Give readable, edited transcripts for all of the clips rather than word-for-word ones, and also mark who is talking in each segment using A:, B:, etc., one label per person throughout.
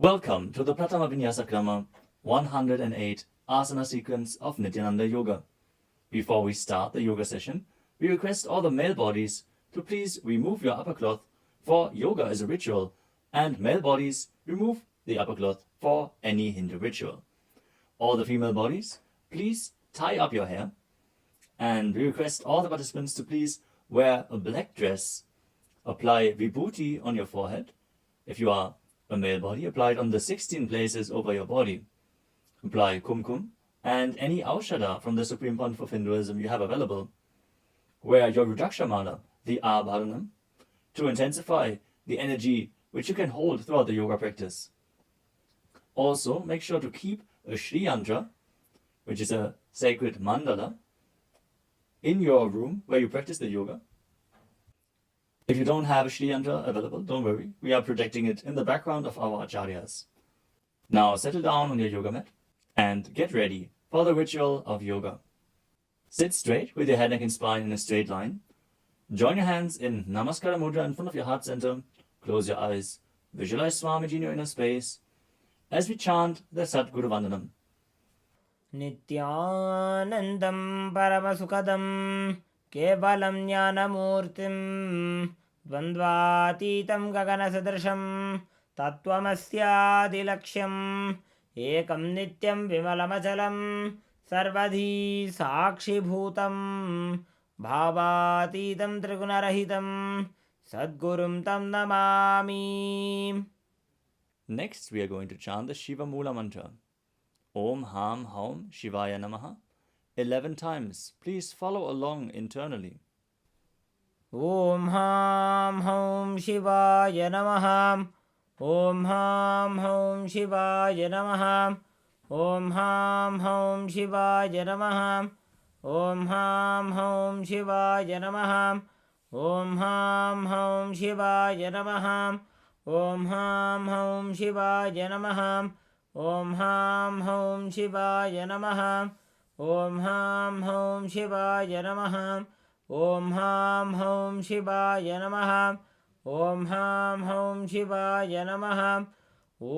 A: Welcome to the Pratama Vinyasa Krama 108 Asana sequence of Nityananda Yoga. Before we start the yoga session, we request all the male bodies to please remove your upper cloth, for yoga is a ritual, and male bodies remove the upper cloth for any Hindu ritual. All the female bodies, please tie up your hair, and we request all the participants to please wear a black dress, apply vibhuti on your forehead. If you are a male body, apply it on the 16 places over your body. Apply kumkum and any aushadha from the Supreme Pontiff of Hinduism you have available. Wear your Rudraksha mala, the Abharanam, to intensify the energy which you can hold throughout the yoga practice. Also, make sure to keep a Shri Yantra, which is a sacred mandala, in your room where you practice the yoga. If you don't have a Shri Yantra available, don't worry. We are projecting it in the background of our acharyas. Now settle down on your yoga mat and get ready for the ritual of yoga. Sit straight with your head, neck and spine in a straight line. Join your hands in Namaskara Mudra in front of your heart center. Close your eyes. Visualize Swamiji in your inner space as we chant the Sadguru Vandanam.
B: Nityanandam Paramasukadam Kevalam Jnanamurtim Dvandvatitam Gaganasadrasham Tattvamasyadilaksham Ekam Nityam Vimalamachalam Sarvadhi Sakshibhutam Bhavatitam Trigunarahitam Sadgurum Tam Namami.
A: Next, we are going to chant the Shiva Mula mantra. Om Ham Haum Shivaya Namaha 11 times. Please follow along internally.
B: Om Ham Haum Shivaya Namaha. Om Ham Haum Shivaya Namaha. Om Ham Haum Shivaya Namaha. Om Ham Haum Shivaya Namaha. Om Ham Haum Shivaya Namaha. Om Ham Haum Shivaya Namaha. ॐ हां हौं शिवाय नमः ॐ हां हौं शिवाय नमः ॐ हां हौं शिवाय नमः ॐ हां हौं शिवाय नमः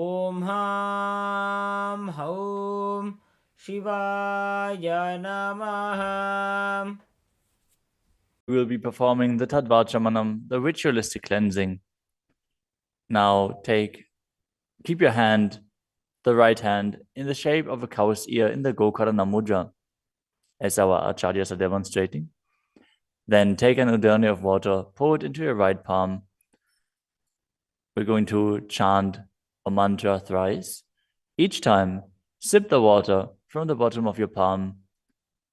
B: ॐ हां हौं शिवाय नमः.
A: We will be performing the Tadvachamanam, the ritualistic cleansing. Now keep your hand, the right hand, in the shape of a cow's ear in the Gokarana Mudra, as our acharyas are demonstrating. Then take an udani of water, pour it into your right palm. We're going to chant a mantra thrice. Each time, sip the water from the bottom of your palm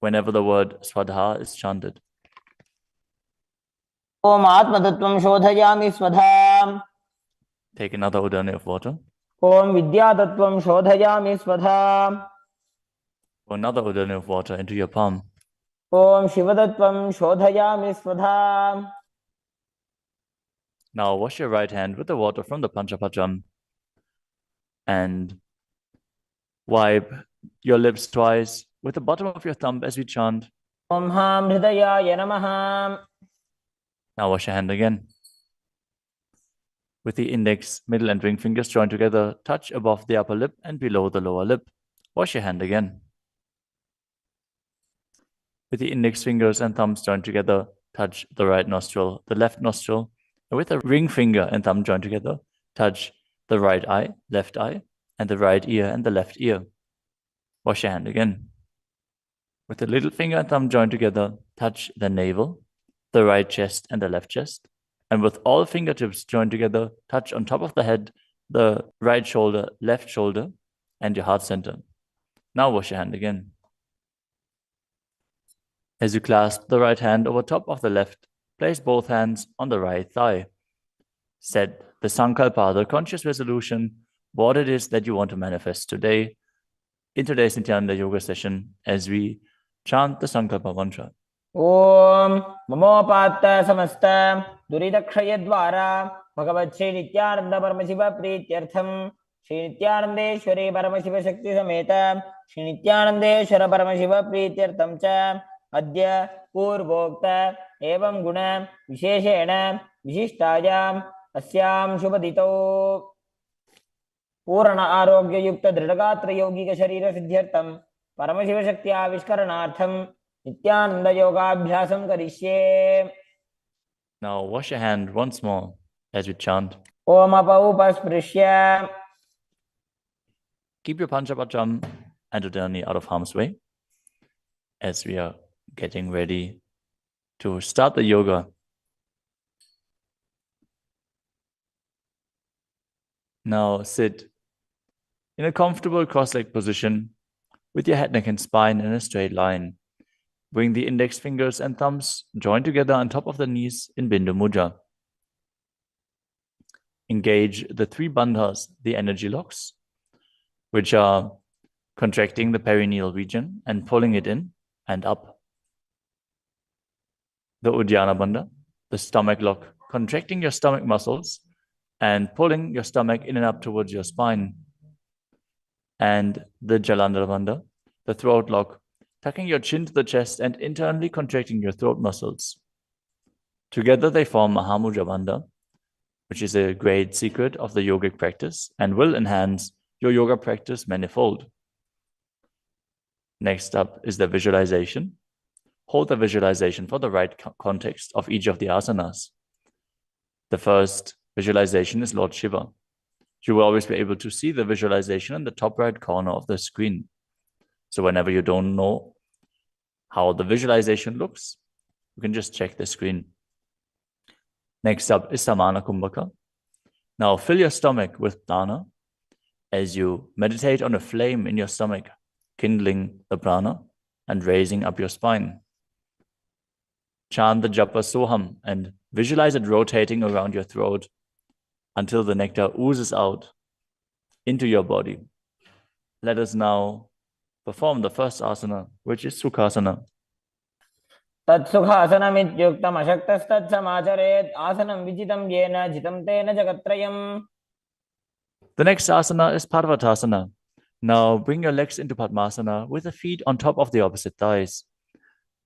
A: whenever the word Swadha is chanted.
B: Om Atmattatvam Shodhayami Swadha.
A: Take another udani of water.
B: Om Vidyatatvam Shodhayami Swadha.
A: Pour another udani of water into your palm.
B: Om Shivadatvam Shodhayami Swadha.
A: Now wash your right hand with the water from the Panchapacham and wipe your lips twice with the bottom of your thumb as we chant.
B: Om Ham Hridayaya Namaha.
A: Now wash your hand again. With the index, middle and ring fingers joined together, touch above the upper lip and below the lower lip. Wash your hand again. With the index fingers and thumbs joined together, touch the right nostril, the left nostril. And with the ring finger and thumb joined together, touch the right eye, left eye, and the right ear and the left ear. Wash your hand again. With the little finger and thumb joined together, touch the navel, the right chest and the left chest. And with all fingertips joined together, touch on top of the head, the right shoulder, left shoulder, and your heart center. Now wash your hand again. As you clasp the right hand over top of the left, place both hands on the right thigh. Set the Sankalpa, the conscious resolution, what it is that you want to manifest today in today's Nityananda Yoga session as we chant the Sankalpa mantra.
B: Om Mamopatta Samasta Duridakshayadvara Bhagavat Shri Nityananda Paramashiva Prityartham Shri Nityanandeshwari Paramashiva Shakti Sameta Shri Nityanandeshwara Paramashiva Prityartham Cha Adya Purvokta Evam Guna Visheshena Vishishtayam Asyam Shubhadito पूर्ण आरोग्य युक्त दृढ़गात्र यौगिक शरीर सिद्ध्यर्थम परमशिव शक्ति आविष्करणार्थम नित्यानंद योगाभ्यासम करिष्ये.
A: Now wash your hand once more as we chant.
B: Om अपौपस्पृश्य.
A: Keep your Panchapacham and udani out of harm's way as we are getting ready to start the yoga. Now sit in a comfortable cross-legged position with your head, neck, and spine in a straight line. Bring the index fingers and thumbs joined together on top of the knees in Bindu Mudra. Engage the three bandhas, the energy locks, which are contracting the perineal region and pulling it in and up. The Uddiyana Bandha, the stomach lock, contracting your stomach muscles and pulling your stomach in and up towards your spine. And the Jalandhara Bandha, the throat lock, tucking your chin to the chest and internally contracting your throat muscles. Together they form Mahamudra Bandha, which is a great secret of the yogic practice and will enhance your yoga practice manifold. Next up is the visualization. Hold the visualization for the right context of each of the asanas. The first visualization is Lord Shiva. You will always be able to see the visualization in the top right corner of the screen. So whenever you don't know how the visualization looks, you can just check the screen. Next up is Samana Kumbhaka. Now fill your stomach with prana as you meditate on a flame in your stomach, kindling the prana and raising up your spine. Chant the japa soham and visualize it rotating around your throat until the nectar oozes out into your body. Let us now perform the first asana, which is Sukhasana.
B: तत्सुखासनमित्युक्तम् अशक्तस्तत्समाचरेत् आसनं विजितं येन जितं तेन जगत्त्रयम्.
A: The next asana is Parvatasana. Now bring your legs into Padmasana with the feet on top of the opposite thighs.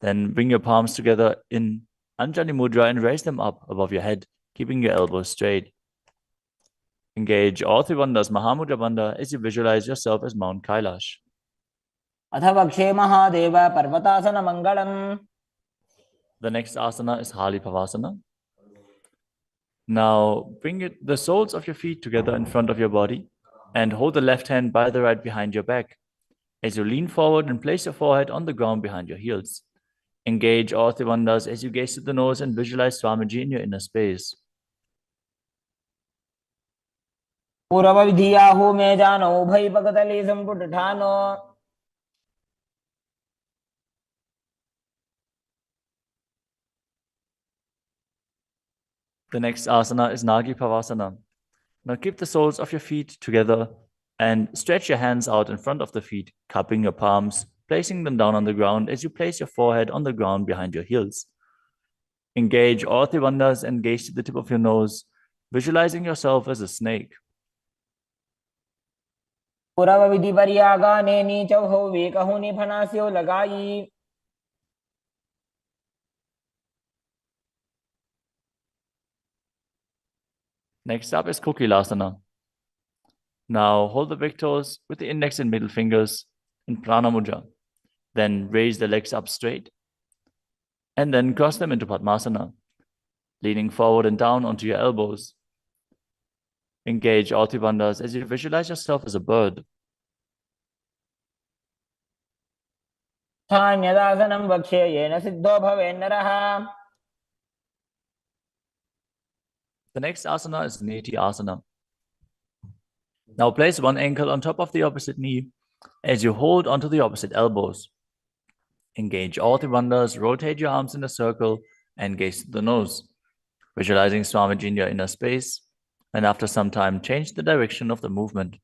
A: Then bring your palms together in Anjali Mudra and raise them up above your head, keeping your elbows straight. Engage all three bandhas, Mahamudra Bandha, as you visualize yourself as Mount Kailash.
B: अथ वक्षे महादेव पर्वतासन मंगलम.
A: The next asana is Hali Pavasana. Now bring the soles of your feet together in front of your body and hold the left hand by the right behind your back. As you lean forward and place your forehead on the ground behind your heels. Engage all three bandhas as you gaze to the nose and visualize Swamiji in your inner space.
B: पूर्व विधियाहु में जानो उभय पगतली संपुट ठानो.
A: The next asana is Nagi Pavasana. Now keep the soles of your feet together and stretch your hands out in front of the feet, cupping your palms, placing them down on the ground as you place your forehead on the ground behind your heels. Engage all three bandhas and gaze to the tip of your nose, visualizing yourself as a snake.
B: पूर्व विधि परियागा ने नीचौ हो वे कहूँ नि फनास्यो लगाई.
A: Next up is Kokilasana. Now hold the big toes with the index and middle fingers in Prana Mudra. Then raise the legs up straight and then cross them into Padmasana, leaning forward and down onto your elbows. Engage all three bandhas as you visualize yourself as a bird.
B: स्थान्यदासनं वक्ष्ये yen Sidho भवेन्नरः.
A: The next asana is Neti Asana. Now place one ankle on top of the opposite knee as you hold onto the opposite elbows. Engage all three bandhas, rotate your arms in a circle and gaze to the nose, visualizing Swamiji in your inner space, and after some time change the direction of the movement.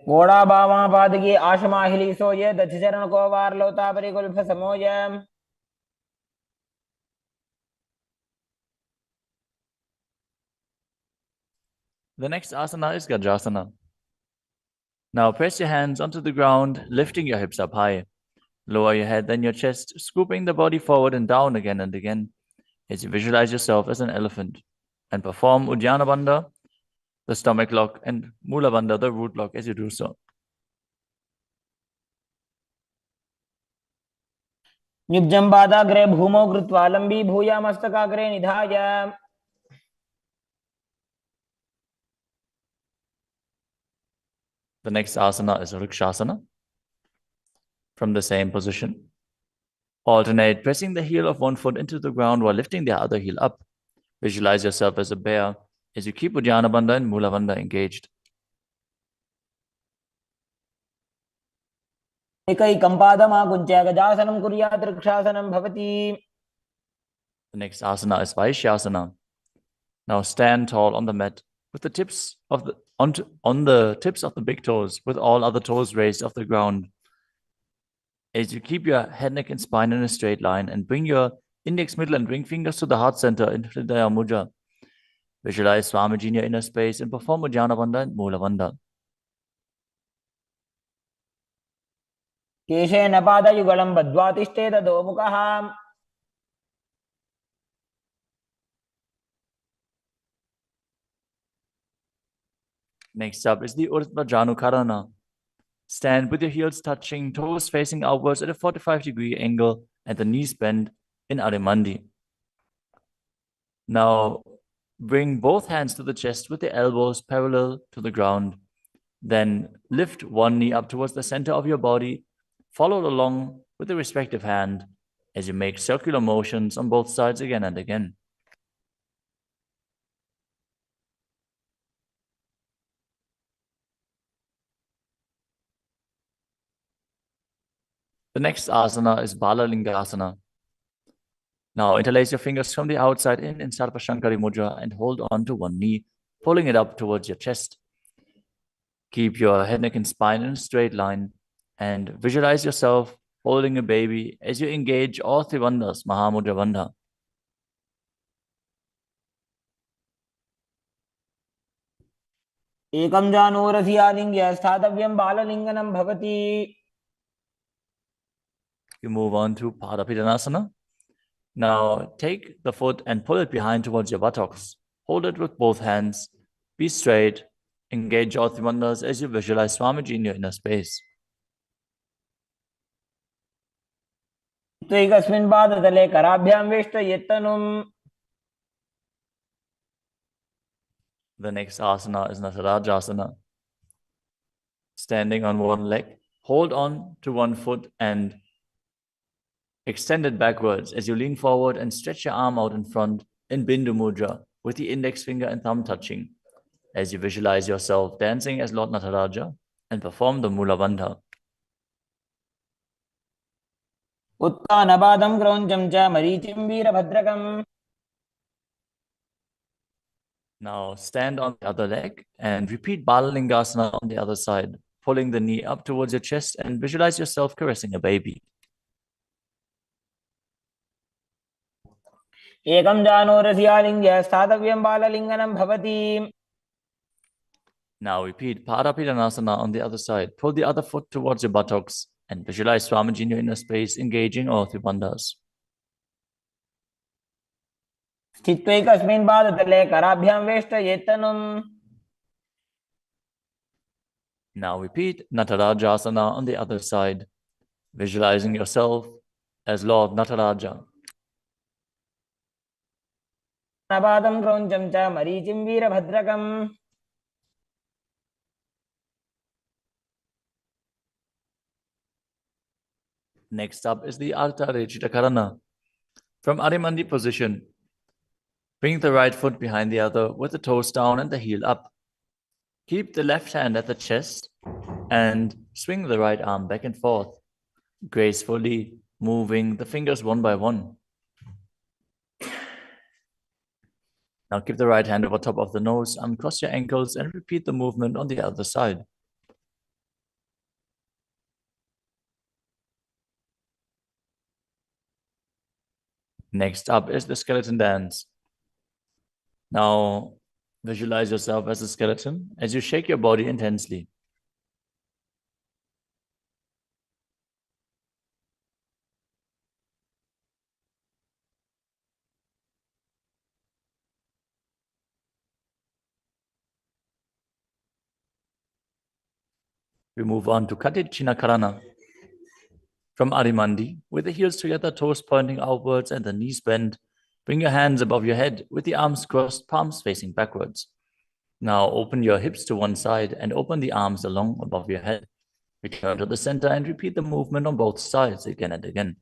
B: घोड़ा बावा पादगी आशमाहिली सोये दक्ष चरण को वार लोता परिकुल्फ समोय.
A: The next asana is Gajasana. Now press your hands onto the ground, lifting your hips up high. Lower your head, then your chest, scooping the body forward and down again and again as you visualize yourself as an elephant. And perform Uddiyana Bandha, the stomach lock, and Mula Bandha, the root lock, as you do so.
B: निब्जं पादाग्रे भूमौ कृत्वा लम्बी भूया मस्तकाग्रे निधाय.
A: The next asana is Vrikshasana. From the same position, alternate pressing the heel of one foot into the ground while lifting the other heel up. Visualize yourself as a bear as you keep Uddiyana Bandha and Mula Bandha engaged.
B: एकैकं पादमाकुञ्च्य गजासनं कुर्यात् वृक्षासनं भवति.
A: The next asana is Vaishyasana. Now stand tall on the mat with the tips of the on the tips of the big toes, with all other toes raised off the ground. As you keep your head, neck, and spine in a straight line and bring your index, middle, and ring fingers to the heart center in Hridaya Mudra. Visualize Swamiji in your inner space and perform Uddiyana Bandha and Mula Bandha.
B: केशेन पादयुगलं बद्ध्वा तिष्ठेत दोमुखः.
A: Next up is the Urdhva Janukarana. Stand with your heels touching, toes facing outwards at a 45-degree angle and the knees bent in Arimandi. Now, bring both hands to the chest with the elbows parallel to the ground. Then lift one knee up towards the center of your body, followed along with the respective hand as you make circular motions on both sides again and again. The next asana is Balalingasana. Now interlace your fingers from the outside in Sarvashankari Mudra and hold on to one knee, pulling it up towards your chest. Keep your head, neck, and spine in a straight line and visualize yourself holding a baby as you engage all three bandhas, Mahamudra Bandha.
B: एकं जानुरसि आलिङ्ग्य स्थातव्यं बाललिङ्गनं भवति.
A: You move on to Padapidhanasana. Now take the foot and pull it behind towards your buttocks. Hold it with both hands. Be straight. Engage all three wonders as you visualize Swamiji in your inner space.
B: त्वैकस्मिन् पादतले कराभ्यां वेष्टयेत्तनुम्.
A: The next asana is Natarajasana. Standing on one leg, hold on to one foot and extend it backwards as you lean forward and stretch your arm out in front in Bindu Mudra with the index finger and thumb touching as you visualize yourself dancing as Lord Nataraja and perform the Mula Bandha.
B: उत्तानपादं क्रौञ्चं च मरीचिं वीरभद्रकम्.
A: Now stand on the other leg and repeat Balalingasana on the other side, pulling the knee up towards your chest and visualize yourself caressing a baby.
B: एकं जानुरसि आलिङ्ग्य स्थातव्यं बाललिङ्गनं भवति.
A: Now repeat Padapidhanasana on the other side. Pull the other foot towards your buttocks and visualize Swamiji in your inner space, engaging all three bandhas.
B: स्थित्वैकस्मिन् पादतले कराभ्यां वेष्टयेत्तनुम्.
A: Now repeat Natarajasana on the other side, visualizing yourself as Lord Nataraja.
B: उत्तानपादं क्रौञ्चं च मरीचिं वीरभद्रकम्.
A: Next up is the Ardha Rechita Karana. From Adimandi position, bring the right foot behind the other with the toes down and the heel up. Keep the left hand at the chest and swing the right arm back and forth, gracefully moving the fingers one by one. Now keep the right hand over top of the nose, uncross your ankles and repeat the movement on the other side. Next up is the skeleton dance. Now visualize yourself as a skeleton as you shake your body intensely. We move on to Katichina Karana. From Adimandi, with the heels together, toes pointing outwards and the knees bent, bring your hands above your head with the arms crossed, palms facing backwards. Now open your hips to one side and open the arms along above your head. Return to the center and repeat the movement on both sides again and again.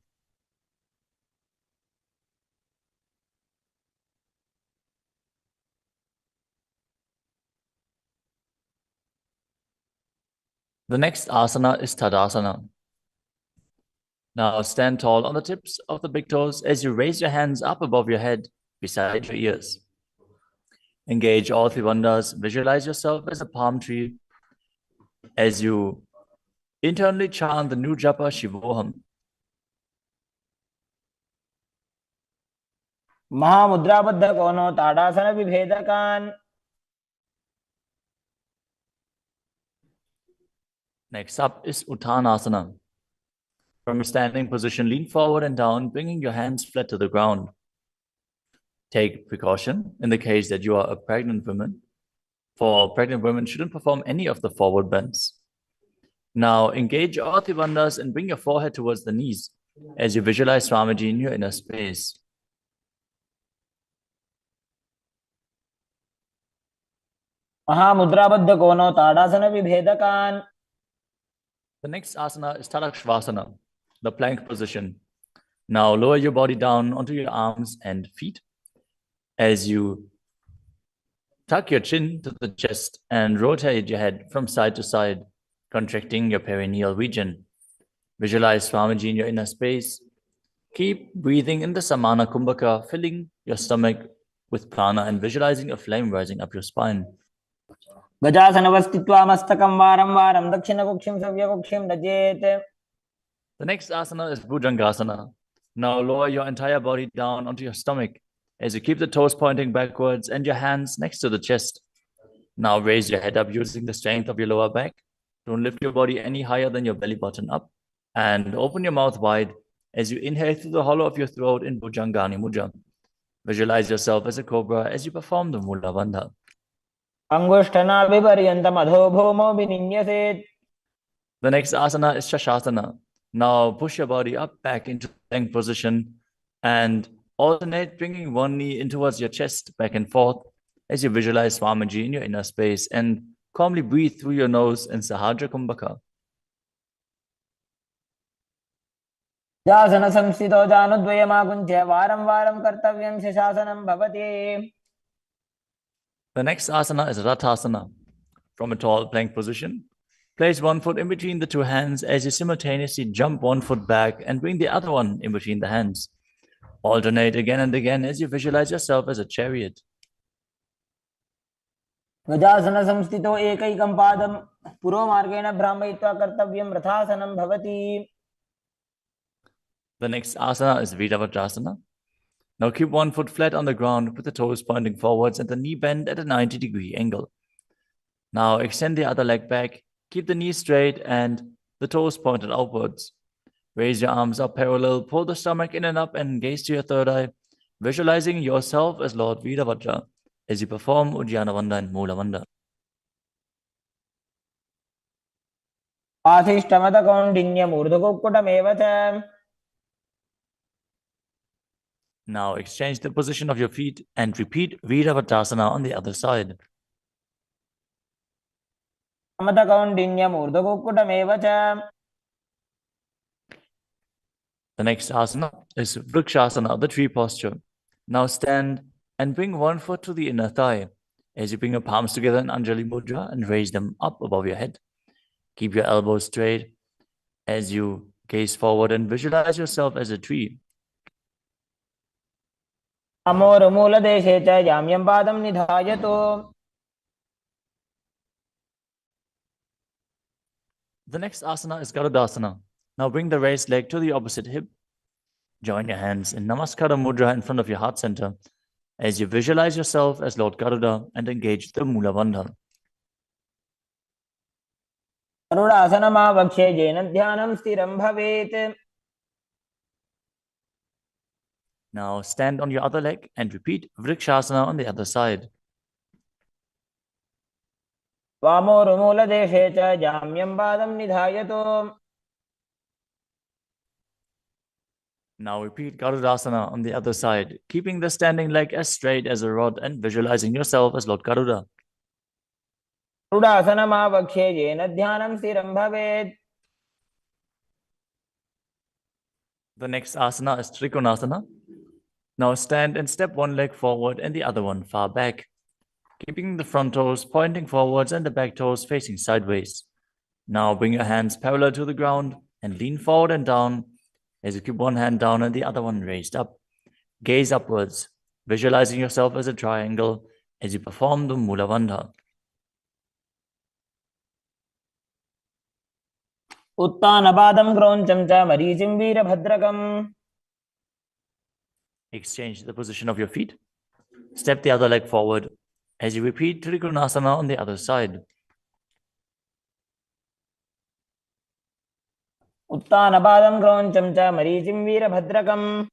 A: The next asana is Tadasana. Now stand tall on the tips of the big toes as you raise your hands up above your head, beside your ears. Engage all three bandhas. Visualize yourself as a palm tree as you internally chant the new japa Shivoham.
B: महामुद्राबद्ध कोनो ताड़ासन विभेदकान्.
A: Next up is Uttanasana. From a standing position, lean forward and down, bringing your hands flat to the ground. Take precaution in the case that you are a pregnant woman. For pregnant women, shouldn't perform any of the forward bends. Now engage all three bandhas and bring your forehead towards the knees as you visualize Swamiji in your inner space.
B: महामुद्राबद्ध कोनो ताड़ासन विभेदकान्.
A: The next asana is Tadakshvasana, the plank position. Now lower your body down onto your arms and feet as you tuck your chin to the chest and rotate your head from side to side, contracting your perineal region. Visualize Swamiji in your inner space. Keep breathing in the Samana Kumbhaka, filling your stomach with prana and visualizing a flame rising up your spine.
B: गजासनवस्थित्वा मस्तकं वारं वारं दक्षिणकुक्षिं सव्यकुक्षिं नजेत्.
A: The next asana is Bhujangasana. Now lower your entire body down onto your stomach as you keep the toes pointing backwards and your hands next to the chest. Now raise your head up using the strength of your lower back. Don't lift your body any higher than your belly button up. And open your mouth wide as you inhale through the hollow of your throat in Bhujangani Mudra. Visualize yourself as a cobra as you perform the Mula Bandha.
B: अंगुष्ठनाभिपर्यन्तम् अधोभूमौ विनिन्यसेत्.
A: The next asana is Shashasana. Now push your body up back into plank position and alternate bringing one knee in towards your chest back and forth as you visualize Swamiji in your inner space and calmly breathe through your nose in Sahadra Kumbhaka.
B: जासनसंस्थितो जानुद्वयमाकुञ्च्य वारं वारं कर्तव्यं शशासनं भवति.
A: The next asana is Rathasana. From a tall plank position, place one foot in between the two hands as you simultaneously jump one foot back and bring the other one in between the hands. Alternate again and again as you visualize yourself as a chariot.
B: ध्वजासनसंस्थितो एकैकं पादं पुरोमार्गेण भ्रामयित्वा कर्तव्यं रथासनं भवति.
A: The next asana is Viravatrasana. Now keep one foot flat on the ground with the toes pointing forwards and the knee bent at a 90-degree angle. Now extend the other leg back, keep the knee straight and the toes pointed outwards. Raise your arms up parallel, pull the stomach in and up and gaze to your third eye, visualizing yourself as Lord Virabhadra as you perform Uddiyana Bandha and Mula Bandha.
B: आधिष्ठमतकौण्डिन्यमूर्धकुक्कुटमेव च.
A: Now exchange the position of your feet and repeat Viravatrasana on the other side.
B: समतकौण्डिन्यमूर्धकुक्कुटमेव च.
A: The next asana is Vrikshasana, the tree posture. Now stand and bring one foot to the inner thigh as you bring your palms together in Anjali Mudra and raise them up above your head. Keep your elbows straight as you gaze forward and visualize yourself as a tree.
B: अमोरमूलदेशे च जाम्यं पादं निधायतु.
A: The next asana is Garudasana. Now bring the raised leg to the opposite hip. Join your hands in Namaskara Mudra in front of your heart center as you visualize yourself as Lord Garuda and engage the Mula Bandha.
B: गरुडासनमावक्ष्ये येन ध्यानं स्थिरं भवेत्.
A: Now stand on your other leg and repeat Vrikshasana on the other side.
B: वामोरुमूलदेशे च जाम्यं पादं निधायतु.
A: Now repeat Garudasana on the other side, keeping the standing leg as straight as a rod and visualizing yourself as Lord Garuda.
B: गरुडासनमावक्ष्ये येन ध्यानं स्थिरं भवेत्.
A: The next asana is Trikonasana. Now stand and step one leg forward and the other one far back, keeping the front toes pointing forwards and the back toes facing sideways. Now bring your hands parallel to the ground and lean forward and down as you keep one hand down and the other one raised up. Gaze upwards, visualizing yourself as a triangle as you perform the Mula Bandha.
B: उत्तानपादं क्रौञ्चं च मरीचिं वीरभद्रकम्.
A: Exchange the position of your feet. Step the other leg forward as you repeat Trikonasana on the other side.
B: उत्तानपादं क्रौञ्चं च मरीचिं वीरभद्रकम्.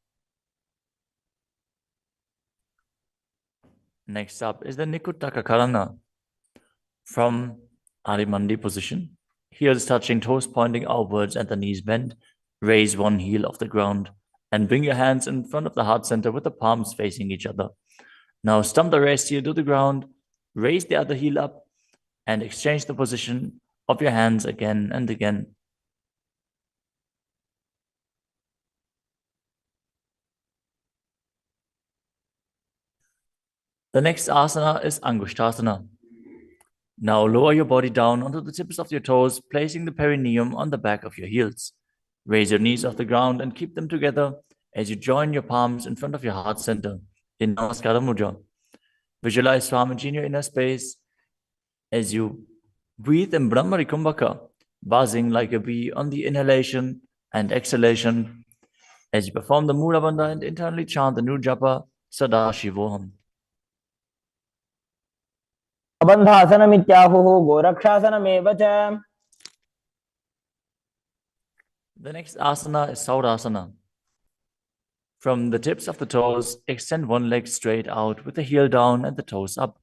A: Next up is the Nikuttaka Karana. From Adimandi position, heels touching, toes pointing outwards and the knees bent, raise one heel off the ground and bring your hands in front of the heart center with the palms facing each other. Now stump the rest heel to the ground, raise the other heel up and exchange the position of your hands again and again. The next asana is Angushtasana. Now lower your body down onto the tips of your toes, placing the perineum on the back of your heels. Raise your knees off the ground and keep them together as you join your palms in front of your heart center in Namaskara Mudra. Visualize Swamiji in your inner space as you breathe in Brahmari Kumbhaka, buzzing like a bee on the inhalation and exhalation as you perform the Mula Bandha and internally chant the new japa Sadashivoham.
B: बन्धासनमित्याहुः गोरक्षासनमेव च.
A: The next asana is Saurasana. From the tips of the toes, extend one leg straight out with the heel down and the toes up.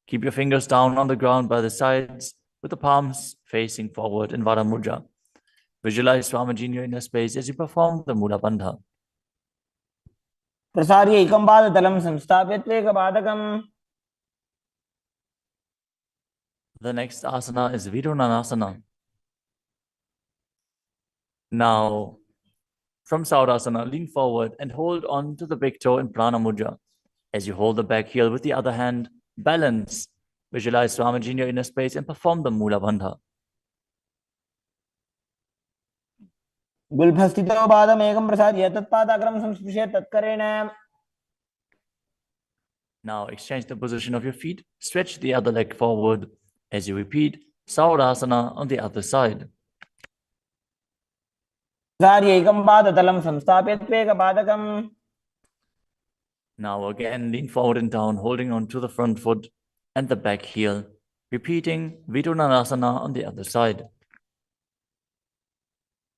A: Keep your fingers down on the ground by the sides with the palms facing forward in Vara Mudra. Visualize Swamiji in your inner space as you perform the Mula Bandha.
B: प्रसार्य एकं पादतलं संस्थाप्य त्वेकपादकम्.
A: The next asana is Vidunanasana. Now, from Saurasana, lean forward and hold on to the big toe in Prana Mudra. As you hold the back heel with the other hand, balance. Visualize Swamiji in your inner space and perform the Mula Bandha.
B: गुल्फस्थितो पादमेकं प्रसार्य तत्पादाग्रं संस्पृश्य तत्करेण.
A: Now exchange the position of your feet. Stretch the other leg forward as you repeat Saurasana on the other side.
B: प्रसार्य एकं पादतलं संस्थाप्य त्वेकपादकम्.
A: Now again, lean forward and down, holding on to the front foot and the back heel. Repeating Vidunanasana on the other side.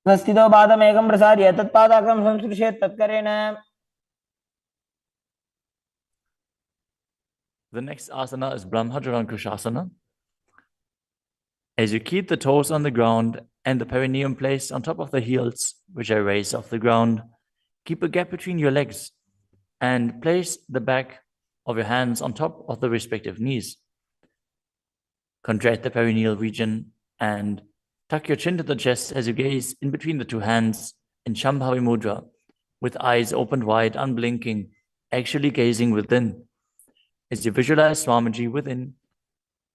B: स्थितो पादमेकं प्रसार्य तत्पादाग्रं संस्पृश्य तत्करेण.
A: The next asana is Brahmajarankushasana. As you keep the toes on the ground and the perineum placed on top of the heels, which are raised off the ground, keep a gap between your legs and place the back of your hands on top of the respective knees. Contract the perineal region and tuck your chin to the chest as you gaze in between the two hands in Shambhavi Mudra, with eyes opened wide, unblinking, actually gazing within. As you visualize Swamiji within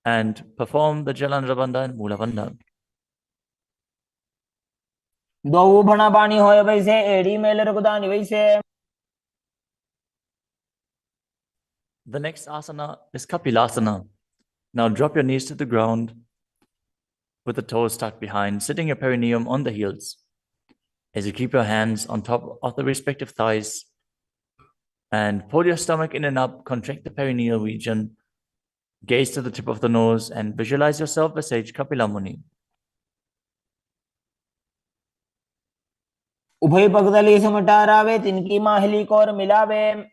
A: and perform the Jalandhara Bandha and Mula Bandha.
B: द्वौ भणापाणि होय वैसे एड़ी mail रघुदानि वैसे.
A: The next asana is Kapilasana. Now drop your knees to the ground with the toes tucked behind, sitting your perineum on the heels. As you keep your hands on top of the respective thighs and pull your stomach in and up, contract the perineal region, gaze to the tip of the nose and visualize yourself as Sage Kapila Muni.
B: उभय पगदली समटारावे तिनकी Mahuli core मिलावे.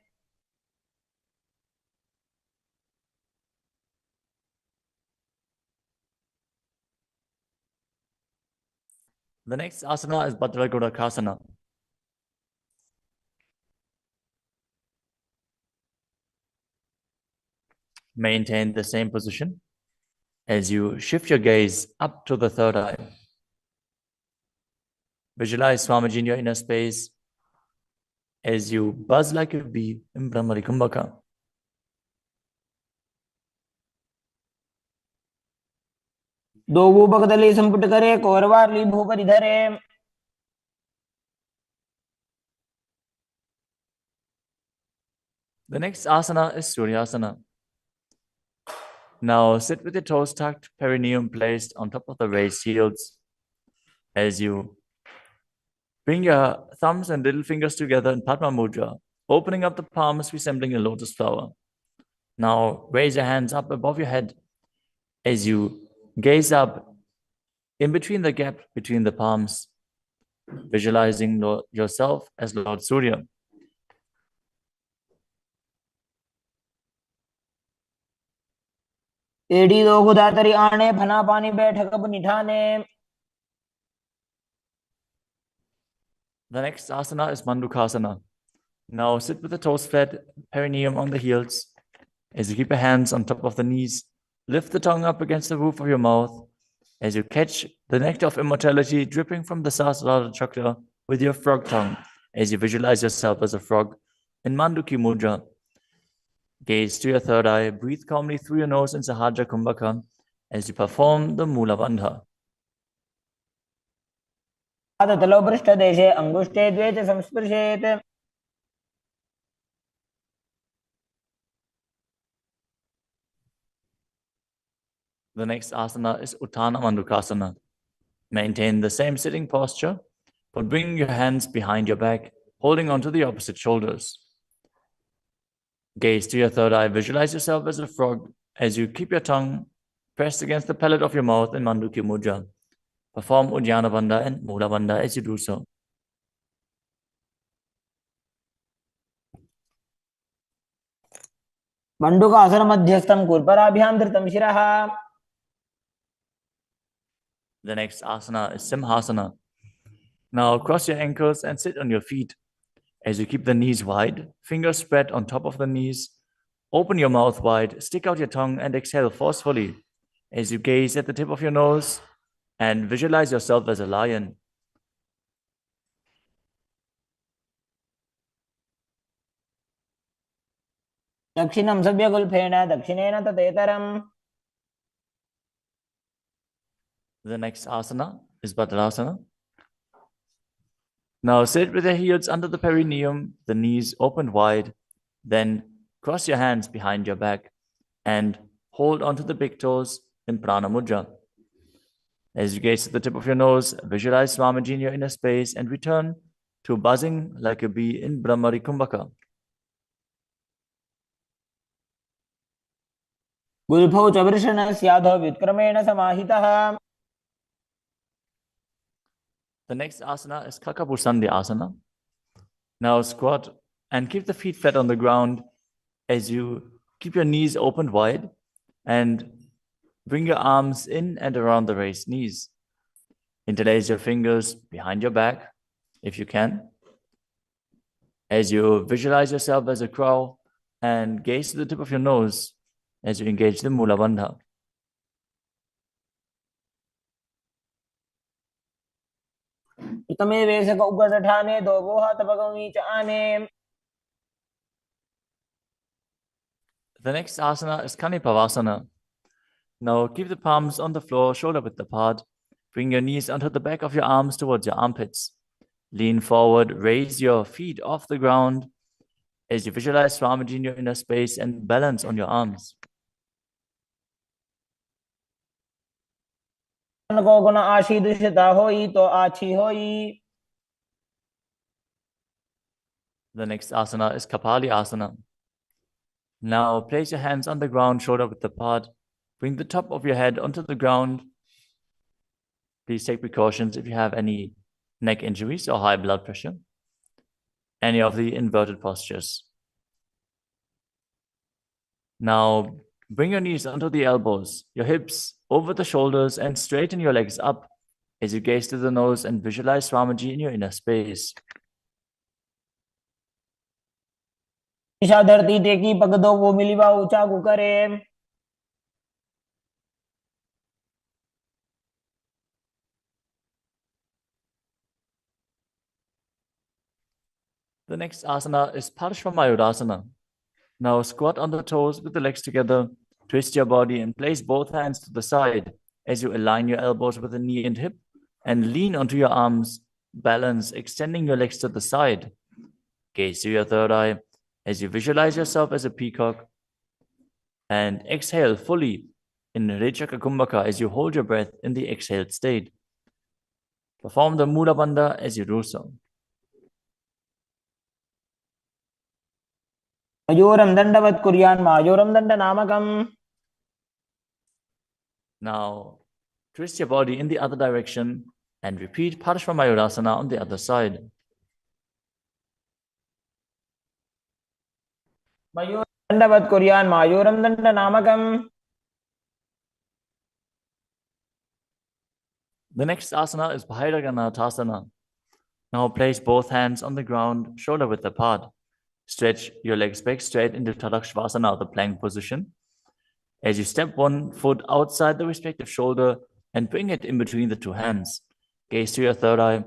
A: The next asana is Bhadragodakasana. Maintain the same position as you shift your gaze up to the third eye. Visualize Swamiji in your inner space as you buzz like a bee in Brahmari Kumbhaka.
B: Dogu पगदली संपुट करे कोरवारली भूपरि धरे.
A: The next asana is Suryasana. Now sit with your toes tucked, perineum placed on top of the raised heels. As you bring your thumbs and little fingers together in Padma Mudra, opening up the palms resembling a lotus flower. Now raise your hands up above your head as you gaze up in between the gap between the palms, visualizing yourself as Lord Surya.
B: एड़ी Dogu दातरी आने फना पानी बैठक अब निठाने.
A: The next asana is Mandukasana. Now sit with the toes flat, perineum on the heels. As you keep your hands on top of the knees, lift the tongue up against the roof of your mouth. As you catch the nectar of immortality dripping from the Sahasrara chakra with your frog tongue, as you visualize yourself as a frog in Manduki Mudra. Gaze to your third eye, breathe calmly through your nose in Sahaja Kumbhaka as you perform the Mula Bandha.
B: पादतलो पृष्ठदेशे अंगुष्ठे द्वे च संस्पृशेत्.
A: The next asana is Uttana Mandukasana. Maintain the same sitting posture, but bring your hands behind your back, holding onto the opposite shoulders. Gaze to your third eye, visualize yourself as a frog As you keep your tongue pressed against the palate of your mouth in Mandukya Mudra, perform Uddiyana Bandha and Mula Bandha as you do so.
B: मंडूकासन मध्यस्थं कुर्पराभ्यां धृतं शिरः.
A: The next asana is Simhasana. Now cross your ankles and sit on your feet. As you keep the knees wide, fingers spread on top of the knees, open your mouth wide, stick out your tongue and exhale forcefully. As you gaze at the tip of your nose and visualize yourself as a lion.
B: दक्षिणं सव्यगुल्फेन दक्षिणेन ततेतरम्.
A: The next asana is Bhadrasana. Now sit with your heels under the perineum, the knees open wide, then cross your hands behind your back and hold onto the big toes in Prana Mudra. As you gaze at the tip of your nose, visualize Swamiji in your inner space and return to buzzing like a bee in Brahmari Kumbhaka.
B: गुल्फौ च वृषणस्याधो व्युत्क्रमेण समाहितः.
A: The next asana is Kakapusandhi asana. Now squat and keep the feet flat on the ground as you keep your knees open wide and bring your arms in and around the raised knees. Interlace your fingers behind your back if you can. As you visualize yourself as a crow and gaze to the tip of your nose as you engage the Mula Bandha.
B: प्रथमे वेशक उगडठाने दो वोह तपगमी च आने.
A: The next asana is Kanipavasana. Now keep the palms on the floor, shoulder width apart. Bring your knees onto the back of your arms towards your armpits. Lean forward, raise your feet off the ground as you visualize Swamiji in your inner space and balance on your arms.
B: को गुण आशी दुष्यता होई तो आछी होई.
A: The next asana is Kapali asana. Now place your hands on the ground, shoulder width apart. Bring the top of your head onto the ground. Please take precautions if you have any neck injuries or high blood pressure. Any of the inverted postures. Now bring your knees onto the elbows, your hips over the shoulders, and straighten your legs up as you gaze to the nose and visualize Swamiji in your inner space.
B: Isha धरती टेकी पग दो वो मिलीवा ऊंचा करे.
A: The next asana is Parshvamayurasana. Now squat on the toes with the legs together, twist your body and place both hands to the side as you align your elbows with the knee and hip and lean onto your arms, balance, extending your legs to the side. Gaze to your third eye as you visualize yourself as a peacock and exhale fully in Rechaka Kumbhaka as you hold your breath in the exhaled state. Perform the Mula Bandha as you do so.
B: मयूरं दंडवत् कुर्यान् मायूरं दंडनामकम्.
A: Now twist your body in the other direction and repeat Parshvamayurasana on the other side.
B: मयूरं दंडवत् कुर्यान् मायूरं दंडनामकम्.
A: The next asana is Bhairaganathasana. Now place both hands on the ground, shoulder width apart. Stretch your legs back straight into Tadakshvasana, the plank position. As you step one foot outside the respective shoulder and bring it in between the two hands. Gaze to your third eye.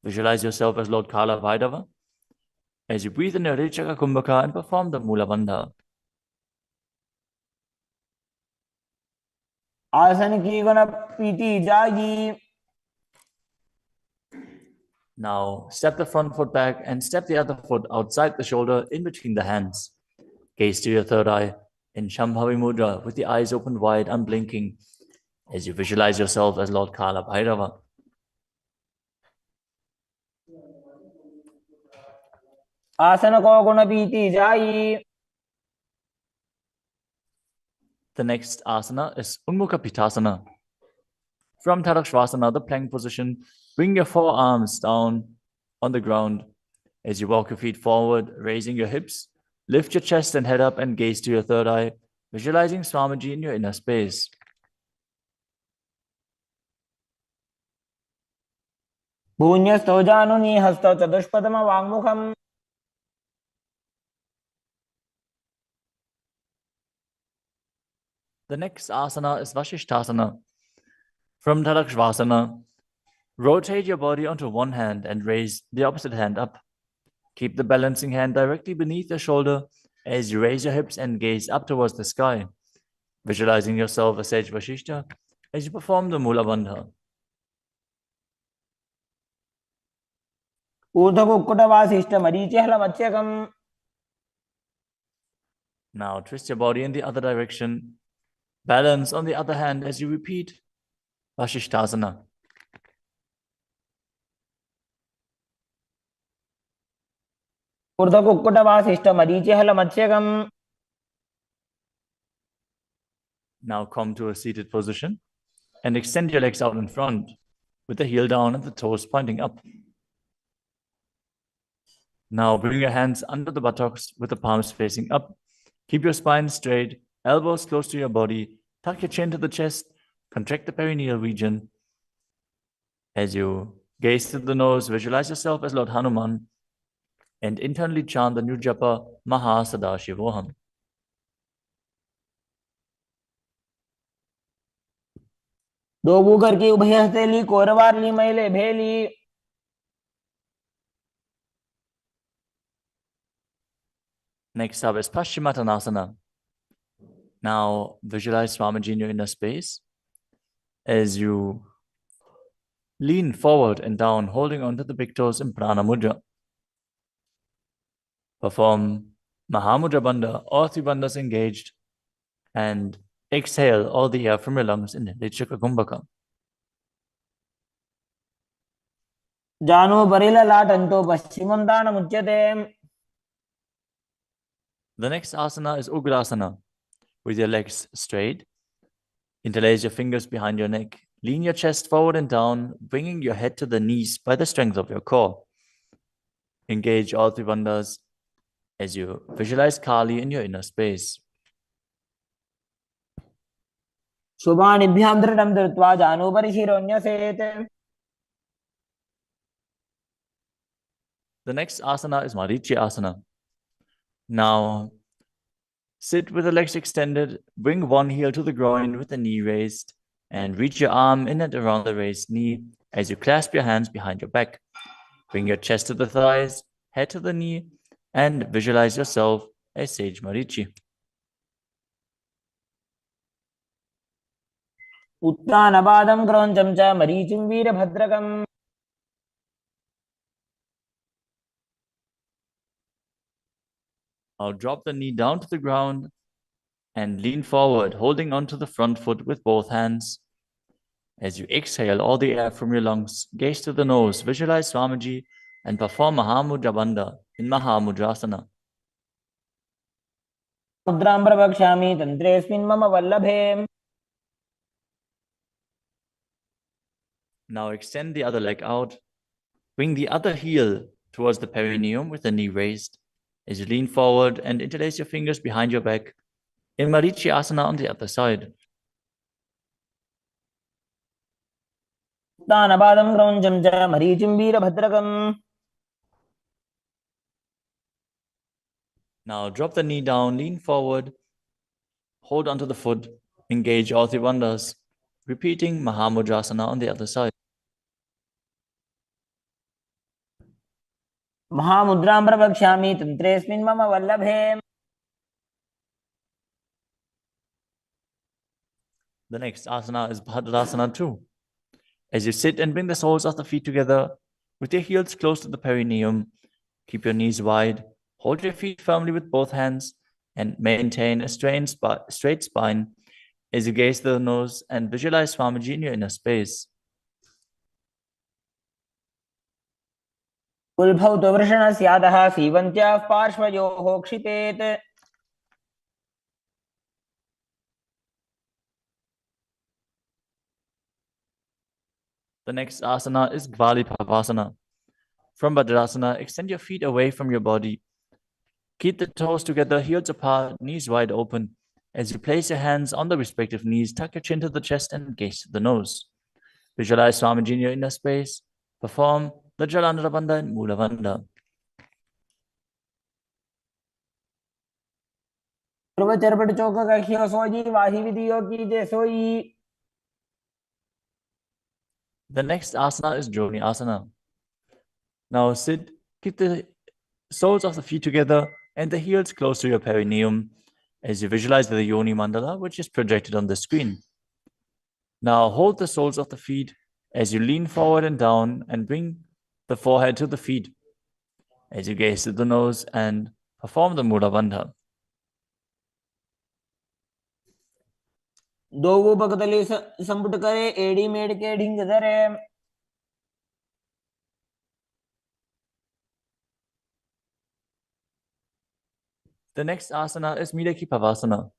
A: Visualize yourself as Lord Kala Vaidava. As you breathe in your Rechaka Kumbhaka and perform the Mula Bandha.
B: आसन की गुण पीती जागी.
A: Now step the front foot back and step the other foot outside the shoulder in between the hands. Gaze to your third eye in Shambhavi Mudra with the eyes open wide, unblinking, as you visualize yourself as Lord Kala Bhairava.
B: आसन को गुण पीती जाई.
A: The next asana is Unmukha Pitasana. From Tadakshvasana, the plank position, bring your forearms down on the ground. As you walk your feet forward, raising your hips, lift your chest and head up and gaze to your third eye, visualizing Swamiji in your inner space.
B: भून्यस्थो जानुनी हस्तौ चतुष्पदम वाङ्मुखम्
A: The next asana is Vashishthasana. From Tadakshvasana, rotate your body onto one hand and raise the opposite hand up. Keep the balancing hand directly beneath your shoulder as you raise your hips and gaze up towards the sky, visualizing yourself as Sage Vashishta as you perform the Mula Bandha.
B: ऊर्ध्वकुक्कुटवासिष्ठ मरीचिहलमत्स्यकम्.
A: Now twist your body in the other direction. Balance on the other hand as you repeat Vashishthasana.
B: ऊर्ध्वकुक्कुटवासिष्ठ मरीचिहलमत्स्यकम्.
A: Now come to a seated position and extend your legs out in front with the heel down and the toes pointing up. Now bring your hands under the buttocks with the palms facing up. Keep your spine straight, elbows close to your body. Tuck your chin to the chest. Contract the perineal region. As you gaze through the nose, visualize yourself as Lord Hanuman and internally chant the new japa Mahasadaशिवोहम.
B: दो Booker की उभय हस्तेली कोरवारली मैले भेली.
A: Next up is Paschimottanasana. Now visualize Swamiji in your inner space as you lean forward and down, holding onto the big toes in Prana Mudra. Perform Mahamudra Bandha, all three bandhas engaged, and exhale all the air from your lungs in Lichaka Kumbhaka.
B: जानो परिला लाटंतो पश्चिमं दानमुच्यते.
A: The next asana is Ugrasana. With your legs straight, interlace your fingers behind your neck. Lean your chest forward and down, bringing your head to the knees by the strength of your core. Engage all three bandhas as you visualize Kali in your inner space.
B: शुभानिभ्यां दृढं धृत्वा जानुपरि शिरोन्यसेत्.
A: The next asana is Marichi Asana. Now, sit with the legs extended, bring one heel to the groin with the knee raised, and reach your arm in and around the raised knee as you clasp your hands behind your back. Bring your chest to the thighs, head to the knee, and visualize yourself as Sage Marichi.
B: उत्तानपादं क्रौञ्चं च मरीचिं वीरभद्रकम्.
A: Now drop the knee down to the ground and lean forward, holding onto the front foot with both hands. As you exhale all the air from your lungs, gaze to the nose, visualize Swamiji, and perform Mahamudra Bandha in Mahamudrasana.
B: मुद्रां प्रवक्ष्यामि तन्त्रेऽस्मिन् मम वल्लभे.
A: Now extend the other leg out. Bring the other heel towards the perineum with the knee raised. As you lean forward and interlace your fingers behind your back, in Marichi Asana on the other side.
B: उत्तानपादं क्रौञ्चं च मरीचिं वीरभद्रकम्.
A: Now drop the knee down, lean forward, hold onto the foot, engage all three bandhas, repeating Mahamudrasana on the other side.
B: महामुद्रां प्रवक्ष्यामि तन्त्रेऽस्मिन् मम वल्लभे.
A: The next asana is Bhadrasana 2. As you sit and bring the soles of the feet together with your heels close to the perineum, keep your knees wide, hold your feet firmly with both hands, and maintain a straight spine as you gaze to the nose and visualize Swamiji in your inner space.
B: उल्भौ तु वृषणस्यादः सीवन्त्याः पार्श्वयोः क्षिपेत्.
A: The next asana is Gvalipavasana. From Vajrasana, extend your feet away from your body. Keep the toes together, heels apart, knees wide open. As you place your hands on the respective knees, tuck your chin to the chest and gaze to the nose. Visualize Swamiji in your inner space. Perform the Jalandhara Bandha and Mula Bandha.
B: Charpat चौक कखियो सोजी वाही विधियो की जे सोई.
A: The next asana is Joni Asana. Now sit, keep the soles of the feet together and the heels close to your perineum as you visualize the Yoni Mandala, which is projected on the screen. Now hold the soles of the feet as you lean forward and down and bring the forehead to the feet as you gaze to the nose and perform the Mula Bandha.
B: दो बगतली संपुट करे एड़ी मेड़ के ढिंग धरे.
A: The next asana is Midaki Pavasana.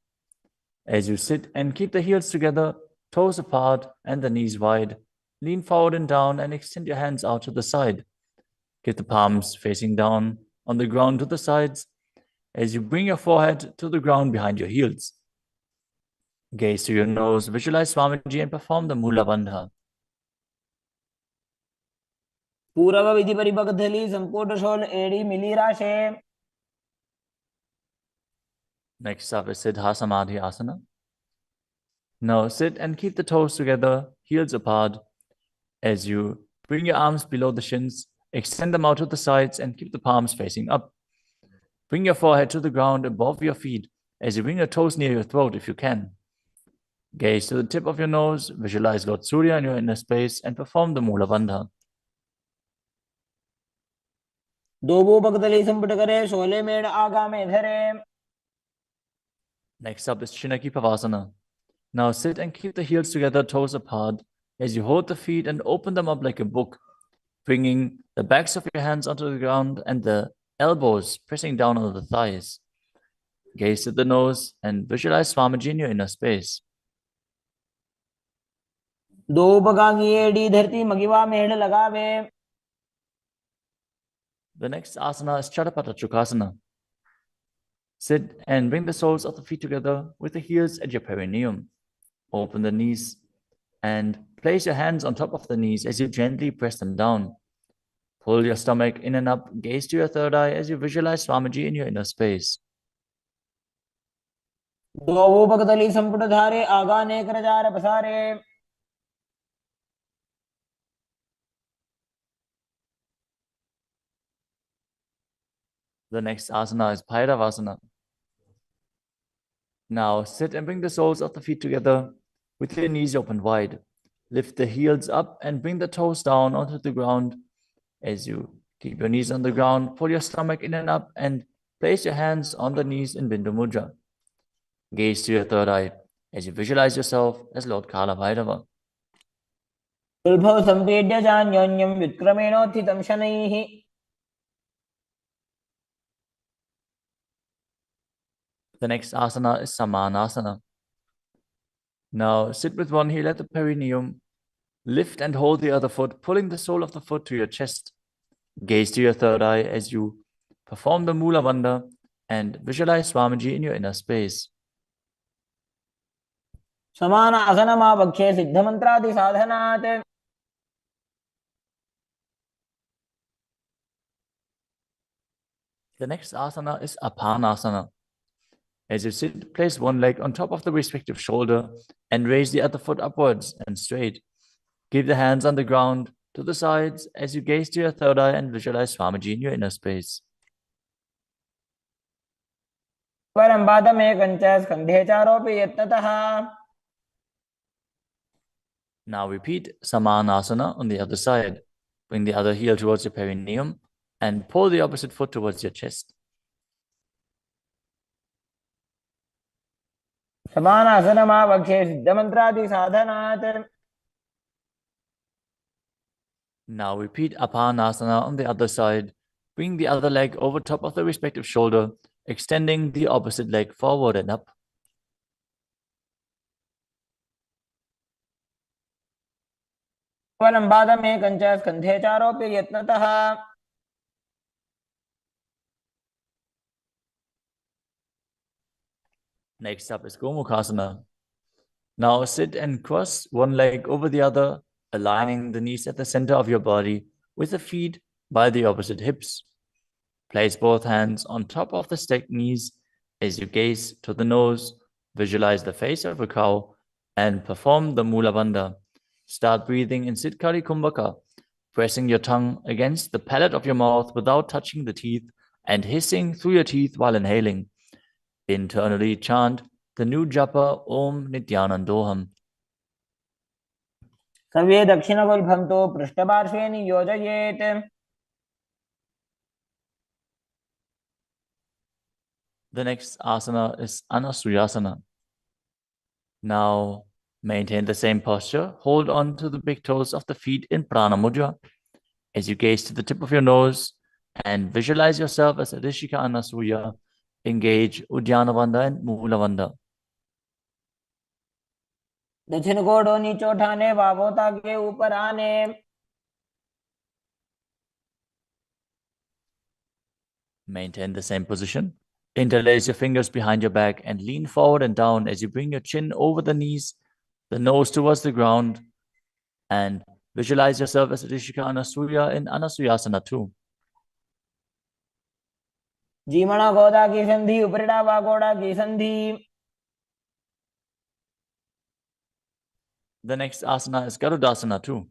A: As you sit and keep the heels together, toes apart and the knees wide, lean forward and down and extend your hands out to the side. Keep the palms facing down on the ground to the sides as you bring your forehead to the ground behind your heels. Gaze to your nose, visualize Swamiji and perform the Mula Bandha.
B: पूर्व विधि परिबगधली संपुट शोल एड़ी मिली राशे.
A: Next up is Siddha Samadhi Asana. Now sit and keep the toes together, heels apart. As you bring your arms below the shins, extend them out to the sides and keep the palms facing up. Bring your forehead to the ground above your feet as you bring your toes near your throat if you can. Gaze to the tip of your nose, visualize Lord Surya in your inner space and perform the Mula Bandha.
B: दो बगतली संपुट करे शोले मेड़ आगा में धरे.
A: Next up is Chinaki Pavasana. Now sit and keep the heels together, toes apart, as you hold the feet and open them up like a book, bringing the backs of your hands onto the ground and the elbows pressing down on the thighs. Gaze at the nose and visualize Swamiji in your inner space.
B: दो बगांगी एड़ी धरती मगिवा मेड़ लगावे.
A: The next asana is Chadapata Chukasana. Sit and bring the soles of the feet together with the heels at your perineum. Open the knees and place your hands on top of the knees as you gently press them down. Pull your stomach in and up, gaze to your third eye as you visualize Swamiji in your inner space.
B: दो बगतली संपुट धारे आगा नेक रजार पसारे.
A: The next asana is Bhairavasana. Now sit and bring the soles of the feet together with your knees open wide. Lift the heels up and bring the toes down onto the ground. As you keep your knees on the ground, pull your stomach in and up and place your hands on the knees in Bindu Mudra. Gaze to your third eye as you visualize yourself as Lord Kala Bhairava.
B: उल्भव संपेड्य जान्योन्यं विक्रमेणोत्थितं शनैः.
A: The next asana is Samanasana. Now sit with one heel at the perineum. Lift and hold the other foot, pulling the sole of the foot to your chest. Gaze to your third eye as you perform the Mula Bandha and visualize Swamiji in your inner space.
B: समान आसनमावक्षे सिद्धमन्त्रादि साधनात्.
A: The next asana is Apanasana. As you sit, place one leg on top of the respective shoulder and raise the other foot upwards and straight. Keep the hands on the ground to the sides as you gaze to your third eye and visualize Swamiji in your inner space.
B: परं पादमेकञ्च स्कन्धे चारोपि यत्नतः.
A: Now repeat Samanasana on the other side. Bring the other heel towards your perineum and pull the opposite foot towards your chest.
B: समान आसनमावक्षे सिद्धमन्त्रादि साधनात्.
A: Now repeat Apanasana on the other side. Bring the other leg over top of the respective shoulder, extending the opposite leg forward and up.
B: केवलं च स्कन्धे चारोऽपि यत्नतः
A: Next up is Gomukhasana. Now sit and cross one leg over the other, aligning the knees at the center of your body with the feet by the opposite hips. Place both hands on top of the stacked knees as you gaze to the nose, visualize the face of a cow, and perform the Mula Bandha. Start breathing in Siddhkari Kumbhaka, pressing your tongue against the palate of your mouth without touching the teeth and hissing through your teeth while inhaling. Internally chant the new japa Om Nityanandoham.
B: सर्वे दक्षिणगुल्फं तु पृष्ठपार्श्वे नियोजयेत्
A: The next asana is Anasuyasana. Now maintain the same posture. Hold on to the big toes of the feet in Prana Mudra as you gaze to the tip of your nose and visualize yourself as Rishika Anasuya. Engage Uddiyana Bandha and Mula Bandha.
B: दक्षिण कोडो नीचे उठाने वावोता के ऊपर आने
A: Maintain the same position. Interlace your fingers behind your back and lean forward and down as you bring your chin over the knees, the nose towards the ground, and visualize yourself as Rishika Anasuya in Anasuyasana too.
B: जीमणा गोदा की संधि उपरिड़ा वागोड़ा की संधि.
A: The next asana is Garudasana too.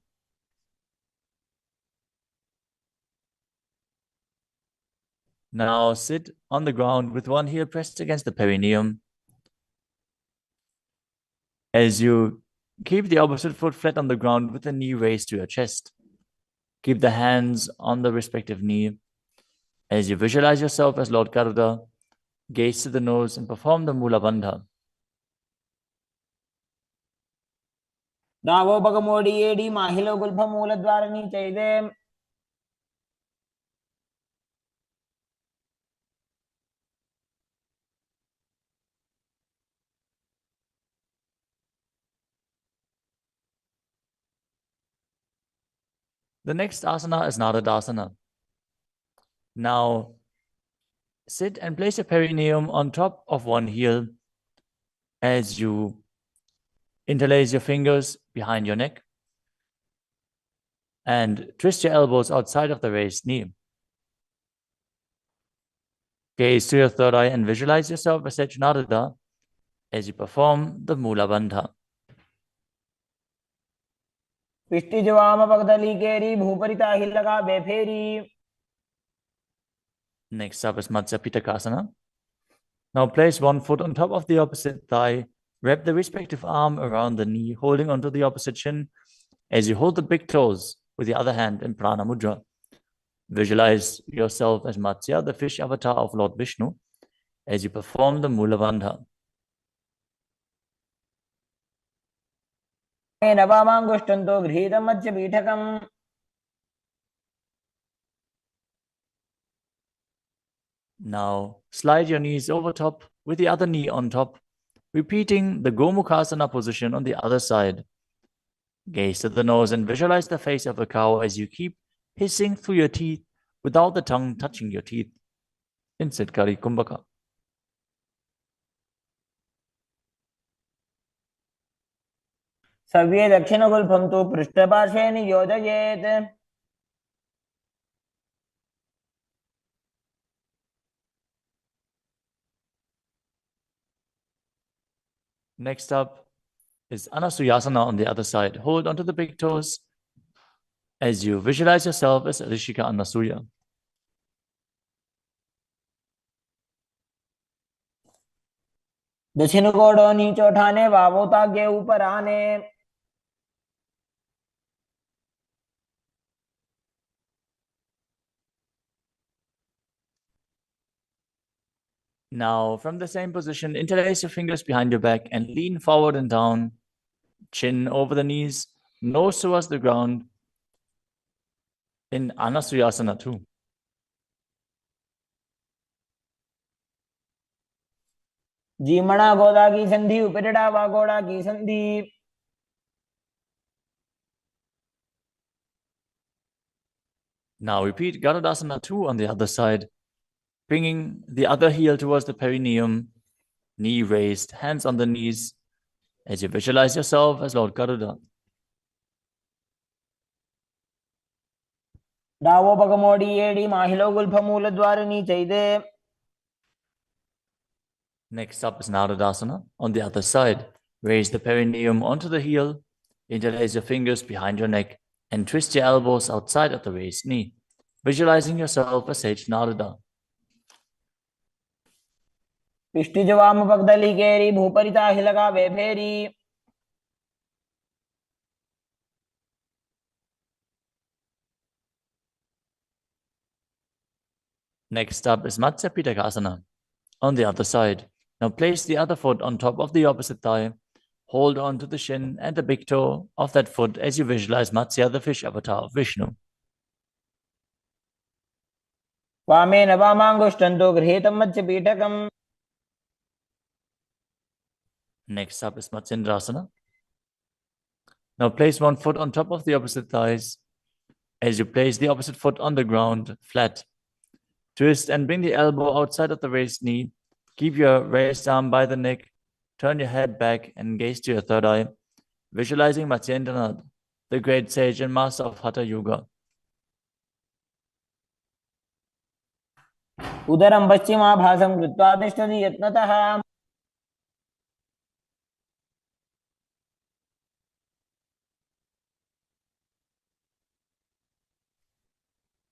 A: Now sit on the ground with one heel pressed against the perineum. As you keep the opposite foot flat on the ground with the knee raised to your chest. Keep the hands on the respective knee. As you visualize yourself as Lord Garuda, gaze to the nose and perform the Mula Bandha.
B: Navo Bagamodi Edi Mahilo Gulpa Mula Dwarani Chaide.
A: The next asana is Naradasana. Now, sit and place your perineum on top of one heel as you interlace your fingers behind your neck and twist your elbows outside of the raised knee. Gaze to your third eye and visualize yourself as Narada as you perform the Mula Bandha.
B: पिष्टि जवाम पगदली केरी भूपरिता हिलगा बेफेरी.
A: Next up is Matsya Pitakasana. Now place one foot on top of the opposite thigh. Wrap the respective arm around the knee, holding onto the opposite shin as you hold the big toes with the other hand in Prana Mudra. Visualize yourself as Matsya, the fish avatar of Lord Vishnu, as you perform the Mula Bandha.
B: नवामांगुष्टंतो गृहीतं Madhya पीठकम्.
A: Now slide your knees over top with the other knee on top, repeating the Gomukhasana position on the other side. Gaze to the nose and visualize the face of a cow as you keep hissing through your teeth without the tongue touching your teeth in Siddhkari Kumbhaka.
B: सर्वे दक्षिणगुल्फं तु पृष्ठपार्श्वे नियोजयेत्.
A: Next up is Anasuyasana on the other side. Hold onto the big toes as you visualize yourself as Rishika Anasuya.
B: दक्षिण कोडो नीचे उठाने वावोता के ऊपर आने.
A: Now, from the same position, interlace your fingers behind your back and lean forward and down, chin over the knees, nose towards the ground in Anasuyasana too.
B: जीमणा गोदा की संधि उपरिड़ा वागोड़ा की संधि.
A: Now repeat Garudasana 2 on the other side, bringing the other heel towards the perineum, knee raised, hands on the knees, as you visualize yourself as Lord Garuda.
B: डावो पगमोडी एडी माहिलो गुल्फमूल द्वार नीचे दे.
A: Next up is Narudasana on the other side. Raise the perineum onto the heel, interlace your fingers behind your neck, and twist your elbows outside of the raised knee, visualizing yourself as Sage Naruda.
B: पिष्टिजवाम पगदली केरी भूपरिता हिलगा वे फेरी.
A: Next up is Matsya Pitakasana on the other side. Now place the other foot on top of the opposite thigh. Hold on to the shin and the big toe of that foot as you visualize Matsya, the fish avatar of Vishnu.
B: वामेन वामांगुष्टन्तो गृहीतं मत्स्यपीठकम्.
A: Next up is Matsyendrasana. Now place one foot on top of the opposite thighs as you place the opposite foot on the ground, flat. Twist and bring the elbow outside of the raised knee. Keep your raised arm by the neck. Turn your head back and gaze to your third eye, visualizing Matsyendranath, the great sage and master of Hatha Yoga.
B: उदरं पश्चिमाभासं कृत्वा तिष्ठति यत्नतः.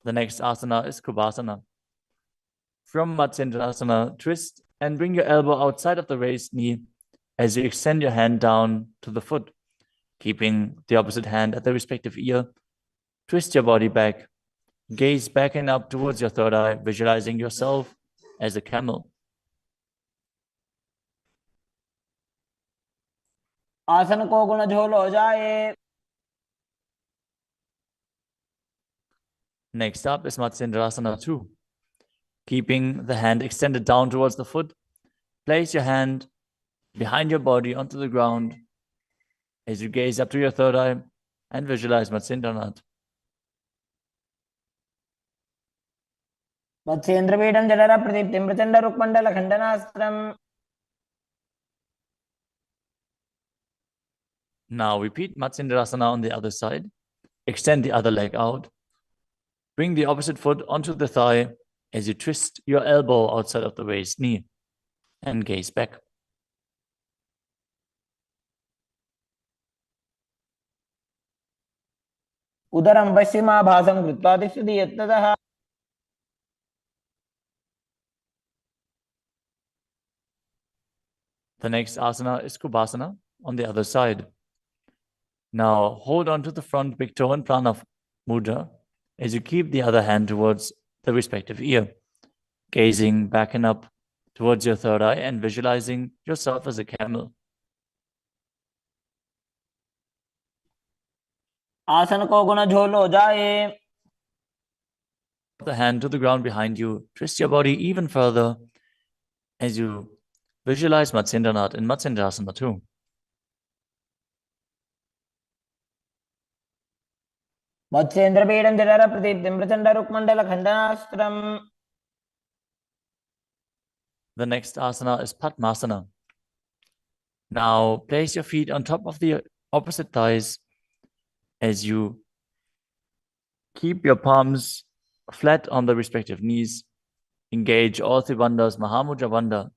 A: The next asana is Kubhasana. From Matsyendrasana, twist and bring your elbow outside of the raised knee as you extend your hand down to the foot, keeping the opposite hand at the respective ear. Twist your body back. Gaze back and up towards your third eye, visualizing yourself as a camel.
B: आसन को गुण झोल हो जाए.
A: Next up is Matsyendrasana 2. Keeping the hand extended down towards the foot, place your hand behind your body onto the ground as you gaze up to your third eye and visualize Matsyendranath.
B: मत्स्येन्द्रपीठं जठर प्रदीप्तिं Prachanda रुक्मण्डल खण्डनास्त्रम्.
A: Now repeat Matsyendrasana on the other side. Extend the other leg out. Bring the opposite foot onto the thigh as you twist your elbow outside of the raised knee and gaze back.
B: उदरं पश्चिमाभासं कृत्वा तिष्ठति यत्नतः.
A: The next asana is Kubhasana on the other side. Now hold on to the front big toe and prana mudra as you keep the other hand towards the respective ear, gazing back and up towards your third eye and visualizing yourself as a camel.
B: आसन को गुण झोल हो जाए.
A: The hand to the ground behind you. Twist your body even further as you visualize Matsyendranath in Matsyendrasana 2.
B: मत्स्येन्द्रपीठं जठर प्रदीप्तिं Prachanda रुक्मण्डल खण्डनास्त्रम्.
A: The next asana is Padmasana. Now place your feet on top of the opposite thighs as you keep your palms flat on the respective knees. Engage all three bandhas, Mahamudra Bandha,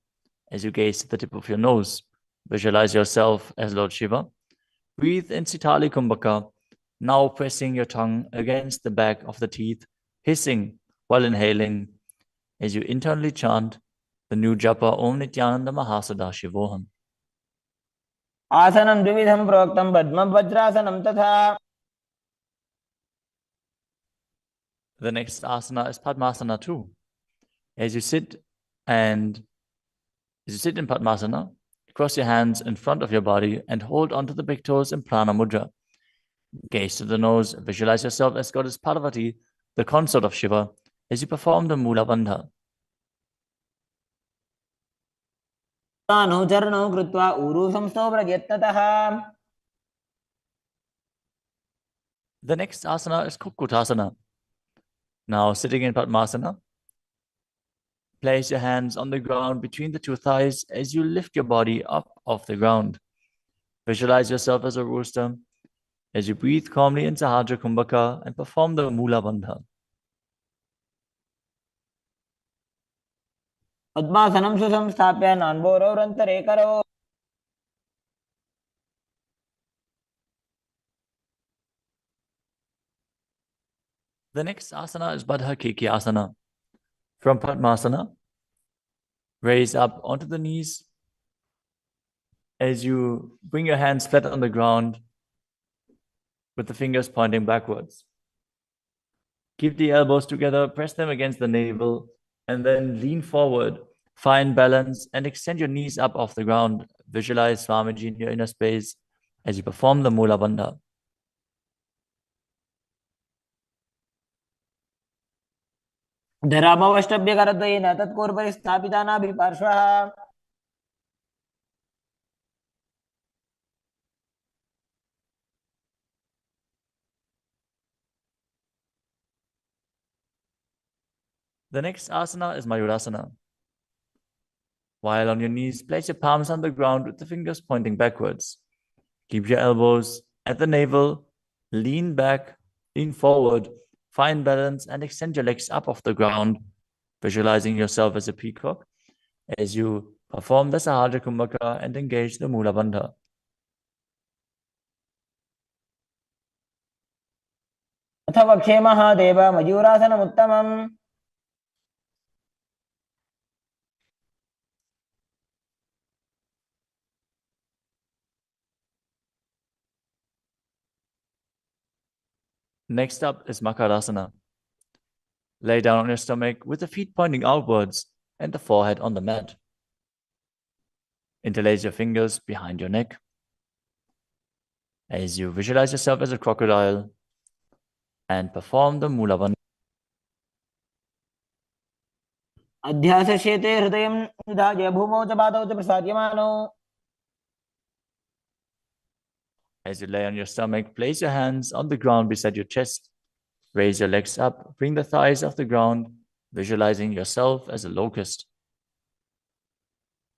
A: as you gaze at the tip of your nose. Visualize yourself as Lord Shiva. Breathe in Sitali Kumbhaka, now pressing your tongue against the back of the teeth, hissing while inhaling as you internally chant the new japa Om Nityananda Mahasadaशिवोहम.
B: आसनं द्विविधं प्रोक्तं पद्मं वज्रासनं तथा.
A: The next asana is Padmasana 2. As you sit in Padmasana, cross your hands in front of your body and hold onto the big toes in Prana Mudra. Gaze to the nose, visualize yourself as Goddess Parvati, the consort of Shiva, as you perform the Mula Bandha.
B: अनुचरणं कृत्वा ऊरू संस्थो प्रयत्नतः.
A: The next asana is Kukutasana. Now, sitting in Padmasana, place your hands on the ground between the two thighs as you lift your body up off the ground. Visualize yourself as a rooster as you breathe calmly into Sahasrara Kumbhaka and perform the Mula Bandha.
B: पद्मासनं सुसंस्थाप्य नान्भोरोरन्तरे करौ
A: The next asana is Baddha Keki Asana. From Padmasana, raise up onto the knees as you bring your hands flat on the ground with the fingers pointing backwards. Keep the elbows together, press them against the navel, and then lean forward. Find balance and extend your knees up off the ground. Visualize Swamiji in your inner space as you perform the Mula Bandha.
B: धरामवष्टभ्यकरद्वयेन तत्पूर्वपरि स्थापितानाभिपार्श्वः
A: The next asana is Mayurasana. While on your knees, place your palms on the ground with the fingers pointing backwards. Keep your elbows at the navel, lean back, lean forward, find balance, and extend your legs up off the ground, visualizing yourself as a peacock as you perform the Sahasrara Kumbhaka and engage the Mula Bandha.
B: अथ वक्षे Mahadev मयूरासनमुत्तमम्
A: Next up is Makarasana. Lay down on your stomach with the feet pointing outwards and the forehead on the mat. Interlace your fingers behind your neck as you visualize yourself as a crocodile and perform the Mula Bandha.
B: अध्यासशेते हृदयं निधाय भूमौ च पादौ च प्रसाद्यमानौ
A: As you lay on your stomach, place your hands on the ground beside your chest. Raise your legs up, bring the thighs off the ground, visualizing yourself as a locust.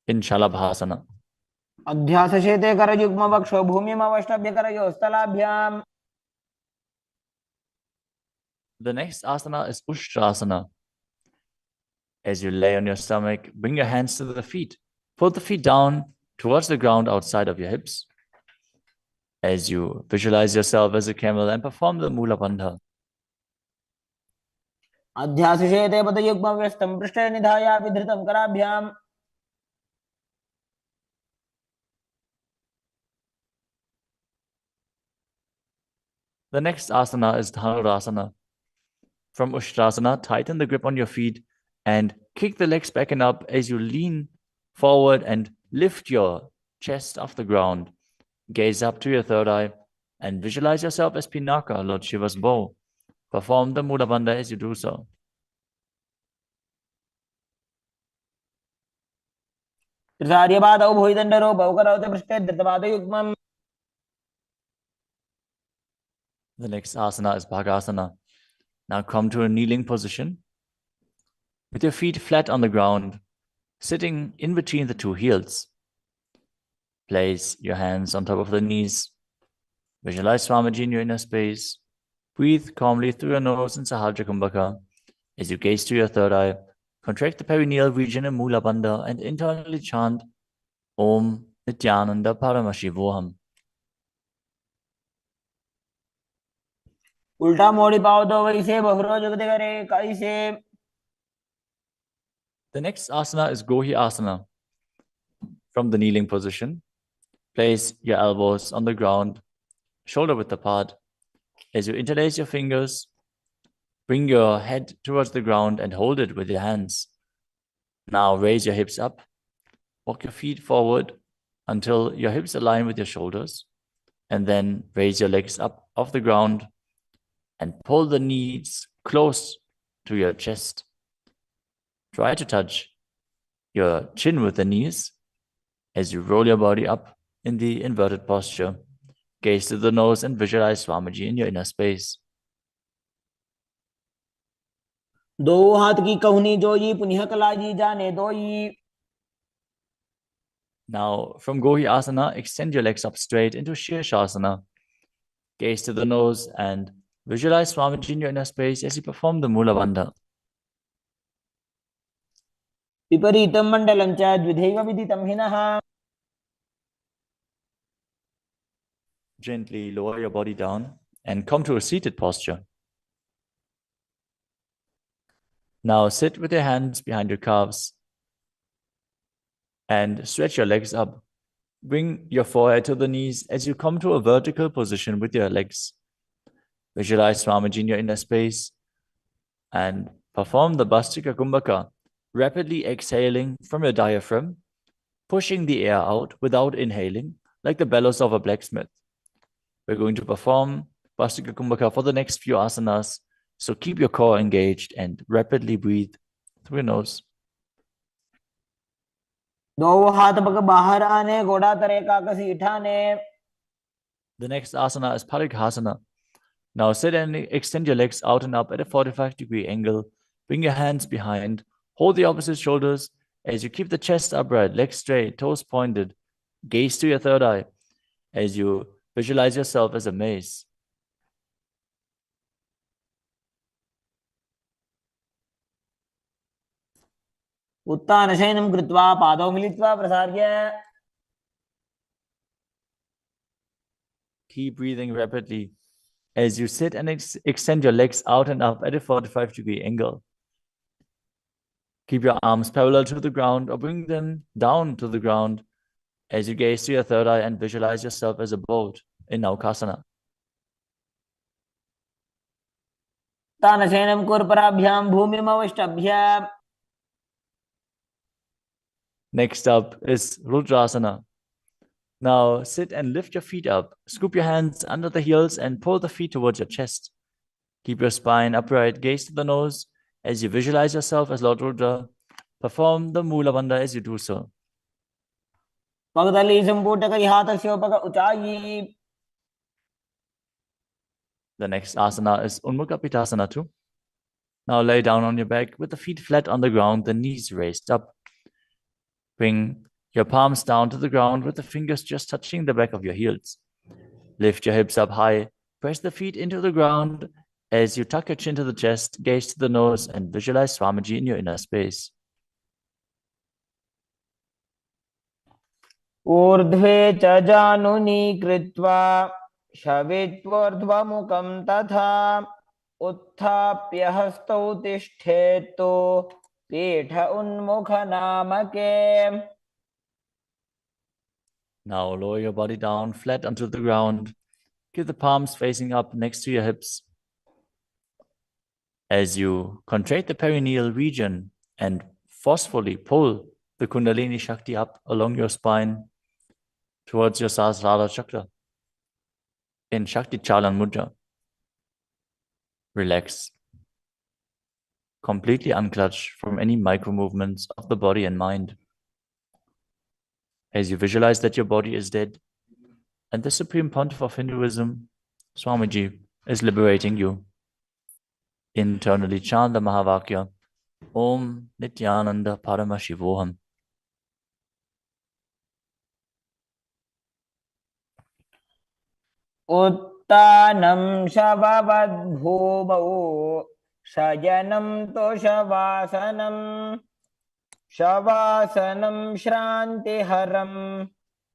A: In Shalabhasana.
B: अध्यासशेते करयुग्मवक्षो भूमिमवष्टभ्यकरयोस्तलाभ्याम्
A: The next asana is Ushtrasana. As you lay on your stomach, bring your hands to the feet. Pull the feet down towards the ground outside of your hips. As you visualize yourself as a camel and perform the Mula Bandha.
B: अध्यासशेते पदयुग्मव्यस्तं पृष्ठे निधायापि धृतं कराभ्याम्
A: The next asana is Dhanurasana. From Ushtrasana, tighten the grip on your feet and kick the legs back and up as you lean forward and lift your chest off the ground. Gaze up to your third eye and visualize yourself as Pinaka, Lord Shiva's bow. Perform the Mula Bandha as you do so.
B: त्रिसार्यपादौ भुविदण्डरूपौ करौ च पृष्ठे धृतपादयुग्मम्
A: The next asana is Bhagasana. Now come to a kneeling position with your feet flat on the ground, sitting in between the two heels. Place your hands on top of the knees. Visualize Swamiji in your inner space. Breathe calmly through your nose in Sahasrara Kumbhaka. As you gaze to your third eye, contract the perineal region in Mula Bandha and internally chant Om Nityananda Paramashivoham.
B: उल्टा मोड़ी पाओ तो वैसे बहुरो जगते करे कैसे
A: The next asana is Gohi Asana. From the kneeling position, place your elbows on the ground, shoulder width apart. As you interlace your fingers, bring your head towards the ground and hold it with your hands. Now raise your hips up. Walk your feet forward until your hips align with your shoulders. And then raise your legs up off the ground and pull the knees close to your chest. Try to touch your chin with the knees as you roll your body up in the inverted posture. Gaze to the nose and visualize Swamiji in your inner space.
B: दो हाथ की कहुनी जोई पुनिह कलाजी जाने दोई.
A: Now, from Gohi Asana, extend your legs up straight into Shirshasana. Gaze to the nose and visualize Swamiji in your inner space as you perform the Mula Bandha.
B: विपरीतं मण्डलं च द्विधैव विदितं हिनः.
A: Gently lower your body down and come to a seated posture. Now sit with your hands behind your calves and stretch your legs up. Bring your forehead to the knees as you come to a vertical position with your legs. Visualize Swamiji in your inner space and perform the Bhastika Kumbhaka, rapidly exhaling from your diaphragm, pushing the air out without inhaling, like the bellows of a blacksmith. We're going to perform Bhastika Kumbhaka for the next few asanas, so keep your core engaged and rapidly breathe through your nose.
B: दो हाथ पग बाहर आने घोड़ा तरे का कसी ठाने.
A: The next asana is Parighasana. Now sit and extend your legs out and up at a 45-degree angle. Bring your hands behind. Hold the opposite shoulders as you keep the chest upright, legs straight, toes pointed. Gaze to your third eye as you visualize yourself as a mace.
B: उत्तानशयनं कृत्वा पादौ मिलित्वा प्रसार्य.
A: Keep breathing rapidly as you sit and extend your legs out and up at a 45-degree angle. Keep your arms parallel to the ground or bring them down to the ground as you gaze to your third eye and visualize yourself as a boat in Naukasana.
B: तानशयनं कुर्पराभ्यां भूमिमवष्टभ्य.
A: Next up is Rudrasana. Now sit and lift your feet up. Scoop your hands under the heels and pull the feet towards your chest. Keep your spine upright, gaze to the nose as you visualize yourself as Lord Rudra. Perform the Mula Bandha as you do so.
B: पगदली संपुटक हाथस्योपक ऊंचाई.
A: The next asana is Unmukha Pitasana too. Now lay down on your back with the feet flat on the ground, the knees raised up. Bring your palms down to the ground with the fingers just touching the back of your heels. Lift your hips up high. Press the feet into the ground as you tuck your chin to the chest, gaze to the nose, and visualize Swamiji in your inner space.
B: ऊर्ध्वे च जानुनी कृत्वा शवित्वोर्ध्वमुखं तथा उत्थाप्य हस्तौ तिष्ठेतु पीठ उन्मुख नामके.
A: Now lower your body down flat onto the ground. Keep the palms facing up next to your hips. As you contract the perineal region and forcefully pull the Kundalini Shakti up along your spine towards your Sahasrara Chakra in Shakti Chalan Mudra. Relax. Completely unclutch from any micro movements of the body and mind. As you visualize that your body is dead and the Supreme Pontiff of Hinduism, Swamiji, is liberating you. Internally chant the Mahavakya, Om Nityananda Paramashivoham.
B: उत्तानं शववद्भूमौ शयनं तोषवासनं शवासनं श्रान्तिहरं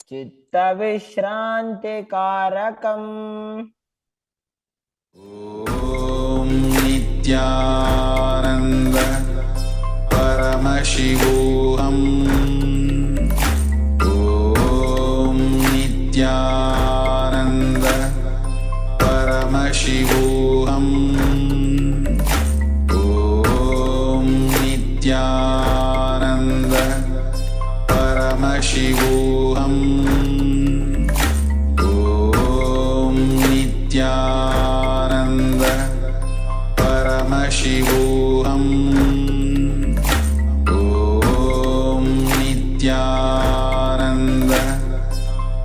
B: चित्तविश्रान्तिकारकम्.
C: ॐ नित्यानन्द परमशिवोऽहम् ॐ नित्यानन्द परमशिवोऽहम् ॐ नित्यानन्द परमशिवोऽहम् ॐ नित्यानन्द परमशिवोऽहम् ॐ नित्यानन्द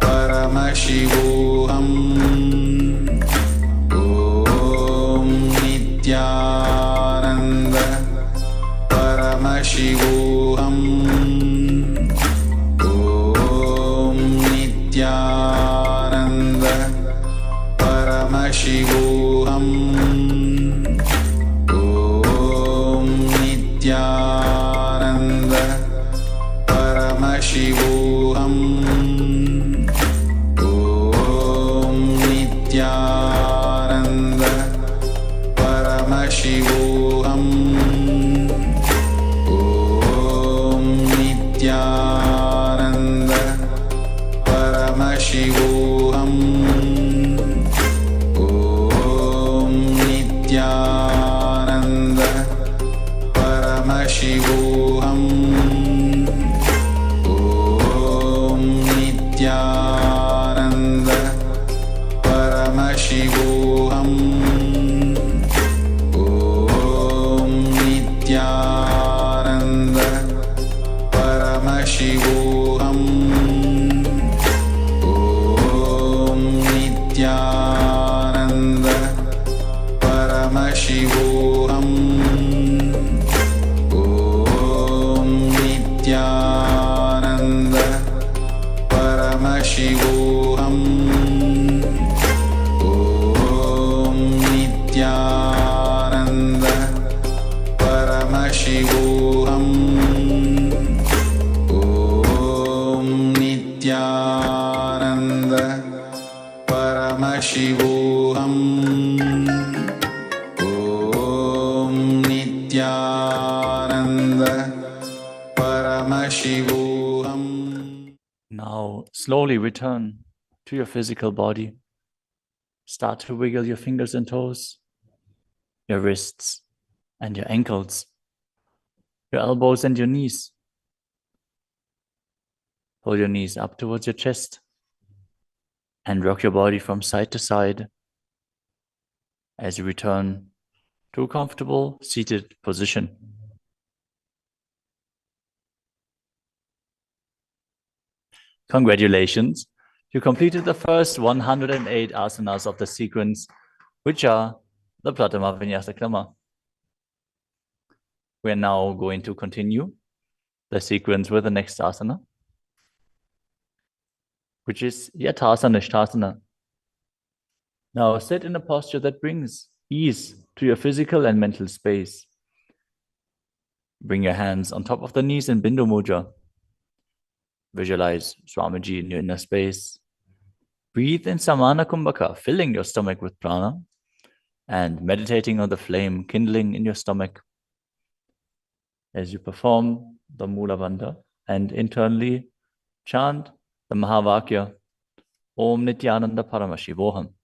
C: परमशिवोऽहम् ॐ Nityanand Paramashivoham Om Nityananda Paramashivoham Om Nityananda Paramashivoham Om Nityananda Paramashivoham Om Nityananda Paramashivoham Om Nityananda Paramashivoham Om Nityananda Paramashivoham Om Nityananda Paramashivoham Om Nityananda Paramashivoham Om Nityananda Paramashivoham Om Nityananda Paramashivoham Om Nityananda Paramashivoham Om Nityananda Paramashivoham.
A: Now, slowly return to your physical body. Start to wiggle your fingers and toes, your wrists and your ankles, your elbows and your knees. Pull your knees up towards your chest and rock your body from side to side as you return to a comfortable seated position. Congratulations, you completed the first 108 asanas of the sequence, which are the Pratama Vinyasa Krama. We are now going to continue the sequence with the next asana, which is Yathasana Nishthasana. Now sit in a posture that brings ease to your physical and mental space. Bring your hands on top of the knees in Bindu Mudra. Visualize Swamiji in your inner space. Breathe in Samana Kumbhaka, filling your stomach with prana and meditating on the flame kindling in your stomach as you perform the Mula Bandha and internally chant the Mahavakya Om Nityananda Paramashivoham.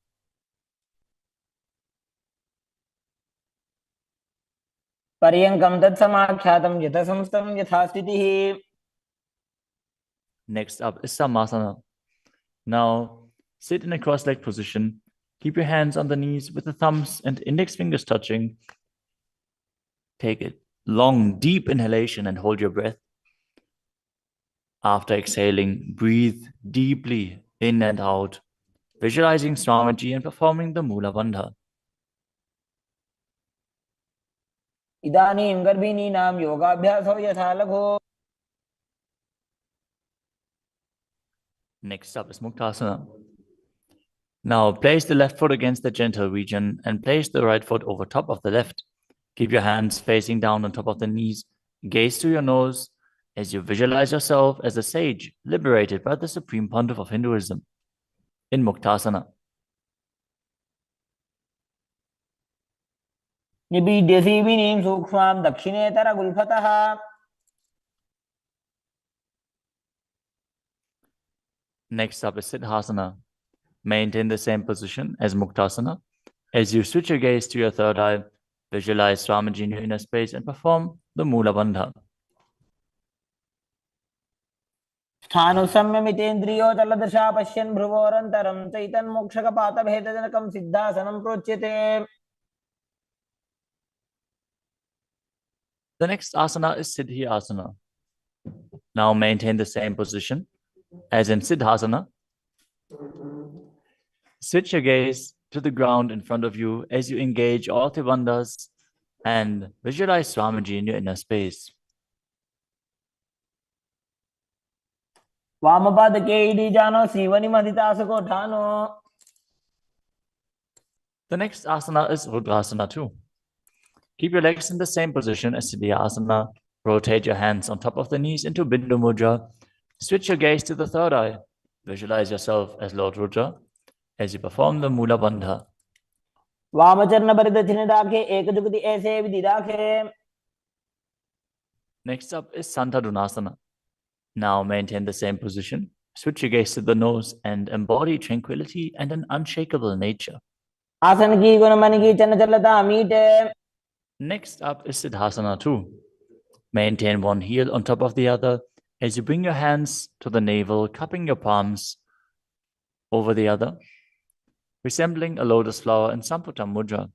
B: पर्यङ्कं तत्समाख्यातं यथासंस्थं यथास्थितिः.
A: Next up is Samasana. Now sit in a cross-legged position. Keep your hands on the knees with the thumbs and index fingers touching. Take a long, deep inhalation and hold your breath. After exhaling, breathe deeply in and out, visualizing Swamiji and performing the Mula Bandha.
B: इदानीं गर्भिणीनां योगाभ्यासो यथा लघु.
A: Next up is Muktasana. Now place the left foot against the genital region and place the right foot over top of the left. Keep your hands facing down on top of the knees. Gaze to your nose as you visualize yourself as a sage liberated by the Supreme Pontiff of Hinduism in Muktasana.
B: निबीड्य सीविनीं सूक्ष्मां दक्षिणेतरगुल्फतः.
A: Next up is Siddhasana. Maintain the same position as Muktasana. As you switch your gaze to your third eye, visualize Swamiji in your inner space and perform the Mula Bandha.
B: स्थानुसंयमितेन्द्रियो तलदशा पश्यन् भ्रुवोरन्तरं चैतन्मोक्षकपातभेदजनकं सिद्धासनं प्रोच्यते.
A: The next asana is Siddhi Asana. Now maintain the same position as in Siddhasana. Switch your gaze to the ground in front of you as you engage all Tribandhas and visualize Swamiji in your inner space.
B: वामपाद के ED जानो सीवनी मदितास को ठानो.
A: The next asana is Rudrasana 2. Keep your legs in the same position as the asana. Rotate your hands on top of the knees into Bindu Mudra. Switch your gaze to the third eye. Visualize yourself as Lord Rudra as you perform the Mula Bandha.
B: वामचरण पर दक्षिण दाखे एक जुगति ऐसे विधि दाखे.
A: Next up is Santadunasana. Now maintain the same position. Switch your gaze to the nose and embody tranquility and an unshakable nature.
B: आसन की गुण मन की चंचलता मीटे.
A: Next up is Siddhasana 2. Maintain one heel on top of the other as you bring your hands to the navel, cupping your palms over the other, resembling a lotus flower in Samputa Mudra,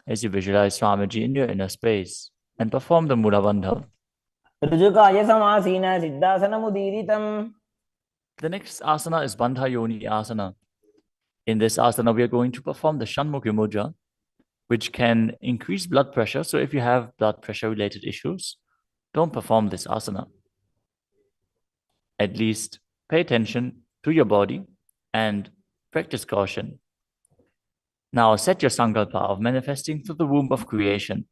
A: as you visualize Swamiji in your inner space and perform the Mula Bandha.
B: ऋजुकाय समासीन siddhasana मुदीरितम.
A: The next asana is Bandha Yoni Asana. In this asana, we are going to perform the Shanmukhi Mudra, which can increase blood pressure. So if you have blood pressure related issues, don't perform this asana. At least pay attention to your body and practice caution. Now set your sankalpa of manifesting through the womb of creation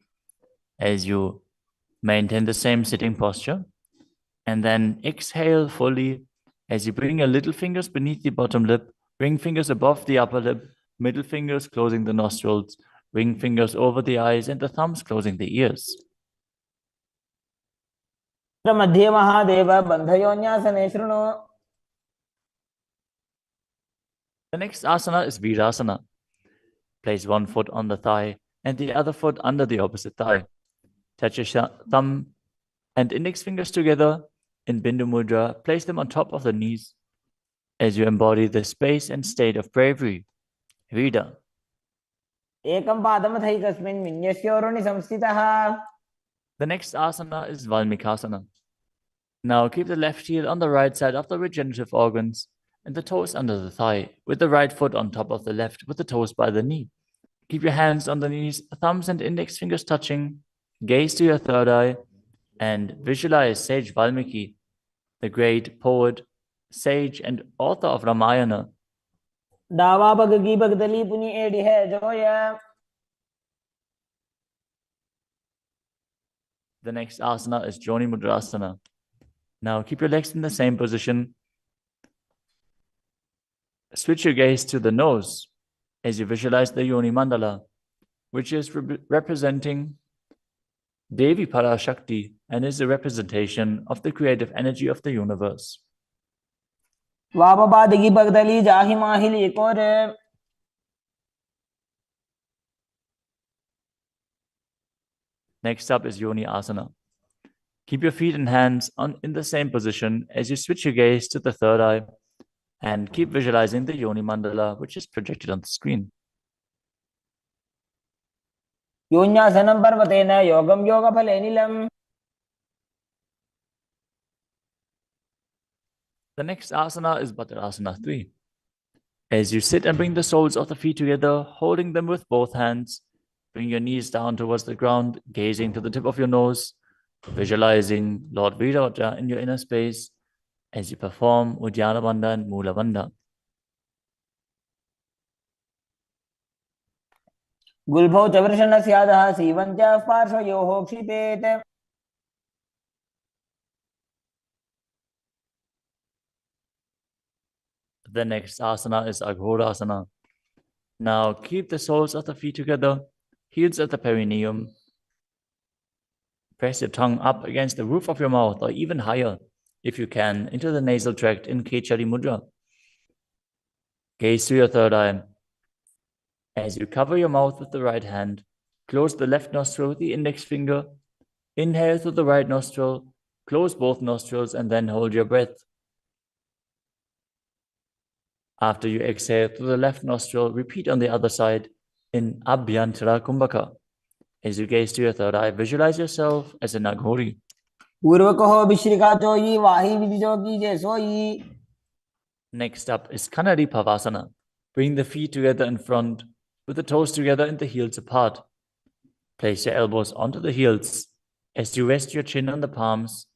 A: as you maintain the same sitting posture, and then exhale fully as you bring your little fingers beneath the bottom lip, ring fingers above the upper lip, middle fingers closing the nostrils, ring fingers over the eyes, and the thumbs closing the ears.
B: मध्ये महादेव बंधयोन्यासने शृणु.
A: The next asana is Virasana. Place one foot on the thigh and the other foot under the opposite thigh. Touch your thumb and index fingers together in Bindu Mudra. Place them on top of the knees as you embody the space and state of bravery. Vida.
B: एकं पादं थैकस्मिन् विन्यस्योरुणि संस्थितः.
A: The next asana is Valmikasana. Now keep the left heel on the right side of the regenerative organs and the toes under the thigh, with the right foot on top of the left, with the toes by the knee. Keep your hands on the knees, thumbs and index fingers touching. Gaze to your third eye and visualize sage Valmiki, the great poet, sage and author of Ramayana.
B: डावा पग की भगदली पुनि एड़ी है Zoya.
A: The next asana is Joni Mudrasana. Now keep your legs in the same position. Switch your gaze to the nose as you visualize the Yoni Mandala, which is representing Devi Parashakti and is a representation of the creative energy of the universe.
B: वामपाद की भगदली जाहि माहिली कोरे.
A: Next up is Yoni Asana. Keep your feet and hands in the same position as you switch your gaze to the third eye and keep visualizing the Yoni Mandala, which is projected on the screen.
B: योन्यासनं पर्वतेन योगं योगफलेनिलम्.
A: The next asana is Bhadrasana 3. As you sit and bring the soles of the feet together, holding them with both hands, bring your knees down towards the ground, gazing to the tip of your nose, visualizing Lord Virata in your inner space as you perform Uddiyana Bandha and Mula Bandha.
B: गुल्भौ च वृषणस्यादः सीवन्त्याः पार्श्वयोः क्षिपेत्.
A: The next asana is Aghorasana. Now keep the soles of the feet together, heels at the perineum. Press your tongue up against the roof of your mouth or even higher, if you can, into the nasal tract in Kechari Mudra. Gaze to your third eye. As you cover your mouth with the right hand, close the left nostril with the index finger. Inhale through the right nostril, close both nostrils, and then hold your breath. After you exhale through the left nostril, repeat on the other side in Abhyantara Kumbhaka. As you gaze to your third eye, visualize yourself as an Aghori. Next up is Kanadi Pavasana. Bring the feet together in front, with the toes together and the heels apart. Place your elbows onto the heels as you rest your chin on the palms.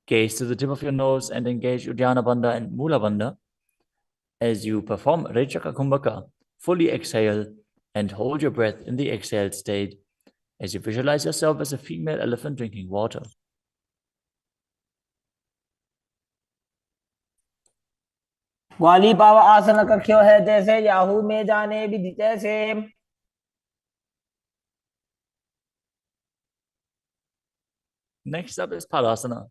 A: Gaze to the tip of your nose and engage Uddiyana Bandha and Mula Bandha. As you perform Rechaka Kumbhaka, fully exhale and hold your breath in the exhaled state as you visualize yourself as a female elephant drinking water.
B: ग्वाली पाव आसन कख्यो है जैसे Yahoo में जाने विधि जैसे.
A: Next up is Padasana.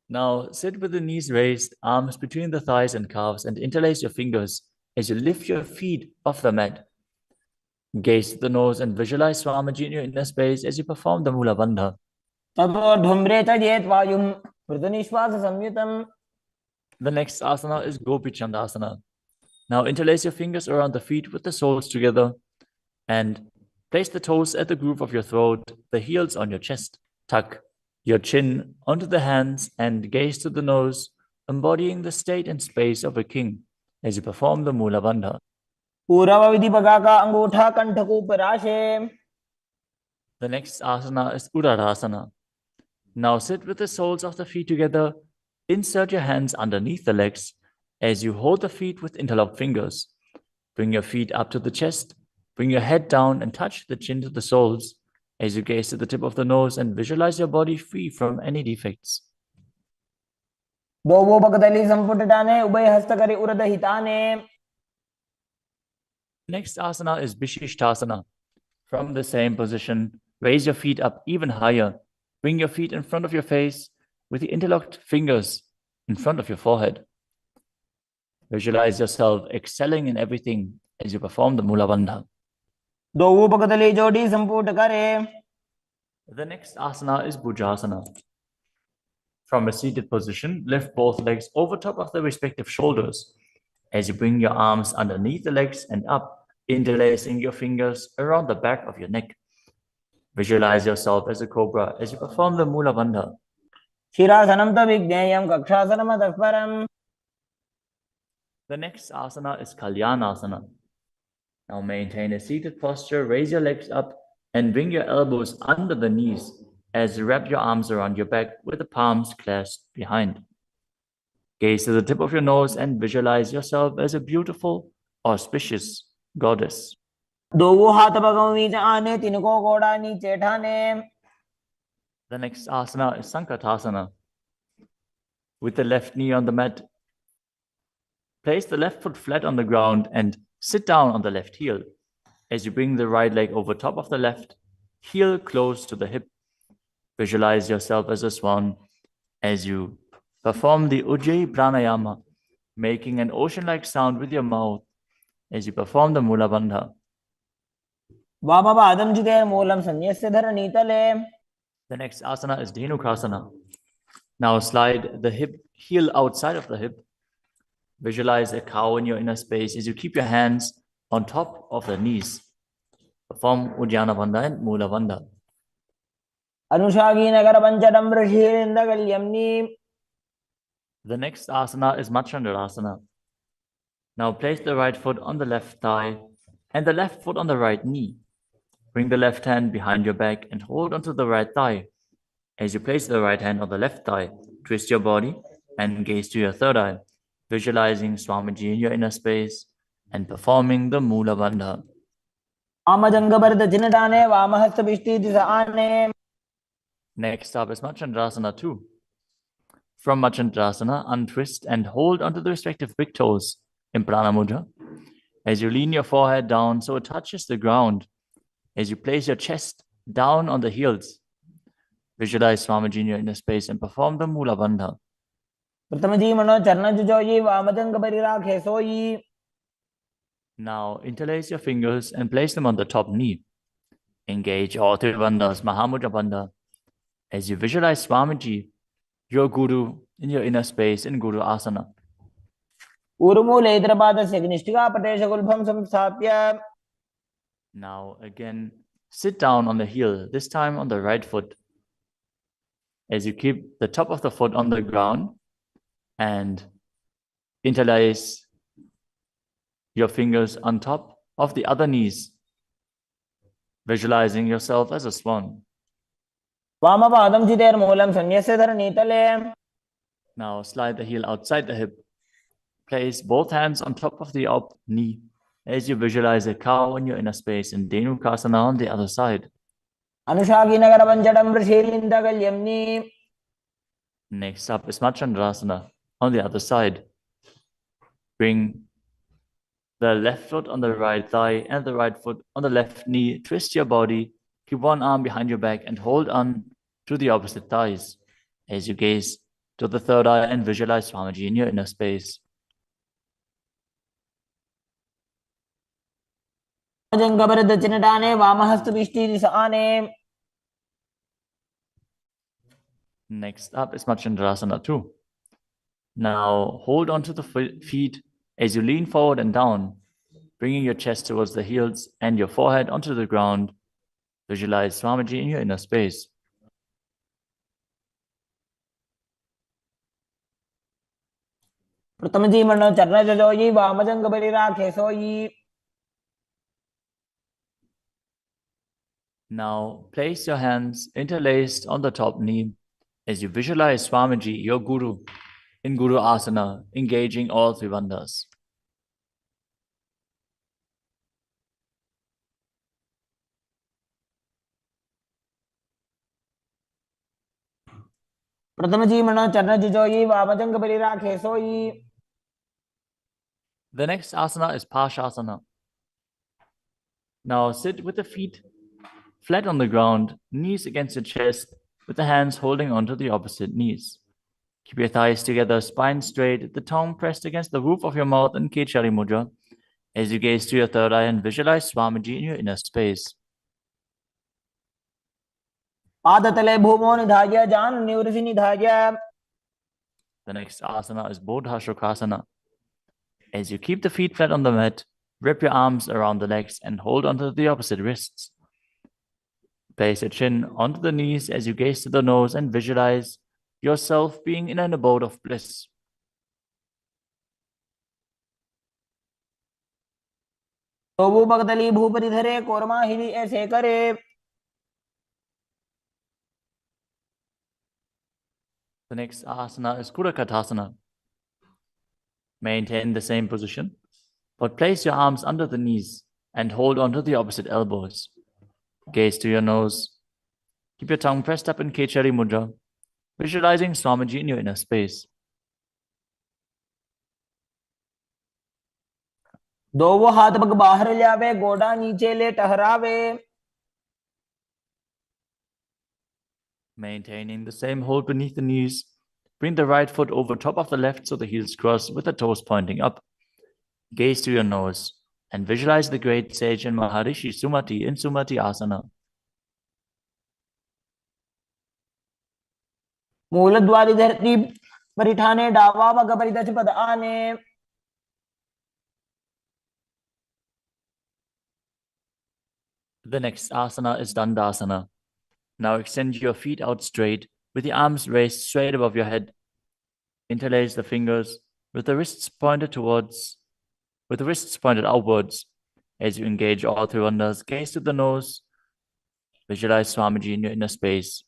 A: Now sit with the knees raised, arms between the thighs and calves, and interlace your fingers as you lift your feet off the mat. Gaze to the nose and visualize Swamiji in your inner space as you perform the Mula Bandha.
B: ततोर्ध्वम्रे तजेत वायुं मृदुनिश्वास संयुतम्.
A: The next asana is Gopi Chandasana. Now interlace your fingers around the feet with the soles together and place the toes at the groove of your throat, the heels on your chest. Tuck your chin onto the hands and gaze to the nose, embodying the state and space of a king as you perform the Mula Bandha.
B: पूर्व विधि बगा का अंगूठा कंठ को पराशे.
A: The next asana is Uddarasana. Now sit with the soles of the feet together. Insert your hands underneath the legs as you hold the feet with interlocked fingers. Bring your feet up to the chest. Bring your head down and touch the chin to the soles as you gaze to the tip of the nose and visualize your body free from any defects.
B: दोवो भगदली संपुटटाने उभय हस्त करे उरद हिताने.
A: Next asana is Vishishtasana. From the same position, raise your feet up even higher. Bring your feet in front of your face with the interlocked fingers in front of your forehead. Visualize yourself excelling in everything as you perform the Mula Bandha.
B: दोवो भगदली जोड़ी संपुट करे.
A: The next asana is Bhujasana. From a seated position, lift both legs over top of the respective shoulders as you bring your arms underneath the legs and up, interlacing your fingers around the back of your neck. Visualize yourself as a cobra as you perform the Mula Bandha.
B: शिरासनं तो विज्ञेयं कक्षासनं अतः परम्.
A: The next asana is Kalyanasana. Now maintain a seated posture, raise your legs up and bring your elbows under the knees as you wrap your arms around your back with the palms clasped behind. Gaze to the tip of your nose and visualize yourself as a beautiful, auspicious goddess.
B: दोवो हाथ भगों नीचे आने तिनको घोड़ा नीचे ठाने.
A: The next asana is Sankatasana. With the left knee on the mat, place the left foot flat on the ground and sit down on the left heel as you bring the right leg over top of the left, heel close to the hip. Visualize yourself as a swan as you perform the Ujjayi Pranayama, making an ocean-like sound with your mouth as you perform the Mula Bandha.
B: वामपादं चितेन मूलं संन्यस्य धरणीतले.
A: The next asana is Dhenukasana. Now slide the heel outside of the hip. Visualize a cow in your inner space as you keep your hands on top of the knees. Perform Uddiyana Bandha and Mula Bandha.
B: अनुषागी Nagar पंचडम ऋषिरिंदगल्यम्नि.
A: The next asana is Machandrasana. Now place the right foot on the left thigh and the left foot on the right knee. Bring the left hand behind your back and hold onto the right thigh. As you place the right hand on the left thigh, twist your body and gaze to your third eye, visualizing Swamiji in your inner space and performing the Mula Bandha. Next up is Machandrasana 2. From Machandrasana, untwist and hold onto the respective big toes in Prana Mudra. As you lean your forehead down so it touches the ground, as you place your chest down on the heels, visualize Swamiji in your inner space and perform the Mula Bandha. Now interlace your fingers and place them on the top knee. Engage all three bandhas, Mahamudra Bandha, as you visualize Swamiji, your Guru, in your inner space in Guru Asana. Now again, sit down on the heel, this time on the right foot, as you keep the top of the foot on the ground and interlace your fingers on top of the other knees, visualizing yourself as a swan. Now slide the heel outside the hip. Place both hands on top of the up knee as you visualize a cow in your inner space in Dhenukasana on the other side.
B: Anushaginagar Vanchadam Vrishilindagalyamni.
A: Next up is Machandrasana on the other side. Bring the left foot on the right thigh and the right foot on the left knee. Twist your body. Keep one arm behind your back and hold on to the opposite thighs as you gaze to the third eye and visualize Swamiji in your inner space.
B: Jangabar Dachinatane, Vamahastubishti Disane.
A: Next up is Machandrasana 2. Now hold on to the feet as you lean forward and down, bringing your chest towards the heels and your forehead onto the ground. Visualize Swamiji in your inner space.
B: Pratamaji Mano Charna Joji, Vamajangabari Kesoyi.
A: Now place your hands interlaced on the top knee as you visualize Swamiji, your Guru, in Guru Asana, engaging all three bandhas.
B: Pratamaji Mano Charna Joji, Vamajangabari Kesoyi.
A: The next asana is Pashasana. Now sit with the feet flat on the ground, knees against your chest, with the hands holding onto the opposite knees. Keep your thighs together, spine straight, the tongue pressed against the roof of your mouth in Kechari Mudra as you gaze to your third eye and visualize Swamiji in your inner space.
B: Padatale Bhumo Nidhaya, Jan Nurisi Nidhaya.
A: The next asana is Bodhashokasana. As you keep the feet flat on the mat, wrap your arms around the legs and hold onto the opposite wrists. Place your chin onto the knees as you gaze to the nose and visualize yourself being in an abode of bliss.
B: Tobu Bhagdali Bhuparidhare, Korma Hili Esekare.
A: The next asana is Kurakatasana. Maintain the same position, but place your arms under the knees and hold onto the opposite elbows. Gaze to your nose. Keep your tongue pressed up in Kechari Mudra, visualizing Swamiji in your inner space.
B: Dovo हाथ पग बाहर ले आवे, गोडा नीचे ले टहरावे.
A: Maintaining the same hold beneath the knees, bring the right foot over top of the left so the heels cross with the toes pointing up. Gaze to your nose and visualize the great sage and Maharishi Sumati in Sumati Asana.
B: मूलद्वारी धरती परिठाने डावा पग परिदच पद आने.
A: The next asana is Dandasana. Now extend your feet out straight with the arms raised straight above your head. Interlace the fingers with the wrists pointed outwards as you engage all three bandhas. Gaze to the nose. Visualize Swamiji in your inner space.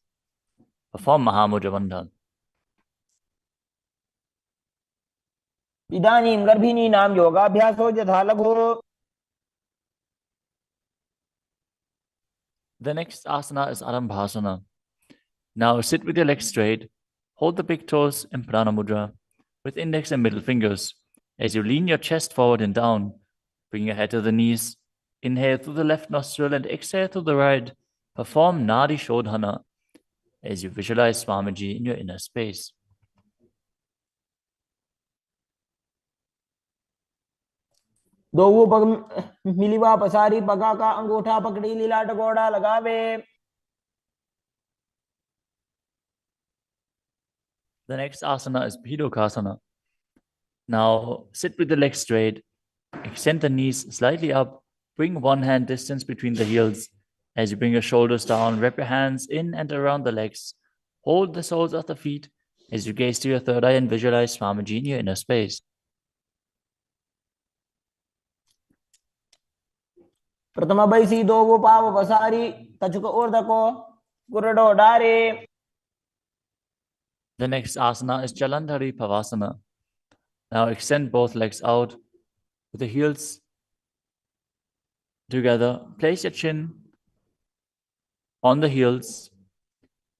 A: Perform Mahamudra Bandha.
B: इदानीं गर्भिणीनां योगाभ्यासो यथा लघो.
A: The next asana is Arambhasana. Now sit with your legs straight. Hold the big toes in Prana Mudra with index and middle fingers. As you lean your chest forward and down, bring your head to the knees. Inhale through the left nostril and exhale through the right. Perform Nadi Shodhana as you visualize Swamiji in your inner space.
B: दोवो पग मिलिवा पसारी पगा का अंगूठा पकड़ी लीला टकोड़ा लगावे.
A: The next asana is Bhidokasana. Now sit with the legs straight. Extend the knees slightly up. Bring one hand distance between the heels. As you bring your shoulders down, wrap your hands in and around the legs. Hold the soles of the feet as you gaze to your third eye and visualize Swamiji in your inner space.
B: प्रथम बैसी दोवो पाव पसारी तचुक ऊर्धको गुरडो डारे.
A: The next asana is Jalandhari Pavasana. Now extend both legs out with the heels together. Place your chin on the heels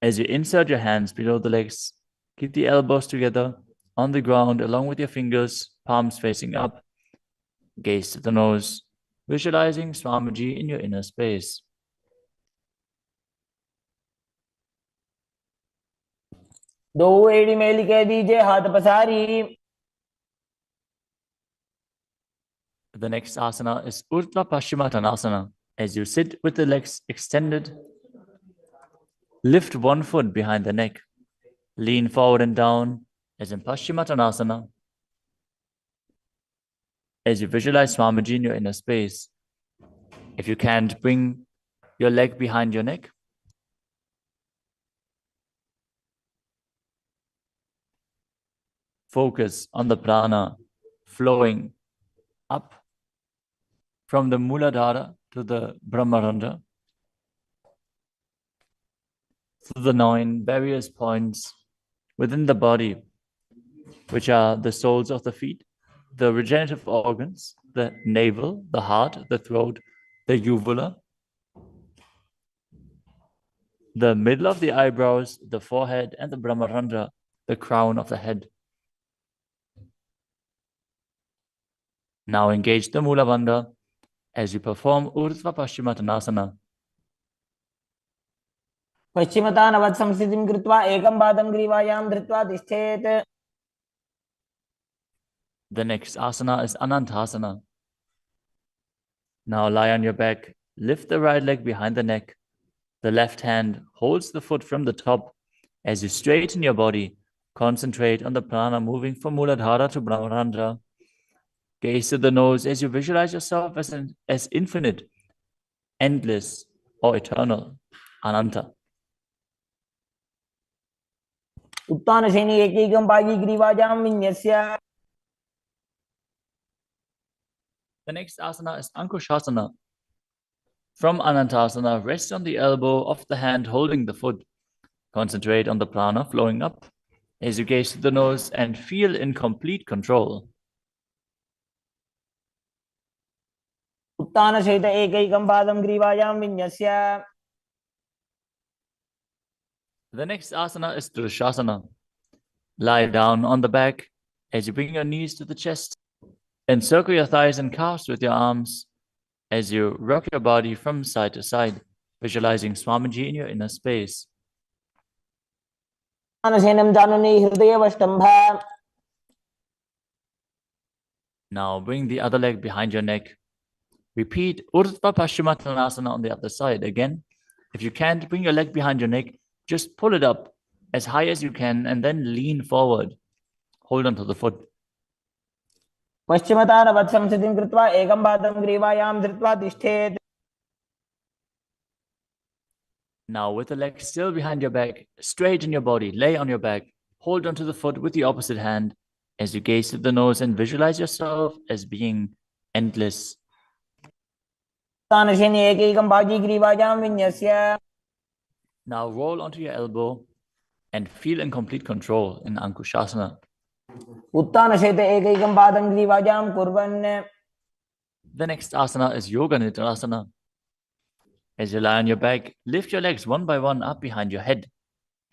A: as you insert your hands below the legs. Keep the elbows together on the ground along with your fingers, palms facing up. Gaze to the nose, visualizing Swamiji in your inner space.
B: दो एड़ी mail के दीजिए, हाथ पसारी.
A: The next asana is Urdhva Paschimottanasana. As you sit with the legs extended, lift one foot behind the neck. Lean forward and down as in Paschimottanasana. As you visualize Swamiji in your inner space. If you can't, bring your leg behind your neck. Focus on the prana flowing up from the Muladhara to the Brahmarandha, through the 9 various points within the body, which are the soles of the feet, the regenerative organs, the navel, the heart, the throat, the uvula, the middle of the eyebrows, the forehead, and the Brahmarandha, the crown of the head. Now engage the Mula Bandha as you perform Urdhva Paschimottanasana.
B: पश्चिमतानवत् संस्थितिं कृत्वा एकं पादं ग्रीवायां धृत्वा तिष्ठेत्.
A: The next asana is Anantasana. Now lie on your back, lift the right leg behind the neck. The left hand holds the foot from the top. As you straighten your body, concentrate on the prana moving from Muladhara to Brahmarandha. Gaze to the nose as you visualize yourself as infinite, endless, or eternal, Ananta.
B: उत्तानशयनि एकैकं पायी ग्रीवायां विन्यस्य.
A: The next asana is Ankushasana. From Anantasana, rest on the elbow of the hand holding the foot. Concentrate on the prana flowing up as you gaze to the nose and feel in complete control.
B: उत्तानशयित एकैकं पादं ग्रीवायां विन्यस्य.
A: The next asana is Drushasana. Lie down on the back as you bring your knees to the chest. Encircle your thighs and calves with your arms as you rock your body from side to side, visualizing Swamiji in your inner space.
B: उत्तानशयनं जानुनि हृदयवष्टम्भ.
A: Now bring the other leg behind your neck. Repeat Urdhva Paschimottanasana on the other side. Again, if you can't bring your leg behind your neck, just pull it up as high as you can and then lean forward. Hold on to the foot.
B: पश्चिमतानवत् संस्थितिं कृत्वा एकं पादं ग्रीवायां धृत्वा तिष्ठेत्.
A: Now with the leg still behind your back, straighten your body, lay on your back, hold onto the foot with the opposite hand as you gaze to the nose and visualize yourself as being endless.
B: उत्तानशयनि एकैकं पायी ग्रीवायां विन्यस्य.
A: Now roll onto your elbow and feel in complete control in Ankushasana.
B: उत्तानशयित एकैकं पादं ग्रीवायां कुर्वन्.
A: The next asana is Yoga Nidrasana. As you lie on your back, lift your legs one by one up behind your head.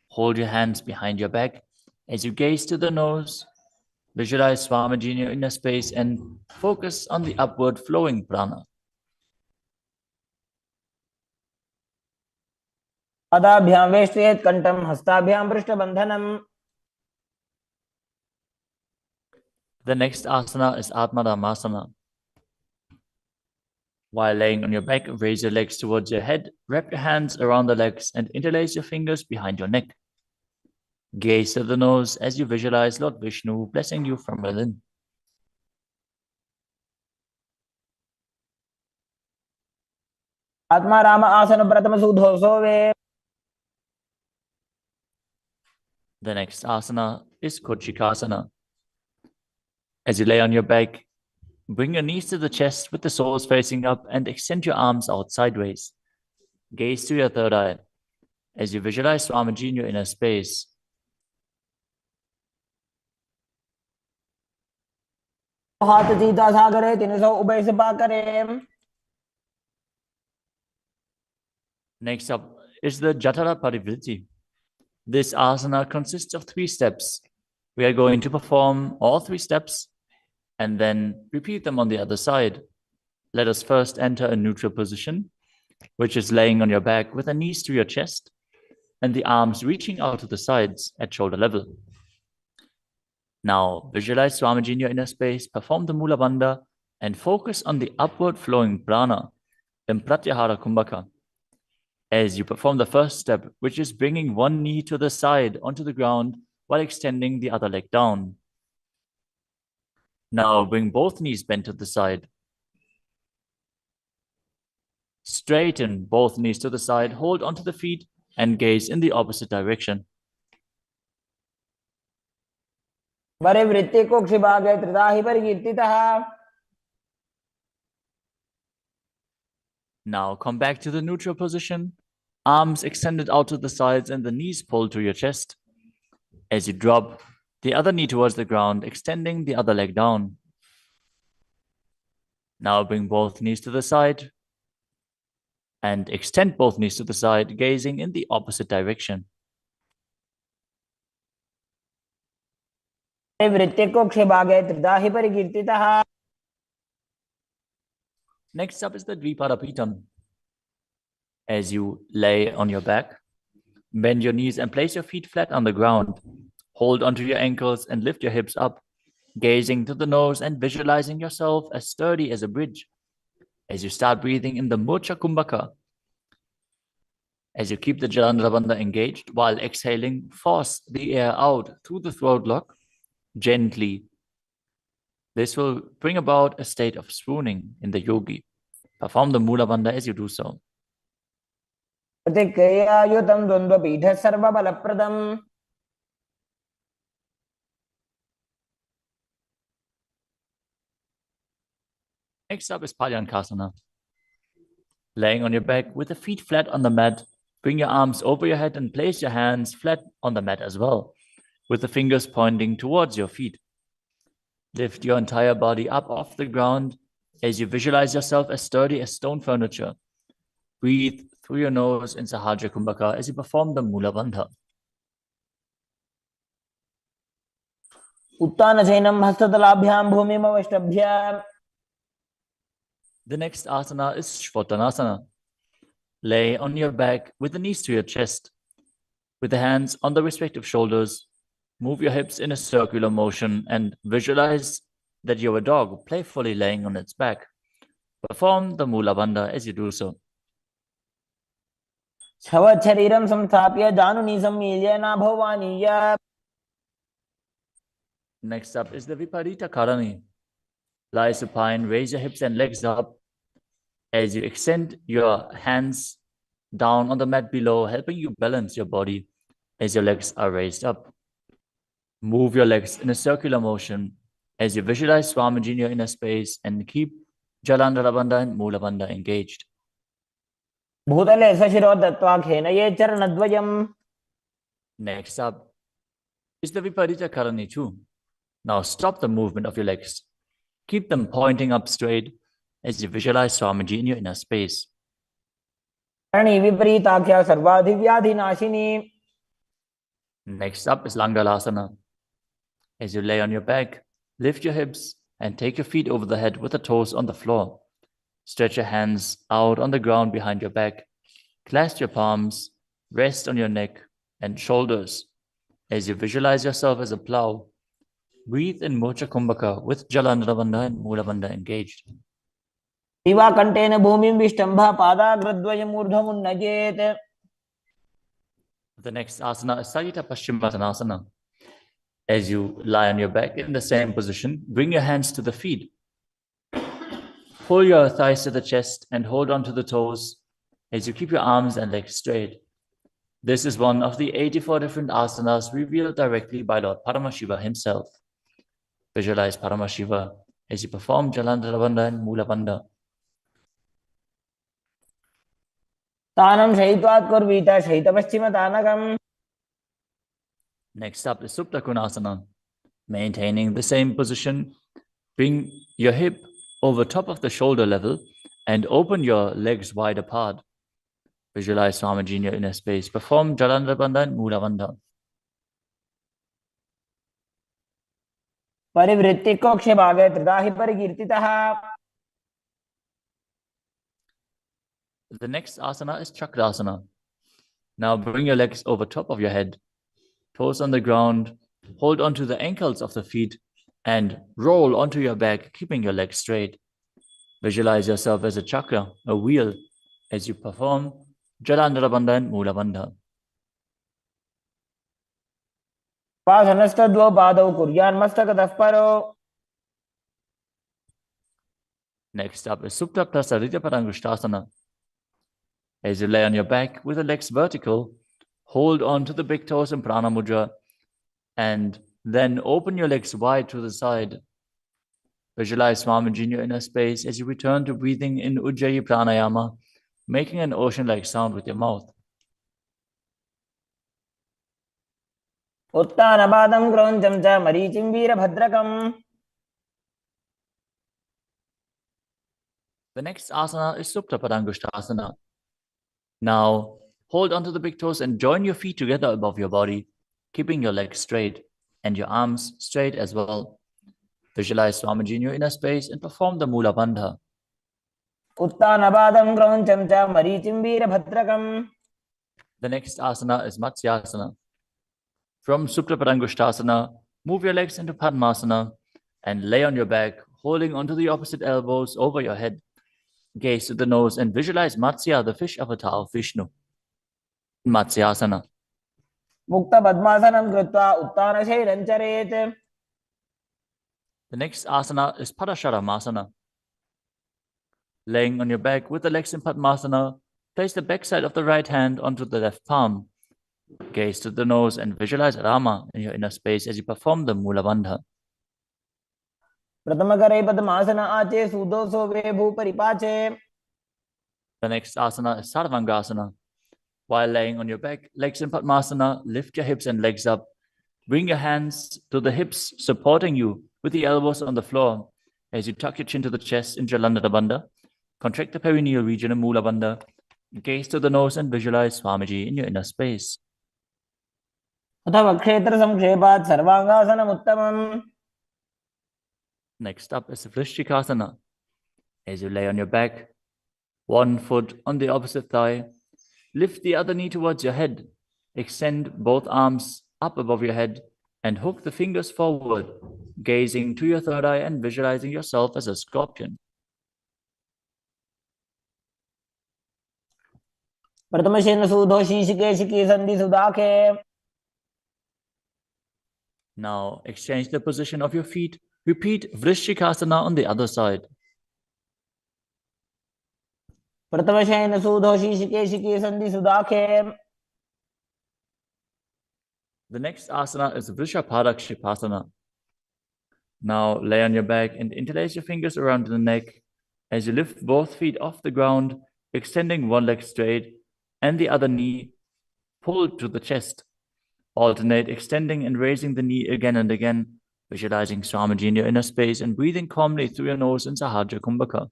A: Hold your hands behind your back as you gaze to the nose. Visualize Swamiji in your inner space and focus on the upward flowing prana.
B: पादाभ्यां वेष्टयेत् कण्ठं, हस्ताभ्यां पृष्ठबन्धनम्.
A: The next asana is Atmadhammasana. While laying on your back, raise your legs towards your head, wrap your hands around the legs and interlace your fingers behind your neck. Gaze to the nose as you visualize Lord Vishnu blessing you from within.
B: आत्मा राम आसन प्रथम सुधो सोवे.
A: The next asana is Kochikasana. As you lay on your back, bring your knees to the chest with the soles facing up and extend your arms out sideways. Gaze to your third eye as you visualize Swamiji in your inner space.
B: हाथ सीधा सा करे 300 उभय सभा करे.
A: Next up is the Jatara Parivriti. This asana consists of 3 steps. We are going to perform all 3 steps and then repeat them on the other side. Let us first enter a neutral position, which is laying on your back with the knees to your chest and the arms reaching out to the sides at shoulder level. Now visualize Swamiji in your inner space, perform the Mula Bandha, and focus on the upward flowing prana in Pratyahara Kumbhaka. As you perform the first step, which is bringing one knee to the side onto the ground while extending the other leg down. Now bring both knees bent to the side. Straighten both knees to the side, hold onto the feet, and gaze in the opposite direction.
B: परिवृत्ति कुक्षिभागे त्रिधा हि परिकीर्तितः.
A: Now come back to the neutral position, arms extended out to the sides and the knees pulled to your chest. As you drop the other knee towards the ground, extending the other leg down. Now bring both knees to the side and extend both knees to the side, gazing in the opposite direction.
B: परिवृत्ति कुक्षिभागे त्रिधा हि परिकीर्तितः.
A: Next up is the Dvipadapitam. As you lay on your back, bend your knees and place your feet flat on the ground. Hold onto your ankles and lift your hips up, gazing to the nose and visualizing yourself as sturdy as a bridge. As you start breathing in the Mocha Kumbhaka, as you keep the Jalandhara Bandha engaged, while exhaling, force the air out through the throat lock gently. This will bring about a state of swooning in the yogi. Perform the Mula Bandha as you do so.
B: प्रतिक्रियायुतं द्वन्द्वपीठः सर्वबलप्रदम्.
A: Next up is Palyankasana. Laying on your back with the feet flat on the mat, bring your arms over your head and place your hands flat on the mat as well, with the fingers pointing towards your feet. Lift your entire body up off the ground as you visualize yourself as sturdy as stone furniture. Breathe through your nose in Sahajra Kumbhaka as you perform the Mula Bandha.
B: उत्तानशयनं हस्ततलाभ्यां भूमिमवष्टभ्य.
A: The next asana is Shvatanasana. Lay on your back with the knees to your chest. With the hands on the respective shoulders, move your hips in a circular motion and visualize that you're a dog playfully laying on its back. Perform the Mula Bandha as you do so.
B: शवच्छरीरं संस्थाप्य जानुनी सम्मील्य नाभवानीय.
A: Next up is the Viparita Karani. Lie supine, raise your hips and legs up as you extend your hands down on the mat below, helping you balance your body as your legs are raised up. Move your legs in a circular motion as you visualize Swamiji in your inner space and keep Jalandhara Bandha and Mula Bandha engaged.
B: भूतले सशिरो दत्त्वा खेनये चरणद्वयम्.
A: Next up is the Viparita Karani too. Now stop the movement of your legs. Keep them pointing up straight as you visualize Swamiji in your inner space.
B: Karni विपरीताख्या सर्वाधिव्याधिनाशिनी.
A: Next up is Langalasana. As you lay on your back, lift your hips and take your feet over the head with the toes on the floor. Stretch your hands out on the ground behind your back. Clasp your palms, rest on your neck and shoulders as you visualize yourself as a plow. Breathe in Mocha Kumbhaka with Jalandhara Bandha and Mula Bandha engaged.
B: दिवाकण्ठेन भूमिं विष्टम्भः पादाग्रद्वयम् ऊर्ध्वमुन्नयेत्.
A: The next asana is Sajita Paschimottanasana. As you lie on your back in the same position, bring your hands to the feet. Pull your thighs to the chest and hold on to the toes as you keep your arms and legs straight. This is one of the 84 different asanas revealed directly by Lord Paramashiva himself. Visualize Paramashiva as you perform Jalandhara Bandha and Mula Bandha.
B: तानं शयित्वात् कुर्वीत शयितपश्चिमतानकम्.
A: Next up is Supta Konasana. Maintaining the same position, Bring your hip over top of the shoulder level and open your legs wide apart. Visualize Swamiji in your inner space. Perform Jalandhara Bandha and Mula Bandha.
B: परिवृत्तिकोक्षे भागे त्रिदाहि परिकीर्तितः.
A: The next asana is Chakrasana. Now bring your legs over top of your head, toes on the ground, hold onto the ankles of the feet, and roll onto your back, keeping your legs straight. Visualize yourself as a chakra, a wheel, as you perform Jalandhara Bandha and Mula Bandha.
B: पासनस्तद्वौ पादौ कुर्यान्मस्तकतः परो.
A: Next up is Supta Prasarita Parangushtasana. As you lay on your back with the legs vertical, hold on to the big toes in Prana Mudra, and then open your legs wide to the side. Visualize Swamiji in your inner space as you return to breathing in Ujjayi Pranayama, making an ocean-like sound with your mouth.
B: उत्तानपादं क्रौञ्चं च मरीचिं वीरभद्रकम्.
A: The next asana is Supta Padangushtasana. Now, hold onto the big toes and join your feet together above your body, keeping your legs straight and your arms straight as well. Visualize Swamiji in your inner space and perform the Mula Bandha.
B: उत्तानपादं क्रौञ्चं च मरीचिं वीरभद्रकम्.
A: The next asana is Matsyasana. From Supta Padangushtasana, move your legs into Padmasana and lay on your back, holding onto the opposite elbows over your head. Gaze to the nose and visualize Matsya, the fish avatar of Vishnu. Matsyasana.
B: मुक्तपद्मासनं कृत्वा उत्तानशैलं चरेत्.
A: The next asana is Padasharamasana. Laying on your back with the legs in Padmasana, place the backside of the right hand onto the left palm. Gaze to the nose and visualize Rama in your inner space as you perform the Mula Bandha.
B: प्रथमकरे पद्मासन आचे सुदोषो वे भूपरिपाचे.
A: The next asana is Sarvangasana. While laying on your back, legs in Padmasana, lift your hips and legs up. Bring your hands to the hips, supporting you with the elbows on the floor. As you tuck your chin to the chest in Jalandhara Bandha, contract the perineal region in Mula Bandha. Gaze to the nose and visualize Swamiji in your inner space.
B: अथवा क्षेत्र संक्षेपात् सर्वांगासनम् उत्तमम्.
A: Next up is Vrishchikasana. As you lay on your back, one foot on the opposite thigh, lift the other knee towards your head, extend both arms up above your head, and hook the fingers forward, gazing to your third eye and visualizing yourself as a scorpion.
B: प्रथमशेन सूधो शीशिकेशिकी संधि सुदाखे.
A: Now exchange the position of your feet. Repeat Vrishchikasana on the other side.
B: प्रथमशेन सूधो शीशिकेशिकी संधि सुदाखे.
A: The next asana is Vrishaparakshipasana. Now lay on your back and interlace your fingers around the neck as you lift both feet off the ground, extending one leg straight and the other knee pulled to the chest. Alternate extending and raising the knee again and again, visualizing Swamiji in your inner space and breathing calmly through your nose in Sahaja Kumbhaka.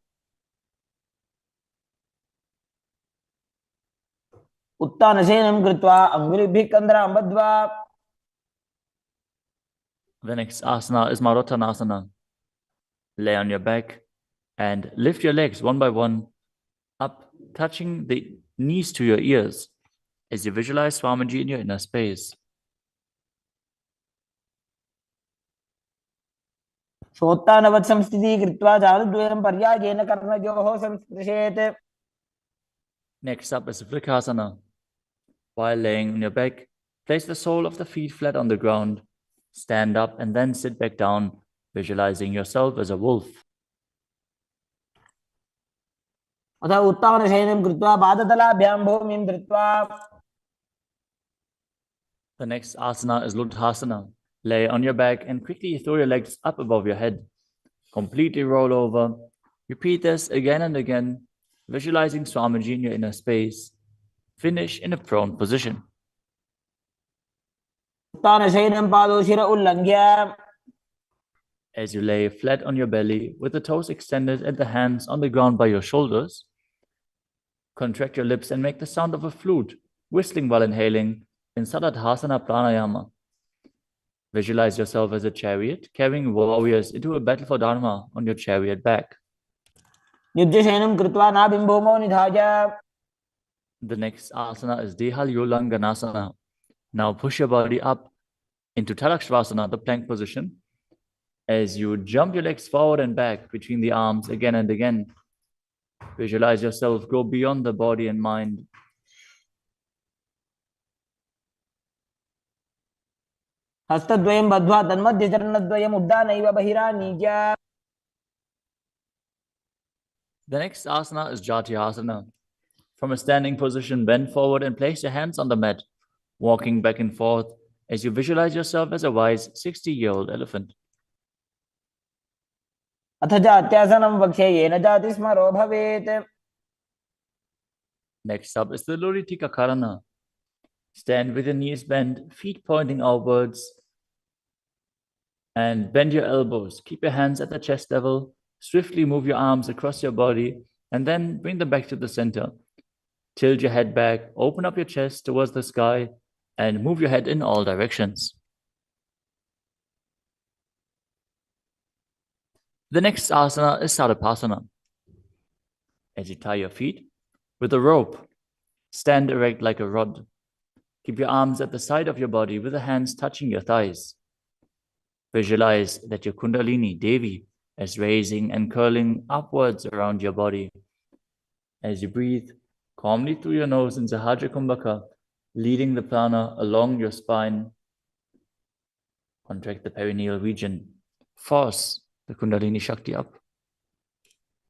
B: उत्तानशयनं कृत्वा अङ्गुलिभिः कन्दरां बद्ध्वा.
A: The next asana is Marottanasana. Lay on your back and lift your legs one by one up, touching the knees to your ears as you visualize Swamiji in your inner space.
B: शोत्तानवत् संस्थितिः कृत्वा जानुद्वयं पर्यायेन कर्णयोः संस्पृशेत्.
A: Next up is Vrikasana. While laying on your back, place the sole of the feet flat on the ground. Stand up and then sit back down, visualizing yourself as a wolf.
B: अथ उत्तानशयनं कृत्वा पादतलाभ्यां भूमिं धृत्वा.
A: The next asana is Ludhasana. Lay on your back and quickly throw your legs up above your head. Completely roll over. Repeat this again and again, visualizing Swamiji in your inner space. Finish in a prone position.
B: उत्तानशयनं पादौ शिर उल्लङ्घ्य.
A: As you lay flat on your belly with the toes extended and the hands on the ground by your shoulders, contract your lips and make the sound of a flute, whistling while inhaling in Sadatthasana Pranayama. Visualize yourself as a chariot, carrying warriors into a battle for Dharma on your chariot back.
B: युद्धशयनं कृत्वा नाभिं भूमौ निधाय.
A: The next asana is Dehalyulanganasana. Now push your body up into Tadakshvasana, the plank position, as you jump your legs forward and back between the arms again and again. Visualize yourself go beyond the body and mind.
B: हस्तद्वयं बद्ध्वा तन्मध्यचरणद्वयम् उड्डानैव बहिरानीय.
A: The next asana is Jatyasana. From a standing position, bend forward and place your hands on the mat, walking back and forth as you visualize yourself as a wise 60-year-old elephant.
B: अथ जात्यासनं वक्ष्ये येन जाति स्मरो भवेत्.
A: Next up is the Luritika Karana. Stand with your knees bent, feet pointing outwards, and bend your elbows. Keep your hands at the chest level. Swiftly move your arms across your body and then bring them back to the center. Tilt your head back, open up your chest towards the sky, and move your head in all directions. The next asana is Sarapasana. As you tie your feet with a rope, stand erect like a rod. Keep your arms at the side of your body with the hands touching your thighs. Visualize that your Kundalini, Devi, is raising and curling upwards around your body. As you breathe calmly through your nose in Sahajra Kumbhaka, leading the prana along your spine, contract the perineal region. Force the Kundalini Shakti up.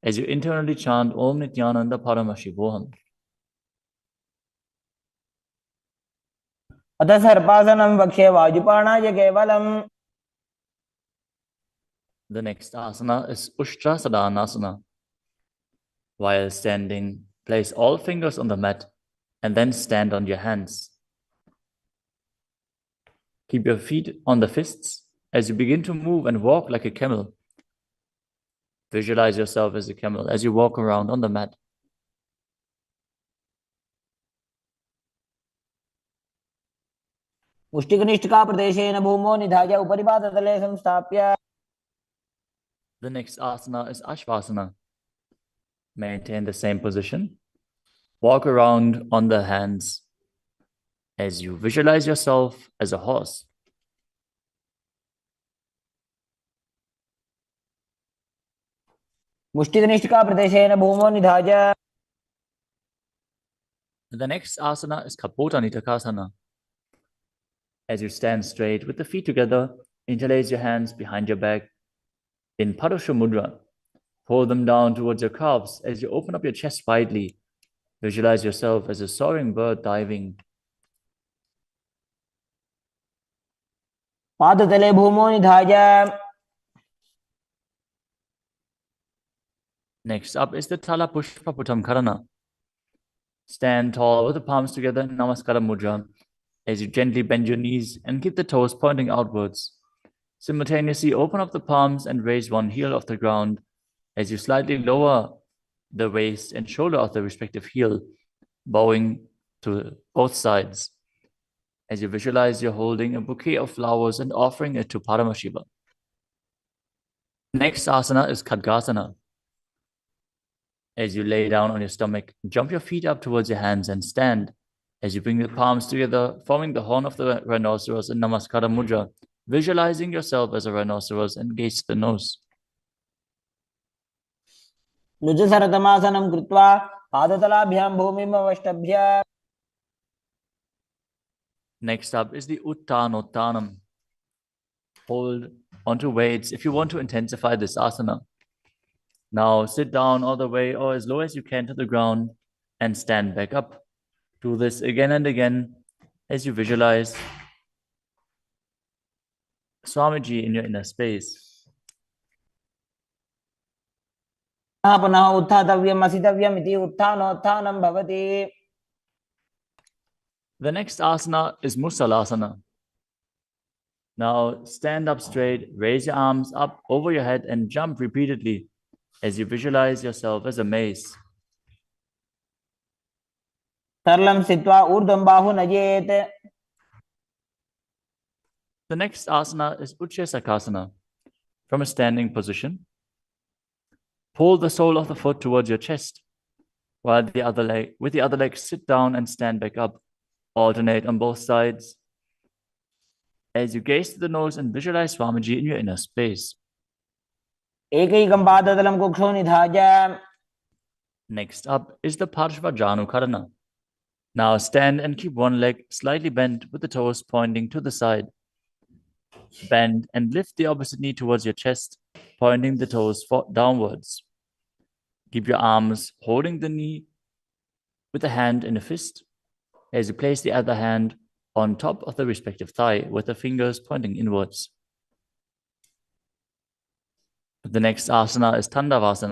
A: As you internally chant Om Nityananda Paramashivoham.
B: अथ सर्पासनं वक्ष्ये वायुपाणाय केवलम्.
A: The next asana is Ushtrasadhanasana. While standing, place all fingers on the mat and then stand on your hands. Keep your feet on the fists as you begin to move and walk like a camel. Visualize yourself as a camel as you walk around on the mat.
B: मुष्टिकनिष्ठिकाप्रदेशेन भूमौ निधाय उपरि पादतले संस्थाप्य.
A: The next asana is Ashvasana. Maintain the same position. Walk around on the hands as you visualize yourself as a horse.
B: मुष्टिकनिष्ठिकाप्रदेशेन भूमौ निधाय.
A: The next asana is Kapota Nitakasana. As you stand straight with the feet together, interlace your hands behind your back in Padusha Mudra. Pull them down towards your calves as you open up your chest widely. Visualize yourself as a soaring bird diving.
B: पादतले भूमौ निधाय.
A: Next up is the Tala Pushpaputam Karana. Stand tall with the palms together in Namaskara Mudra as you gently bend your knees and keep the toes pointing outwards. Simultaneously open up the palms and raise one heel off the ground as you slightly lower the waist and shoulder of the respective heel, bowing to both sides. As you visualize you're holding a bouquet of flowers and offering it to Paramashiva. Next asana is Khadgasana. As you lay down on your stomach, jump your feet up towards your hands and stand. As you bring the palms together, forming the horn of the rhinoceros in Namaskara Mudra, visualizing yourself as a rhinoceros and gaze to the nose.
B: नुजसरतमासनं कृत्वा पादतलाभ्यां भूमिम् अवष्टभ्य.
A: Next up is the Uttanottanam. Hold onto weights if you want to intensify this asana. Now sit down all the way or as low as you can to the ground and stand back up. Do this again and again as you visualize Swamiji in your inner space.
B: पुनः उत्थातव्यम् असितव्यम् इति उत्थानोत्थानं भवति.
A: The next asana is Musalasana. Now stand up straight, raise your arms up over your head and jump repeatedly as you visualize yourself as a mace.
B: सरलं स्थित्वा ऊर्ध्वं बाहु नयेत्.
A: The next asana is Utshasakasana. From a standing position, pull the sole of the foot towards your chest, while with the other leg, sit down and stand back up. Alternate on both sides. As you gaze to the nose and visualize Swamiji in your inner space.
B: एकैकं पादतलं कुक्षौ निधाय.
A: Next up is the Parshvajanukarana. Now stand and keep one leg slightly bent with the toes pointing to the side. Bend and lift the opposite knee towards your chest, pointing the toes downwards. Keep your arms holding the knee with a hand in a fist as you place the other hand on top of the respective thigh with the fingers pointing inwards. The next asana is Tandavasana.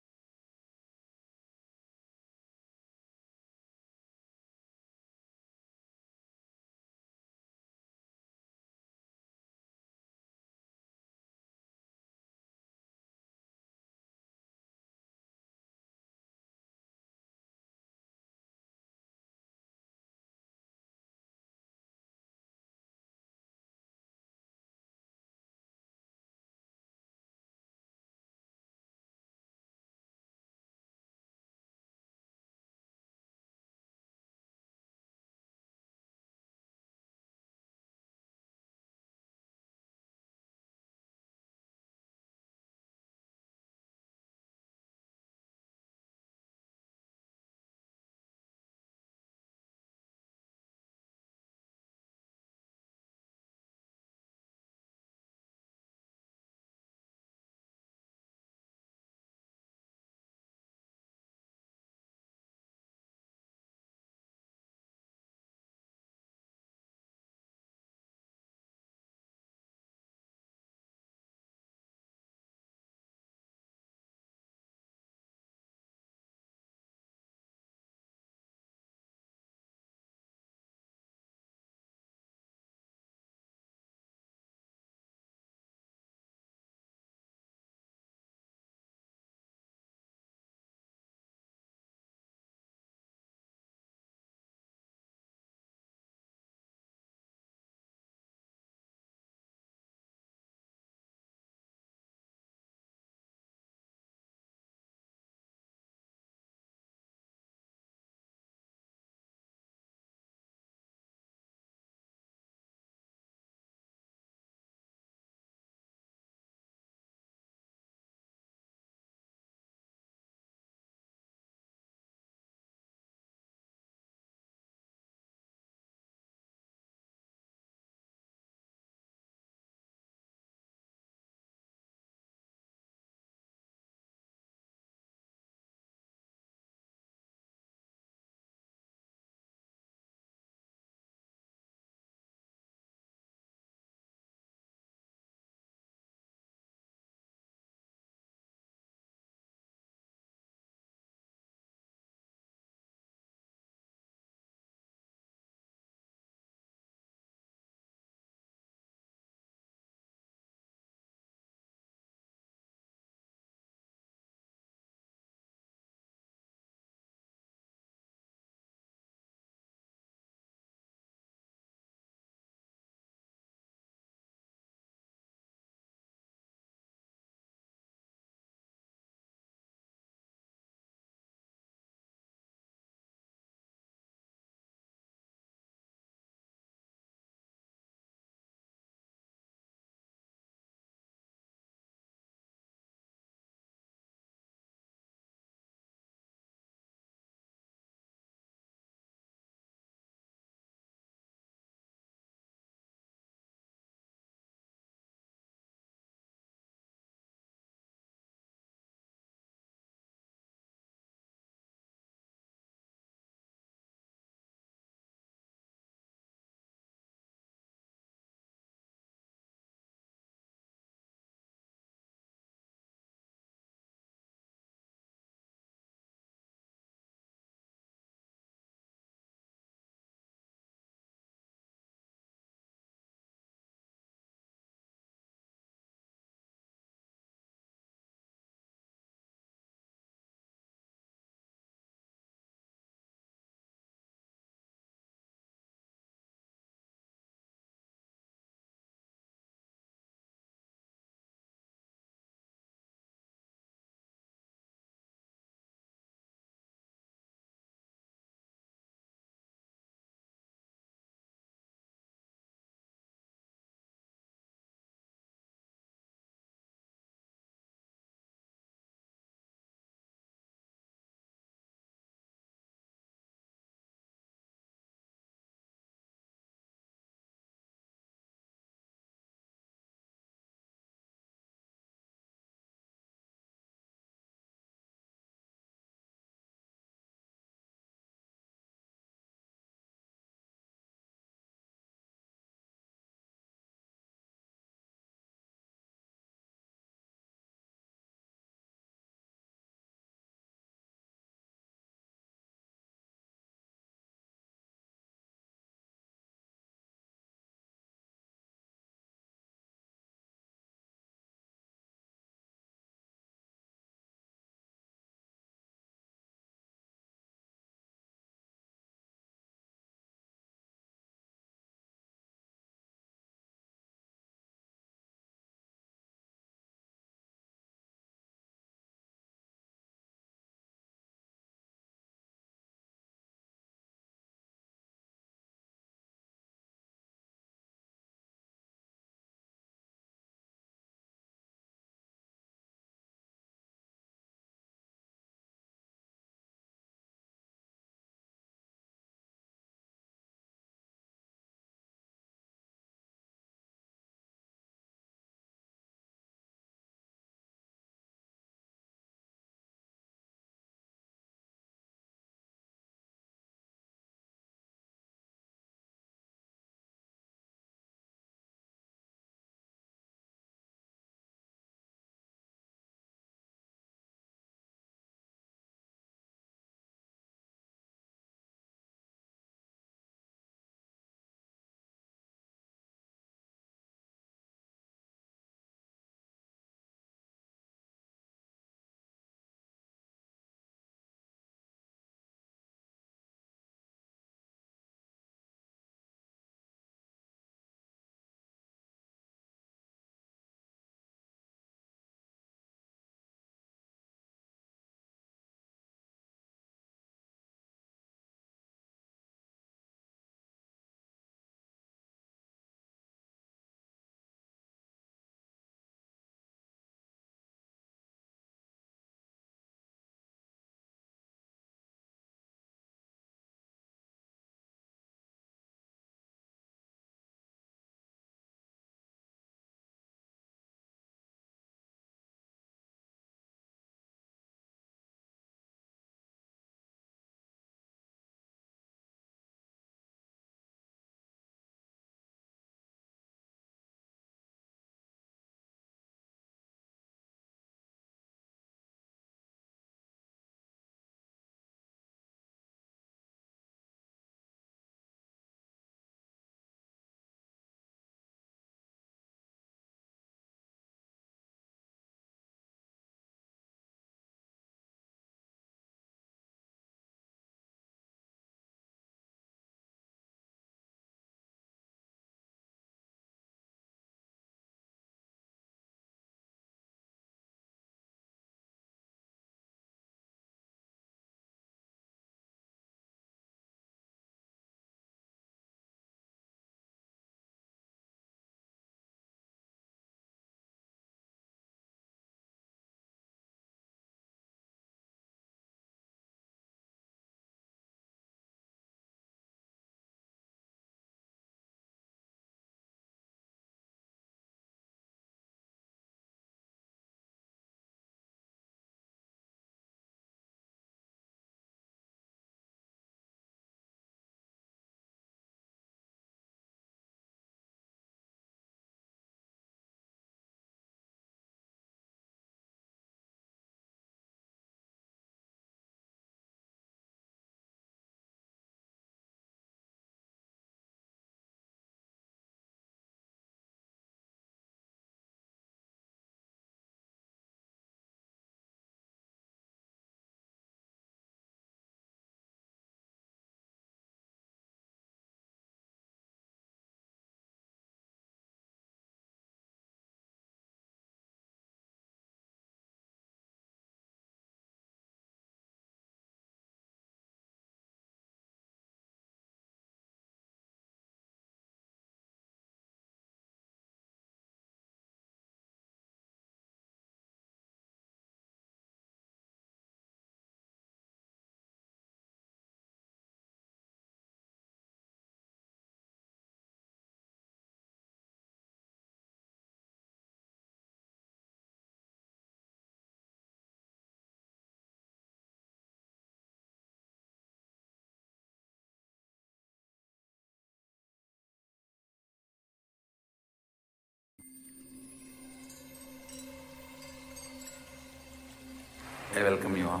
C: I welcome you all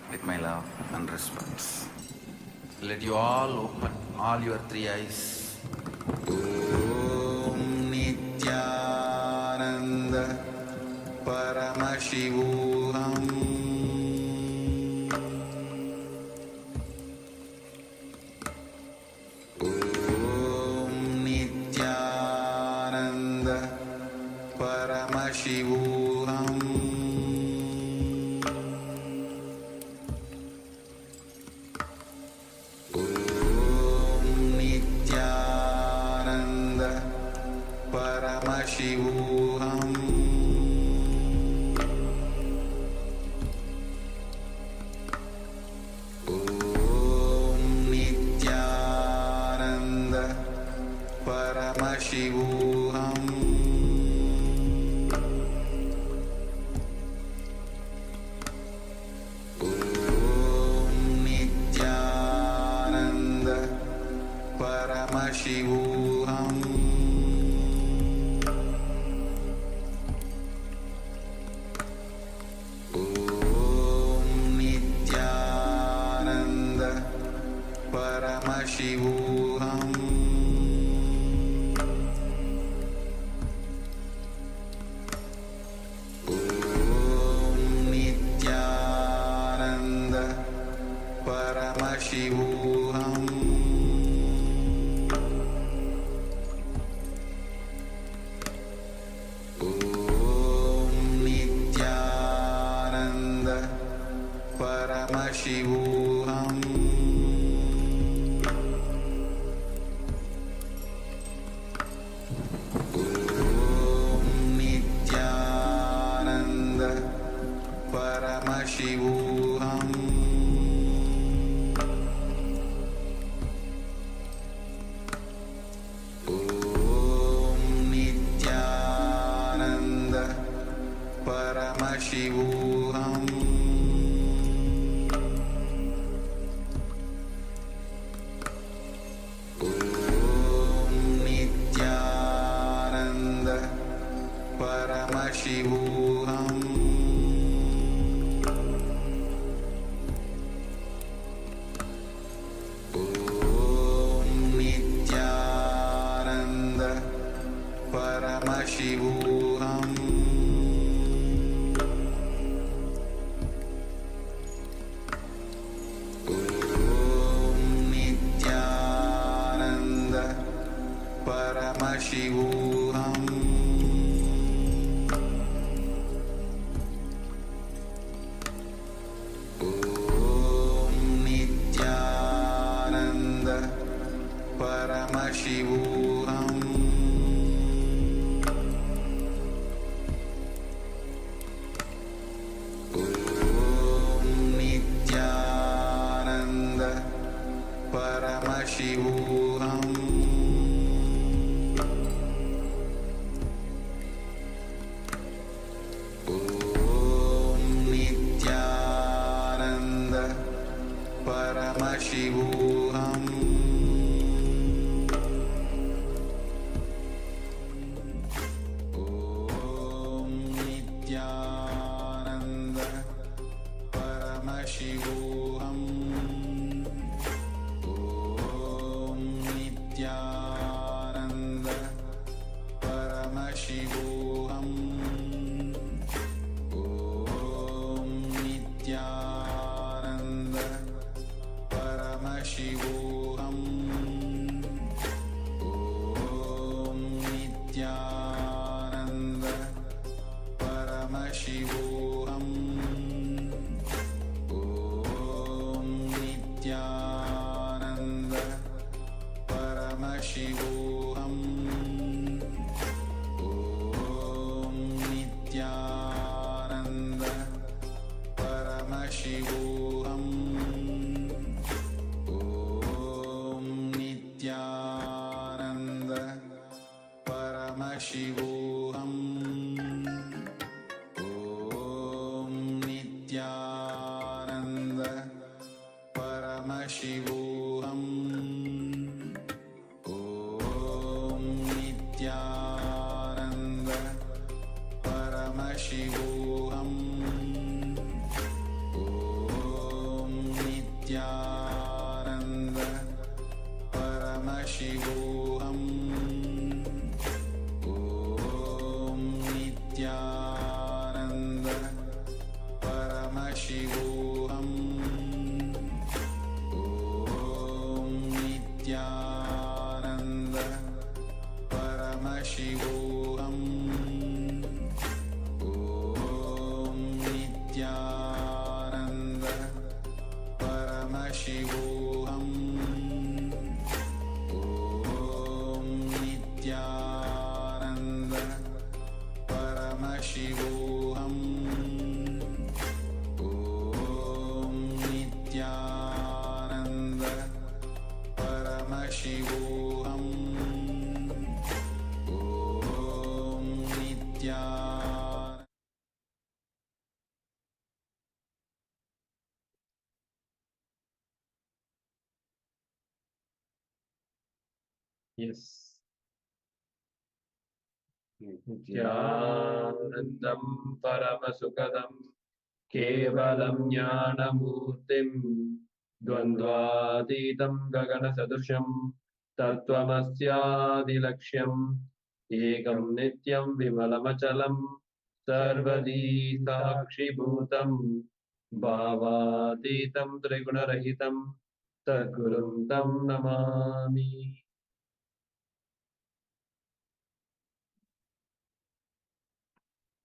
C: with my love and respect. Let you all open all your three eyes. Om Nityananda Paramashivoham. Om Nityananda Paramashivoham. Paramashivoham. Om Nityananda Paramashivoham. Om Nityananda Paramashivoham. Paramashivoham. Om Nityananda Paramashivoham. Om Nityananda Paramashivoham. Paramashivoham. Om Nityananda Paramashivoham. Om Nityananda Paramashivoham. Paramashivoham. Om Nityananda Paramashivoham. Om Nityananda Paramashivoham. Paramashivoham. Om Nityananda Paramashivoham. Om Nityananda Paramashivoham. Nityananda Paramashivoham. Om Nityananda Paramashivoham. Om Nityananda Paramashivoham. Om Nityananda Paramashivoham. Om Nityananda Paramashivoham. Om Nityananda Paramashivoham. Om Nityananda Paramashivoham. Om Nityananda Paramashivoham. Paramashivoham Om Nityananda Paramashivoham Om Nityananda Paramashivoham Om Nityananda Paramashivoham Om Nityananda Paramashivoham Om Nityananda Paramashivoham Om Nityananda.
D: Yes. Nityanandam Paramasukadam Kevalam Jnanamurtim Dvandvaditam Gagana Sadusham Tattvamasyadilaksham Ekam Nityam Vimalamachalam Sarvadi Sakshi Bhutam Bhavatitam Trigunarahitam Sadgurum Tam Namami.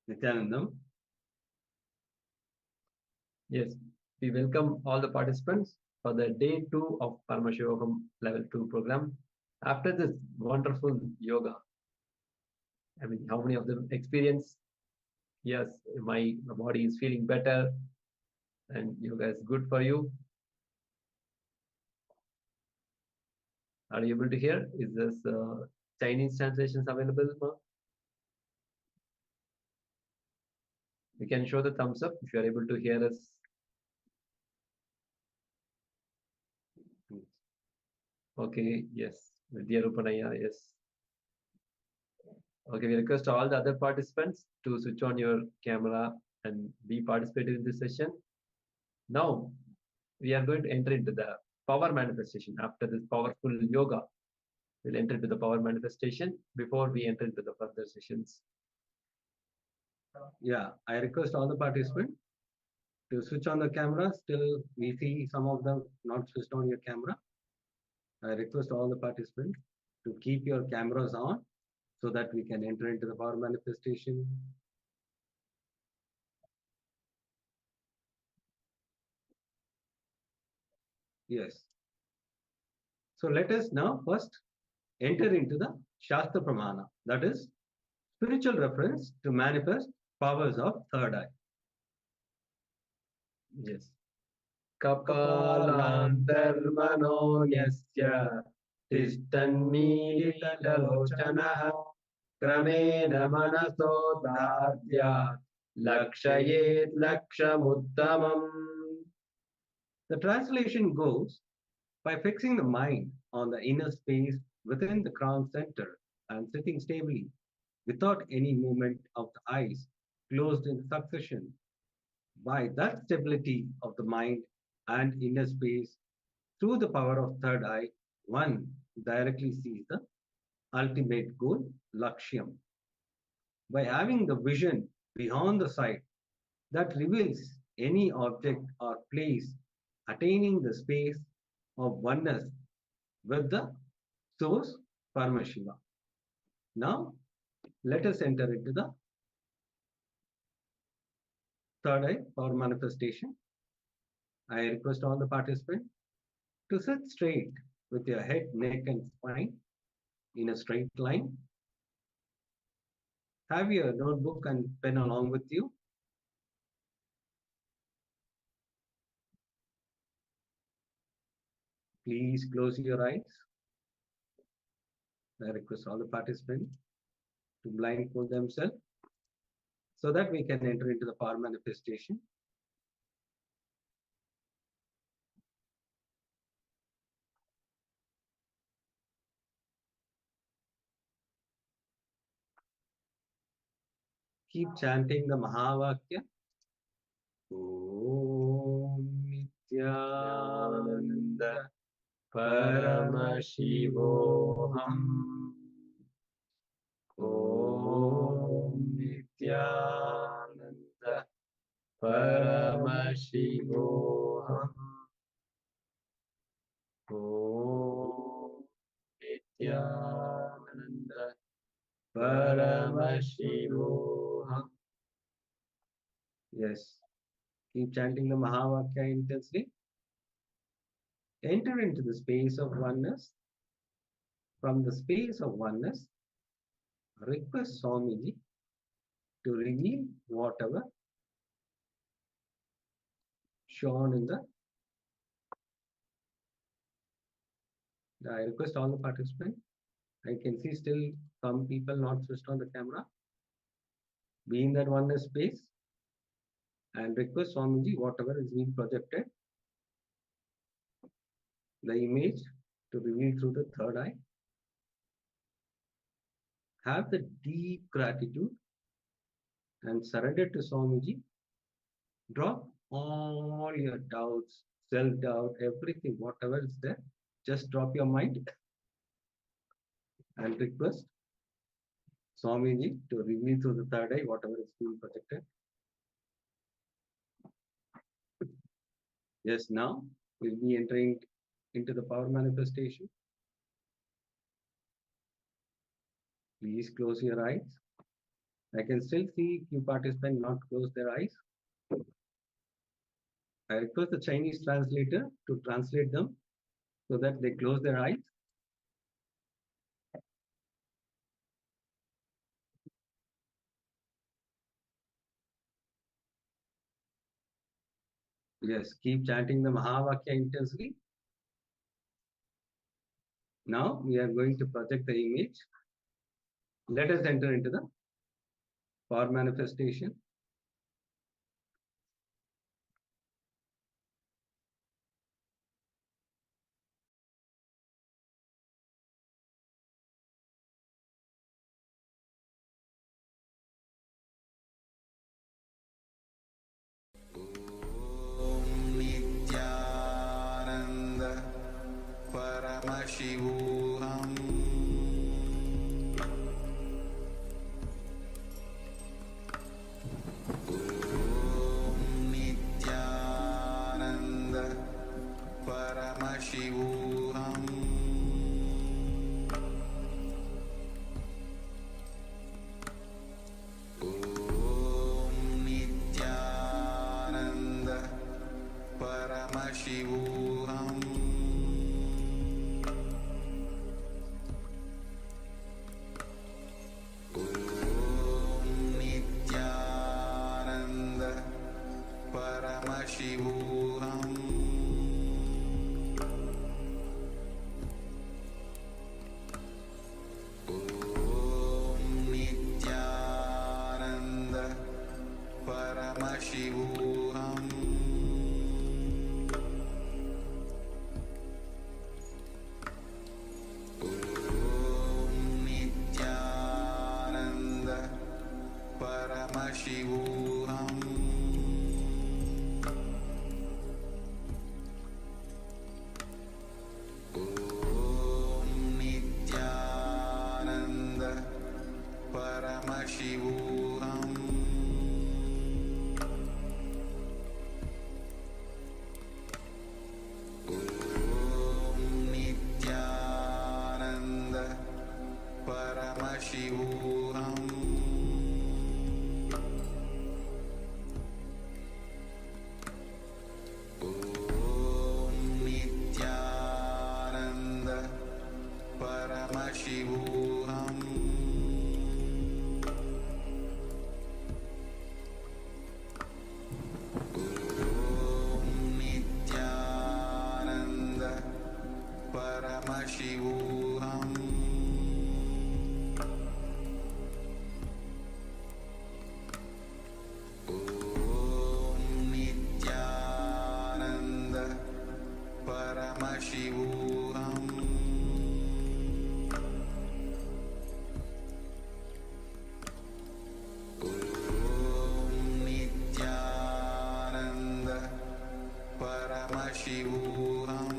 D: Nityanandam. Yes, we welcome all the participants for the day 2 of Paramashivoham Level 2 program. After this wonderful yoga, I mean, how many of them experience? Yes, my body is feeling better and yoga is good for you. Are you able to hear? Is this Chinese translations available? You can show the thumbs up if you are able to hear us. Okay, yes. Vidya Rupanaya, yes. Okay, we request all the other participants to switch on your camera and be participating in this session. Now, we are going to enter into the power manifestation. After this powerful yoga, we'll enter into the power manifestation before we enter into the further sessions. Yeah, I request all the participants to switch on the camera. Still, we see some of them not switched on your camera. I request all the participants to keep your cameras on so that we can enter into the power manifestation. Yes. So let us now first enter into the Shastra Pramana, that is spiritual reference to manifest powers of third eye. Yes. Kapalantarmano yasya tishtannilitalochanaha kramena manaso dadya lakshayet lakshamuttamam. The translation goes, by fixing the mind on the inner space within the crown center and sitting stably without any movement of the eyes closed in succession, by that stability of the mind and inner space through the power of third eye, one directly sees the ultimate goal, Lakshyam. By having the vision beyond the sight that reveals any object or place attaining the space of oneness with the source Paramashiva. Now, let us enter into the third eye power manifestation. I request all the participants to sit straight with your head, neck, and spine in a straight line. Have your notebook and pen along with you. Please close your eyes. I request all the participants to blindfold themselves so that we can enter into the power manifestation. Keep chanting the Mahavakya. Om Nityananda Paramashivoham. Om Nityananda Paramashivoham. Om Nityananda Paramashivoham. Yes. Keep chanting the Mahavakya intensely. Enter into the space of oneness. From the space of oneness, request Swamiji to reveal whatever shown in the. I request all the participants. I can see still some people not switched on the camera. Be in that oneness space and request Swamiji whatever is being projected, the image to reveal through the third eye. Have the deep gratitude and surrender to Swamiji. Drop all your doubts, self-doubt, everything, whatever is there. Just drop your mind and request Swamiji to reveal through the third eye whatever is being projected. Yes, now we'll be entering into the power manifestation. Please close your eyes. I can still see few participants not close their eyes. I request the Chinese translator to translate them so that they close their eyes. Yes, keep chanting the Mahavakya intensely. Now we are going to project the image. Let us enter into the power manifestation.
C: Nityananda Paramashivoham. Om Nityananda Paramashivoham. Om Nityananda Paramashivoham. Om Nityananda Paramashivoham. Om Nityananda Paramashivoham. Om Nityananda Paramashivoham. Om Nityananda Paramashivoham. Om Nityananda Paramashivoham. Om Nityananda Paramashivoham. Om Nityananda Paramashivoham. Om Nityananda Paramashivoham. Om Nityananda Paramashivoham.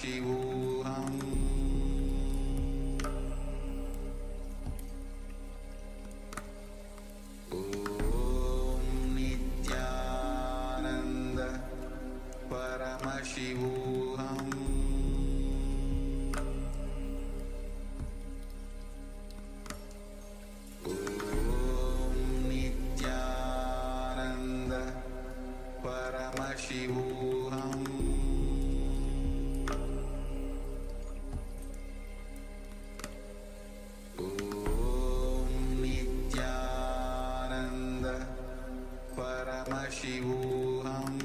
C: Paramashivoham Om Nityananda Paramashivoham Om Nityananda Paramashivoham Om Nityananda Paramashivoham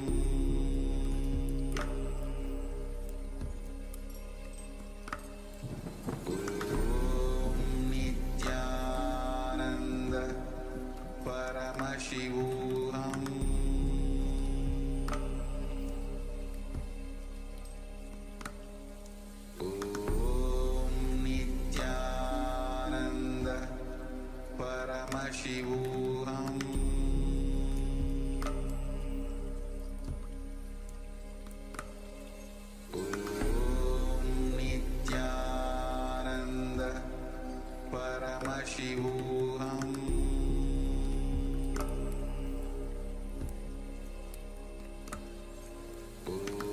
C: Om Nityananda Paramashivoham Om Nityananda Paramashivoham Om Nityananda Paramashivoham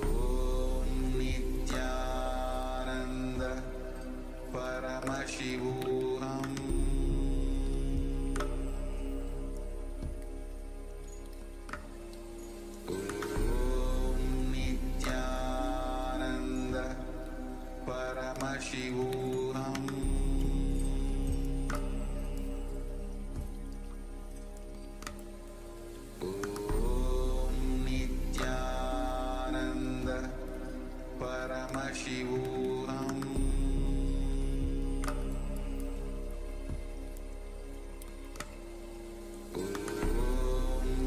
C: Om Nityananda Paramashivoham Om Nityananda Paramashivoham Om Nityananda Paramashivoham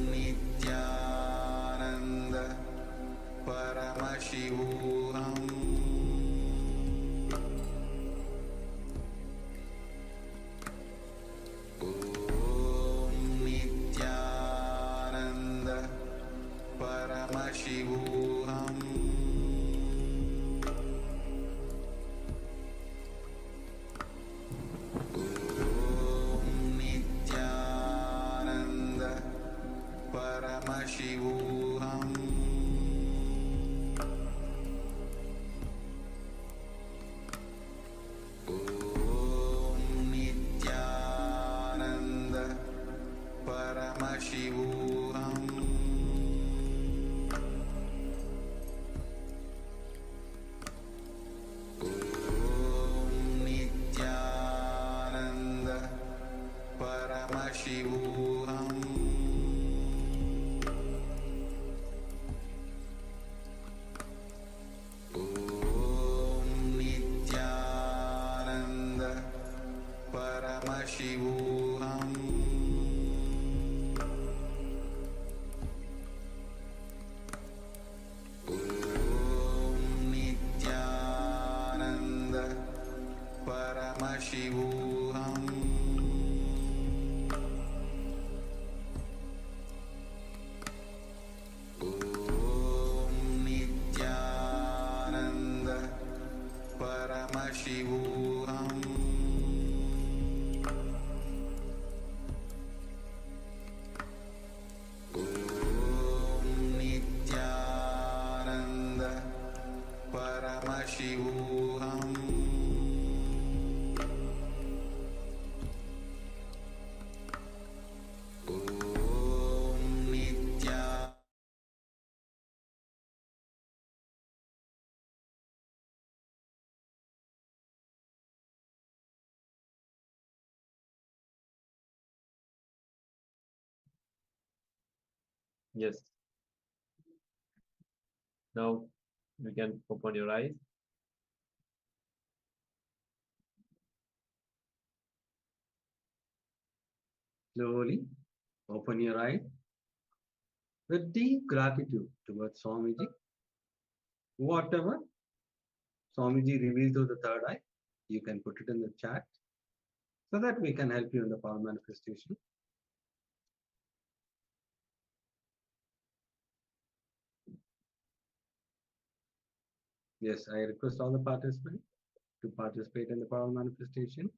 C: Om Nityananda Paramashivoham Om Nityananda Paramashivoham Om Nityananda Paramashivoham Om Nityananda Paramashivoham Om Nityananda Paramashivoham Om Nityananda Paramashivoham Om Nityananda Paramashivoham Om Nityananda Paramashivoham Om Nityananda Paramashivoham Om Nityananda
D: Yes. Now you can open your eyes. Slowly open your eyes with deep gratitude towards Swamiji. Whatever Swamiji reveals through the third eye, you can put it in the chat so that we can help you in the power manifestation. Yes, I request all the participants to participate in the power manifestation.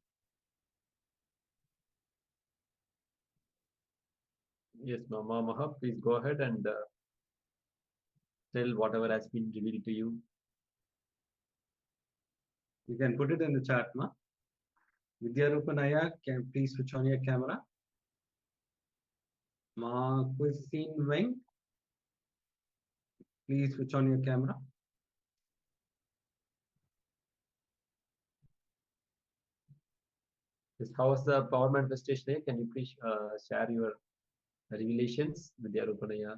E: Yes, Mama Maha, please go ahead and tell whatever has been revealed to you.
D: You can put it in the chat, ma. Vidyarupanaya, can please switch on your camera. Ma Cuisine Weng, please switch on your camera.
E: Yes, how was the power manifestation? Can you please share your revelations with the Arupanaya?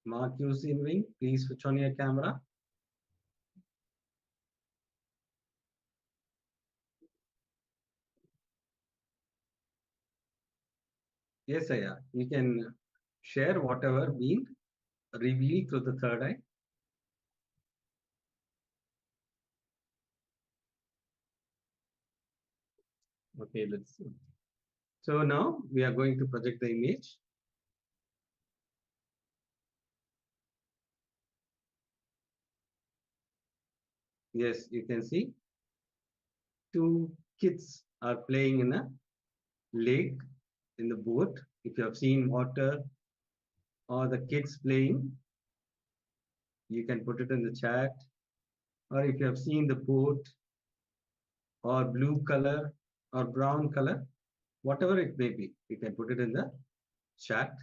D: Ma Cuisine Weng, please switch on your camera. Yes, Aya, you can share whatever been revealed through the third eye.
E: Okay, let's see.
D: So now we are going to project the image. Yes, you can see two kids are playing in a lake in the boat. If you have seen water or the kids playing, you can put it in the chat. Or if you have seen the boat or blue color or brown color, whatever it may be, you can put it in the chat.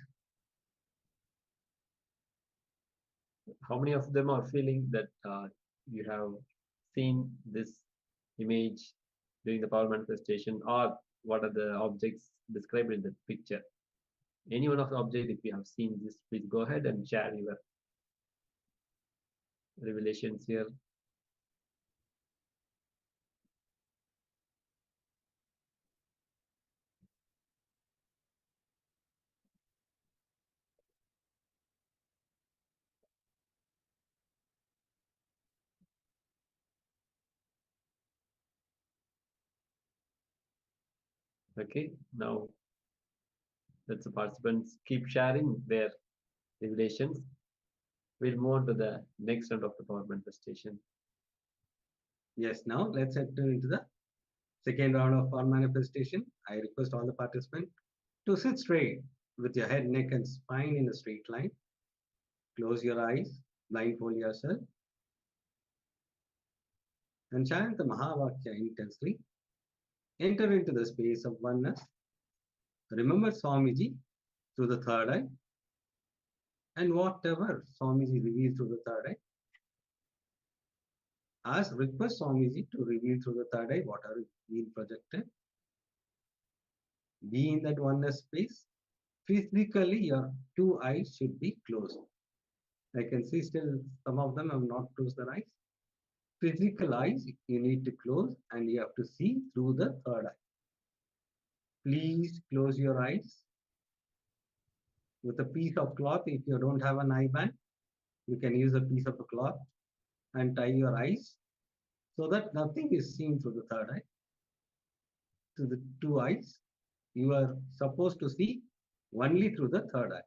E: How many of them are feeling that you have seen this image during the power manifestation, or what are the objects described in the picture? Any one of the objects, if you have seen this, please go ahead and share your revelations here. Okay, now let the participants keep sharing their revelations. We'll move on to the next round of the power manifestation.
D: Yes, now let's enter into the second round of power manifestation. I request all the participants to sit straight with your head, neck, and spine in a straight line. Close your eyes, blindfold yourself, and chant the Mahavakya intensely. Enter into the space of oneness. Remember Swamiji through the third eye, and whatever Swamiji reveals through the third eye, request Swamiji to reveal through the third eye whatever is being projected. Be in that oneness space. Physically, your two eyes should be closed. I can see still some of them have not closed their eyes. Physical eyes you need to close, and you have to see through the third eye. Please close your eyes with a piece of cloth. If you don't have an eye band, you can use a piece of a cloth and tie your eyes so that nothing is seen through the third eye. To the two eyes, you are supposed to see only through the third eye.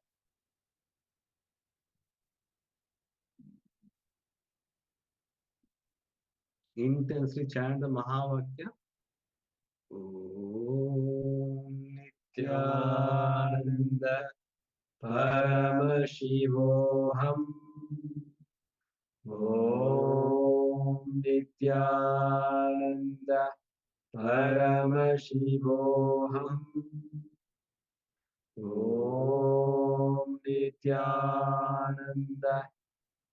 D: Intensely chant the Mahavakya. Om Nityananda Paramashivoham. Om Nityananda Paramashivoham. Om Nityananda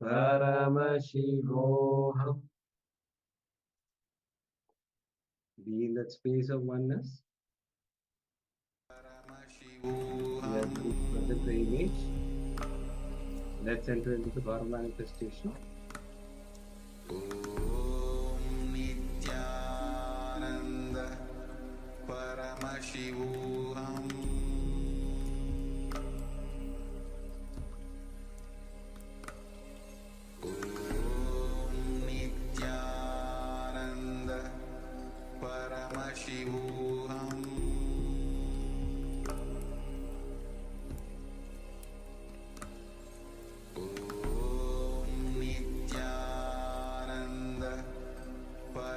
D: Paramashivoham. Be in that space of oneness. We are going to project the image. Let's enter into the power manifestation.
C: Om Nityananda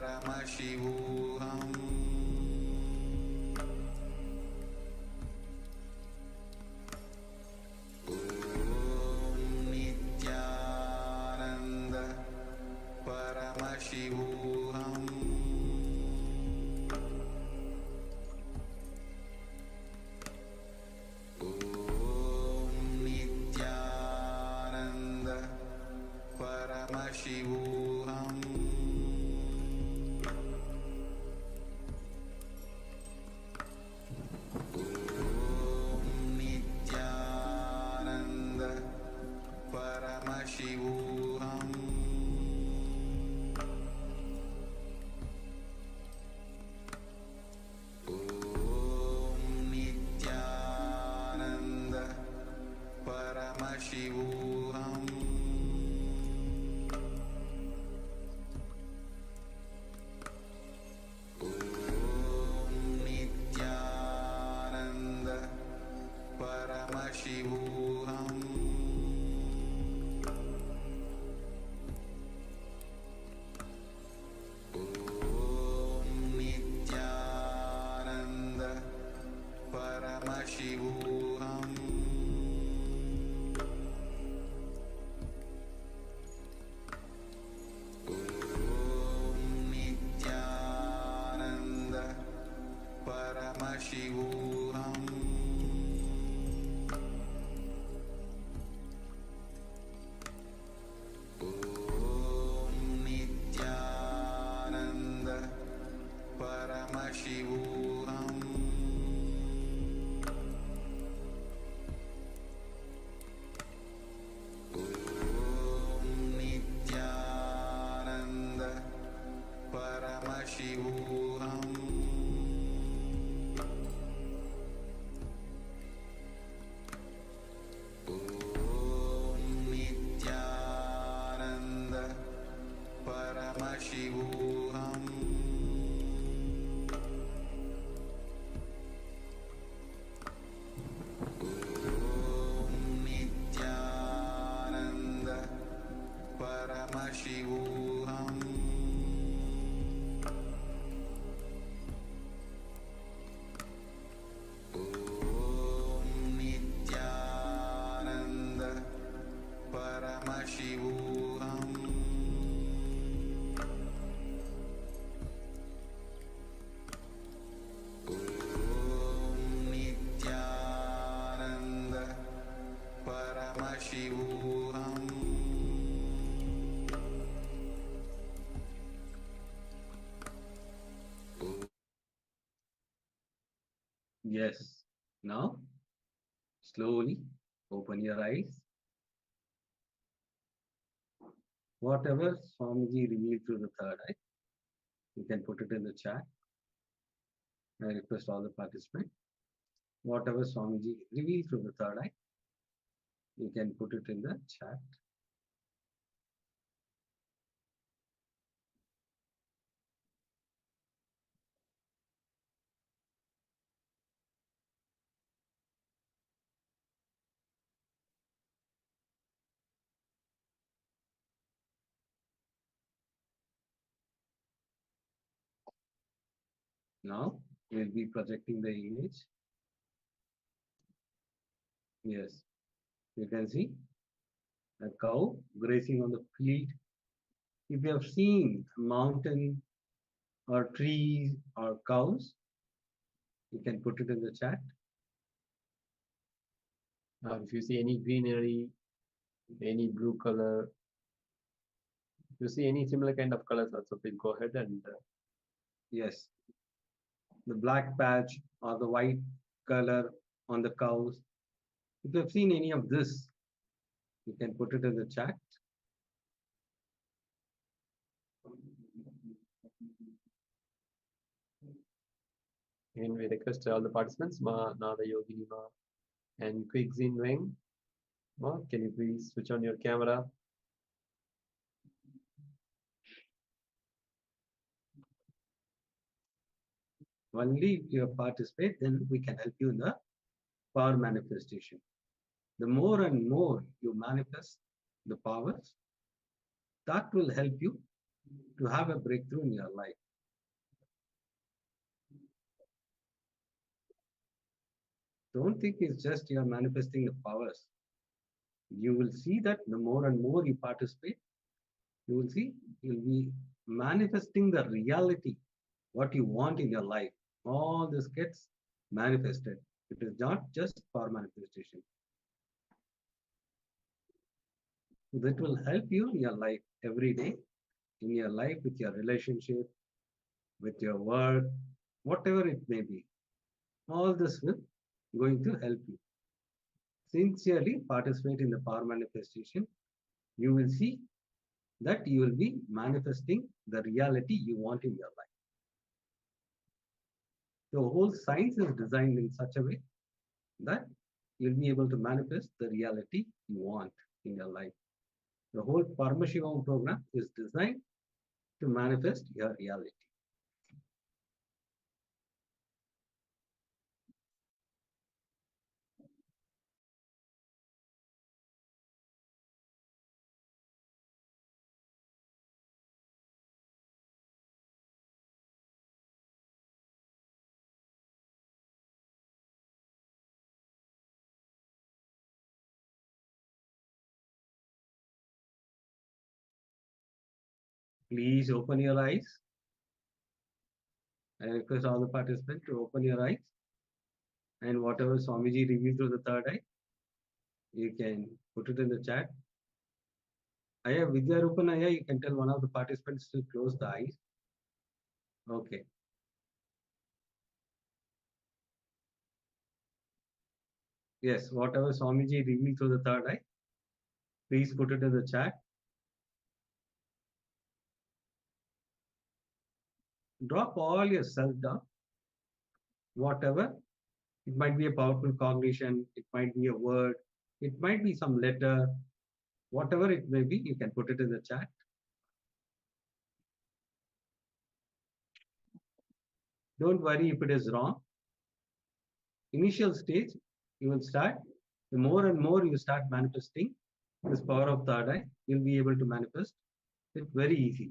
C: Paramashivoham Om Nityananda Paramashivoham Om Nityananda Paramashivoham Om Nityananda Paramashivoham Om Nityananda Paramashivoham Om Nityananda Paramashivoham Om Nityananda Paramashivoham Om Nityananda Paramashivoham Om Nityananda Paramashivoham Om Nityananda Paramashivoham Om Nityananda Paramashivoham Om Nityananda Paramashivoham Om Nityananda Paramashivoham Om Nityananda Paramashivoham
E: Yes. Now, slowly open your eyes. Whatever Swamiji revealed through the third eye, you can put it in the chat. I request all the participants. Whatever Swamiji revealed through the third eye, you can put it in the chat. Now, we'll be projecting the image. Yes, you can see a cow grazing on the field. If you have seen a mountain or trees or cows, you can put it in the chat. If you see any greenery, any blue color, if you see any similar kind of colors also, please go ahead and yes, the black patch or the white color on the cows. If you have seen any of this, you can put it in the chat. And we request all the participants, Ma, Nada Yogini Ma, and Quick Zin Weng. Ma, can you please switch on your camera? Only if you participate, then we can help you in the power manifestation. The more and more you manifest the powers, that will help you
D: to have a breakthrough in your life. Don't think it's just you're manifesting the powers. You will see that the more and more you participate, you will see you'll be manifesting the reality, what you want in your life. All this gets manifested. It is not just for manifestation. That will help you in your life every day, in your life, with your relationship, with your work, whatever it may be. All this will going to help you. Sincerely participate in the power manifestation. You will see that you will be manifesting the reality you want in your life. The whole science is designed in such a way that you'll be able to manifest the reality you want in your life. The whole Paramashivoham program is designed to manifest your reality. Please open your eyes. I request all the participants to open your eyes, and whatever Swamiji revealed through the third eye, you can put it in the chat. Aya, Vidyarupanaya, you can tell one of the participants to close the eyes. Okay. Yes, whatever Swamiji revealed through the third eye, please put it in the chat. Drop all your self-doubt, whatever. It might be a powerful cognition, it might be a word, it might be some letter, whatever it may be, you can put it in the chat. Don't worry if it is wrong. Initial stage, you will start. The more and more you start manifesting this power of third eye, you'll be able to manifest it very easy.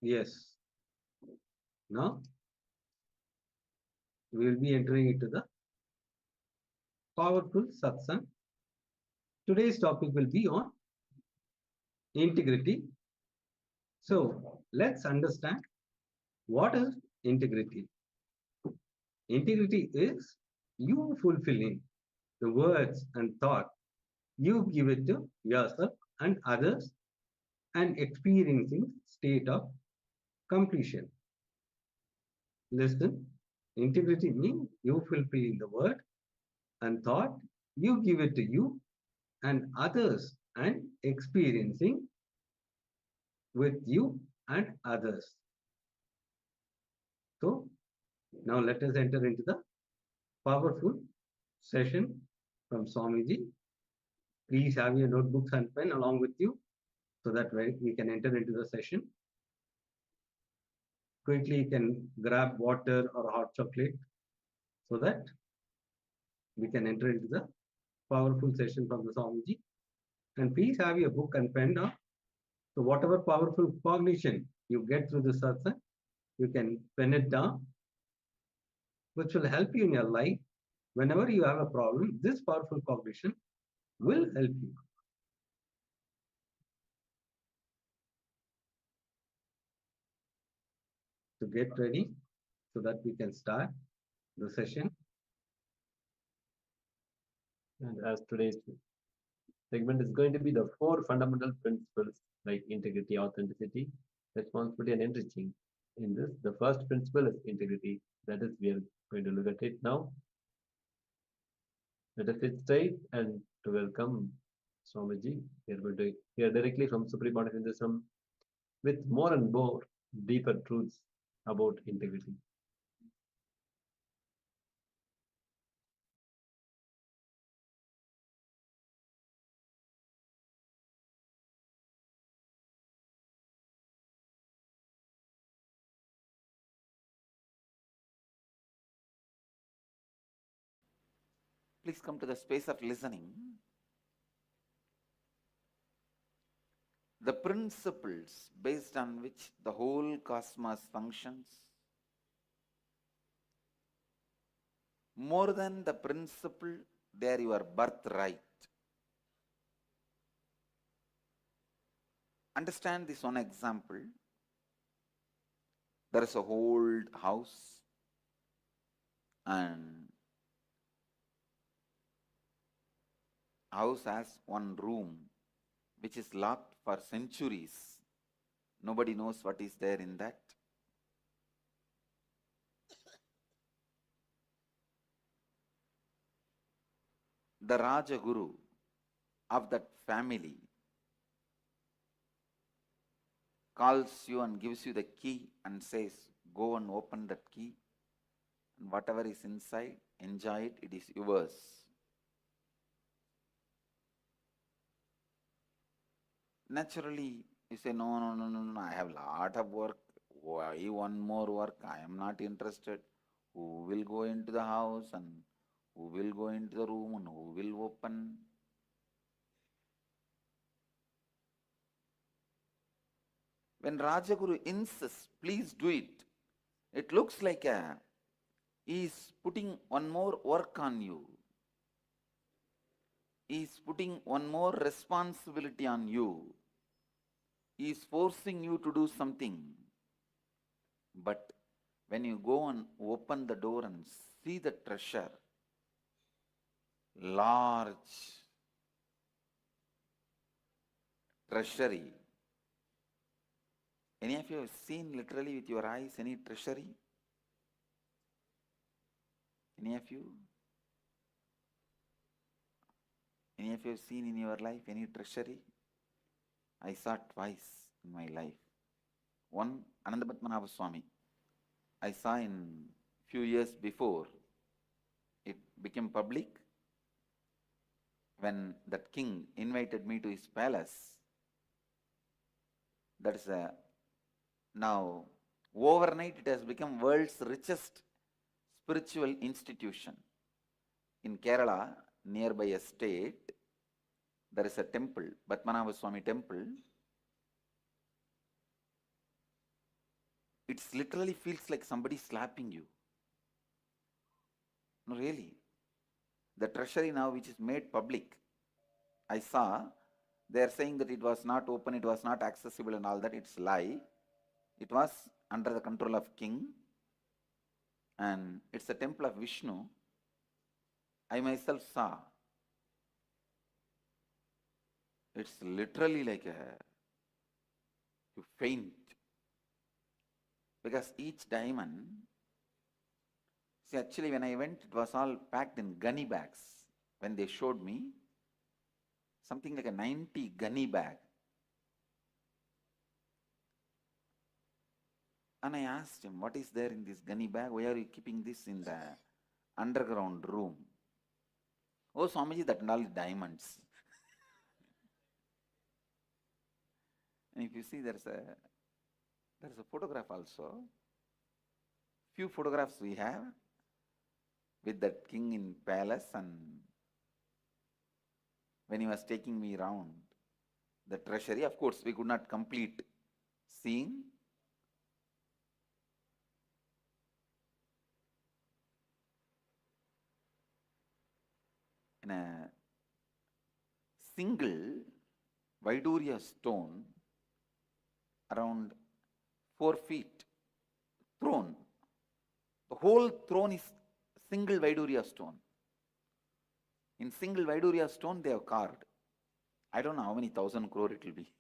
D: Yes. Now we will be entering into the powerful satsang. Today's topic will be on integrity. So let's understand what is integrity. Integrity is you fulfilling the words and thought you give it to yourself and others and experiencing state of completion. Listen, integrity means you fulfilling the word and thought you give it to you and others and experiencing with you and others. So now let us enter into the powerful session from Swamiji. Please have your notebooks and pen along with you so that we can enter into the session. Quickly, you can grab water or hot chocolate so that we can enter into the powerful session from the Swamiji. And please have your book and pen now. So whatever powerful cognition you get through the satsang, you can pen it down, which will help you in your life. Whenever you have a problem, this powerful cognition will help you. To get ready so that we can start the session.
E: And as today's segment is going to be the 4 fundamental principles like integrity, authenticity, responsibility, and enriching. In this, the first principle is integrity. That is, we are going to look at it now. Let us sit straight and to welcome Swamiji. We are going to hear directly from Supreme Point of Hinduism with more and more deeper truths about integrity.
C: Please come to the space of listening. The principles based on which the whole cosmos functions, more than the principle, they are your birthright. Understand this one example. There is a old house and house has one room which is locked for centuries. Nobody knows what is there in that. The Rajaguru of that family calls you and gives you the key and says, go and open that key, and whatever is inside, enjoy it, it is yours. Naturally, you say, no, I have a lot of work. Why one more work? I am not interested. Who will go into the house and who will go into the room and who will open? When Rajaguru insists, please do it, it looks like he is putting one more work on you. He is putting one more responsibility on you. He is forcing you to do something. But when you go and open the door and see the treasure, large treasury. Any of you have seen literally with your eyes any treasury? Any of you? Any of you have seen in your life any treasury? I saw twice in my life. One, Anandapadmanabha Swami. I saw in few years before it became public when that king invited me to his palace. That is now overnight it has become world's richest spiritual institution. In Kerala, nearby a state, there is a temple, Padmanabha Swami temple. It literally feels like somebody slapping you. No, really. The treasury now which is made public, I saw, they are saying that it was not open, it was not accessible and all that. It's lie. It was under the control of king and it's a temple of Vishnu. I myself saw. It's literally like you faint. Because each diamond, see, actually when I went, it was all packed in gunny bags. When they showed me, something like a 90 gunny bag. And I asked him, what is there in this gunny bag? Why are you keeping this in the underground room? Oh, Swamiji, that and all is diamonds. And if you see, there's a photograph also. Few photographs we have with that king in palace, and when he was taking me around the treasury, of course, we could not complete seeing. In a single Vaidurya stone, around 4 feet, throne. The whole throne is single Vaidurya stone. In single Vaidurya stone, they have carved. I don't know how many 1,000 crore it will be.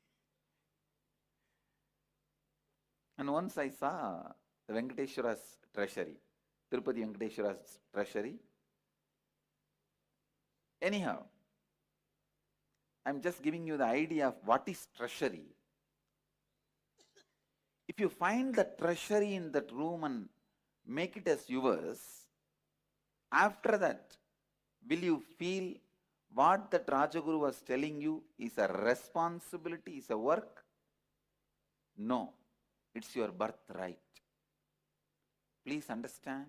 C: And once I saw the Venkateshwara's treasury, Tirupati Venkateshwara's treasury. Anyhow, I'm just giving you the idea of what is treasury. If you find the treasury in that room and make it as yours, after that, will you feel what that Rajaguru was telling you is a responsibility, is a work? No, it's your birthright. Please understand.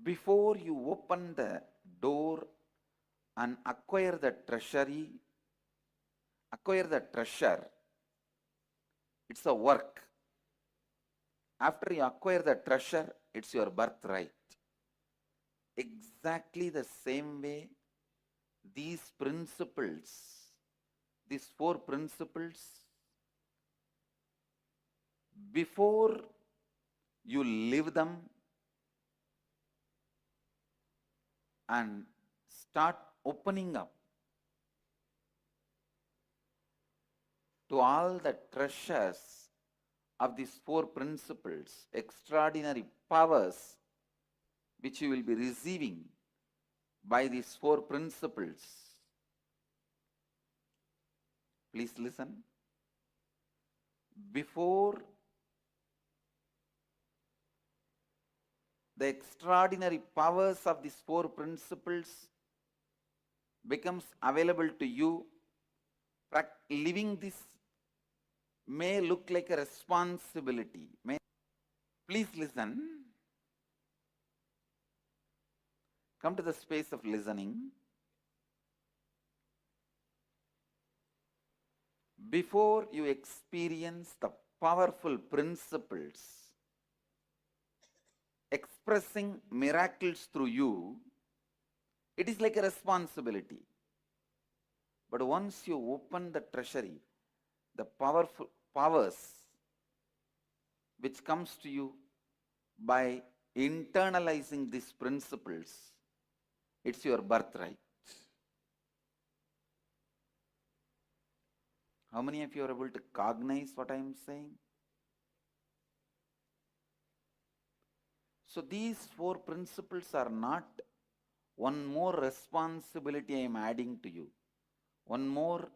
C: Before you open the door and acquire the treasury, acquire the treasure, it's a work. After you acquire the treasure, it's your birthright. Exactly the same way, these principles, these 4 principles, before you live them and start opening up to all the treasures of these 4 principles, extraordinary powers which you will be receiving by these 4 principles. Please listen. Before the extraordinary powers of these 4 principles becomes available to you, living this may look like a responsibility. Please listen. Come to the space of listening. Before you experience the powerful principles expressing miracles through you, it is like a responsibility. But once you open the treasury, the powerful powers which comes to you by internalizing these principles, it's your birthright. How many of you are able to cognize what I am saying? So these 4 principles are not one more responsibility I am adding to you, one more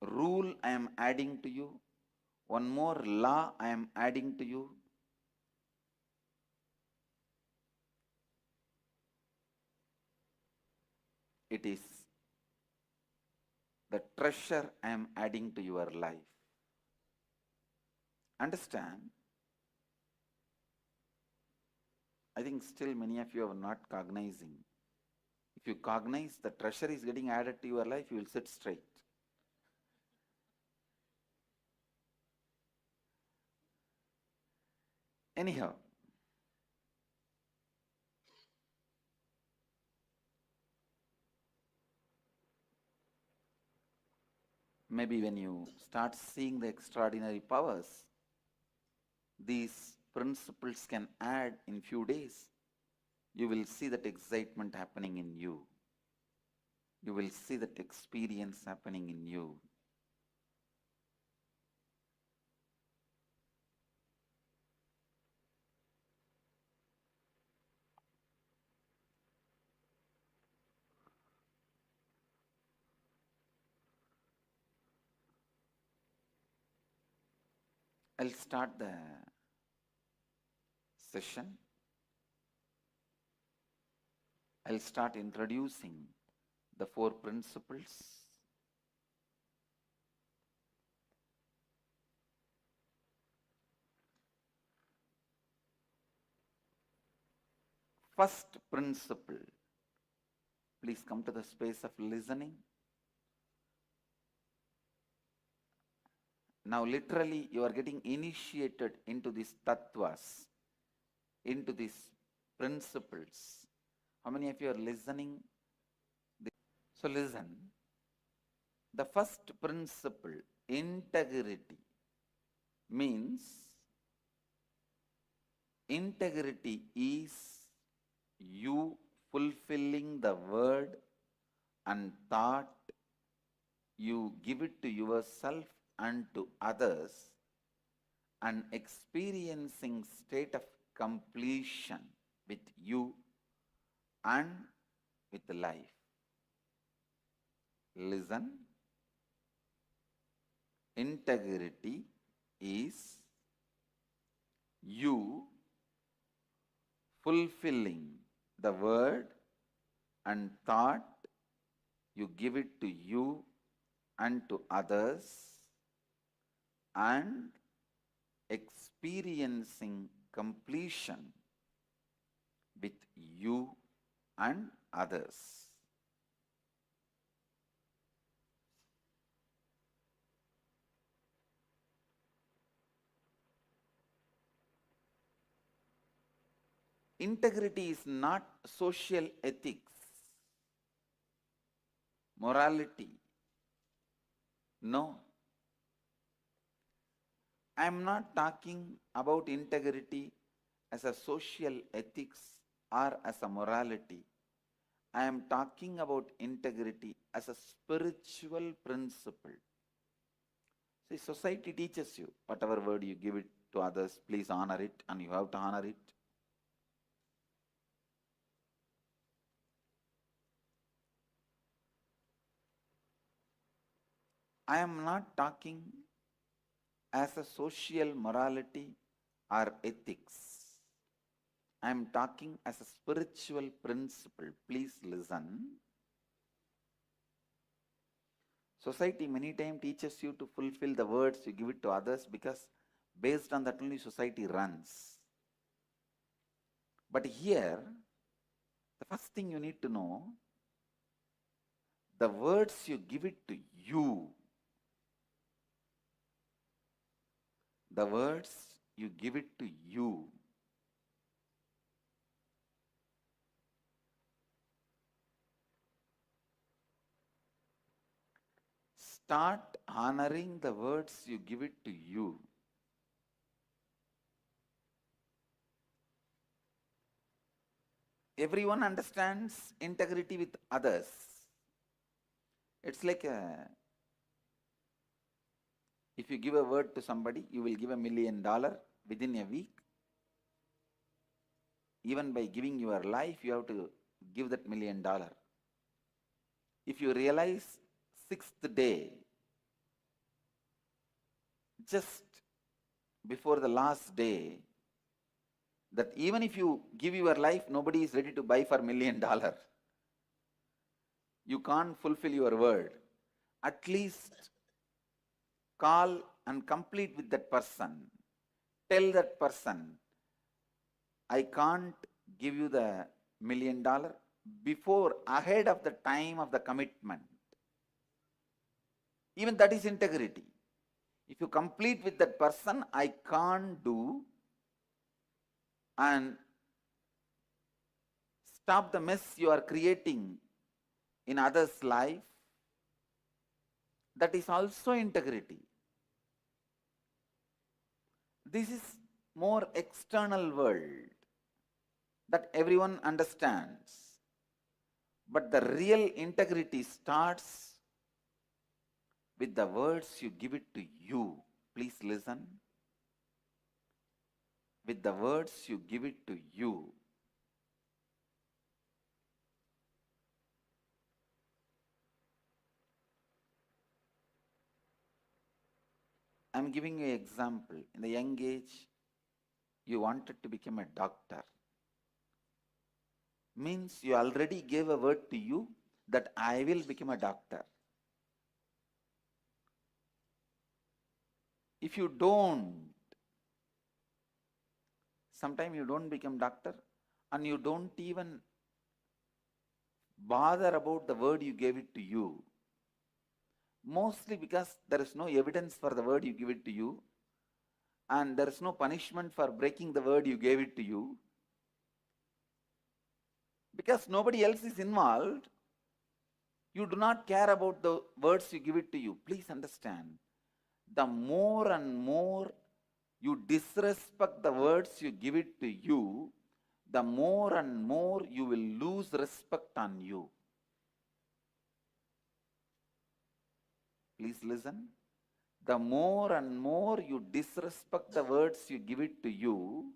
C: rule I am adding to you, one more law I am adding to you. It is the treasure I am adding to your life. Understand? I think still many of you are not cognizing. If you cognize the treasure is getting added to your life, you will sit straight. Anyhow, maybe when you start seeing the extraordinary powers, these principles can add in few days. You will see that excitement happening in you. You will see that experience happening in you. I'll start the session. I'll start introducing the 4 principles. First principle, please come to the space of listening. Now literally you are getting initiated into these tattvas, into these principles. How many of you are listening? So listen. The first principle, integrity, means integrity is you fulfilling the word and thought you give it to yourself and to others, and experiencing state of completion with you and with life. Listen. Integrity is you fulfilling the word and thought you give it to you and to others, and experiencing completion with you and others. Integrity is not social ethics, morality. No. I am not talking about integrity as a social ethics or as a morality. I am talking about integrity as a spiritual principle. See, society teaches you, whatever word you give it to others, please honor it, and you have to honor it. I am not talking as a social morality or ethics. I am talking as a spiritual principle. Please listen. Society many times teaches you to fulfill the words you give it to others, because based on that only society runs. But here, the first thing you need to know, the words you give it to you, the words you give it to you, start honoring the words you give it to you. Everyone understands integrity with others. It's like if you give a word to somebody, you will give $1 million within a week. Even by giving your life, you have to give that $1 million. If you realize 6th day, just before the last day, that even if you give your life, nobody is ready to buy for $1 million. You can't fulfill your word. At least call and complete with that person. Tell that person, I can't give you the $1 million before, ahead of the time of the commitment. Even that is integrity. If you complete with that person, I can't do, and stop the mess you are creating in others' life, that is also integrity. This is more external world that everyone understands. But the real integrity starts with the words you give it to you. Please listen. With the words you give it to you. I'm giving you an example. In the young age, you wanted to become a doctor. Means you already gave a word to you that I will become a doctor. If you don't, sometimes you don't become doctor and you don't even bother about the word you gave it to you. Mostly because there is no evidence for the word you give it to you, and there is no punishment for breaking the word you gave it to you. Because nobody else is involved, you do not care about the words you give it to you. Please understand, the more and more you disrespect the words you give it to you, the more and more you will lose respect on you. Please listen. The more and more you disrespect the words you give it to you,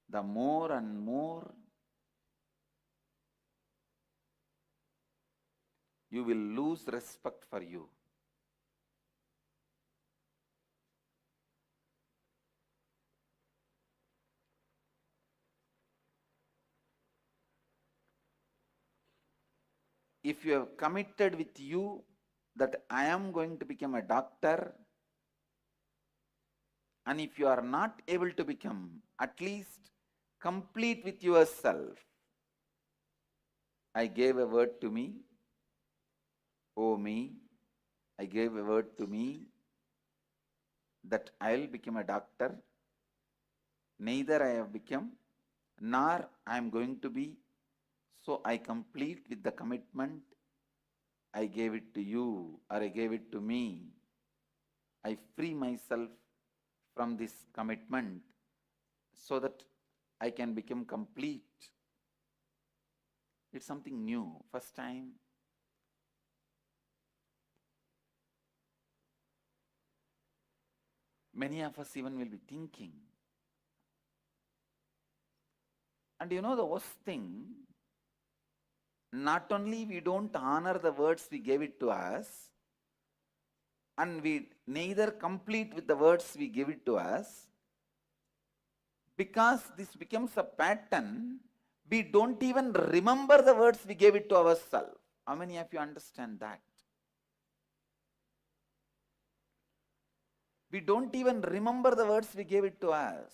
C: the more and more you will lose respect for you. If you have committed with you that I am going to become a doctor, and if you are not able to become, at least complete with yourself. I gave a word to me, oh me, I gave a word to me that I will become a doctor. Neither I have become, nor I am going to be. So I complete with the commitment. I gave it to you, or I gave it to me. I free myself from this commitment so that I can become complete. It's something new, first time. Many of us even will be thinking. And you know the worst thing, not only we don't honor the words we gave it to us, and we neither complete with the words we give it to us, because this becomes a pattern, we don't even remember the words we gave it to ourselves. How many of you understand that? We don't even remember the words we gave it to us.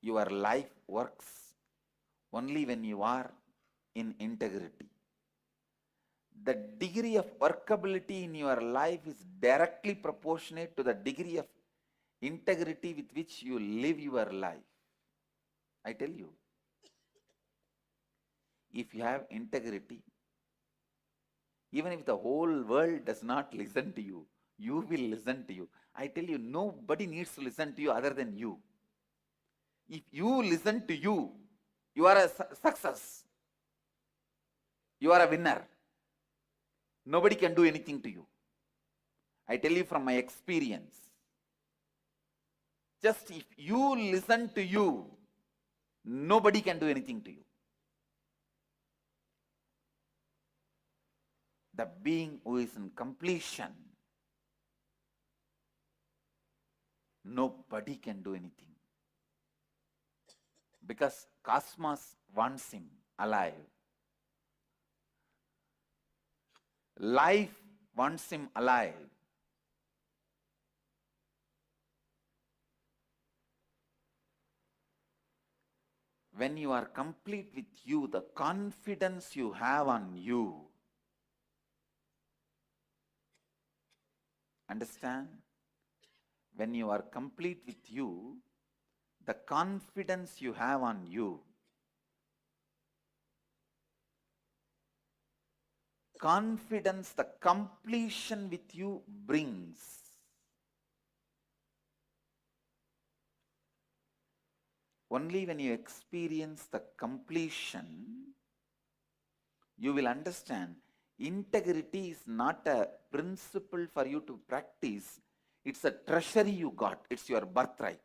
C: Your life works only when you are in integrity. The degree of workability in your life is directly proportionate to the degree of integrity with which you live your life. I tell you, if you have integrity, even if the whole world does not listen to you, you will listen to you. I tell you, nobody needs to listen to you other than you. If you listen to you, you are a success. You are a winner. Nobody can do anything to you. I tell you from my experience. Just if you listen to you, nobody can do anything to you. The being who is in completion, nobody can do anything. Because cosmos wants him alive. Life wants him alive. When you are complete with you, the confidence you have on you, understand? When you are complete with you, the confidence you have on you, confidence the completion with you brings. Only when you experience the completion, you will understand integrity is not a principle for you to practice. It's a treasury you got. It's your birthright.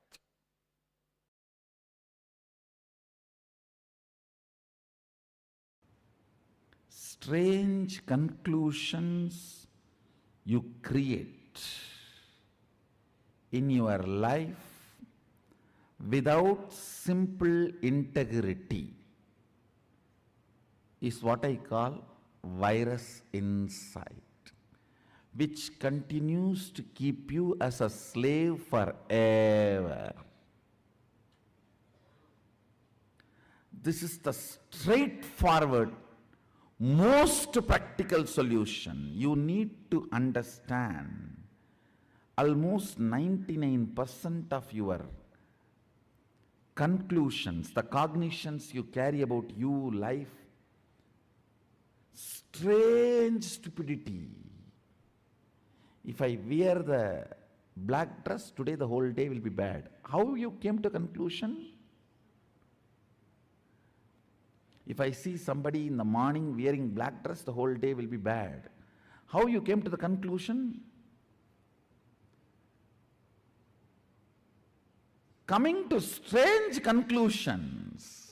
F: strange conclusions you create in your life without simple integrity is what I call virus inside, which continues to keep you as a slave forever. This is the straightforward, most practical solution. You need to understand almost 99% of your conclusions, the cognitions you carry about you, life, strange stupidity. If I wear the black dress today, the whole day will be bad. How you came to conclusion? If I see somebody in the morning wearing black dress, the whole day will be bad. How you came to the conclusion? Coming to strange conclusions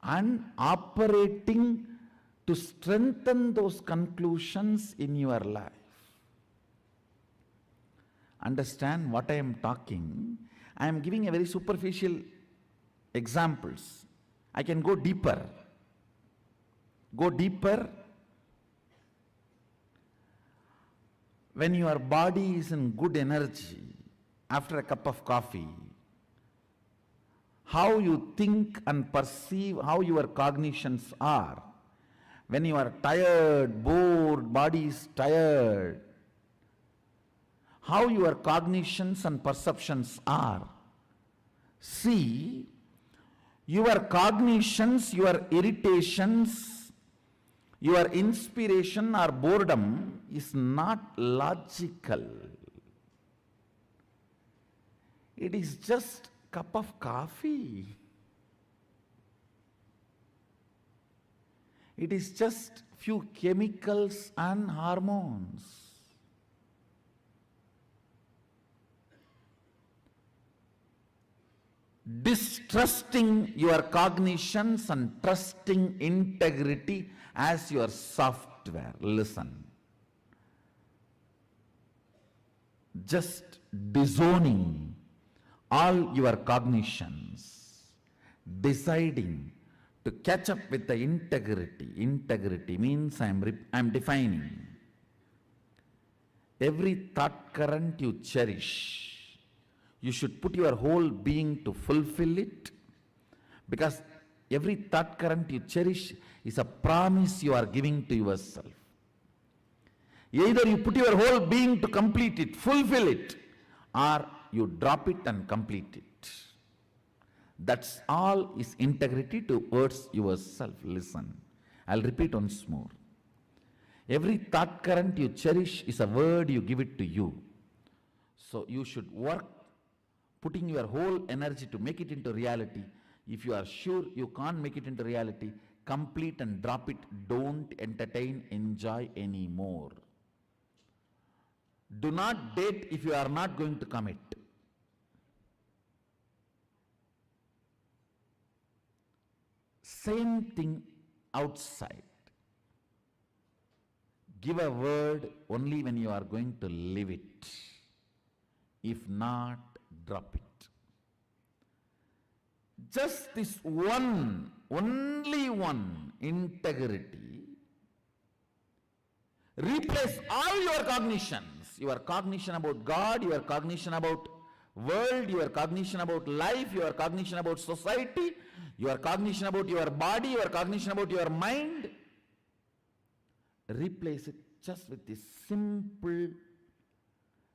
F: and operating to strengthen those conclusions in your life. Understand what I am talking. I am giving a very superficial examples. I can go deeper. Go deeper. When your body is in good energy, after a cup of coffee, how you think and perceive, how your cognitions are. When you are tired, bored, body is tired, how your cognitions and perceptions are. See, your cognitions, your irritations, your inspiration or boredom is not logical. It is just a cup of coffee. It is just few chemicals and hormones. Distrusting your cognitions and trusting integrity as your software. Listen. Just disowning all your cognitions, deciding to catch up with the integrity. Integrity means I am defining. Every thought current you cherish, you should put your whole being to fulfill it, because every thought current you cherish is a promise you are giving to yourself. Either you put your whole being to complete it, fulfill it, or you drop it and complete it. That's all is integrity towards yourself. Listen, I'll repeat once more. Every thought current you cherish is a word you give it to you. So you should work putting your whole energy to make it into reality. If you are sure you can't make it into reality, complete and drop it. Don't entertain, enjoy anymore. Do not date if you are not going to commit. Same thing outside. Give a word only when you are going to live it. If not, drop it. Just this one, only one, integrity, replace all your cognitions. Your cognition about God, your cognition about world, your cognition about life, your cognition about society, your cognition about your body, your cognition about your mind. Replace it just with this simple,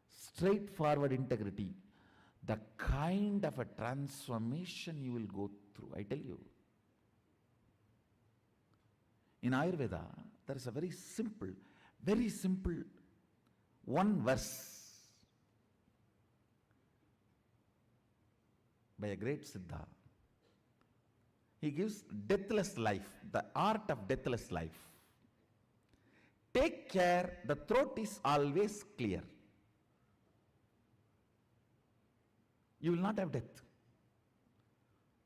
F: straightforward integrity. The kind of a transformation you will go through, I tell you. In Ayurveda, there is a very simple one verse by a great Siddha. He gives deathless life, the art of deathless life. Take care, the throat is always clear. You will not have death.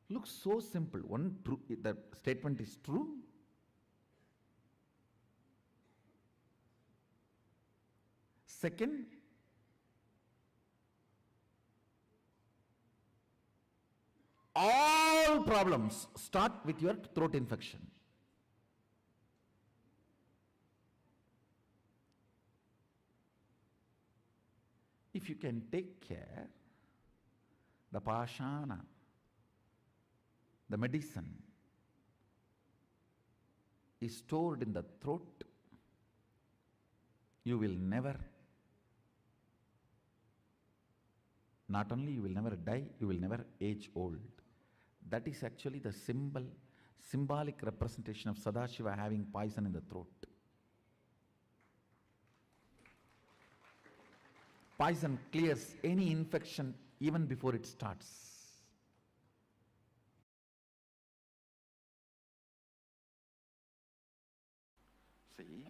F: Looks so simple. The statement is true. Second, all problems start with your throat infection. If you can take care, the pashana, the medicine is stored in the throat, you will never, not only you will never die, you will never age old. That is actually the symbolic representation of Sadashiva having poison in the throat. Poison clears any infection even before it starts.
C: See,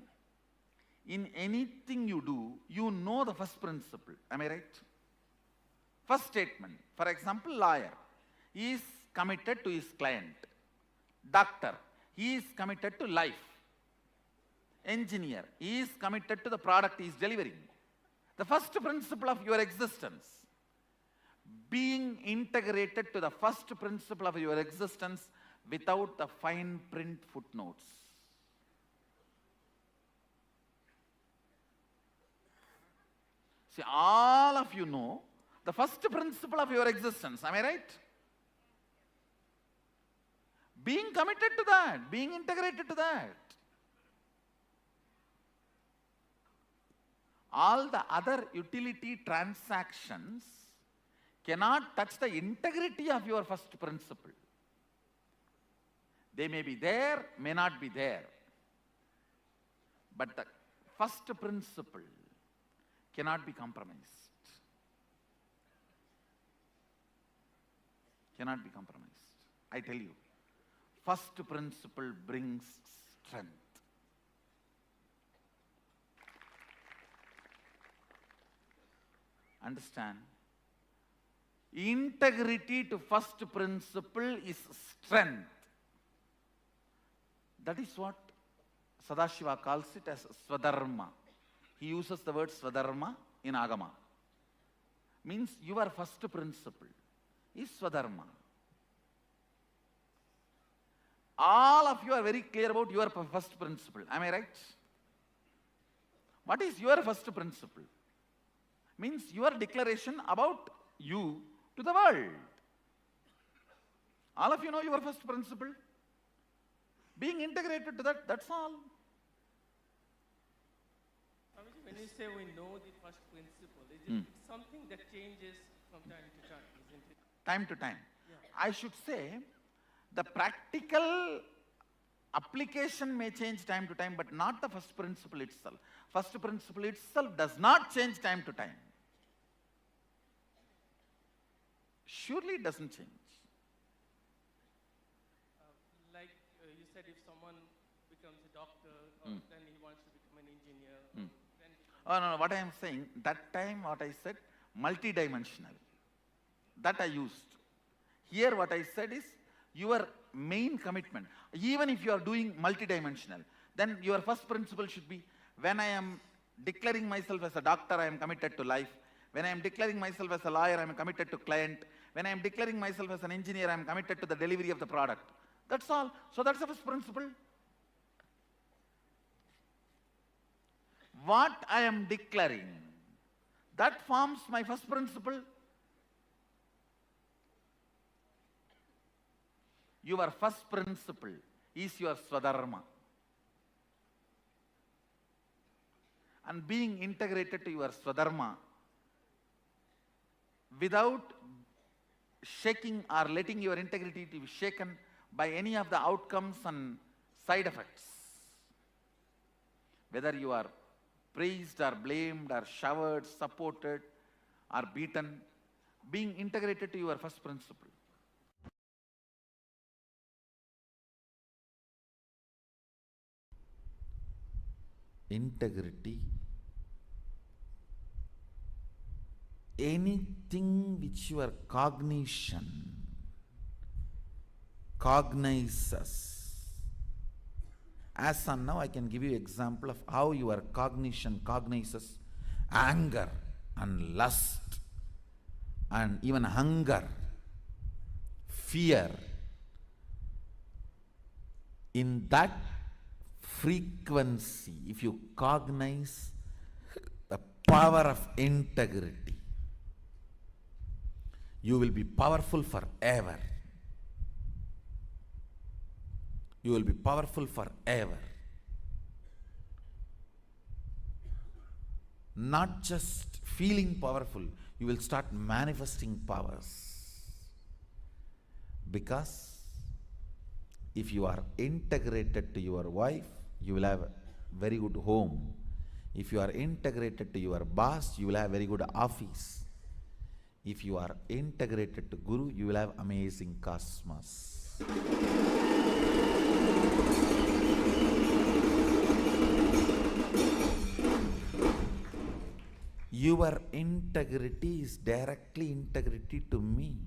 C: in anything you do, you know the first principle. Am I right? First statement. For example, lawyer. He is committed to his client. Doctor. He is committed to life. Engineer. He is committed to the product he is delivering. The first principle of your existence. Being integrated to the first principle of your existence without the fine print footnotes. See, all of you know the first principle of your existence. Am I right? Being committed to that, being integrated to that. All the other utility transactions cannot touch the integrity of your first principle. They may be there, may not be there. But the first principle cannot be compromised. Cannot be compromised. I tell you, first principle brings strength. Understand? Integrity to first principle is strength. That is what Sadashiva calls it as Swadharma. He uses the word Swadharma in Agama. Means your first principle is Swadharma. All of you are very clear about your first principle. Am I right? What is your first principle? Means your declaration about you to the world. All of you know your first principle. Being integrated to that, that's all.
G: Swamiji, when you say we know the first principle, is it something that changes from time to time, isn't it?
C: Time to time.
G: Yeah.
C: I should say, the practical application may change time to time, but not the first principle itself. First principle itself does not change time to time. Surely it doesn't change.
G: Like you said, if someone becomes a doctor, or then he wants to become an engineer, then
C: Oh, no, what I am saying, that time what I said, multidimensional. That I used. Here what I said is, your main commitment. Even if you are doing multidimensional, then your first principle should be, when I am declaring myself as a doctor, I am committed to life. When I am declaring myself as a lawyer, I am committed to client. When I am declaring myself as an engineer, I am committed to the delivery of the product. That's all. So that's the first principle. What I am declaring, that forms my first principle. Your first principle is your Swadharma. And being integrated to your Swadharma without shaking or letting your integrity to be shaken by any of the outcomes and side effects. Whether you are praised or blamed or showered, supported or beaten, being integrated to your first principle.
F: Integrity, anything which your cognition cognizes. As on now, I can give you example of how your cognition cognizes anger and lust and even hunger, fear, in that frequency, if you cognize the power of integrity, you will be powerful forever. You will be powerful forever. Not just feeling powerful, you will start manifesting powers. Because if you are integrated to your wife, you will have a very good home. If you are integrated to your boss, you will have very good office. If you are integrated to Guru, you will have amazing cosmos. Your integrity is directly integrity to me.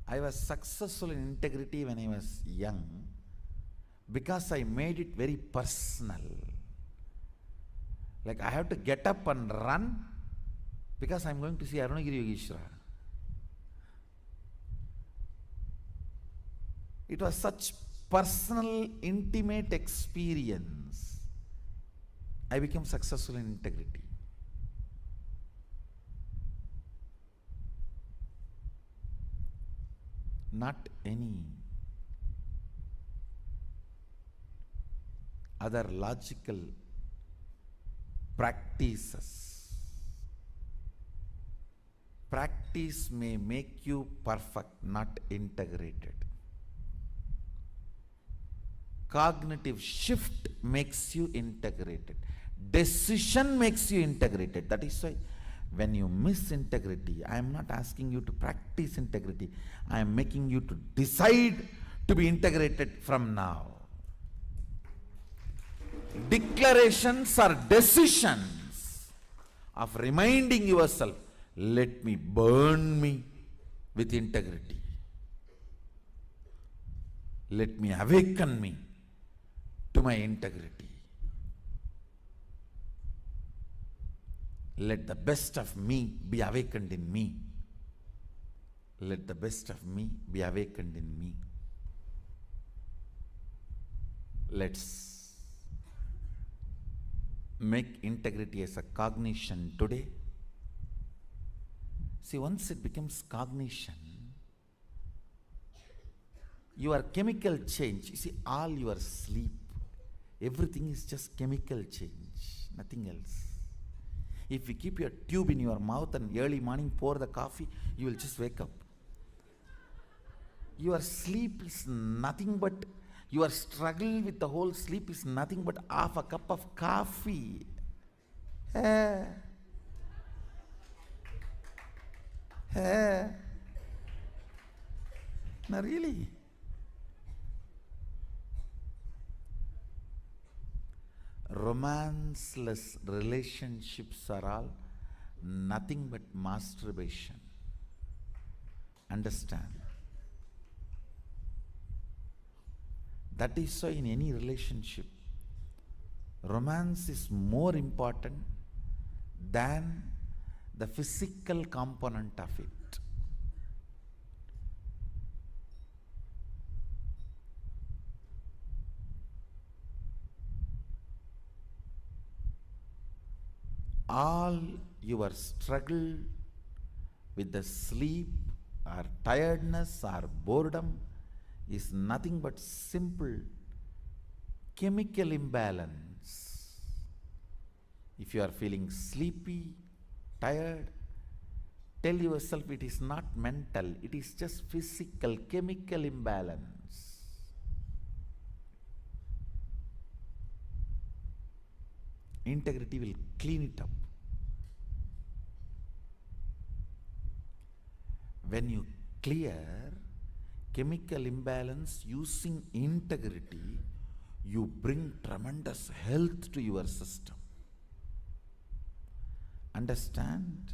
F: I was successful in integrity when I was young because I made it very personal. Like I have to get up and run because I'm going to see Arunagiri Yogeshwara. It was such personal, intimate experience. I became successful in integrity. Not any other logical practices. Practice may make you perfect, not integrated. Cognitive shift makes you integrated. Decision makes you integrated. That is why when you miss integrity, I am not asking you to practice integrity. I am making you to decide to be integrated from now. Declarations are decisions of reminding yourself, let me burn me with integrity. Let me awaken me to my integrity. Let the best of me be awakened in me. Let the best of me be awakened in me. Let's make integrity as a cognition today. See, once it becomes cognition, your chemical change, you see, all your sleep, everything is just chemical change, nothing else. If you keep your tube in your mouth and early morning pour the coffee, you will just wake up. Your sleep is nothing but, your struggle with the whole sleep is nothing but half a cup of coffee. No, really. Romanceless relationships are all nothing but masturbation. Understand? That is why in any relationship, romance is more important than the physical component of it. All your struggle with the sleep or tiredness or boredom is nothing but simple chemical imbalance. If you are feeling sleepy, tired, tell yourself it is not mental, it is just physical chemical imbalance. Integrity will clean it up. When you clear chemical imbalance using integrity, you bring tremendous health to your system. Understand?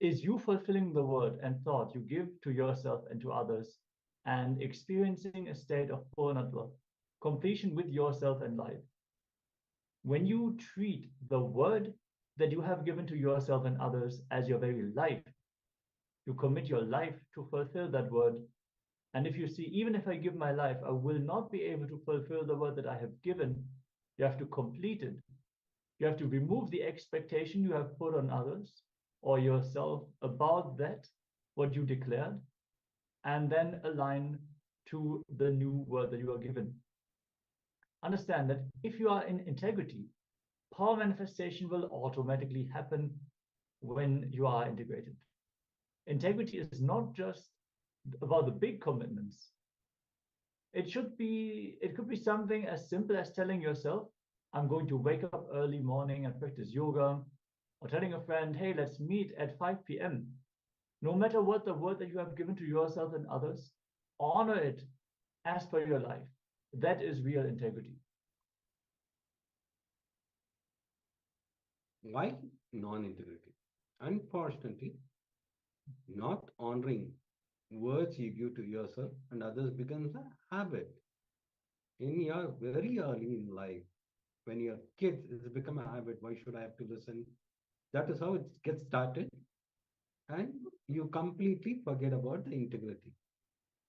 A: is you fulfilling the word and thought you give to yourself and to others, and experiencing a state of Purnatva, completion with yourself and life. When you treat the word that you have given to yourself and others as your very life, you commit your life to fulfill that word. And if you see, even if I give my life, I will not be able to fulfill the word that I have given, you have to complete it. You have to remove the expectation you have put on others or yourself about that, what you declared, and then align to the new word that you are given. Understand that if you are in integrity, power manifestation will automatically happen when you are integrated. Integrity is not just about the big commitments. It could be something as simple as telling yourself, I'm going to wake up early morning and practice yoga, or telling a friend, hey, let's meet at 5 p.m. No matter what the word that you have given to yourself and others, honor it as per your life. That is real integrity.
H: Why non-integrity? Unfortunately, not honoring words you give to yourself and others becomes a habit. In your very early in life, when you're kids, it's become a habit. Why should I have to listen? That is how it gets started. And you completely forget about the integrity.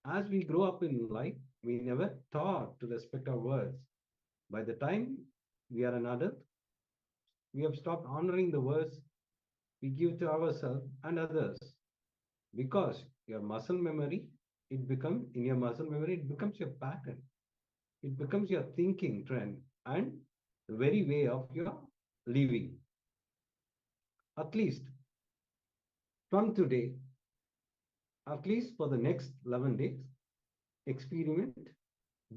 H: As we grow up in life, we never thought to respect our words. By the time we are an adult, we have stopped honoring the words we give to ourselves and others. Because your muscle memory, it becomes your pattern. It becomes your thinking trend and the very way of your living. At least from today, at least for the next 11 days, experiment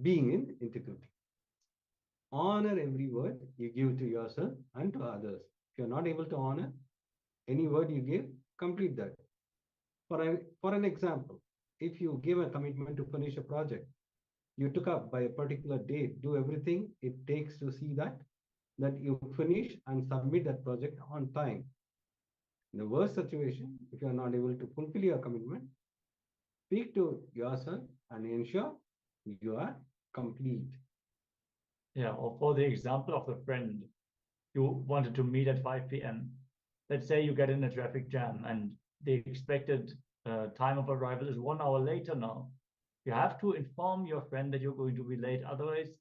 H: being in integrity. Honor every word you give to yourself and to others. If you're not able to honor any word you give, complete that. For an example, if you give a commitment to finish a project, you took up by a particular date, do everything it takes to see that you finish and submit that project on time. In the worst situation, if you are not able to fulfill your commitment, speak to yourself and ensure you are complete.
A: Yeah, or for the example of the friend, you wanted to meet at 5 p.m. Let's say you get in a traffic jam and the expected time of arrival is 1 hour later now. You have to inform your friend that you're going to be late. Otherwise,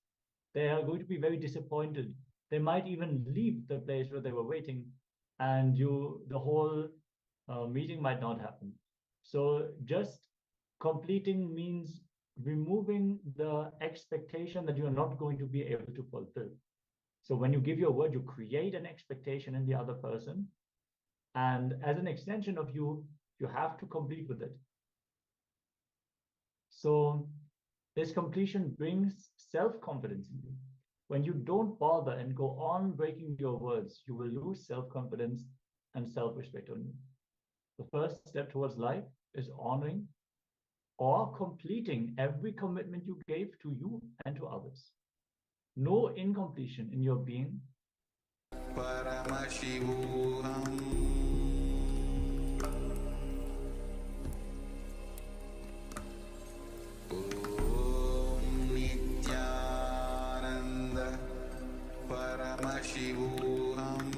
A: they are going to be very disappointed. They might even leave the place where they were waiting, and the whole meeting might not happen. So just completing means removing the expectation that you're not going to be able to fulfill. So when you give your word, you create an expectation in the other person. And as an extension of you, you have to complete with it. So this completion brings self-confidence in you. When you don't bother and go on breaking your words, you will lose self-confidence and self-respect on you. The first step towards life is honoring or completing every commitment you gave to you and to others. No incompletion in your being.
C: Paramashivoham Paramashivoham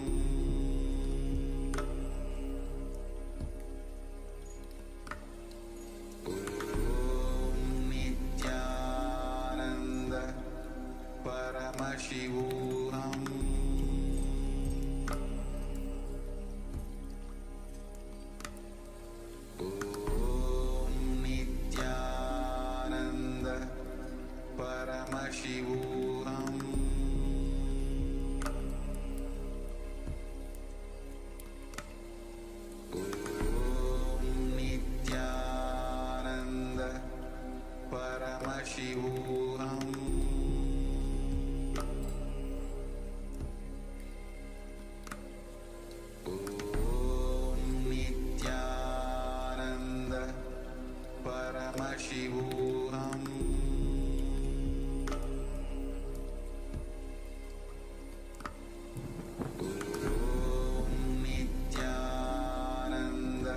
C: Om Nityananda Paramashivoham Om Nityananda Paramashivoham Paramashivoham Om Nityananda Paramashivoham Om Nityananda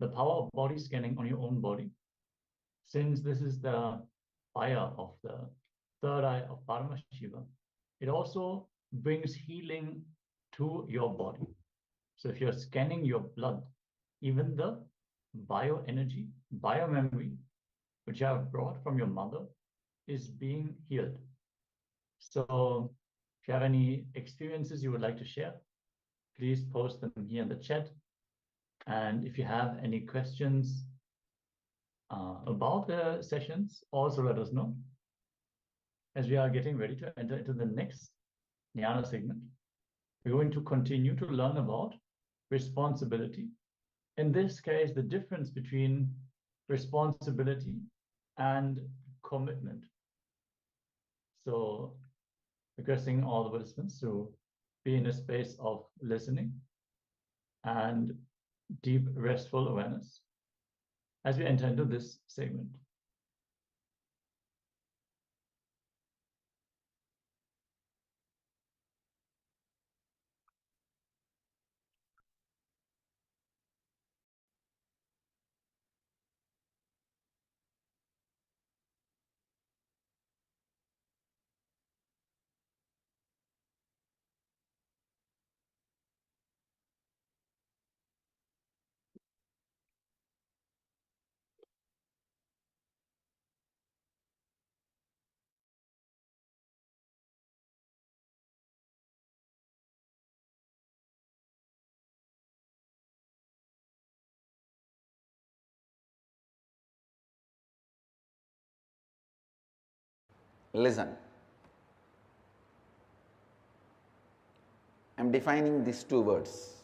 A: the power of body scanning on your own body, since this is the fire of the third eye of Paramashiva, it also brings healing to your body. So if you're scanning your blood, even the bioenergy, biomemory, which you have brought from your mother, is being healed. So if you have any experiences you would like to share, please post them here in the chat. And if you have any questions about the sessions, also let us know. As we are getting ready to enter into the next Jnana segment, we're going to continue to learn about responsibility. In this case, the difference between responsibility and commitment. So requesting all the participants to be in a space of listening and deep restful awareness as we enter into this segment.
C: Listen. I am defining these two words.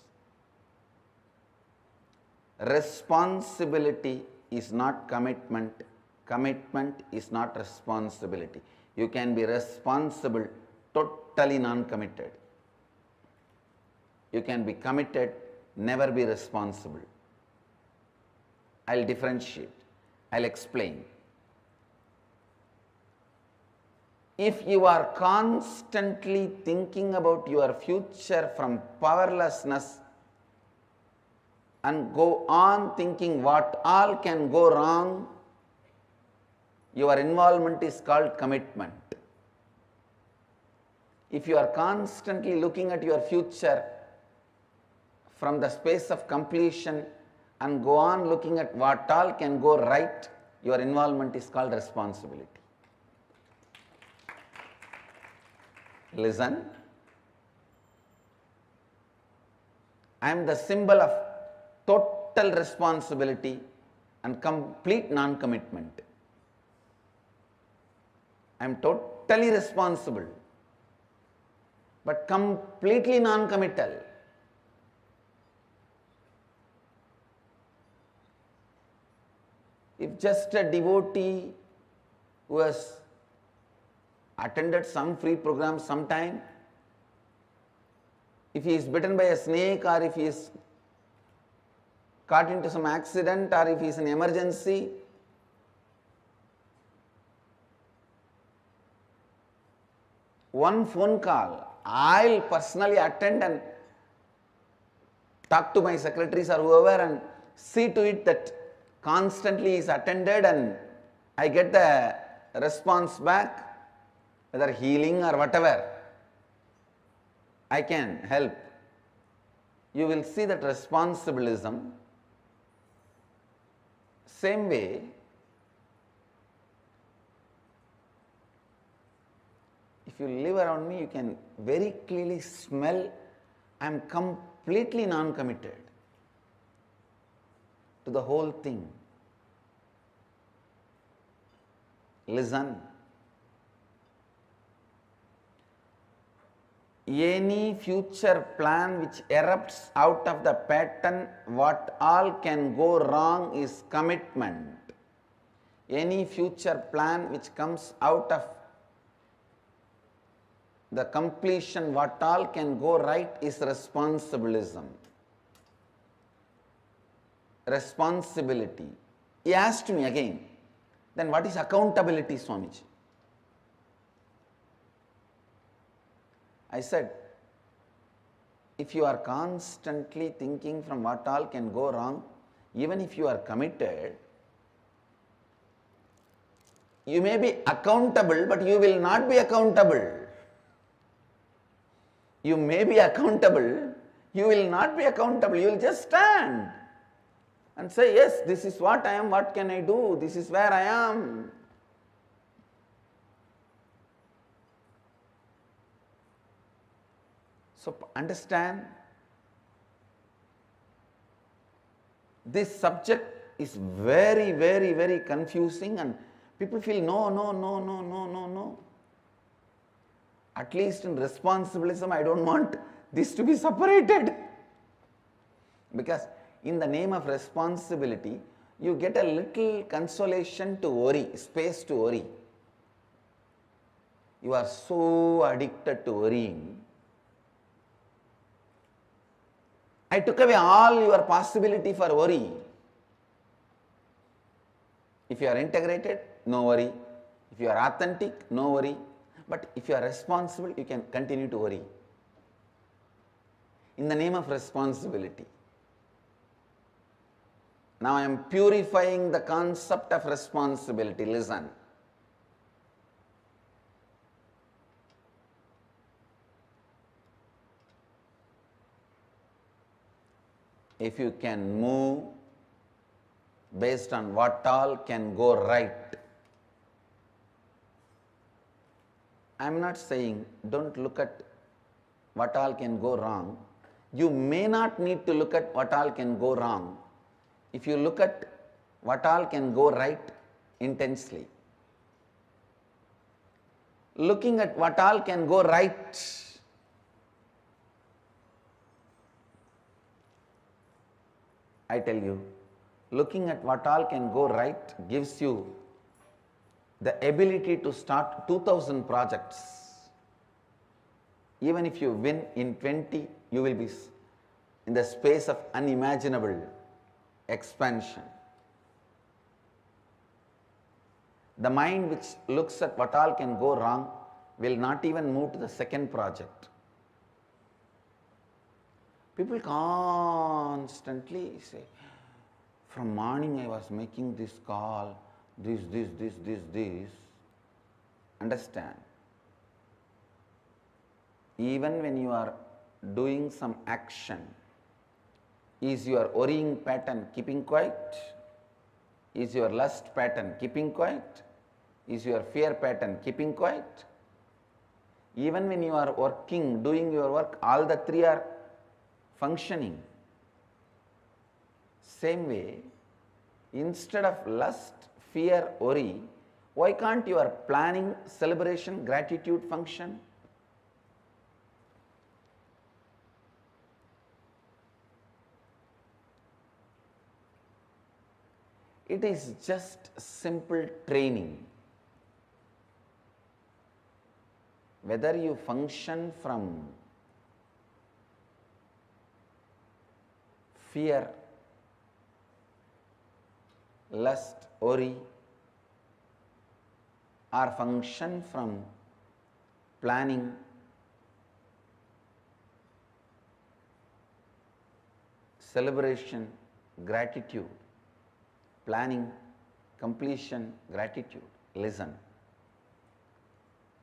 C: Responsibility is not commitment. Commitment is not responsibility. You can be responsible, totally non-committed. You can be committed, never be responsible. I'll differentiate. I'll explain. If you are constantly thinking about your future from powerlessness and go on thinking what all can go wrong, your involvement is called commitment. If you are constantly looking at your future from the space of completion and go on looking at what all can go right, your involvement is called responsibility. Listen, I am the symbol of total responsibility and complete non-commitment. I am totally responsible, but completely non-committal. If just a devotee who has attended some free program sometime, if he is bitten by a snake or if he is caught into some accident or if he is in emergency, one phone call, I'll personally attend and talk to my secretaries or whoever and see to it that constantly is attended and I get the response back, whether healing or whatever, I can help. You will see that responsibilism. Same way, if you live around me, you can very clearly smell I am completely non-committed to the whole thing. Listen. Any future plan which erupts out of the pattern, what all can go wrong is commitment. Any future plan which comes out of the completion, what all can go right is responsibilism. Responsibility. He asked me again, then what is accountability, Swamiji? I said, if you are constantly thinking from what all can go wrong, even if you are committed, you may be accountable, but you will not be accountable. You may be accountable, you will not be accountable. You will just stand and say, yes, this is what I am, what can I do? This is where I am. So understand, this subject is very, very, very confusing, and people feel no. At least in responsibilism, I don't want this to be separated. Because in the name of responsibility, you get a little consolation to worry, space to worry. You are so addicted to worrying. I took away all your possibility for worry. If you are integrated, no worry. If you are authentic, no worry. But if you are responsible, you can continue to worry. In the name of responsibility. Now I am purifying the concept of responsibility. Listen. If you can move based on what all can go right, I am not saying don't look at what all can go wrong. You may not need to look at what all can go wrong if you look at what all can go right intensely. Looking at what all can go right, I tell you, looking at what all can go right gives you the ability to start 2000 projects. Even if you win in 20, you will be in the space of unimaginable expansion. The mind which looks at what all can go wrong will not even move to the second project. People constantly say, from morning I was making this call, this. Understand, even when you are doing some action, is your worrying pattern keeping quiet? Is your lust pattern keeping quiet? Is your fear pattern keeping quiet? Even when you are working, doing your work, all the three are functioning. Same way, instead of lust, fear, worry, why can't your planning, celebration, gratitude function? It is just simple training. Whether you function from fear, lust, worry, or function from planning, celebration, gratitude, planning, completion, gratitude. Listen.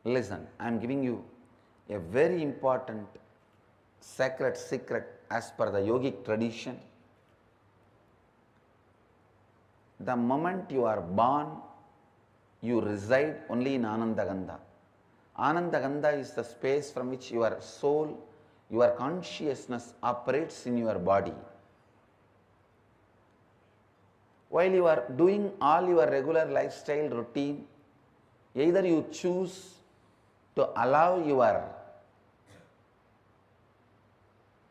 C: Listen, I am giving you a very important sacred secret as per the yogic tradition. The moment you are born, you reside only in Anandagandha. Anandagandha is the space from which your soul, your consciousness operates in your body. While you are doing all your regular lifestyle routine, either you choose to allow your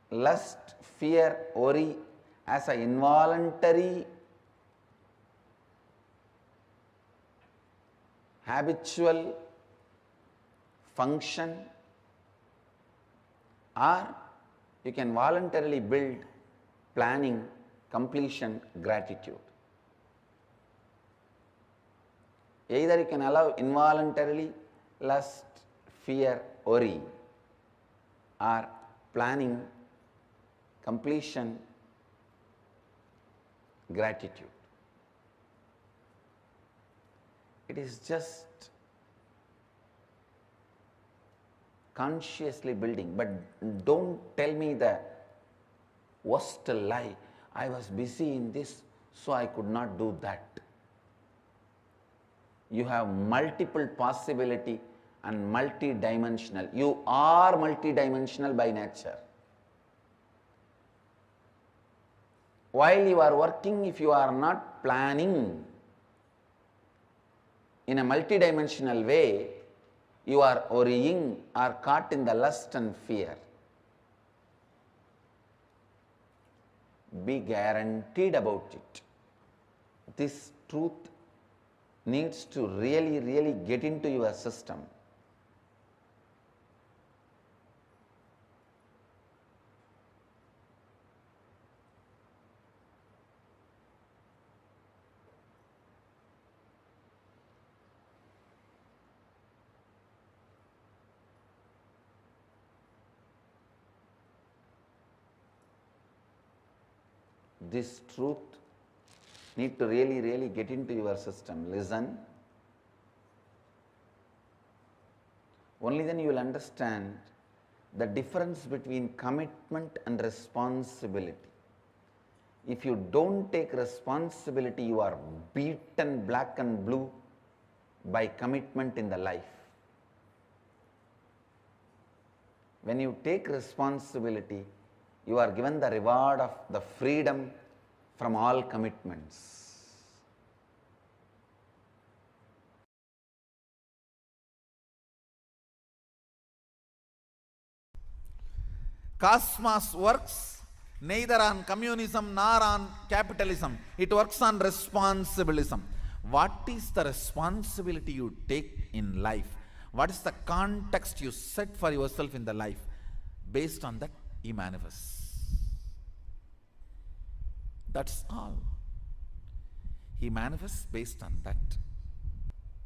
C: lust, fear, worry as an involuntary, habitual function, or you can voluntarily build planning, completion, gratitude. Either you can allow involuntarily lust, fear, worry, or planning, completion,
I: gratitude. It is just consciously building. But don't tell me the worst lie. I was busy in this, so I could not do that. You have multiple possibility and multi-dimensional. You are multi-dimensional by nature. While you are working, if you are not planning in a multi-dimensional way, you are worrying or caught in the lust and fear. Be guaranteed about it. This truth needs to really get into your system. This truth need to really get into your system. Listen. Only then you will understand the difference between commitment and responsibility. If you don't take responsibility, you are beaten black and blue by commitment in the life. When you take responsibility, you are given the reward of the freedom from all commitments.
F: Cosmos works neither on communism nor on capitalism. It works on responsibilism. What is the responsibility you take in life? What is the context you set for yourself in the life? Based on that, he manifests. That's all. He manifests based on that.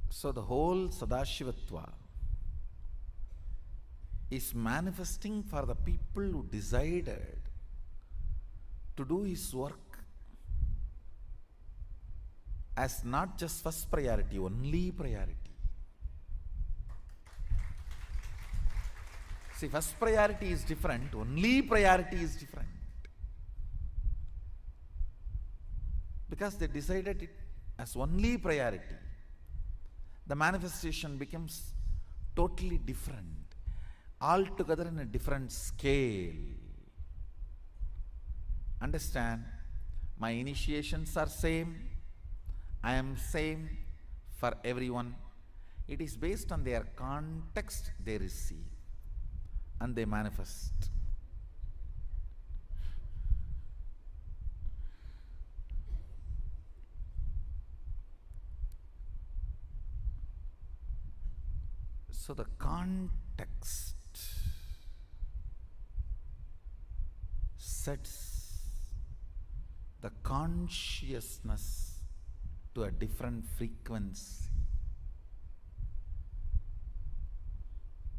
F: So the whole Sadashivatva is manifesting for the people who decided to do his work as not just first priority, only priority. See, first priority is different, only priority is different. Because they decided it as only priority, the manifestation becomes totally different, altogether in a different scale. Understand, my initiations are same, I am same for everyone. It is based on their context they receive and they manifest. So the context sets the consciousness to a different frequency.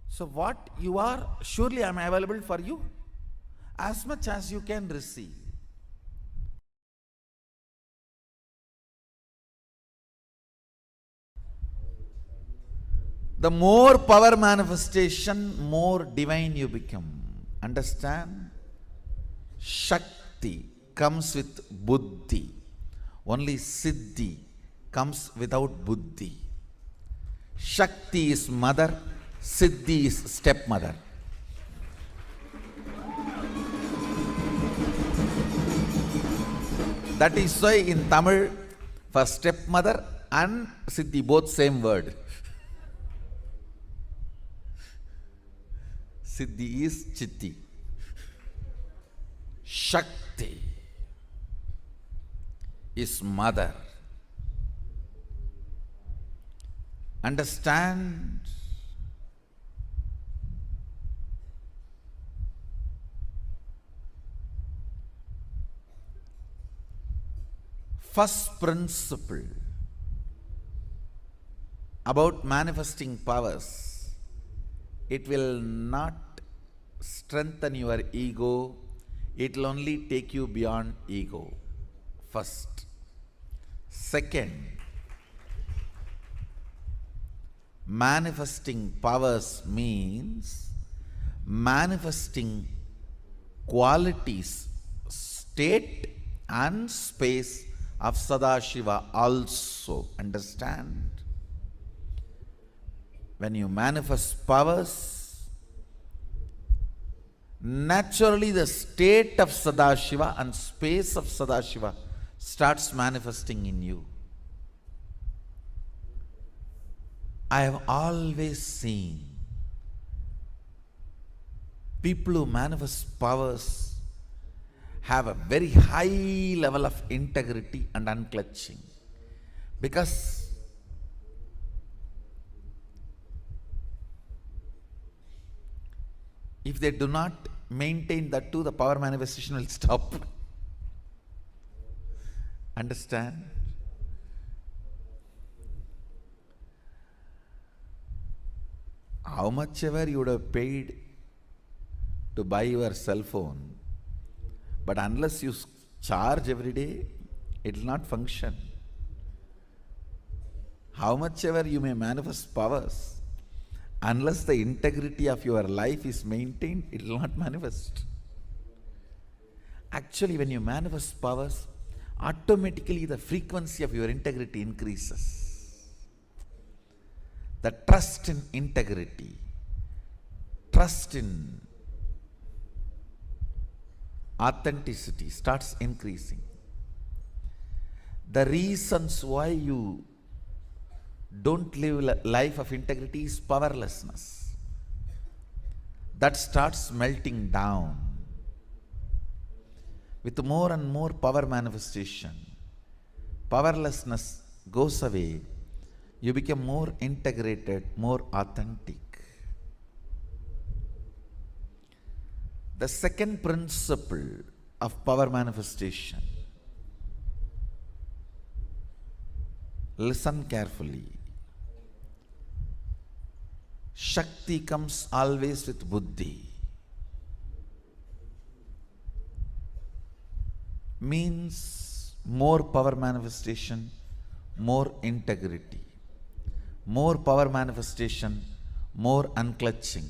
F: So what you are, surely I am available for you as much as you can receive. The more power manifestation, more divine you become. Understand? Shakti comes with buddhi. Only siddhi comes without buddhi. Shakti is mother, siddhi is stepmother. That is why in Tamil, for stepmother and siddhi, both same word. Siddhi is chitti. Shakti is mother. Understand? First principle about manifesting powers, it will not strengthen your ego, it will only take you beyond ego. First. Second, manifesting powers means manifesting qualities, state and space of Sadashiva also. Understand? When you manifest powers, naturally the state of Sadashiva and space of Sadashiva starts manifesting in you. I have always seen people who manifest powers have a very high level of integrity and unclutching, because if they do not maintain that too, the power manifestation will stop. Understand? How much ever you would have paid to buy your cell phone, but unless you charge every day, it will not function. How much ever you may manifest powers, unless the integrity of your life is maintained, it will not manifest. Actually, when you manifest powers, automatically the frequency of your integrity increases. The trust in integrity, trust in authenticity starts increasing. The reasons why you don't live a life of integrity is powerlessness. That starts melting down. With more and more power manifestation, powerlessness goes away. You become more integrated, more authentic. The second principle of power manifestation, listen carefully. Shakti comes always with buddhi. Means more power manifestation, more integrity. More power manifestation, more unclutching.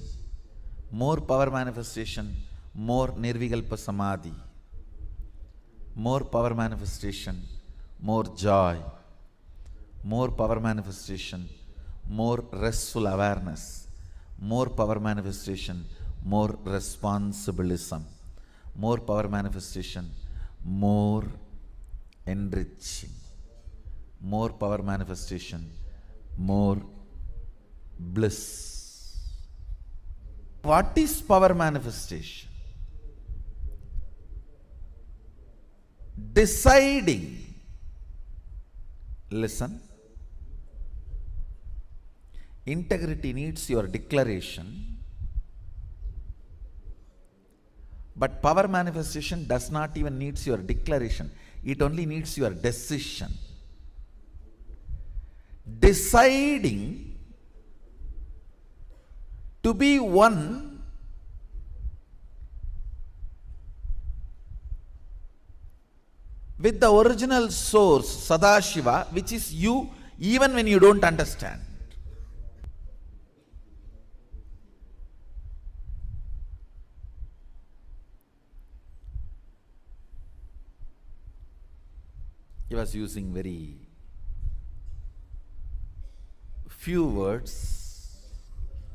F: More power manifestation, more nirvikalpa samadhi. More power manifestation, more joy. More power manifestation, more restful awareness. More power manifestation, more responsibilism. More power manifestation, more enriching. More power manifestation, more bliss. What is power manifestation? Deciding. Listen. Integrity needs your declaration, but power manifestation does not even need your declaration. It only needs your decision. Deciding to be one with the original source, Sadashiva, which is you, even when you don't understand. He was using very few words.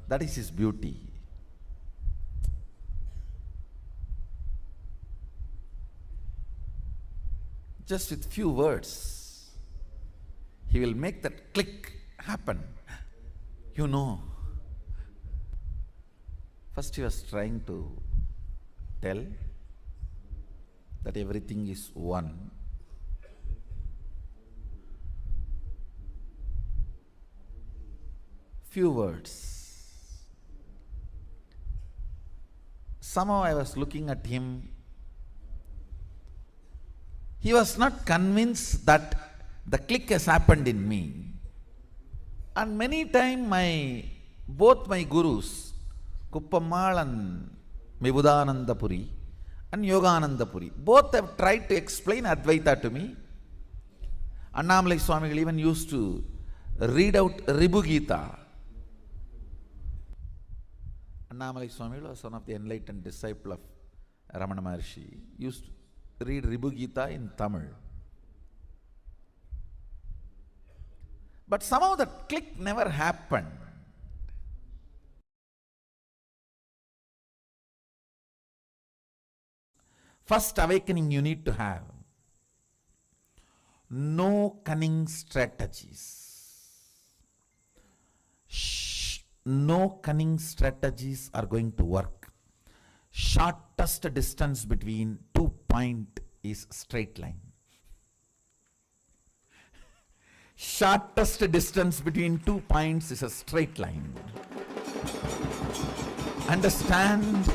F: That is his beauty. Just with few words, he will make that click happen. You know. First he was trying to tell that everything is one. Few words. Somehow I was looking at him. He was not convinced that the click has happened in me. And many times both my gurus, Kuppamal and Mibudanandapuri, and Yogananda Puri. Both have tried to explain Advaita to me. Annamalai Swamigal even used to read out Ribu Gita. Annamalai Swamigal was one of the enlightened disciple of Ramana Maharshi. Used to read Ribu Gita in Tamil. But somehow that click never happened. First awakening you need to have. No cunning strategies. No cunning strategies are going to work. Shortest distance between 2 points is straight line. Shortest distance between 2 points is a straight line. Understand?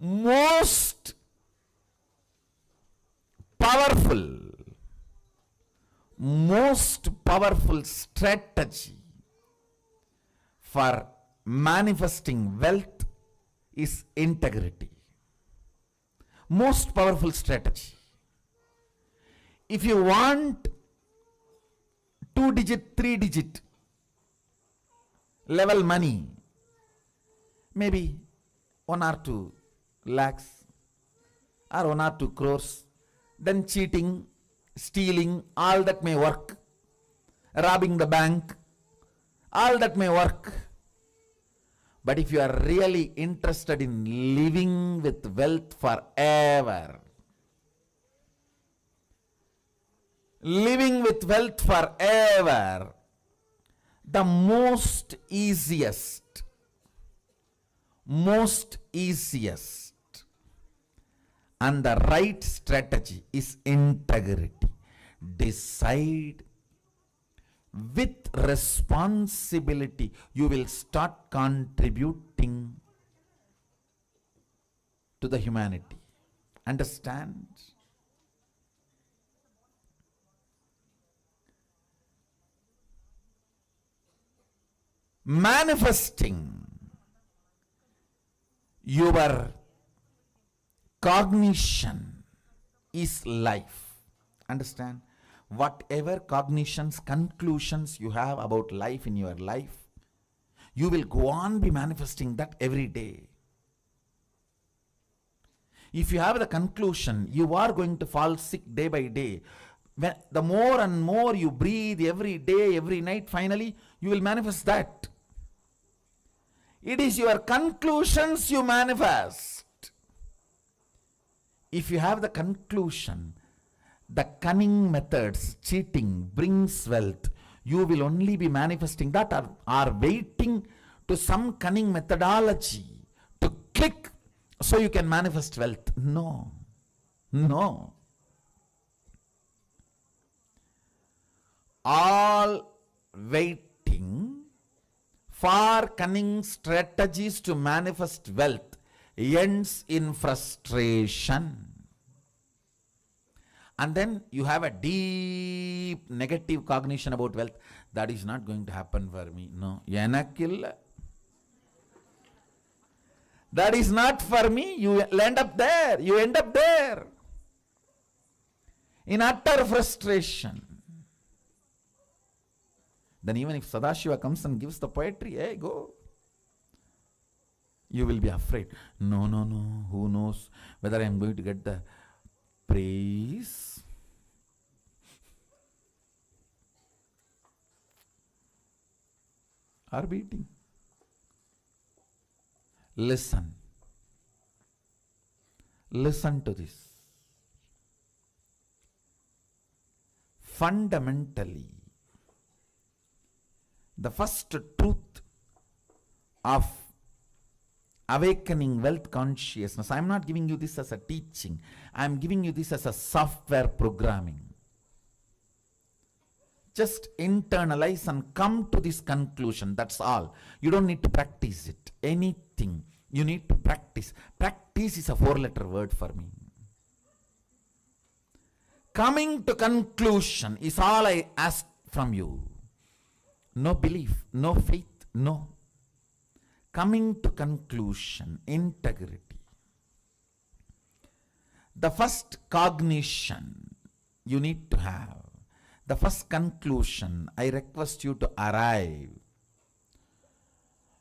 F: Most powerful strategy for manifesting wealth is integrity. Most powerful strategy. If you want 2-digit, 3-digit level money, maybe 1 or 2 lakhs or 1 or 2 crores, then cheating, stealing, all that may work. Robbing the bank, all that may work. But if you are really interested in living with wealth forever, living with wealth forever, the most easiest and the right strategy is integrity. Decide with responsibility. You will start contributing to the humanity. Understand? Manifesting your cognition is life. Understand? Whatever cognitions, conclusions you have about life in your life, you will go on be manifesting that every day. If you have the conclusion, you are going to fall sick day by day. When the more and more you breathe every day, every night, finally, you will manifest that. It is your conclusions you manifest. If you have the conclusion, the cunning methods, cheating brings wealth, you will only be manifesting that, or are waiting to some cunning methodology to click so you can manifest wealth. No. No. All waiting for cunning strategies to manifest wealth ends in frustration. And then you have a deep negative cognition about wealth. That is not going to happen for me. No. That is not for me. You end up there. You end up there. In utter frustration. Then even if Sadashiva comes and gives the poetry, hey, go. You will be afraid. No. Who knows whether I am going to get the praise? Or beating? Listen. Listen to this. Fundamentally, the first truth of awakening wealth consciousness, I am not giving you this as a teaching, I am giving you this as a software programming. Just internalize and come to this conclusion, that's all. You don't need to practice it, anything. You need to practice. Practice is a 4-letter word for me. Coming to conclusion is all I ask from you. No belief, no faith, no. Coming to conclusion, integrity. The first cognition you need to have, the first conclusion I request you to arrive.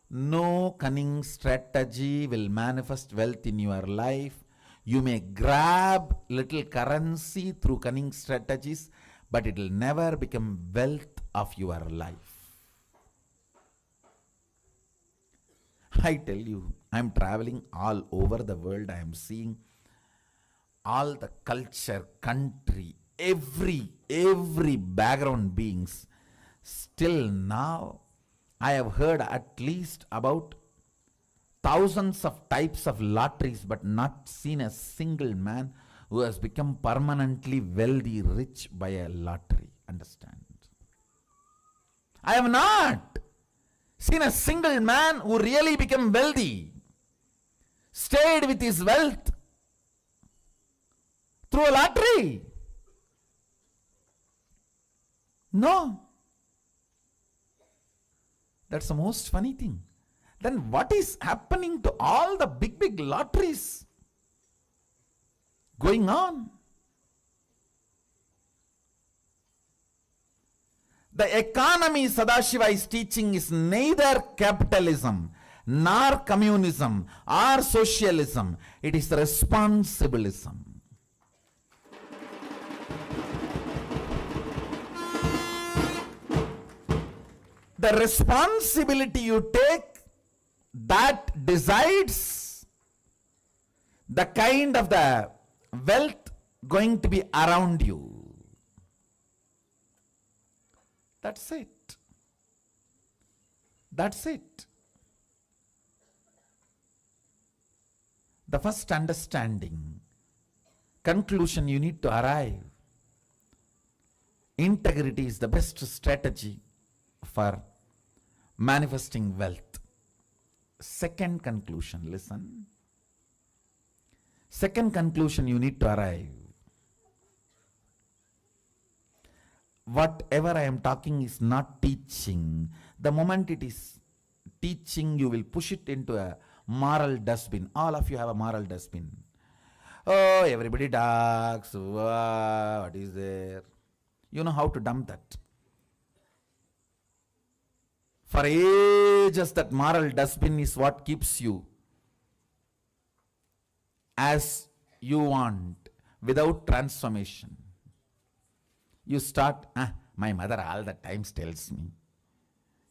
F: No cunning strategy will manifest wealth in your life. You may grab little currency through cunning strategies, but it will never become wealth of your life. I tell you, I am traveling all over the world. I am seeing all the culture, country, every background beings. Still now, I have heard at least about thousands of types of lotteries, but not seen a single man who has become permanently wealthy, rich by a lottery. Understand? I have not seen a single man who really became wealthy, stayed with his wealth through a lottery. No. That's the most funny thing. Then what is happening to all the big lotteries going on? The economy Sadashiva is teaching is neither capitalism, nor communism, or socialism. It is responsibilism. The responsibility you take, that decides the kind of the wealth going to be around you. That's it. That's it. The first understanding, conclusion you need to arrive. Integrity is the best strategy for manifesting wealth. Second conclusion, listen. Second conclusion you need to arrive. Whatever I am talking is not teaching. The moment it is teaching, you will push it into a moral dustbin. All of you have a moral dustbin. Oh, everybody talks. What is there? You know how to dump that. For ages, that moral dustbin is what keeps you as you want, without transformation. You start, my mother all the times tells me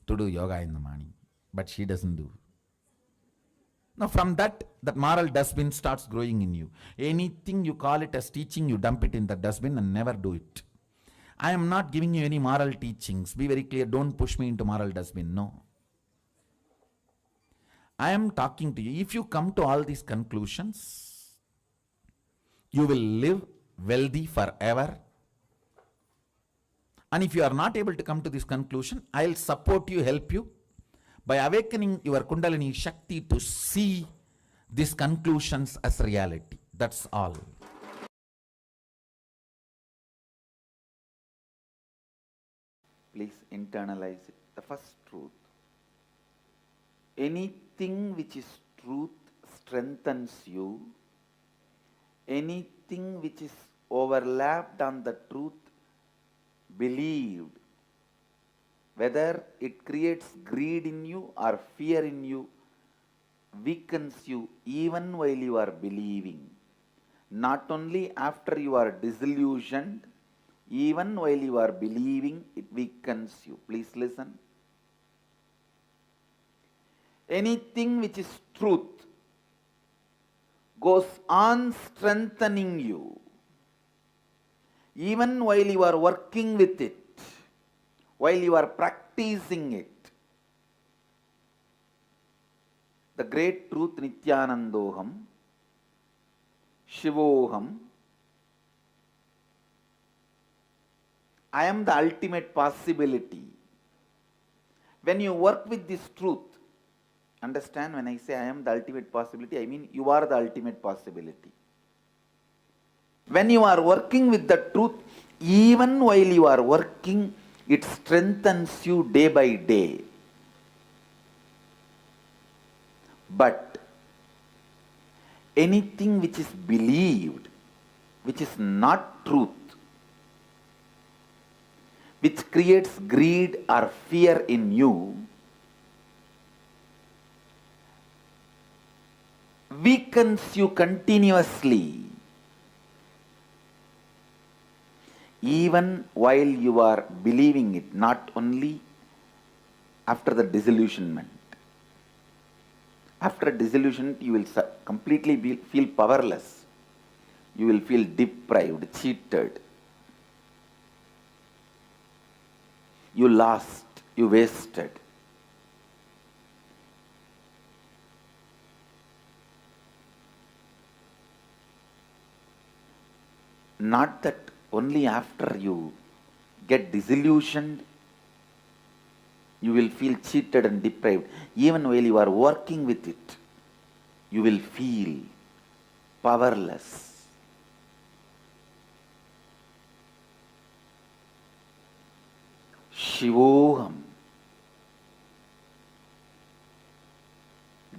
F: to do yoga in the morning, but she doesn't do. Now from that moral dustbin starts growing in you. Anything you call it as teaching, you dump it in the dustbin and never do it. I am not giving you any moral teachings. Be very clear. Don't push me into moral dustbin. No. I am talking to you. If you come to all these conclusions, you will live wealthy forever. And if you are not able to come to this conclusion, I will support you, help you by awakening your Kundalini Shakti to see these conclusions as reality. That's all.
C: Please internalize it. The first truth. Anything which is truth strengthens you. Anything which is overlapped on the truth, believed, whether it creates greed in you or fear in you, weakens you even while you are believing. Not only after you are disillusioned, even while you are believing, it weakens you. Please listen. Anything which is truth goes on strengthening you, even while you are working with it, while you are practicing it. The great truth, Nityanandoham, Shivoham, I am the ultimate possibility. When you work with this truth, understand, when I say I am the ultimate possibility, I mean you are the ultimate possibility. When you are working with the truth, even while you are working, it strengthens you day by day. But anything which is believed, which is not truth, which creates greed or fear in you, weakens you continuously, even while you are believing it, not only after the disillusionment. After disillusionment, you will completely feel powerless. You will feel deprived, cheated. You lost, you wasted. Not that only after you get disillusioned, you will feel cheated and deprived. Even while you are working with it, you will feel powerless. Shivoham,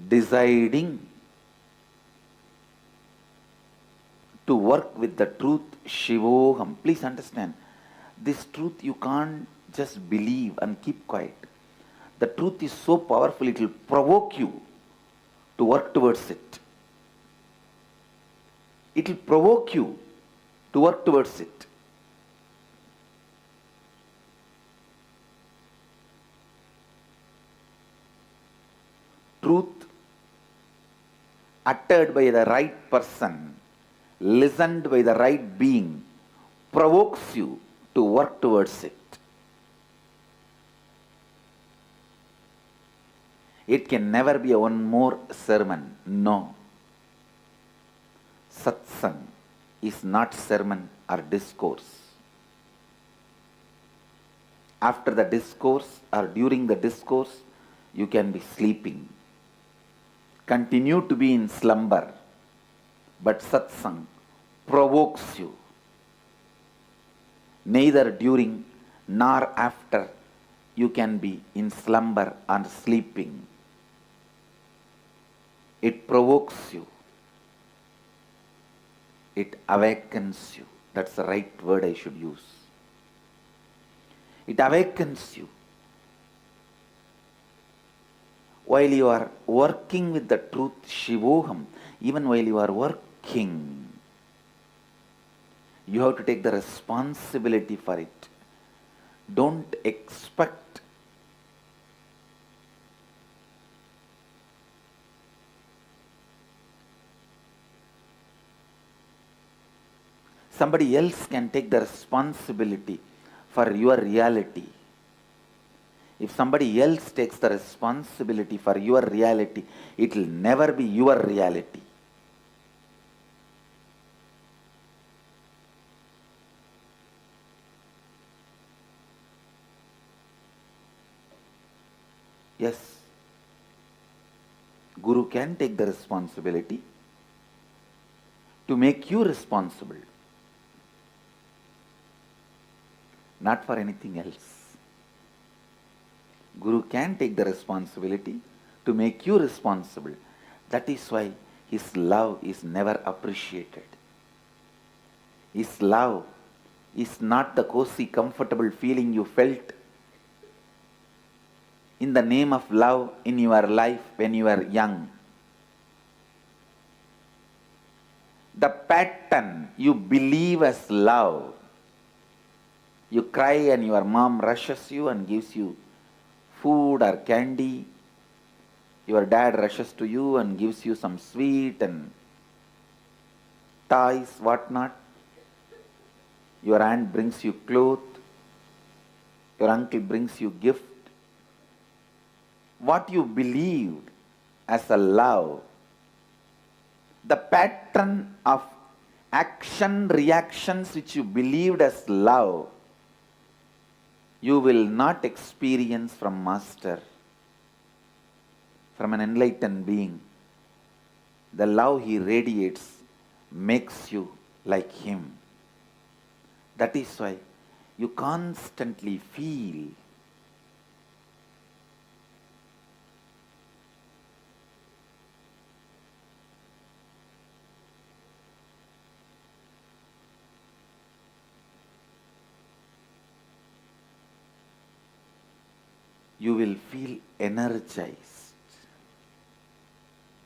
C: deciding to work with the truth, Shivoham. Please understand, this truth you can't just believe and keep quiet. The truth is so powerful, it will provoke you to work towards it. It will provoke you to work towards it. Truth uttered by the right person, listened by the right being, provokes you to work towards it. It can never be a one more sermon. No. Satsang is not sermon or discourse. After the discourse or during the discourse, you can be sleeping. Continue to be in slumber. But satsang provokes you. Neither during nor after you can be in slumber or sleeping. It provokes you. It awakens you. That's the right word I should use. It awakens you. While you are working with the truth, Shivoham, even while you are working, you have to take the responsibility for it. Don't expect somebody else can take the responsibility for your reality. If somebody else takes the responsibility for your reality, it will never be your reality. Yes, Guru can take the responsibility to make you responsible, not for anything else. Guru can take the responsibility to make you responsible. That is why his love is never appreciated. His love is not the cozy, comfortable feeling you felt in the name of love in your life when you were young. The pattern you believe as love. You cry and your mom rushes you and gives you food or candy. Your dad rushes to you and gives you some sweet and toys, whatnot. Your aunt brings you clothes. Your uncle brings you gift. What you believed as a love, the pattern of action, reactions which you believed as love, you will not experience from Master, from an enlightened being. The love he radiates makes you like him. That is why you constantly feel you will feel energized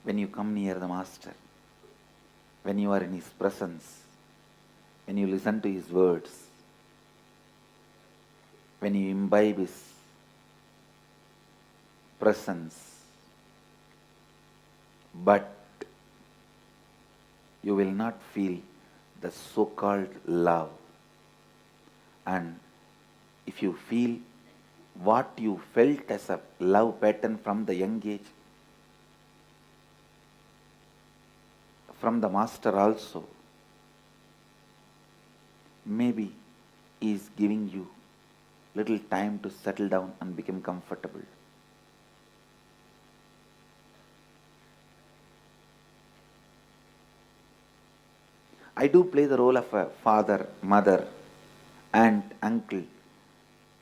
C: when you come near the Master, when you are in His presence, when you listen to His words, when you imbibe His presence. But you will not feel the so-called love. And if you feel what you felt as a love pattern from the young age, from the Master also, maybe He is giving you little time to settle down and become comfortable. I do play the role of a father, mother, aunt, uncle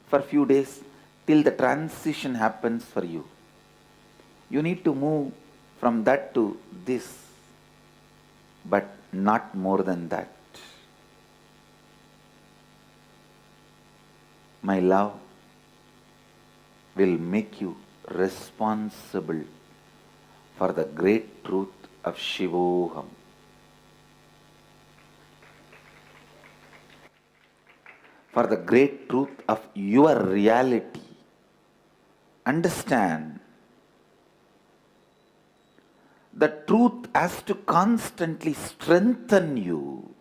C: for few days till the transition happens for you. You need to move from that to this, but not more than that. My love will make you responsible for the great truth of Shivoham. For the great truth of your reality. Understand, the truth has to constantly strengthen you.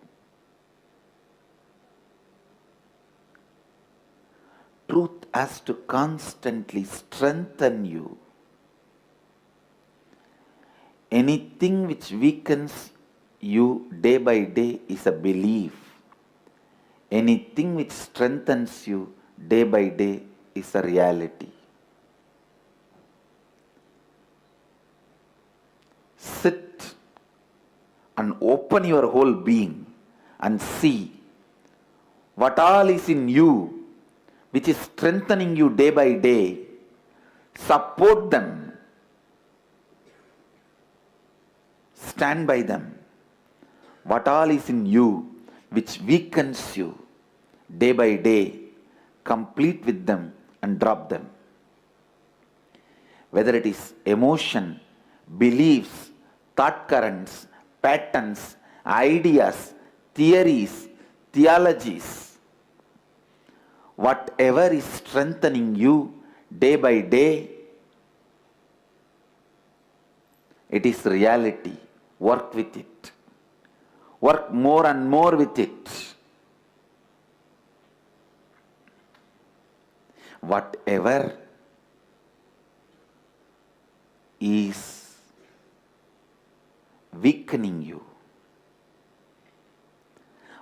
C: Truth has to constantly strengthen you. Anything which weakens you day by day is a belief. Anything which strengthens you day by day is a reality. Sit and open your whole being and see what all is in you which is strengthening you day by day. Support them. Stand by them. What all is in you which weakens you day by day, complete with them and drop them. Whether it is emotion, beliefs, thought currents, patterns, ideas, theories, theologies, whatever is strengthening you day by day, it is reality. Work with it. Work more and more with it. Whatever is weakening you,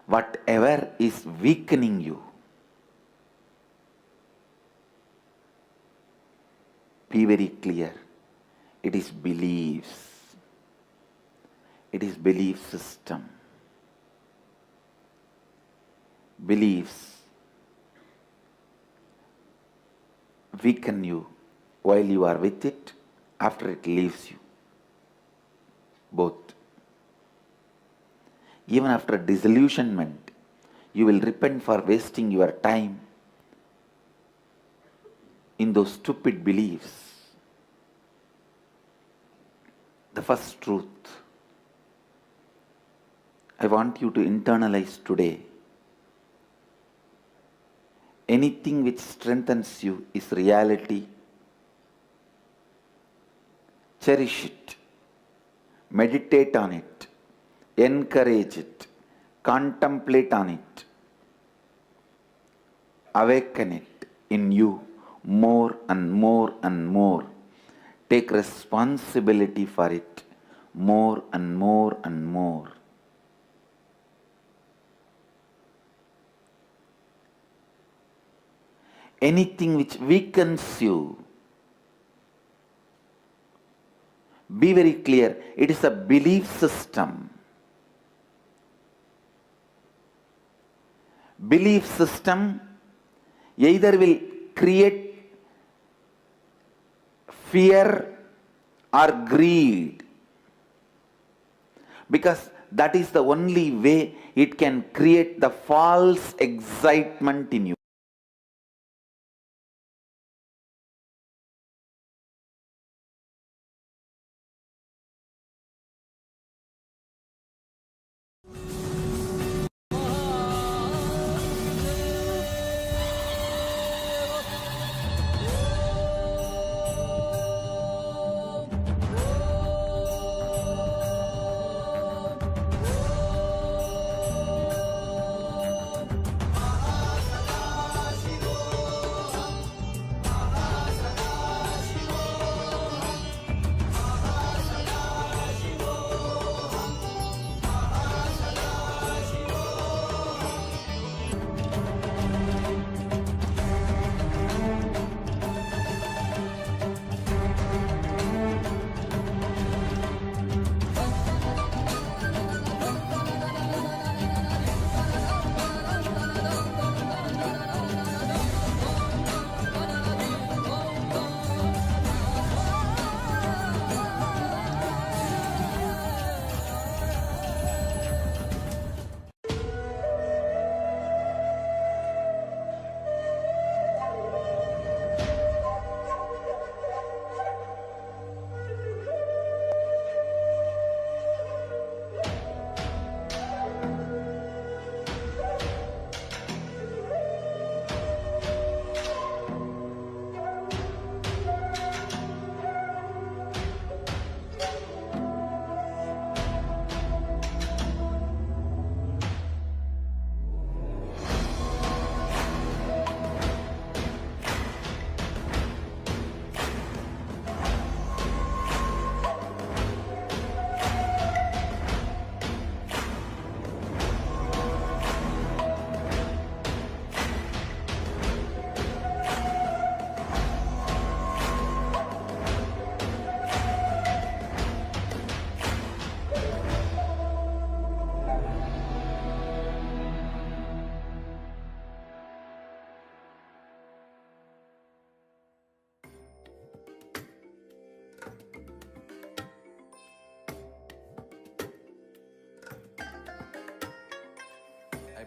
C: whatever is weakening you, be very clear. It is beliefs. It is belief system. Beliefs weaken you while you are with it, after it leaves you. Both. Even after disillusionment, you will repent for wasting your time in those stupid beliefs. The first truth I want you to internalize today. Anything which strengthens you is reality. Cherish it. Meditate on it. Encourage it. Contemplate on it. Awaken it in you more and more and more. Take responsibility for it more and more and more. Anything which weakens you, be very clear, it is a belief system. Belief system either will create fear or greed, because that is the only way it can create the false excitement in you.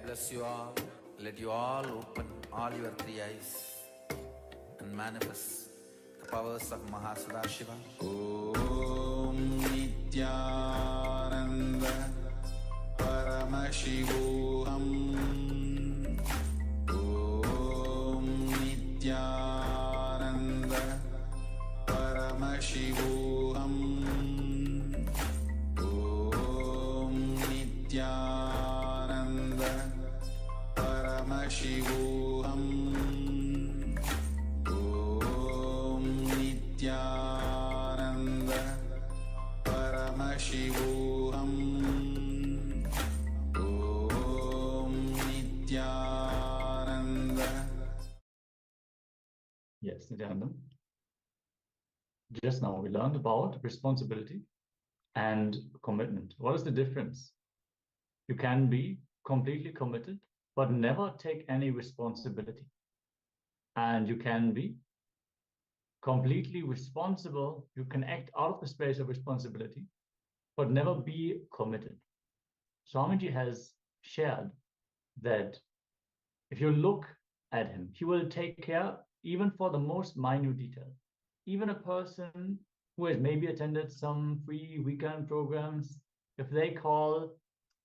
F: bless you all. Let you all open all your three eyes and manifest the powers of Mahasudashiva. Om Nityananda Paramashivoham. Om Nityananda Paramashivoham. Om Nityananda Paramashivoham. Om Nityananda Paramashivoham. Om Nityananda.
A: Yes, Nityananda. Just now we learned about responsibility and commitment. What is the difference? You can be completely committed, but never take any responsibility. And you can be completely responsible. You can act out of the space of responsibility, but never be committed. Swamiji has shared that if you look at him, he will take care even for the most minute detail. Even a person who has maybe attended some free weekend programs, if they call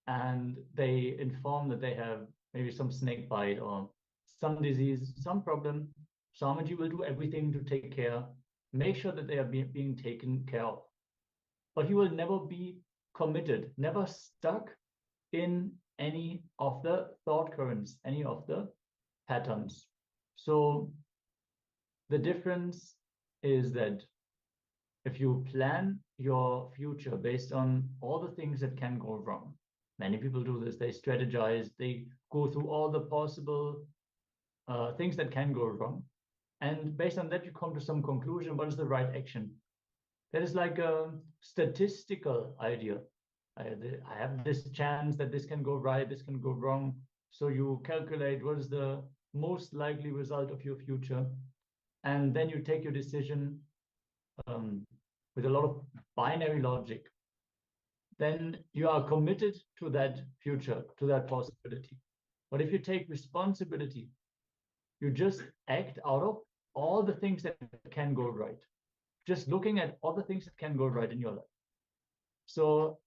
A: and they inform that they have maybe some snake bite or some disease, some problem, Swamiji will do everything to take care, make sure that they are being taken care of. But he will never be committed, never stuck in any of the thought currents, any of the patterns. So the difference is that if you plan your future based on all the things that can go wrong, many people do this, they strategize, they go through all the possible things that can go wrong. And based on that, you come to some conclusion, what is the right action? That is like a statistical idea. I have this chance that this can go right, this can go wrong. So you calculate what is the most likely result of your future. And then you take your decision with a lot of binary logic. Then you are committed to that future, to that possibility. But if you take responsibility, you just act out of all the things that can go right. Just looking at all the things that can go right in your life. So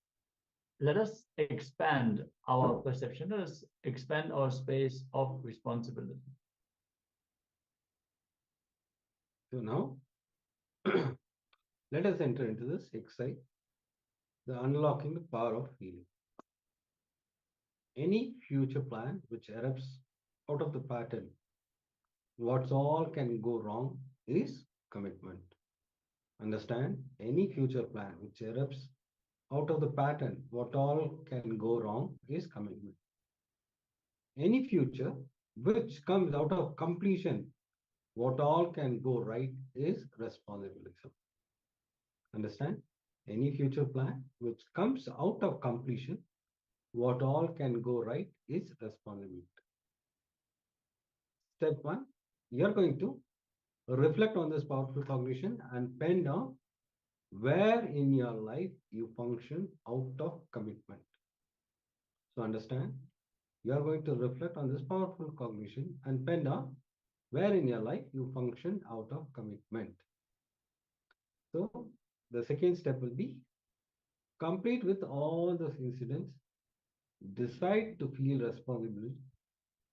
A: let us expand our perception. Let us expand our space of responsibility.
H: So now, let us enter into this exercise, the unlocking the power of healing. Any future plan which erupts out of the pattern, what's all can go wrong is commitment. Understand? Any future plan which erupts out of the pattern, what all can go wrong is commitment. Any future which comes out of completion, what all can go right is responsibility. Understand? Any future plan which comes out of completion, what all can go right is responsibility. Step 1, you're going to reflect on this powerful cognition and pen down where in your life you function out of commitment. So understand, you are going to reflect on this powerful cognition and pen down where in your life you function out of commitment. So the second step will be complete with all those incidents, decide to feel responsibility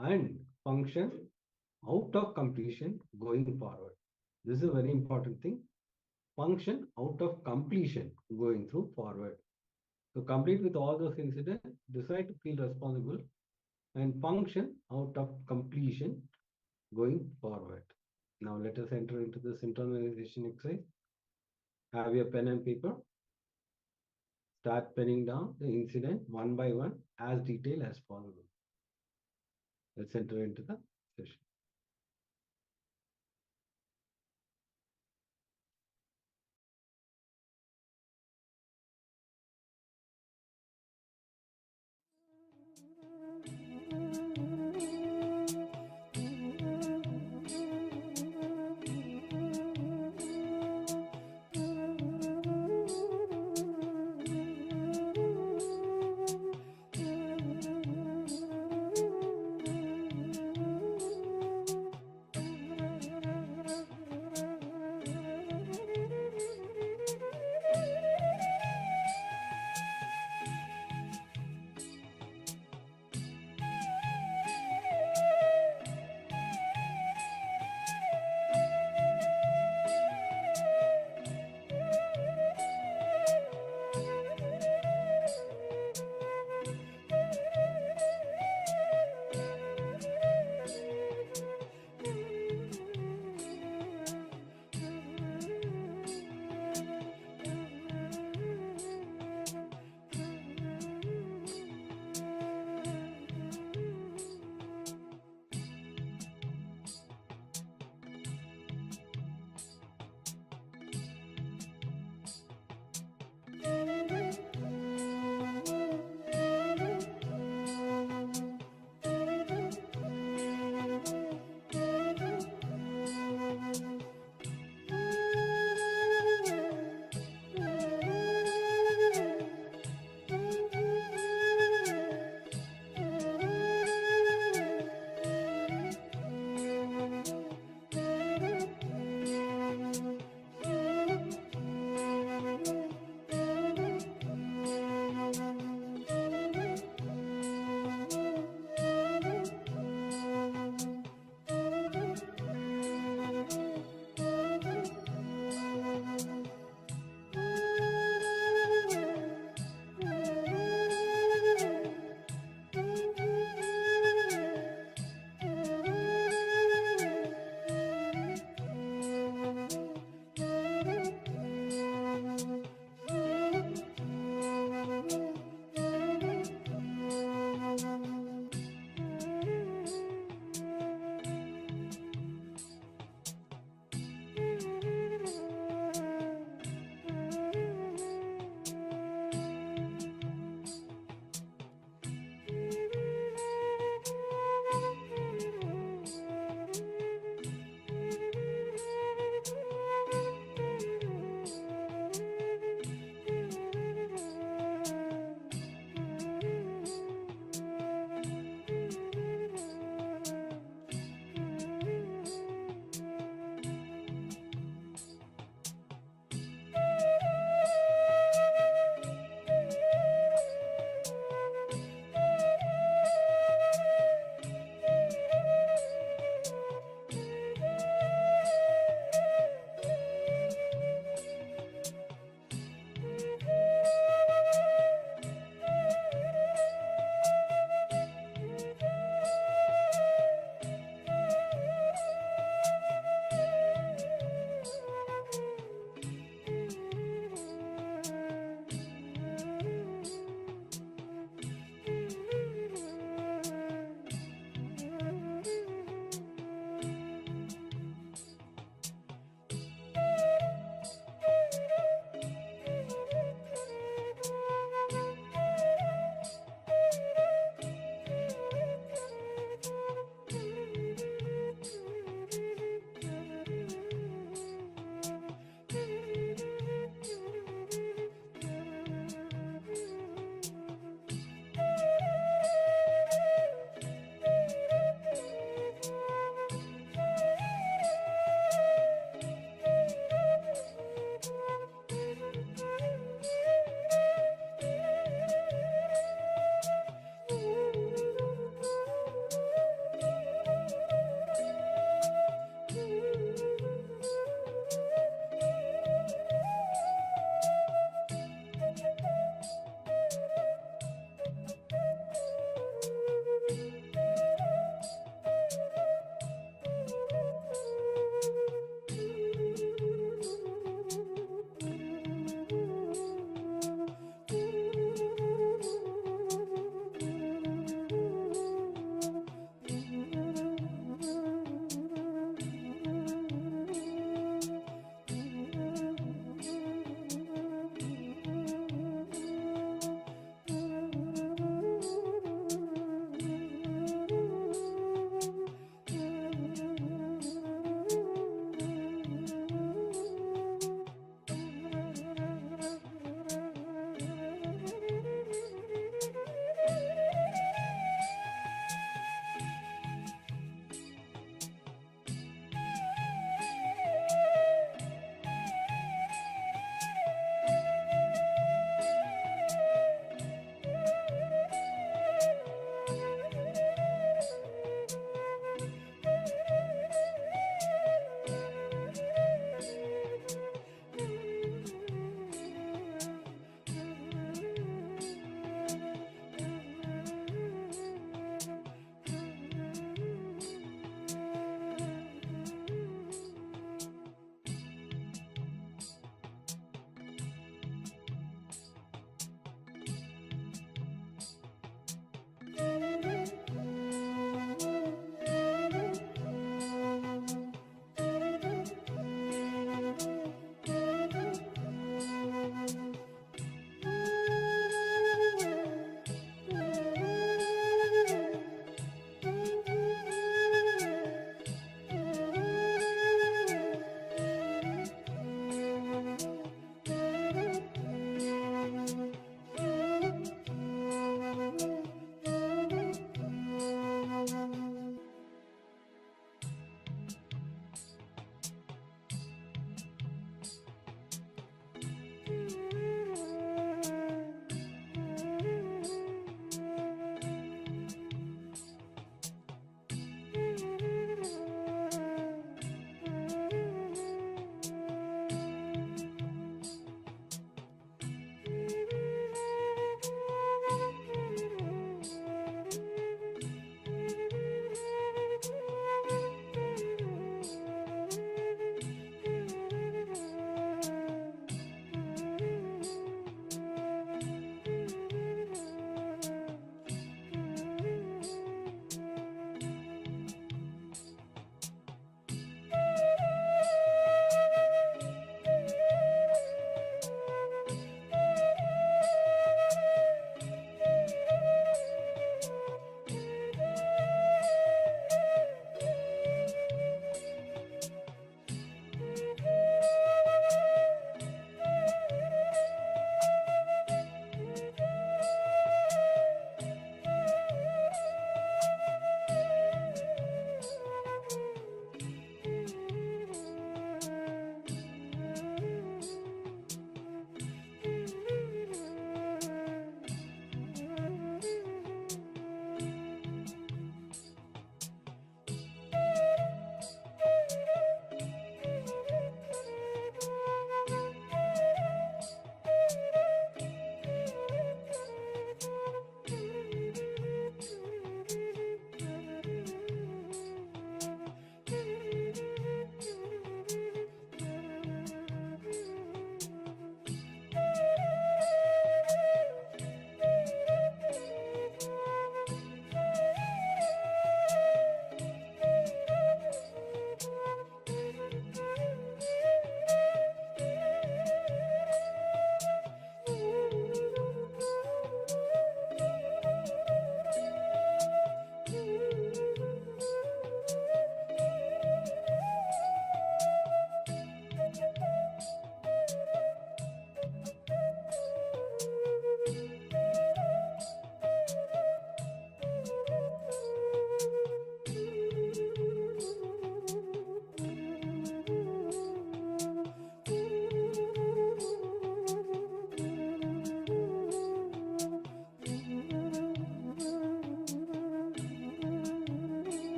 H: and function out of completion going forward. This is a very important thing. Function out of completion going through forward. So complete with all those incidents, decide to feel responsible and function out of completion going forward. Now let us enter into this internalization exercise. Have your pen and paper. Start penning down the incident one by one as detailed as possible. Let's enter into the session.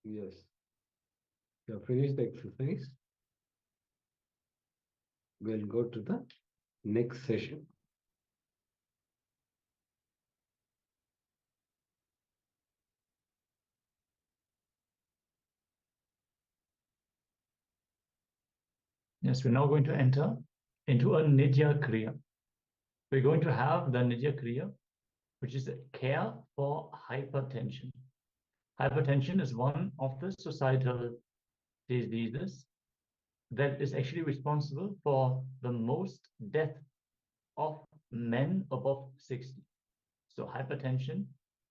H: Yes. You have finished the exercise. We'll go to the next session.
A: Yes, we're now going to enter into a Nidya Kriya. We're going to have the Nidya Kriya, which is care for hypertension. Hypertension is one of the societal diseases that is actually responsible for the most death of men above 60. So hypertension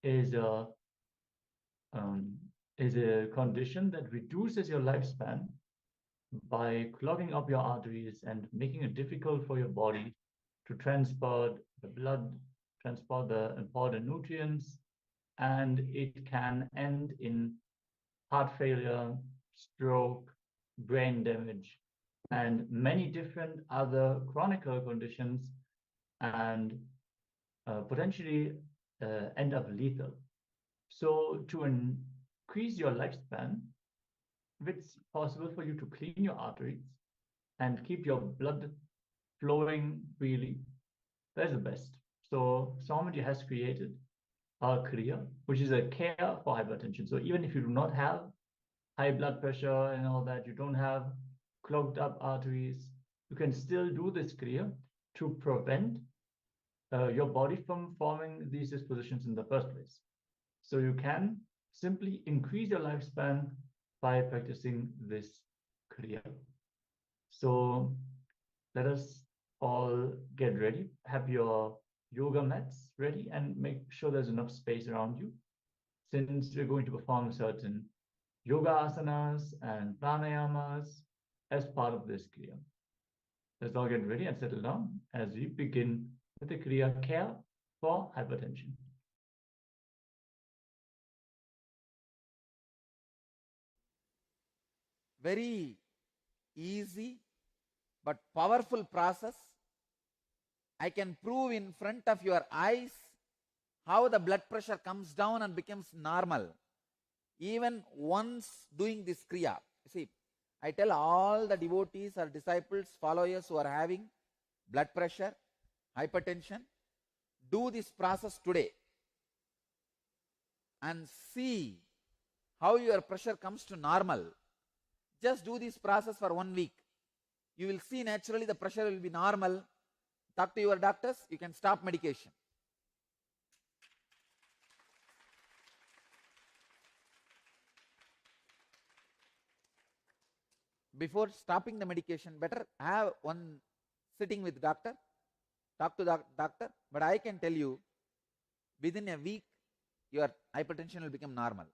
A: is a condition that reduces your lifespan by clogging up your arteries and making it difficult for your body to transport the blood, transport the important nutrients, and it can end in heart failure, stroke, brain damage, and many different other chronic conditions, and potentially end up lethal. So to increase your lifespan, it's possible for you to clean your arteries and keep your blood flowing freely. That's the best. So Swamiji has created a Kriya, which is a care for hypertension. So even if you do not have high blood pressure and all that, you don't have clogged up arteries, you can still do this Kriya to prevent your body from forming these dispositions in the first place. So you can simply increase your lifespan by practicing this Kriya. So let us all get ready. Have your yoga mats ready and make sure there's enough space around you, since we're going to perform certain yoga asanas and pranayamas as part of this Kriya. Let's all get ready and settle down as we begin with the Kriya care for hypertension.
I: Very easy but powerful process. I can prove in front of your eyes how the blood pressure comes down and becomes normal even once doing this Kriya. See, I tell all the devotees or disciples, followers who are having blood pressure, hypertension, do this process today and see how your pressure comes to normal. Just do this process for 1 week. You will see naturally the pressure will be normal. Talk to your doctors, you can stop medication. Before stopping the medication, better have one sitting with doctor, talk to the doctor, but I can tell you within a week your hypertension will become normal.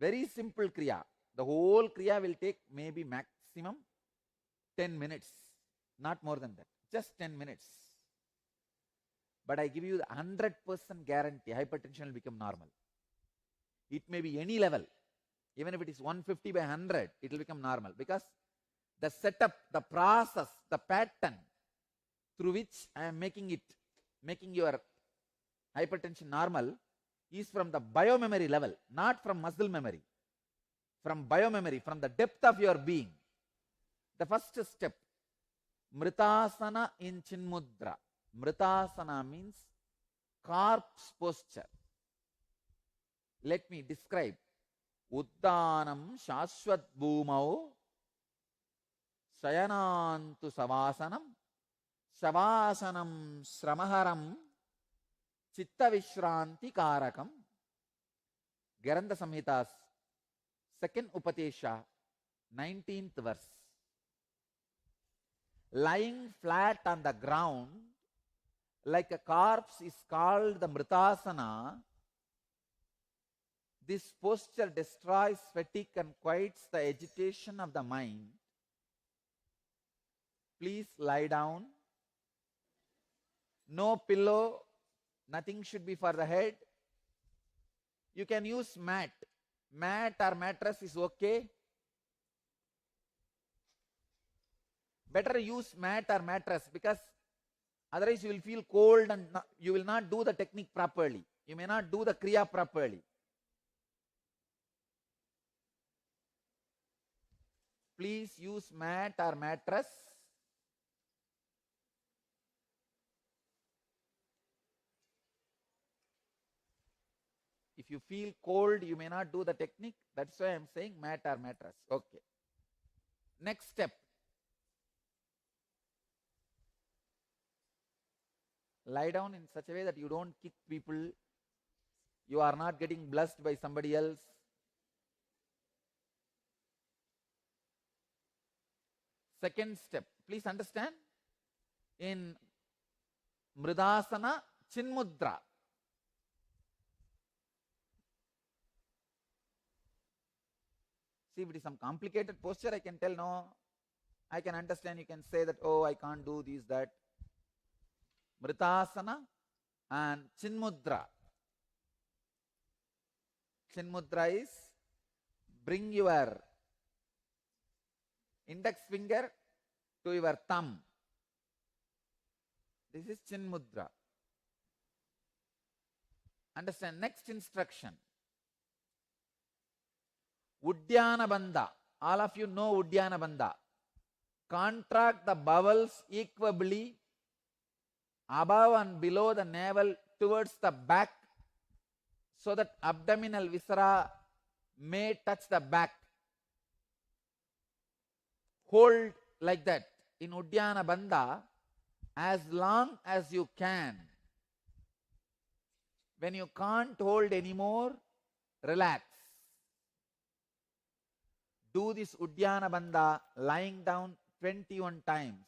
I: Very simple Kriya. The whole Kriya will take maybe maximum 10 minutes, not more than that, just 10 minutes. But I give you the 100% guarantee hypertension will become normal. It may be any level. Even if it is 150 by 100, it will become normal, because the setup, the process, the pattern through which I am making your hypertension normal is from the biomemory level, not from muscle memory. From biomemory, from the depth of your being. The first step, Mritasana in Chinmudra. Mritasana means corpse posture. Let me describe. Uddanam Shashwat Bhumau Shayanantu Savasanam Shavasanam Sramaharam Chitta Vishranti Karakam. Garanda Samhita's second Upatesha, 19th verse. Lying flat on the ground like a corpse is called the Mritasana. This posture destroys fatigue and quiets the agitation of the mind. Please lie down. No pillow, nothing should be for the head. You can use mat. Mat or mattress is okay. Better use mat or mattress, because otherwise you will feel cold and you will not do the technique properly. You may not do the Kriya properly. please use mat or mattress. If you feel cold, you may not do the technique. That's why I'm saying mat or mattress. Okay. Next step. Lie down in such a way that you don't kick people. You are not getting blessed by somebody else. Second step. Please understand. In Mridasana, Chinmudra. See, if it is some complicated posture, I can tell no. I can understand. You can say that, oh, I can't do this, that. Mritasana and Chinmudra. Chinmudra is bring your index finger to your thumb. This is Chinmudra. Understand? Next instruction. Uddiyana Bandha. All of you know Uddiyana Bandha. Contract the bowels equably above and below the navel towards the back so that abdominal viscera may touch the back. Hold like that in Uddiyana Bandha as long as you can. When you can't hold anymore, relax. Do this Uddiyana Bandha lying down 21 times.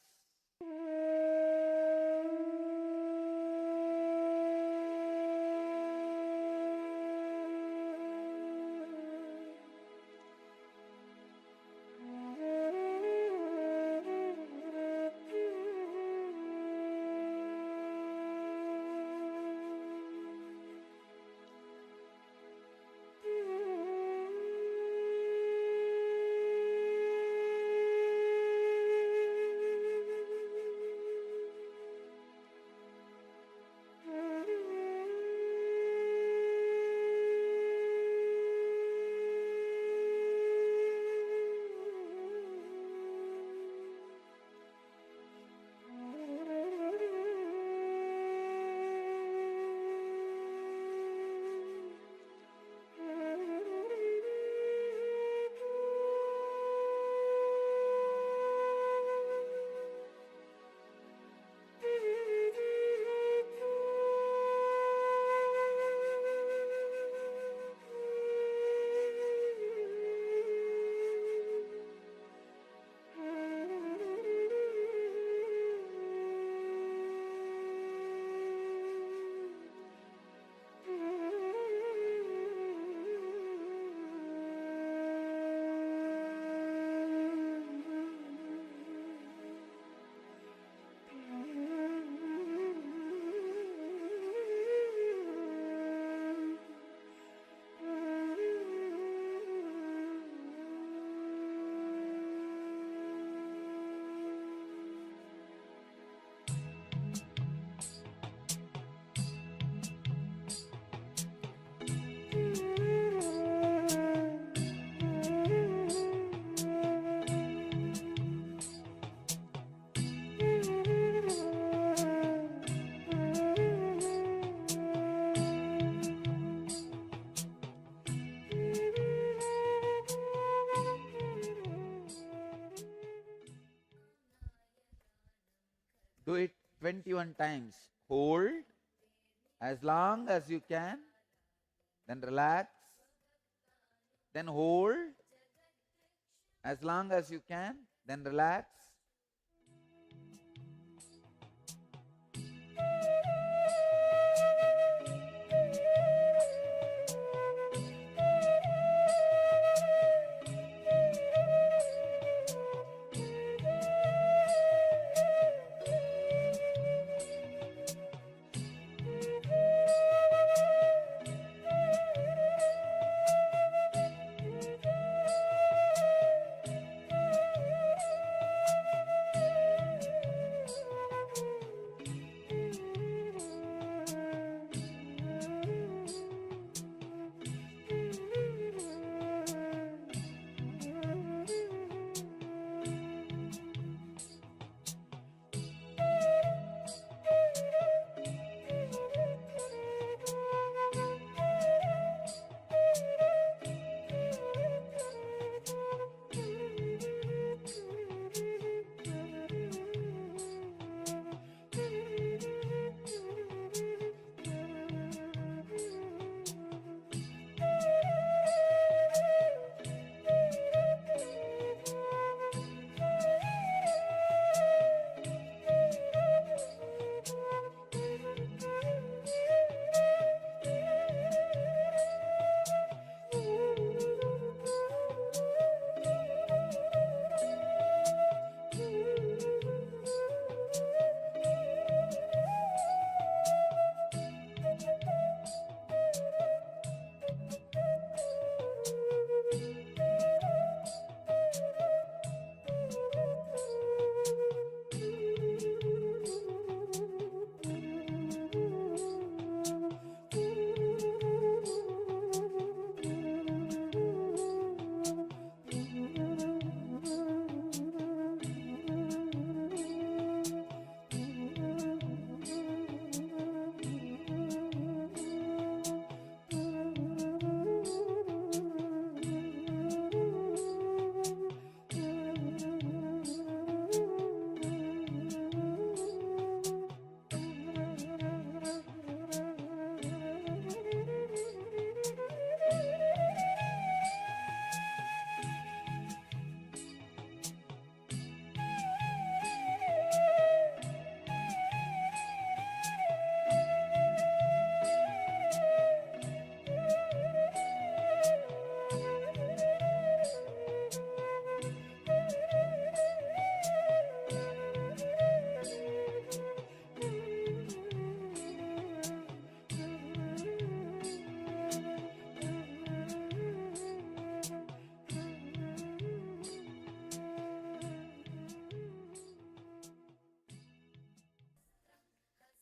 I: Do it 21 times. Hold as long as you can. Then relax. Then hold as long as you can. Then relax.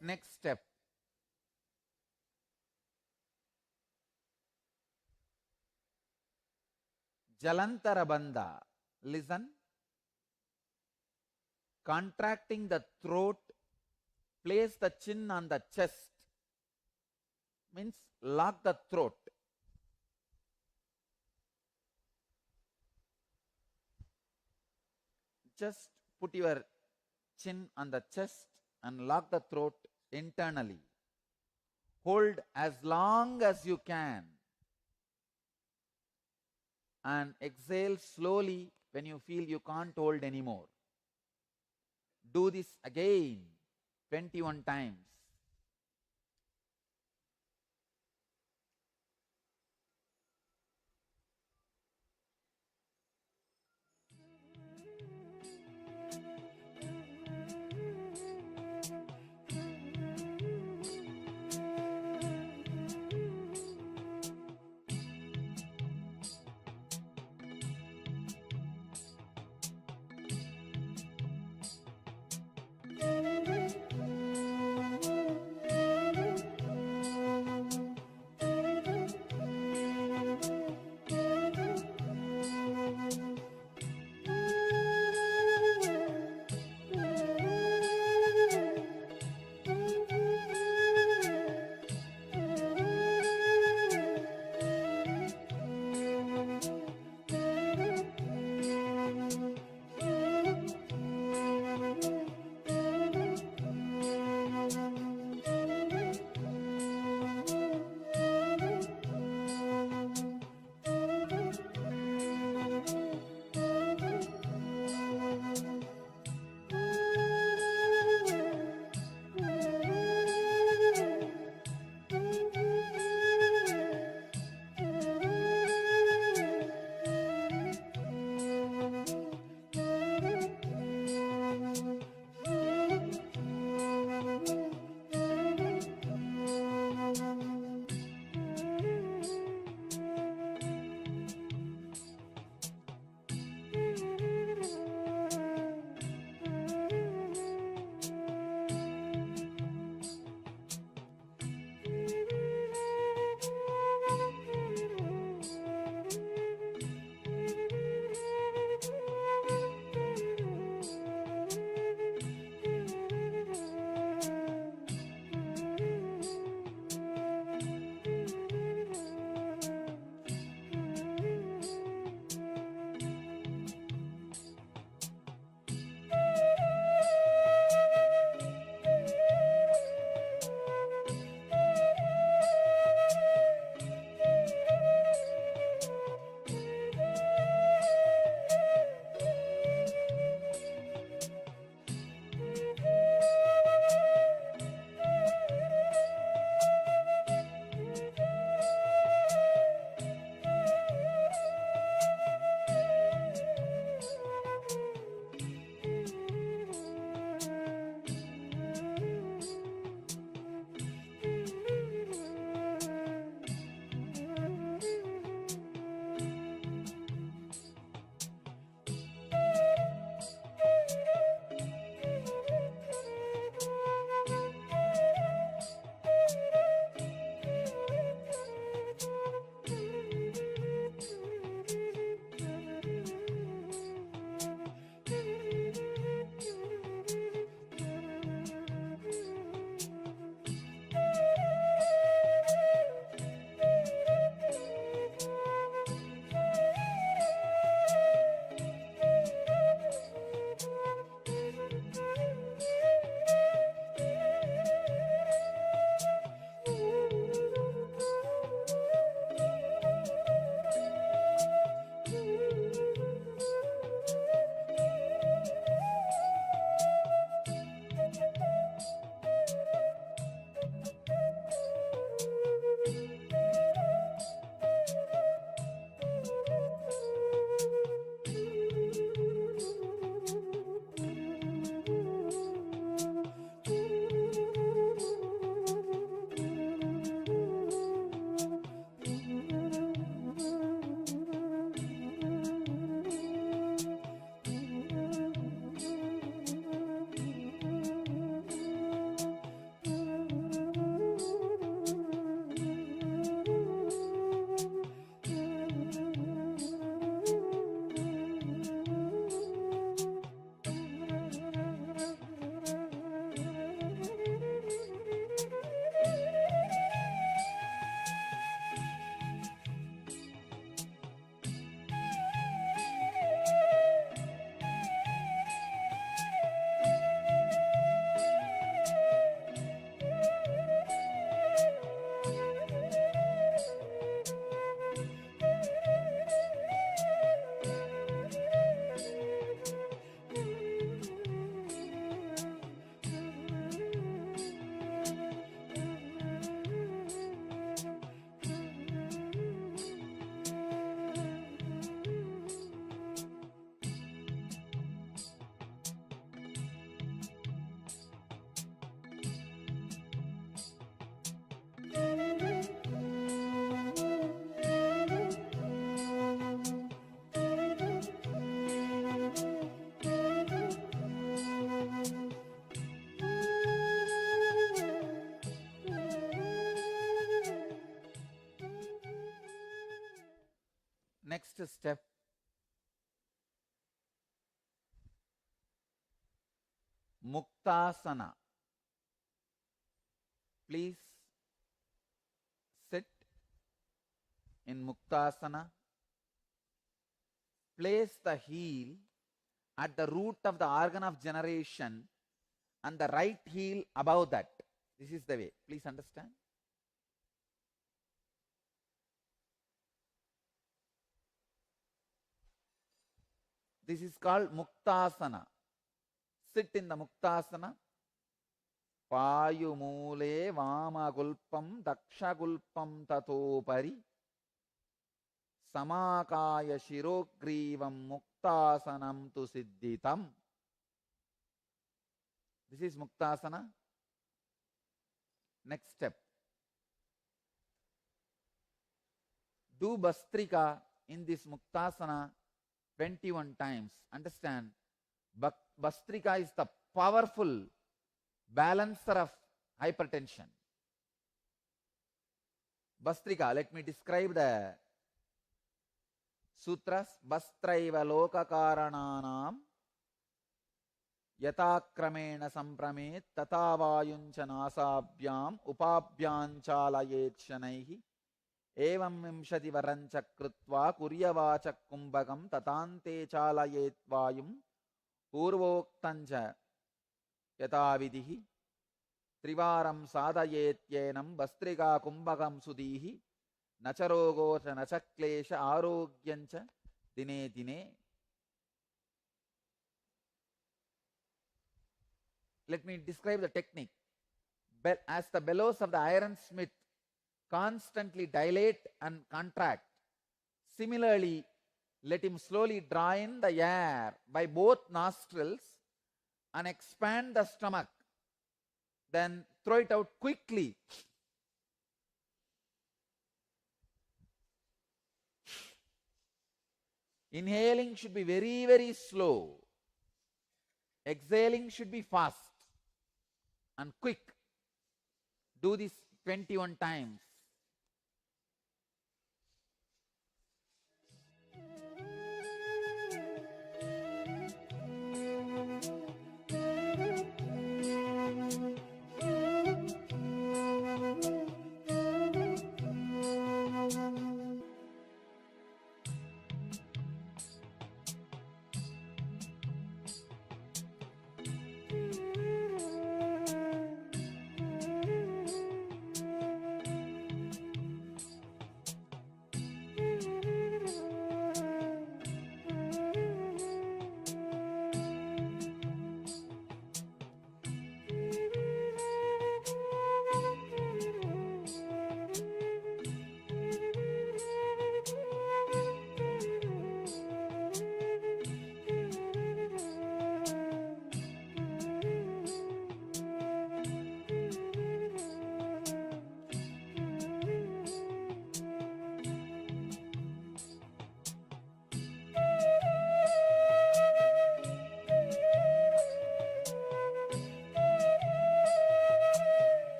I: Next step. Jalantara bandha. Listen. Contracting the throat, place the chin on the chest. Means lock the throat. Just put your chin on the chest and lock the throat internally. Hold as long as you can. And exhale slowly when you feel you can't hold anymore. Do this again 21 times. next step, Muktasana. Please sit in Muktasana. Place the heel at the root of the organ of generation and the right heel above that. This is the way. Please understand. This is called Muktasana. Sit in the Muktasana. Payumule Vamagulpam Dakshagulpam Tatopari Samakaya Shirogrivam Muktasanam tu Siddhitam. This is Muktasana. Next step. Do Bastrika in this Muktasana 21 times. Understand, Bastrika is the powerful balancer of hypertension. Bastrika, let me describe the sutras. Bastraiva lokakarananam yatakramena sampramet tatavayuncha nasabhyam upabhyanchalayet shanaihi evam vimshati varancha krutva kuryavacha kumbhagam tatante chalayet vayum purvoktancha yatavidihi trivaram sadayetyenam bastrika kumbhagam sudihi nacharogocha nachaklesha arogyancha dine dine. Let me describe the technique. As the bellows of the ironsmith constantly dilate and contract, similarly, let him slowly draw in the air by both nostrils and expand the stomach. Then throw it out quickly. Inhaling should be very, very slow. Exhaling should be fast and quick. Do this 21 times.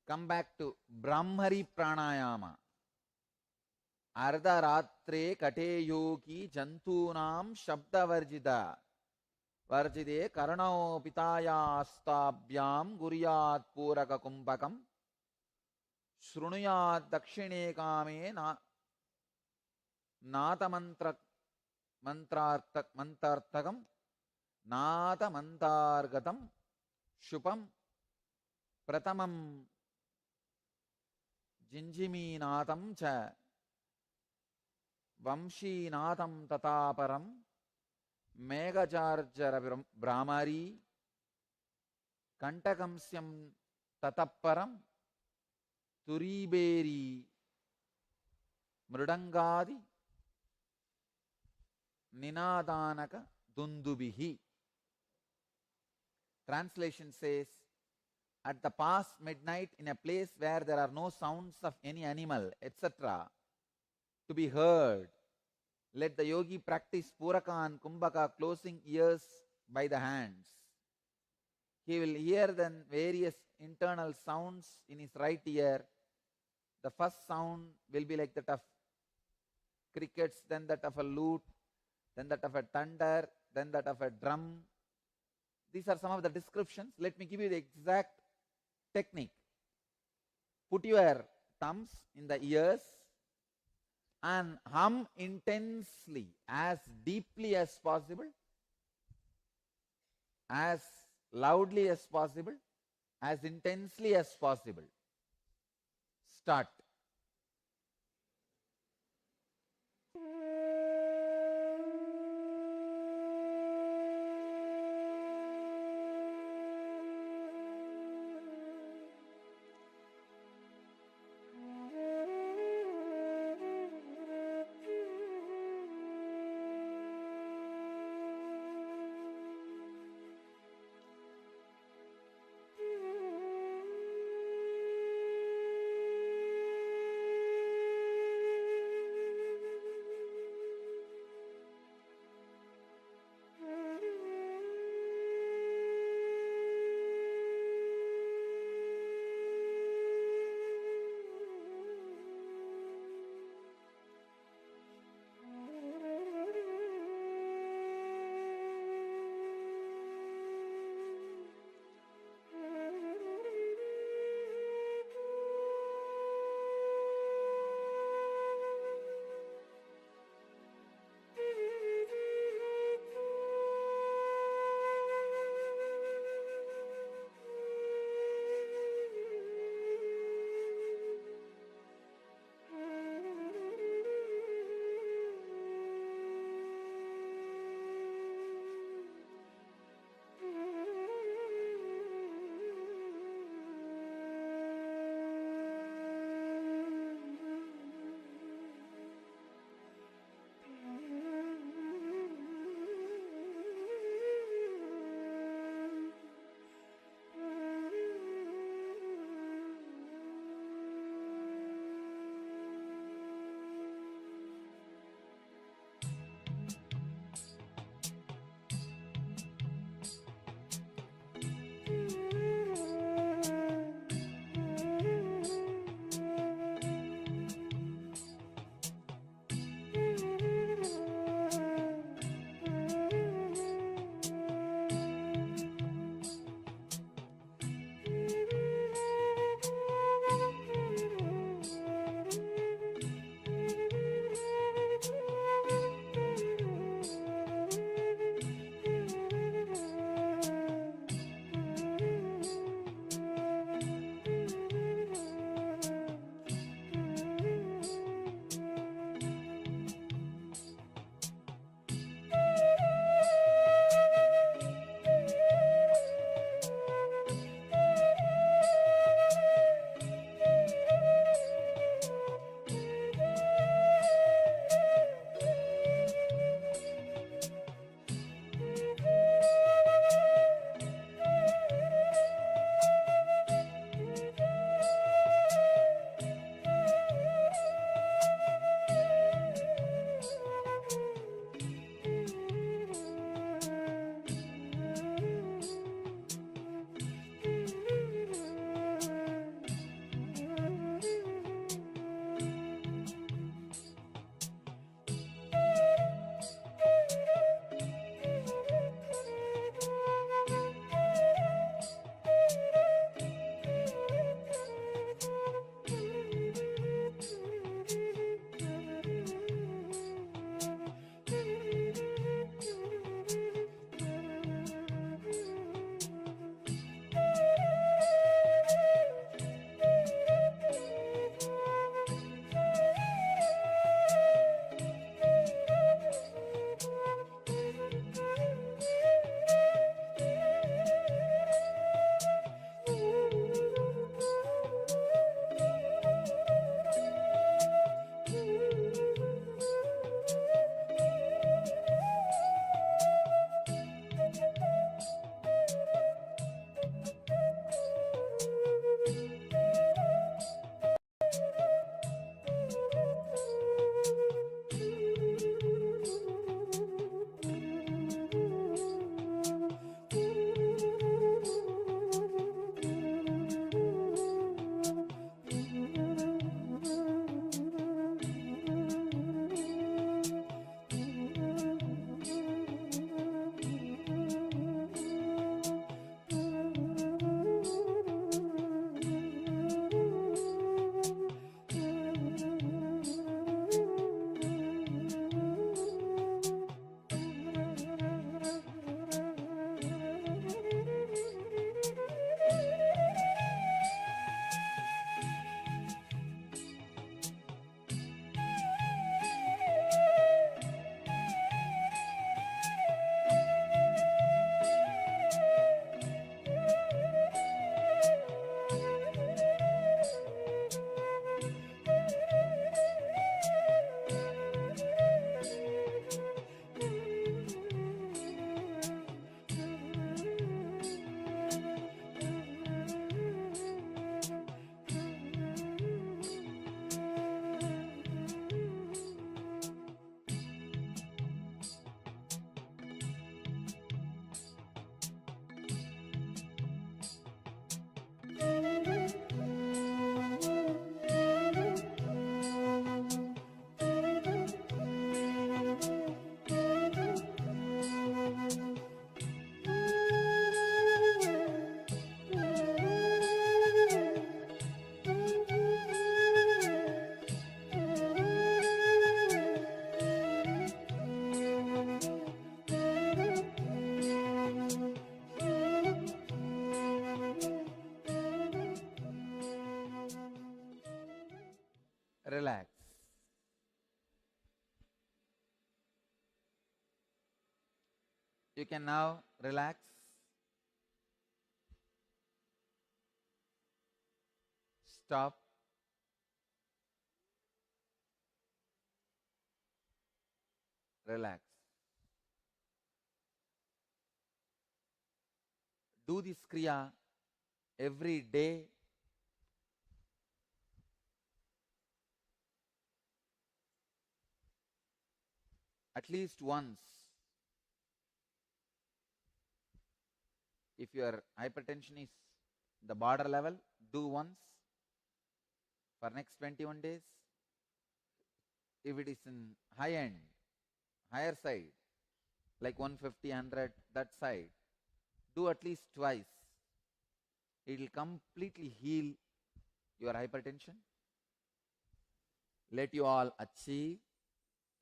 I: Come back to Brahmari Pranayama. Ardharatre kate yogi jantunam shabdavarjida. Varjide karanao pitaya astabhyam guryat puraka kumbhakam. Shrunuyat dakshine kame nata mantartakam. Nata mantargatam. Shupam. Pratamam jinjiminatam cha vamshinatam tataparam megacharjara brahmari kantakamsyam tataparam turiberi mridangadi ninadanaka dundubihi. Translation says, at the past midnight in a place where there are no sounds of any animal, etc., to be heard, let the yogi practice Puraka and Kumbhaka, closing ears by the hands. He will hear the various internal sounds in his right ear. The first sound will be like that of crickets, then that of a lute, then that of a thunder, then that of a drum. These are some of the descriptions. Let me give you the exact technique. Put your thumbs in the ears and hum intensely, as deeply as possible, as loudly as possible, as intensely as possible. Start. relax. You can now relax. Stop. Relax. Do this Kriya every day. At least once. If your hypertension is the border level, do once for next 21 days. If it is in high end, higher side, like 150, 100, that side, do at least twice. It will completely heal your hypertension. Let you all achieve,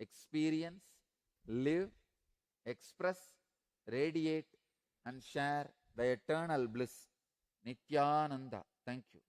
I: experience, live, express, radiate, and share the eternal bliss. Nityananda. Thank you.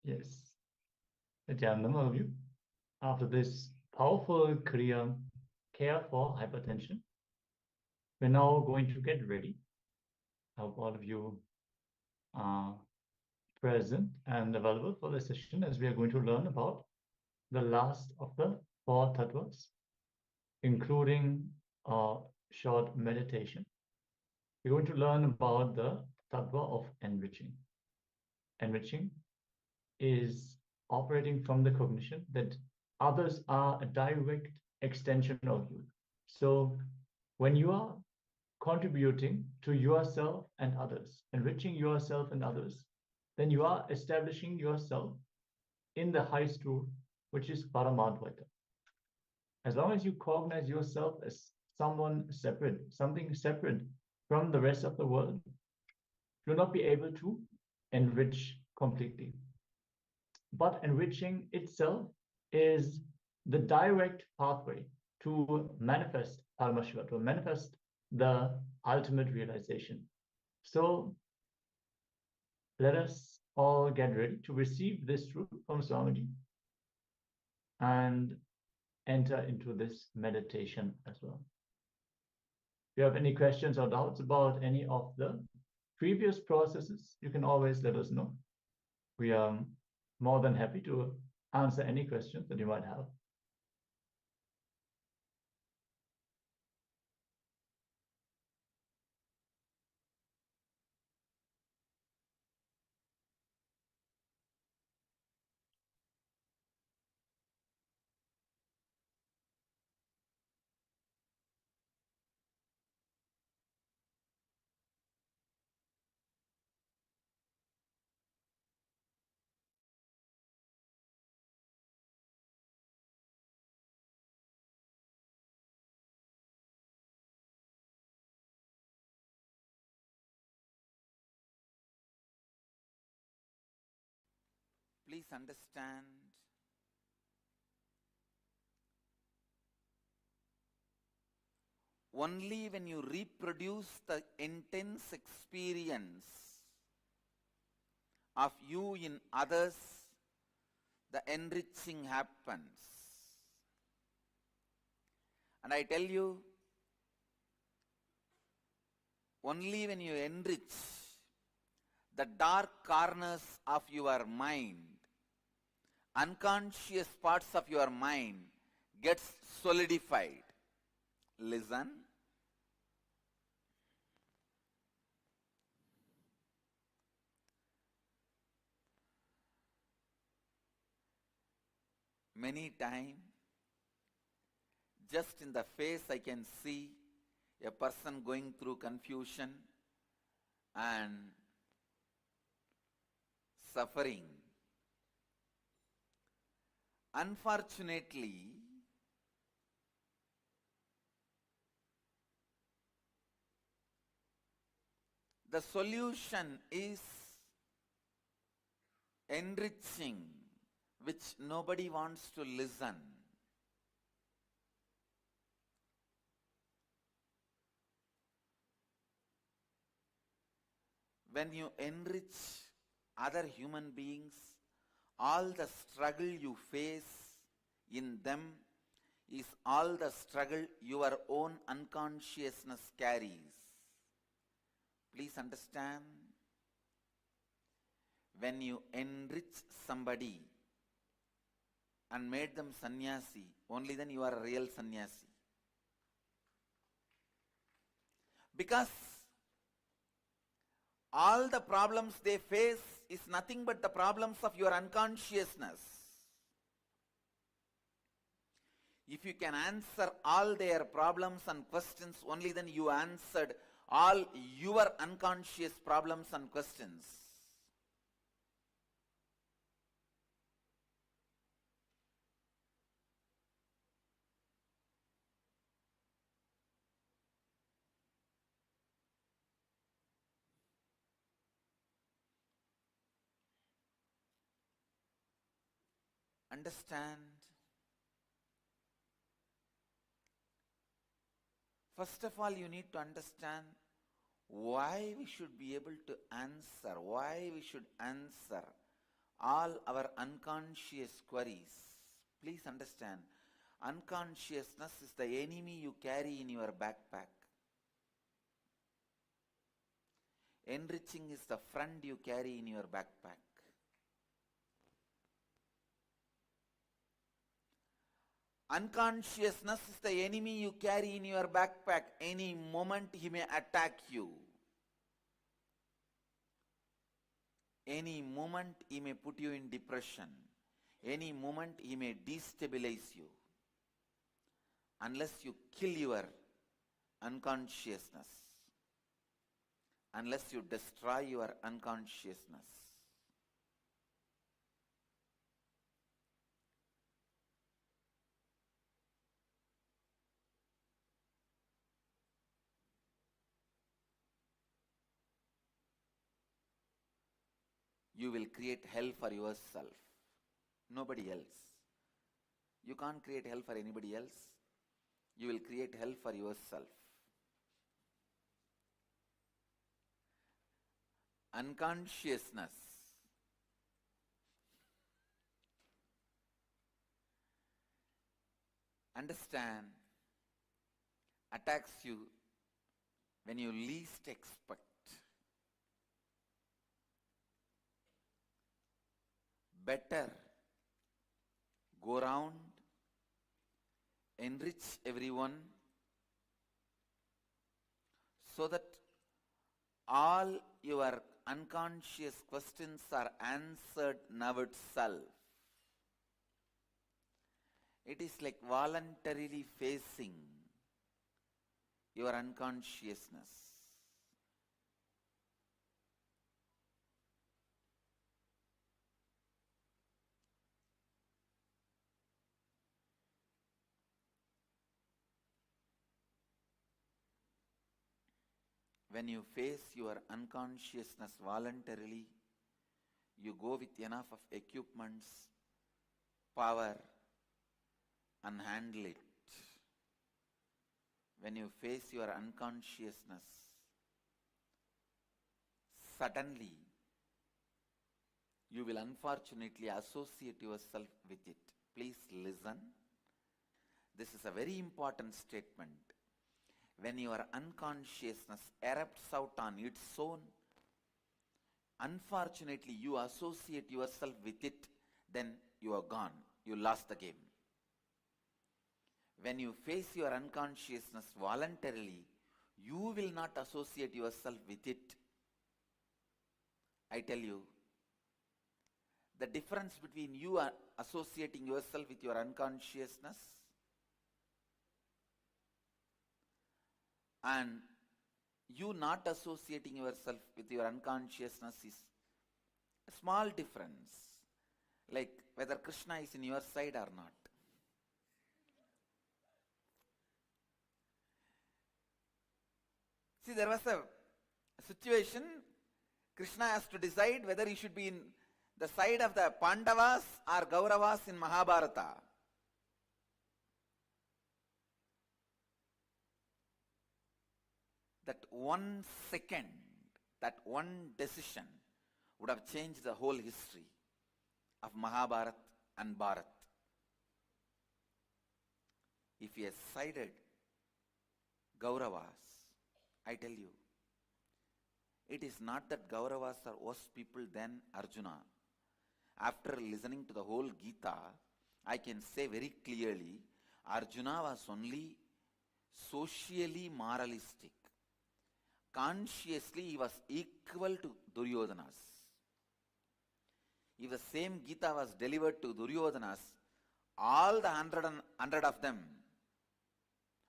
A: Yes. Nityanandam overview. After this powerful Kriya, care for hypertension, we're now going to get ready. I hope all of you are present and available for the session, as we are going to learn about the last of the 4 tattvas, including a short meditation. We're going to learn about the tattva of enriching. Enriching is operating from the cognition that others are a direct extension of you. So when you are contributing to yourself and others, enriching yourself and others, then you are establishing yourself in the highest truth, which is Paramadvaita. As long as you cognize yourself as someone separate, something separate from the rest of the world, you'll not be able to enrich completely. But enriching itself is the direct pathway to manifest Paramashiva, to manifest the ultimate realization. So let us all get ready to receive this truth from Swamiji and enter into this meditation as well. If you have any questions or doubts about any of the previous processes, you can always let us know. We are more than happy to answer any questions that you might have.
I: Please understand, only when you reproduce the intense experience of you in others, the enriching happens. And I tell you,
C: only when you enrich the dark corners of your mind, unconscious parts of your mind gets solidified. Listen. Many times, just in the face I can see a person going through confusion and suffering. Unfortunately, the solution is enriching, which nobody wants to listen. When you enrich other human beings, all the struggle you face in them is all the struggle your own unconsciousness carries. Please understand, when you enrich somebody and made them sannyasi, only then you are a real sannyasi. Because all the problems they face is nothing but the problems of your unconsciousness. If you can answer all their problems and questions, only then you answered all your unconscious problems and questions. Understand? First of all, you need to understand why we should be able to answer, why we should answer all our unconscious queries. Please understand, unconsciousness is the enemy you carry in your backpack. Enriching is the friend you carry in your backpack. Unconsciousness is the enemy you carry in your backpack. Any moment he may attack you. Any moment he may put you in depression. Any moment he may destabilize you. Unless you kill your unconsciousness. Unless you destroy your unconsciousness. You will create hell for yourself, nobody else. You can't create hell for anybody else. You will create hell for yourself. Unconsciousness understand attacks you when you least expect. Better go round, enrich everyone, so that all your unconscious questions are answered now itself. It is like voluntarily facing your unconsciousness. When you face your unconsciousness voluntarily, you go with enough of equipments, power, and handle it. When you face your unconsciousness, suddenly you will unfortunately associate yourself with it. Please listen. This is a very important statement. when your unconsciousness erupts out on its own, unfortunately you associate yourself with it, then you are gone. You lost the game. When you face your unconsciousness voluntarily, you will not associate yourself with it. I tell you, the difference between you associating yourself with your unconsciousness and you not associating yourself with your unconsciousness is a small difference, like whether Krishna is in your side or not. See, there was a situation, Krishna has to decide whether he should be in the side of the Pandavas or Kauravas in Mahabharata. That 1 second, that one decision would have changed the whole history of Mahabharata and Bharat. If he has sided Kauravas, I tell you, it is not that Kauravas are worse people than Arjuna. After listening to the whole Gita, I can say very clearly, Arjuna was only socially moralistic. Consciously, he was equal to Duryodhana's. If the same Gita was delivered to Duryodhana's, all the 100 of them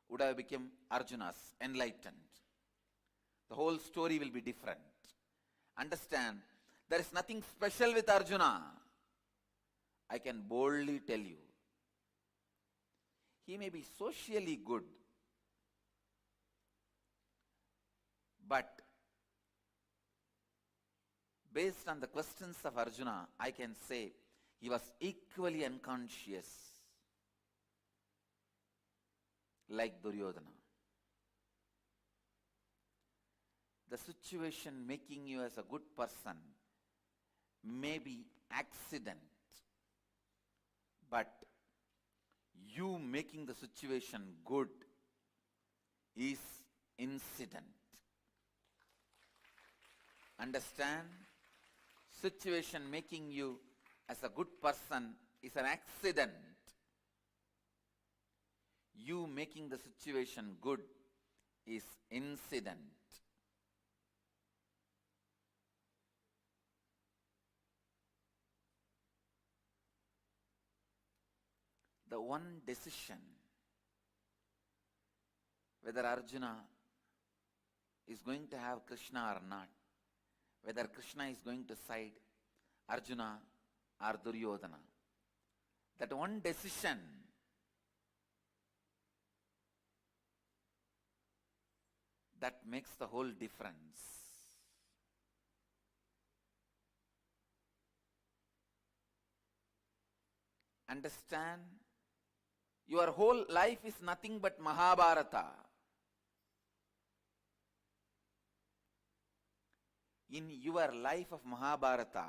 C: would have become Arjuna's, enlightened. The whole story will be different. Understand, there is nothing special with Arjuna. I can boldly tell you. He may be socially good, but based on the questions of Arjuna, I can say he was equally unconscious like Duryodhana. The situation making you as a good person may be accident, but you making the situation good is incident. Understand? Situation making you as a good person is an accident. You making the situation good is incident. The one decision whether Arjuna is going to have Krishna or not, whether Krishna is going to side Arjuna or Duryodhana, that one decision that makes the whole difference. Understand? Your whole life is nothing but Mahabharata. In your life of Mahabharata,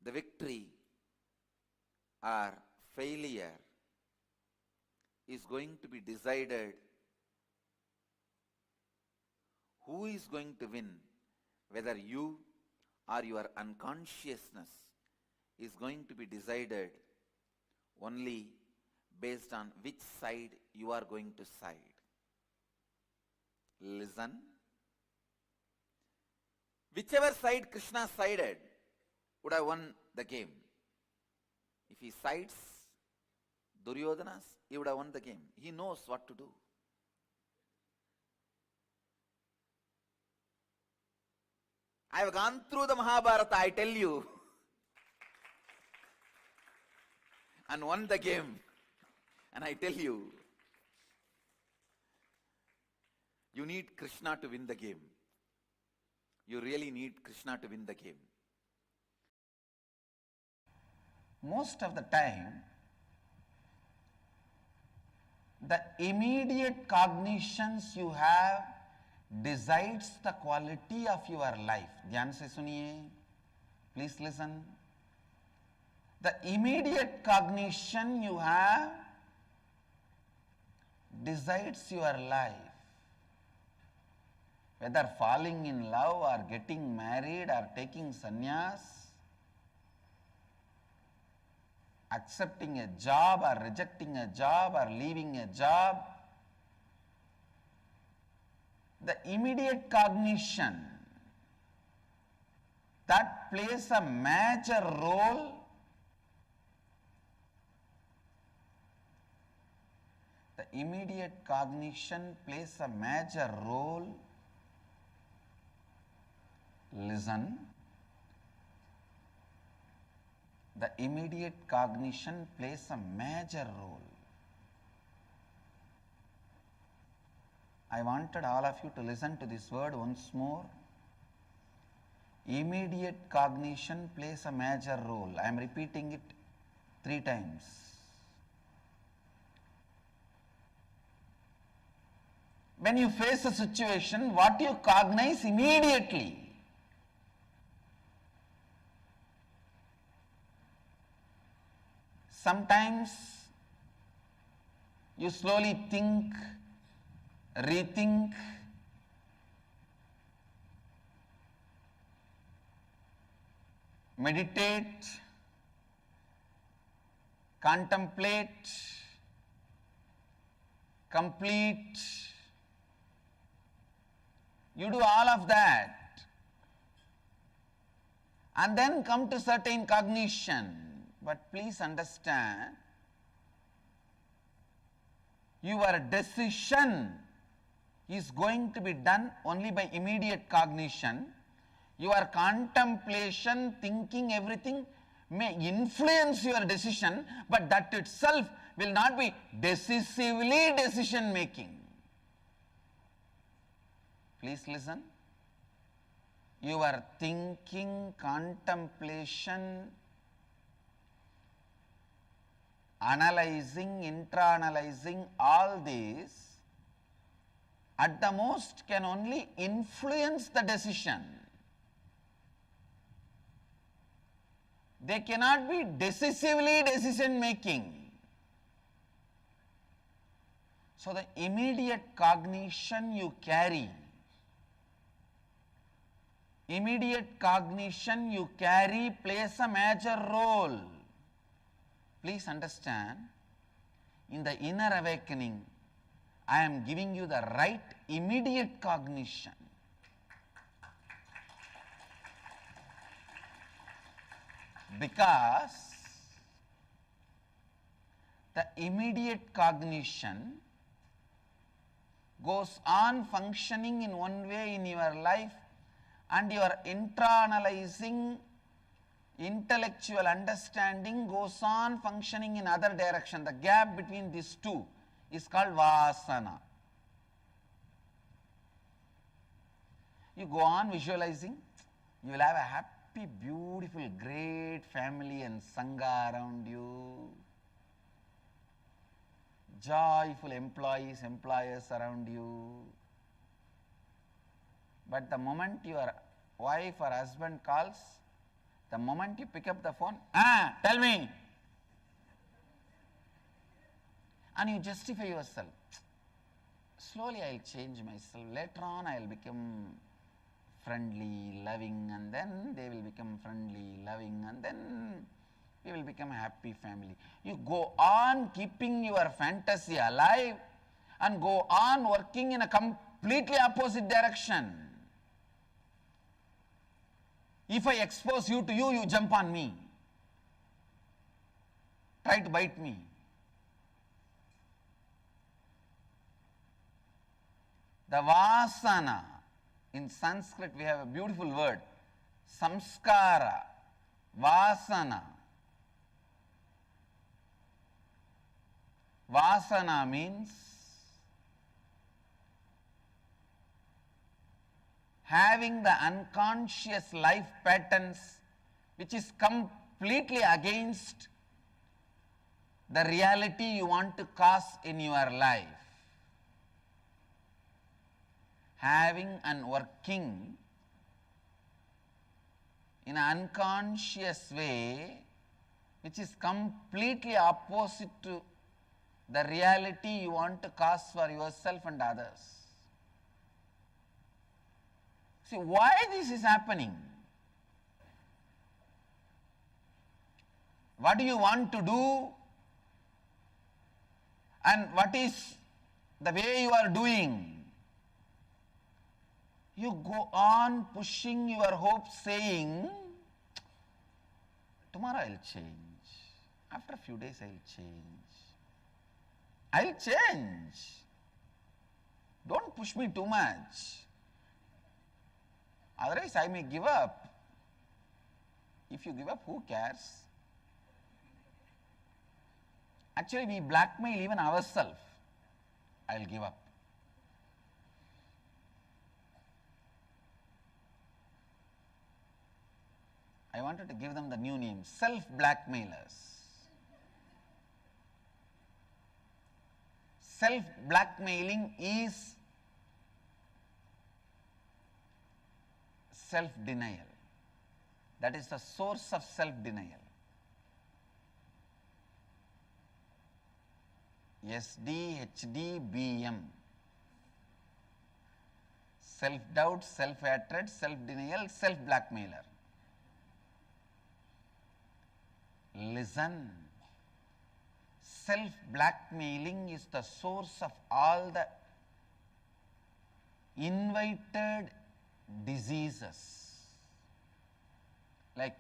C: the victory or failure is going to be decided. Who is going to win? Whether you or your unconsciousness is going to be decided only based on which side you are going to side. Listen. Whichever side Krishna sided would have won the game. If he sides Duryodhana's, he would have won the game. He knows what to do. I have gone through the Mahabharata, I tell you, and won the game. And I tell you, you need Krishna to win the game. You really need Krishna to win the game.
I: Most of the time, the immediate cognitions you have decides the quality of your life. ध्यान से सुनिए. Please listen. The immediate cognition you have decides your life. Whether falling in love or getting married or taking sannyas, accepting a job or rejecting a job or leaving a job, the immediate cognition that plays a major role, the immediate cognition plays a major role. Listen. The immediate cognition plays a major role. I wanted all of you to listen to this word once more. Immediate cognition plays a major role. I am repeating it 3 times. When you face a situation, what you cognize immediately? Sometimes you slowly think, rethink, meditate, contemplate, complete. You do all of that and then come to certain cognition. But please understand, your decision is going to be done only by immediate cognition. Your contemplation, thinking, everything may influence your decision, but that itself will not be decisively decision making. Please listen. Your thinking, contemplation, analyzing, intra-analyzing, all these at the most can only influence the decision. They cannot be decisively decision making. So the immediate cognition you carry, plays a major role. Please understand, in the inner awakening, I am giving you the right immediate cognition. Because the immediate cognition goes on functioning in one way in your life, and your intra-analyzing intellectual understanding goes on functioning in other direction. The gap between these two is called vasana. You go on visualizing, you will have a happy, beautiful, great family and sangha around you, joyful employees, employers around you. But the moment your wife or husband calls, the moment you pick up the phone, tell me. And you justify yourself. Slowly I will change myself. Later on I will become friendly, loving, and then they will become friendly, loving, and then we will become a happy family. You go on keeping your fantasy alive and go on working in a completely opposite direction. If I expose you to you, you jump on me, try to bite me. The vasana, in Sanskrit we have a beautiful word, samskara, vasana. Vasana means having the unconscious life patterns which is completely against the reality you want to cause in your life. Having and working in an unconscious way which is completely opposite to the reality you want to cause for yourself and others. See, why this is happening? What do you want to do? And what is the way you are doing? You go on pushing your hopes, saying, tomorrow I'll change. After a few days I'll change. I'll change. Don't push me too much. Otherwise I may give up. If you give up, who cares? Actually, we blackmail even ourselves. I'll give up. I wanted to give them the new name, self-blackmailers. Self-blackmailing is self-denial. That is the source of self-denial. SD, HD, BM. Self-doubt, self-hatred, self-denial, self-blackmailer. Listen. Self-blackmailing is the source of all the invited diseases. Like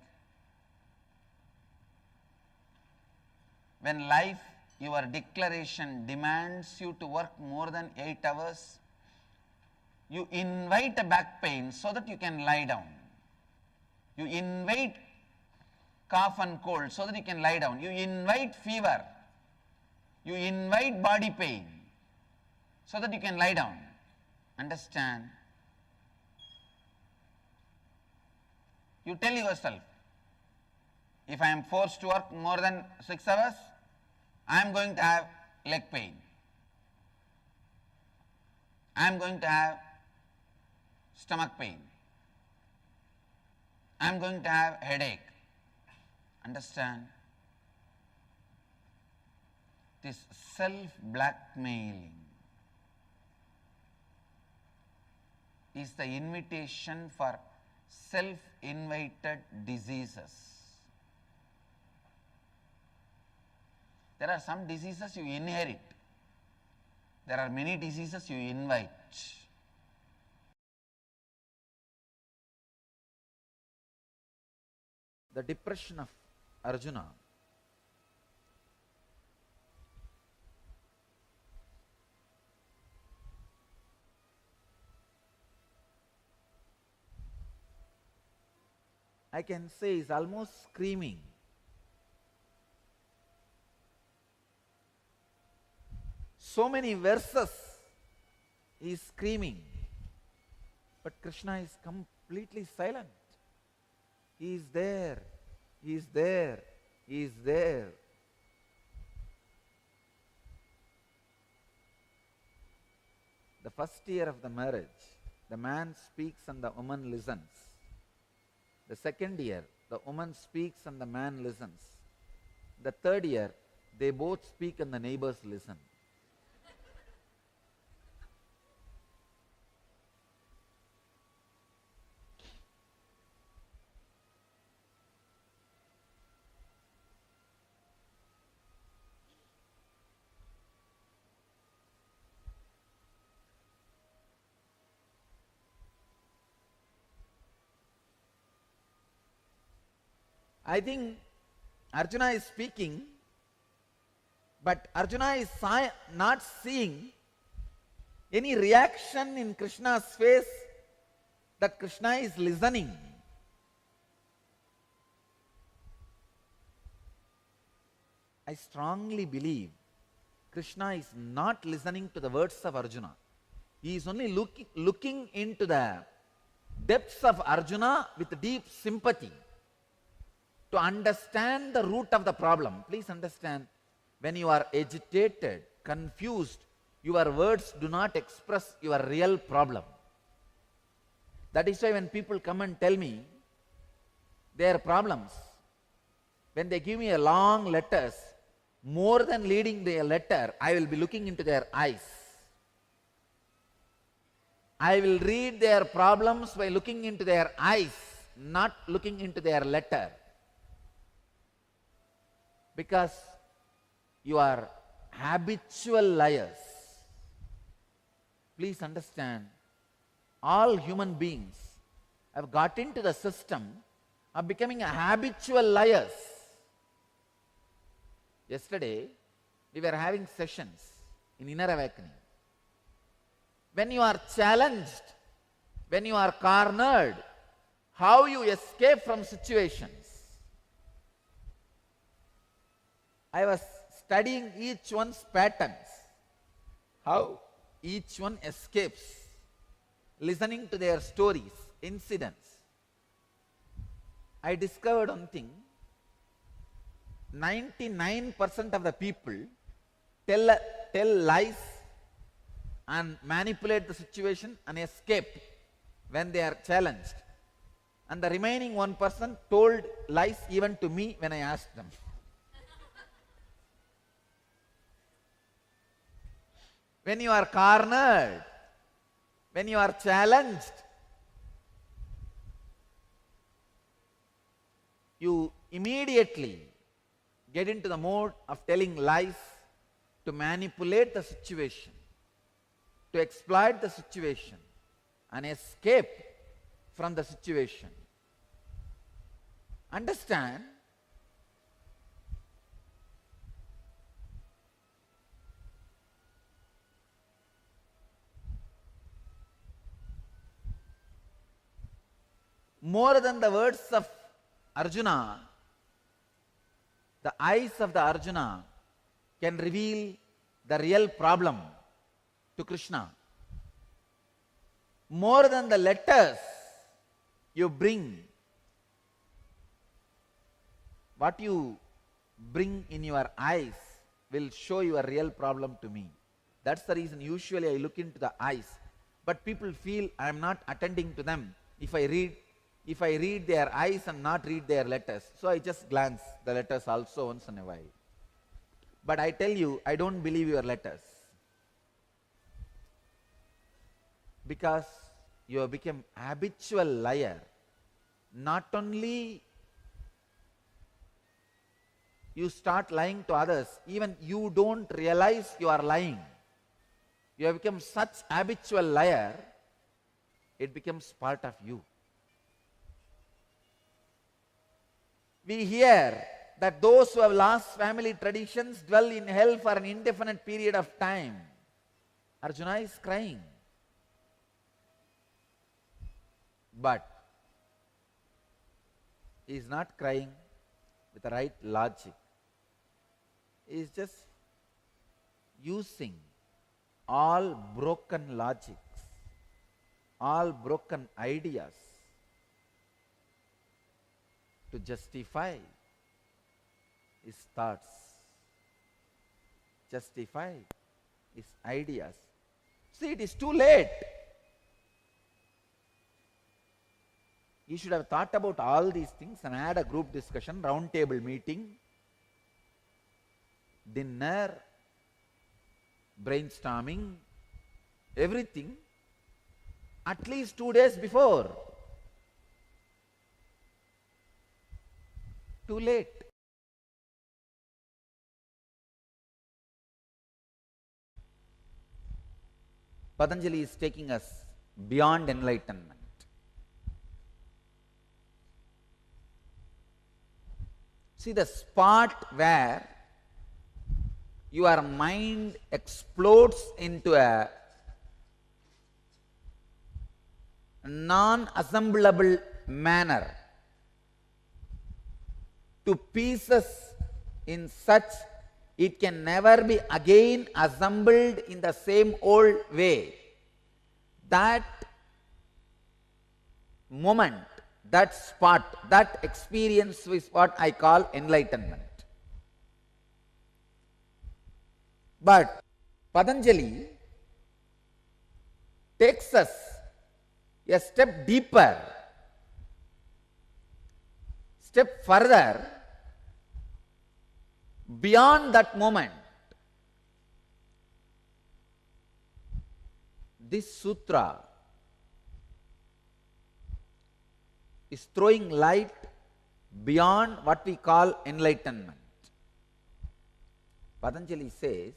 I: when life, your declaration demands you to work more than 8 hours, you invite a back pain so that you can lie down. You invite cough and cold so that you can lie down. You invite fever. You invite body pain so that you can lie down. Understand? You tell yourself, if I am forced to work more than 6 hours, I am going to have leg pain. I am going to have stomach pain. I am going to have headache. Understand? This self-blackmailing is the invitation for self-invited diseases. There are some diseases you inherit. There are many diseases you invite.
F: The depression of Arjuna I can say is almost screaming. So many verses he is screaming, but Krishna is completely silent. He is there, he is there, he is there. The first year of the marriage, the man speaks and the woman listens. The second year, the woman speaks and the man listens. The third year, they both speak and the neighbors listen. I think Arjuna is speaking, but Arjuna is not seeing any reaction in Krishna's face that Krishna is listening. I strongly believe Krishna is not listening to the words of Arjuna. He is only looking into the depths of Arjuna with deep sympathy to understand the root of the problem. Please understand, when you are agitated, confused, your words do not express your real problem. That is why when people come and tell me their problems, when they give me a long letters, More than reading their letter, I will be looking into their eyes. I will read their problems by looking into their eyes, not looking into their letter. Because you are habitual liars. Please understand, all human beings have got into the system of becoming a habitual liars. Yesterday, we were having sessions in Inner Awakening. When you are challenged, when you are cornered, how you escape from situations. I was studying each one's patterns, how each one escapes, listening to their stories, incidents. I discovered one thing: 99% of the people tell lies and manipulate the situation and escape when they are challenged. And the remaining 1% told lies even to me when I asked them. When you are cornered, when you are challenged, you immediately get into the mode of telling lies to manipulate the situation, to exploit the situation and escape from the situation. Understand, more than the words of Arjuna, the eyes of the Arjuna can reveal the real problem to Krishna. More than the letters you bring, what you bring in your eyes will show your real problem to me. That's the reason usually I look into the eyes. But people feel I am not attending to them if I read their eyes and not read their letters. So I just glance the letters also once in a while. But I tell you, I don't believe your letters. Because you have become habitual liar. Not only you start lying to others, even you don't realize you are lying. You have become such habitual liar, it becomes part of you. We hear that those who have lost family traditions dwell in hell for an indefinite period of time. Arjuna is crying. But he is not crying with the right logic. He is just using all broken logics, all broken ideas to justify his thoughts, justify his ideas. See, it is too late. You should have thought about all these things and had a group discussion, round table meeting, dinner, brainstorming, everything at least 2 days before. Too late. Patanjali is taking us beyond enlightenment. See, the spot where your mind explodes into a non-assemblable manner to pieces in such it can never be again assembled in the same old way. That moment, that spot, that experience is what I call enlightenment. But Patanjali takes us a step deeper, step further,
I: Beyond that moment, this sutra is throwing light beyond what we call enlightenment. Patanjali says,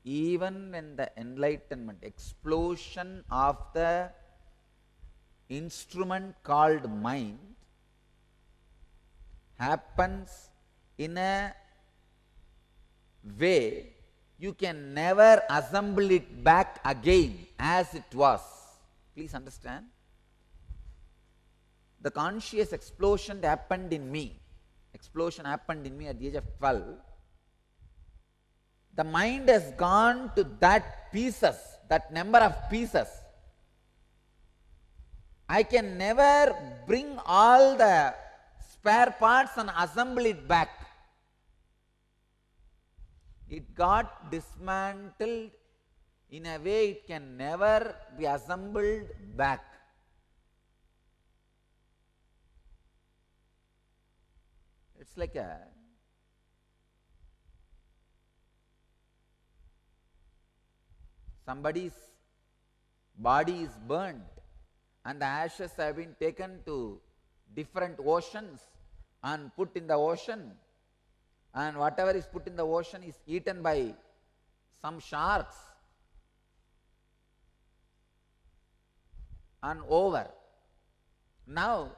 I: even when the enlightenment, explosion of the instrument called mind happens in a way you can never assemble it back again as it was. Please understand. The conscious explosion happened in me. Explosion happened in me at the age of 12. The mind has gone to that pieces, that number of pieces. I can never bring all the spare parts and assemble it back. It got dismantled in a way it can never be assembled back. It's like a somebody's body is burnt and the ashes have been taken to different oceans and put in the ocean, and whatever is put in the ocean is eaten by some sharks and over. Now,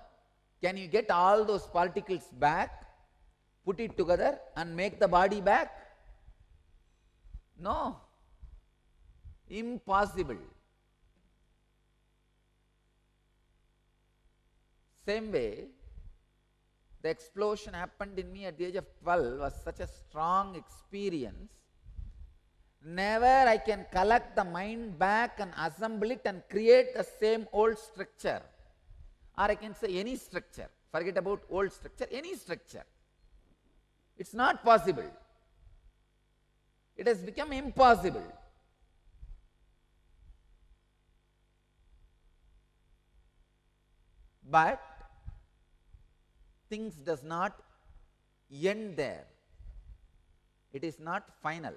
I: can you get all those particles back, put it together and make the body back? No. Impossible. Same way, the explosion happened in me at the age of 12 was such a strong experience. Never I can collect the mind back and assemble it and create the same old structure. Or I can say any structure. Forget about old structure, any structure. It's not possible. It has become impossible. But things does not end there. It is not final.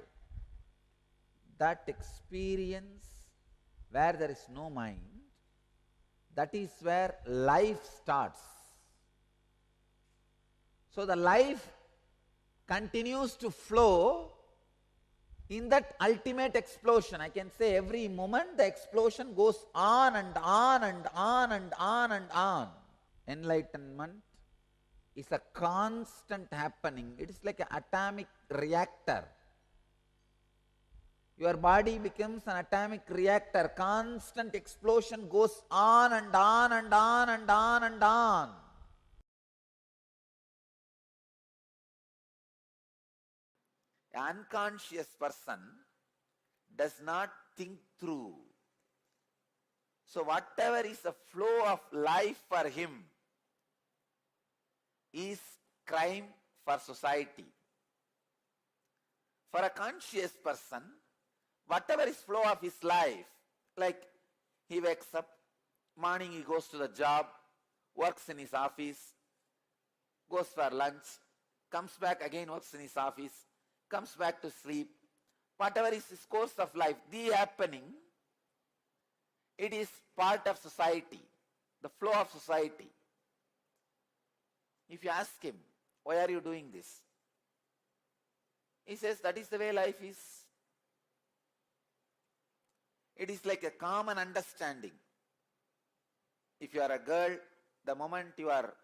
I: That experience where there is no mind, that is where life starts. So the life continues to flow in that ultimate explosion. I can say every moment the explosion goes on and on and on and on and on. Enlightenment is a constant happening. It is like an atomic reactor. Your body becomes an atomic reactor. Constant explosion goes on and on and on and on and on.
C: An unconscious person does not think through. So whatever is the flow of life for him is crime for society. For a conscious person, whatever is flow of his life, like he wakes up, morning he goes to the job, works in his office, goes for lunch, comes back again, works in his office, comes back to sleep. Whatever is his course of life, the happening, it is part of society, the flow of society. If you ask him, why are you doing this? He says, that is the way life is. It is like a common understanding. If you are a girl, the moment you are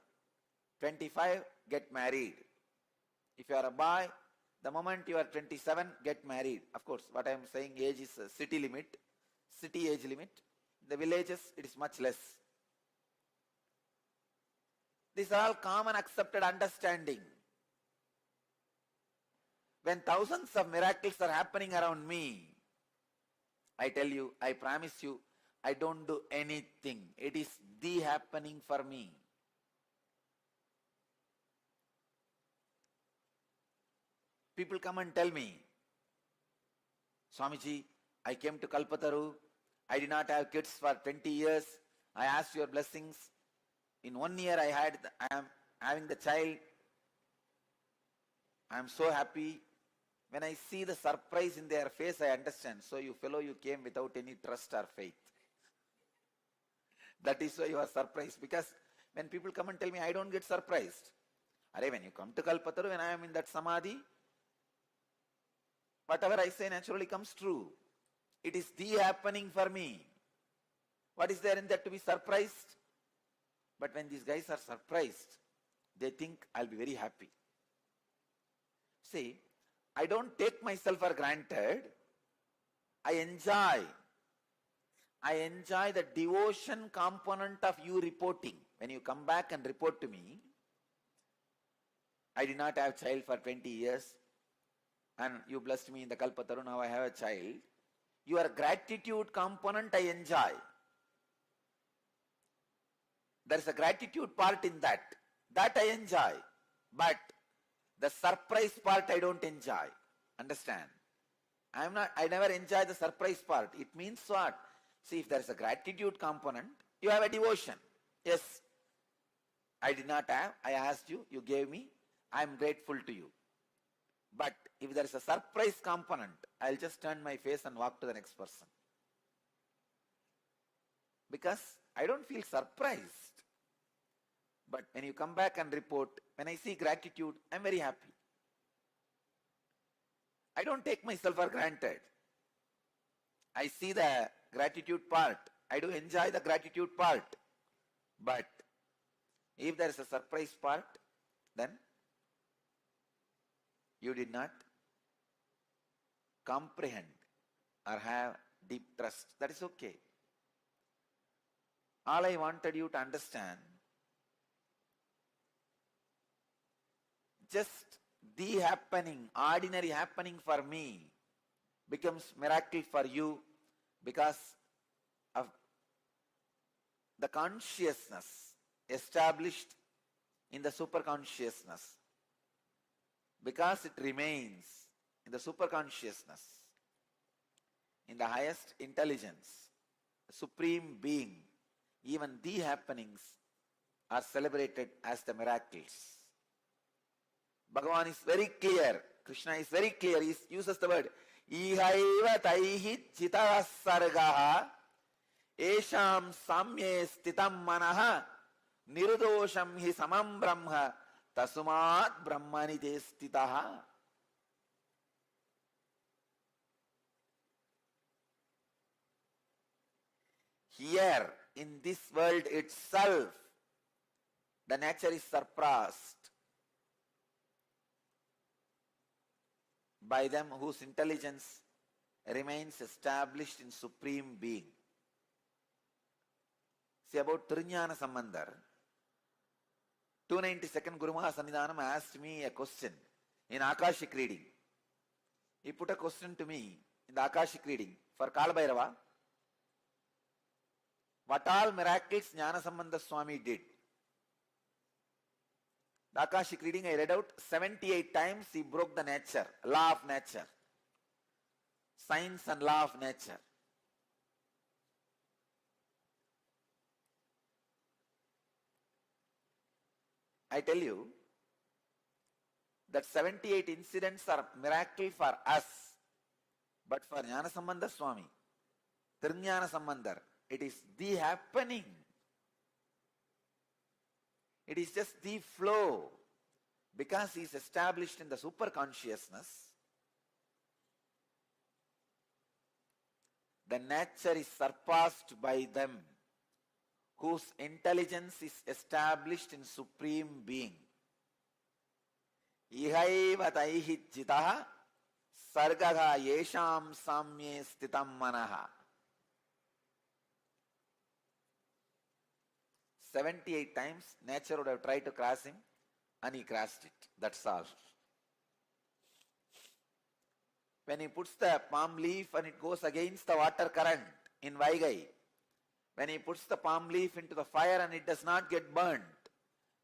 C: 25, get married. If you are a boy, the moment you are 27, get married. Of course, what I am saying, age is a city limit, city age limit. The villages, it is much less. These are all common accepted understanding. When thousands of miracles are happening around me, I tell you, I promise you, I don't do anything. It is the happening for me. People come and tell me, Swamiji, I came to Kalpataru. I did not have kids for 20 years. I asked your blessings. In 1 year I am having the child. I am so happy. When I see the surprise in their face, I understand. So you fellow, you came without any trust or faith. That is why you are surprised. Because when people come and tell me, I don't get surprised. When you come to Kalpataru, when I am in that samadhi, whatever I say naturally comes true. It is the happening for me. What is there in that to be surprised? But when these guys are surprised, they think I'll be very happy. See, I don't take myself for granted. I enjoy the devotion component of you reporting. When you come back and report to me, I did not have a child for 20 years and you blessed me in the Kalpataru, now I have a child. Your gratitude component I enjoy. There is a gratitude part in that. That I enjoy. But the surprise part I don't enjoy. Understand? I never enjoy the surprise part. It means what? See, if there is a gratitude component, you have a devotion. Yes, I did not have. I asked you, you gave me. I am grateful to you. But if there is a surprise component, I'll just turn my face and walk to the next person. Because I don't feel surprised. But when you come back and report, when I see gratitude, I'm very happy. I don't take myself for granted. I see the gratitude part. I do enjoy the gratitude part. But if there is a surprise part, then you did not comprehend or have deep trust. That is okay. All I wanted you to understand, just the happening, ordinary happening for me becomes miracle for you because of the consciousness established in the superconsciousness. Because it remains in the superconsciousness, in the highest intelligence, the supreme being, even the happenings are celebrated as the miracles. Bhagavan is very clear, Krishna is very clear, he uses the word ihaiva taihi chita sargaha esham samye stitam manaha nirudosham hi samam brahma tasumat brahmani te stitaha. Here in this world itself, the nature is surpassed by them whose intelligence remains established in Supreme Being. See about Trinyana Sambandhar, 292nd Guru Maha Sannidhanam asked me a question in Akashic reading. He put a question to me in the Akashic reading for Kala Bhairava. What all miracles Jnana Sambandha Swami did? The Akashic reading I read out 78 times he broke the nature, law of nature, science and law of nature. I tell you that 78 incidents are miracle for us, but for Jnana Sambandha Swami, Trinyana Sambandhar, it is the happening. It is just the flow. Because he is established in the superconsciousness, the nature is surpassed by them whose intelligence is established in Supreme Being. Ihaiva taihi jitaha sargaha yesham samye stitam manaha. 78 times nature would have tried to cross him and he crossed it. That's all. When he puts the palm leaf and it goes against the water current in Vaigai, when he puts the palm leaf into the fire and it does not get burnt,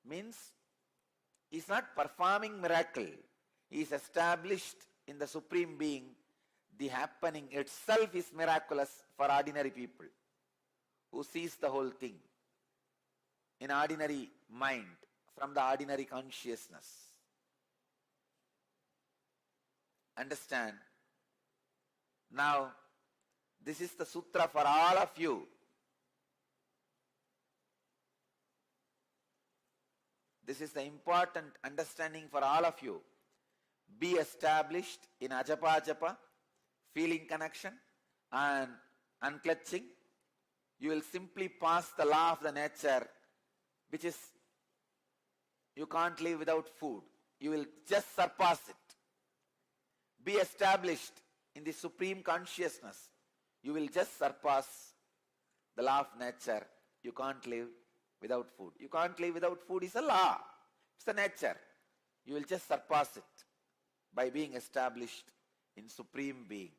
C: means he is not performing miracle. He is established in the Supreme Being. The happening itself is miraculous for ordinary people who sees the whole thing in ordinary mind, from the ordinary consciousness. understand. Now, this is the sutra for all of you. This is the important understanding for all of you. Be established in ajapa japa, feeling connection and unclutching. You will simply pass the law of the nature, which is you can't live without food. You will just surpass it. Be established in the supreme consciousness. You will just surpass the law of nature. You can't live without food. You can't live without food is a law. It's the nature. You will just surpass it by being established in supreme being.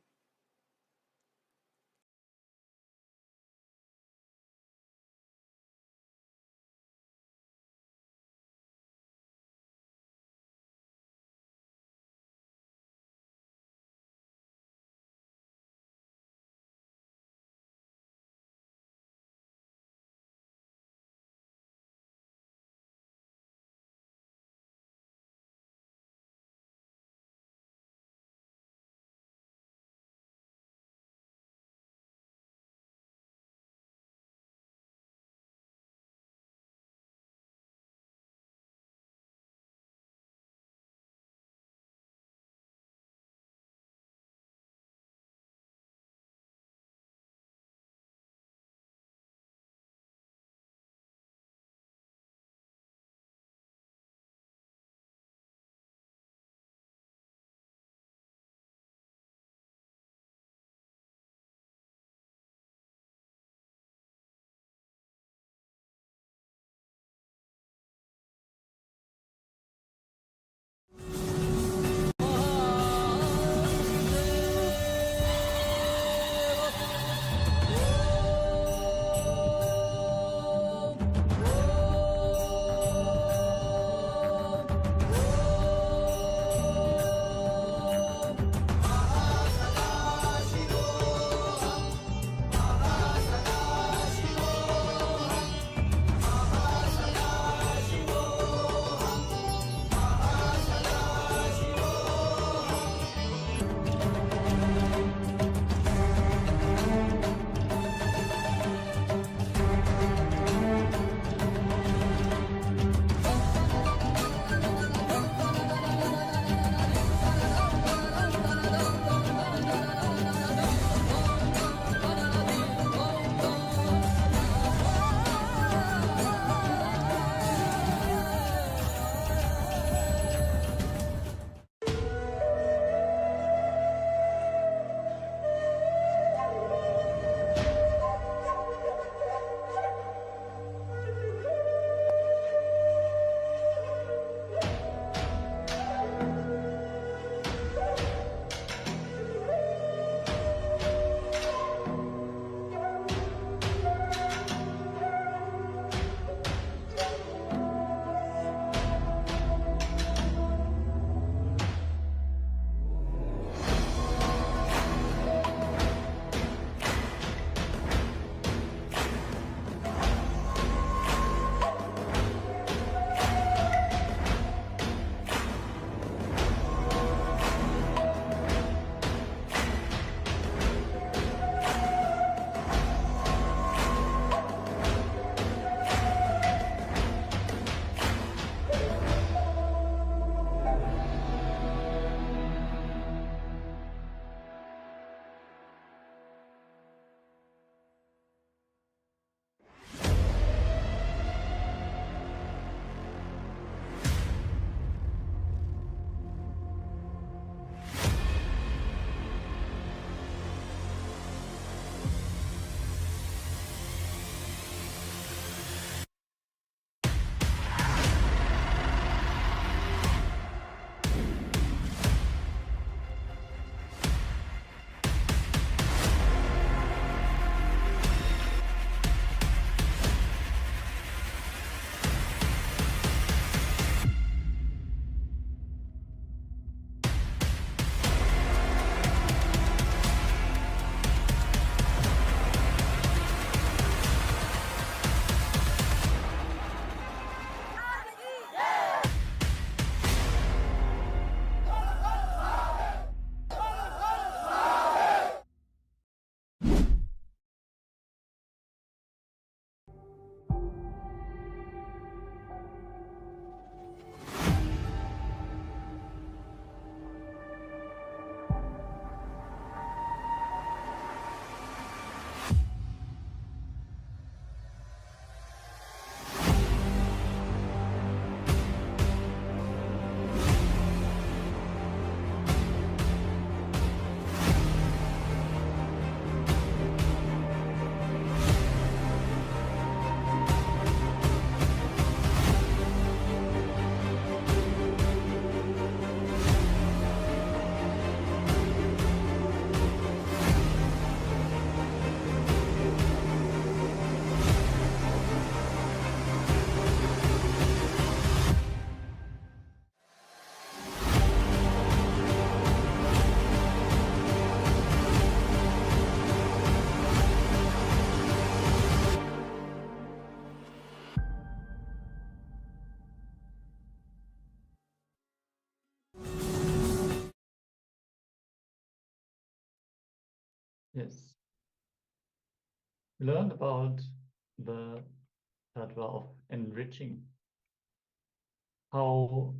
J: Yes. We learned about the tattva of enriching. How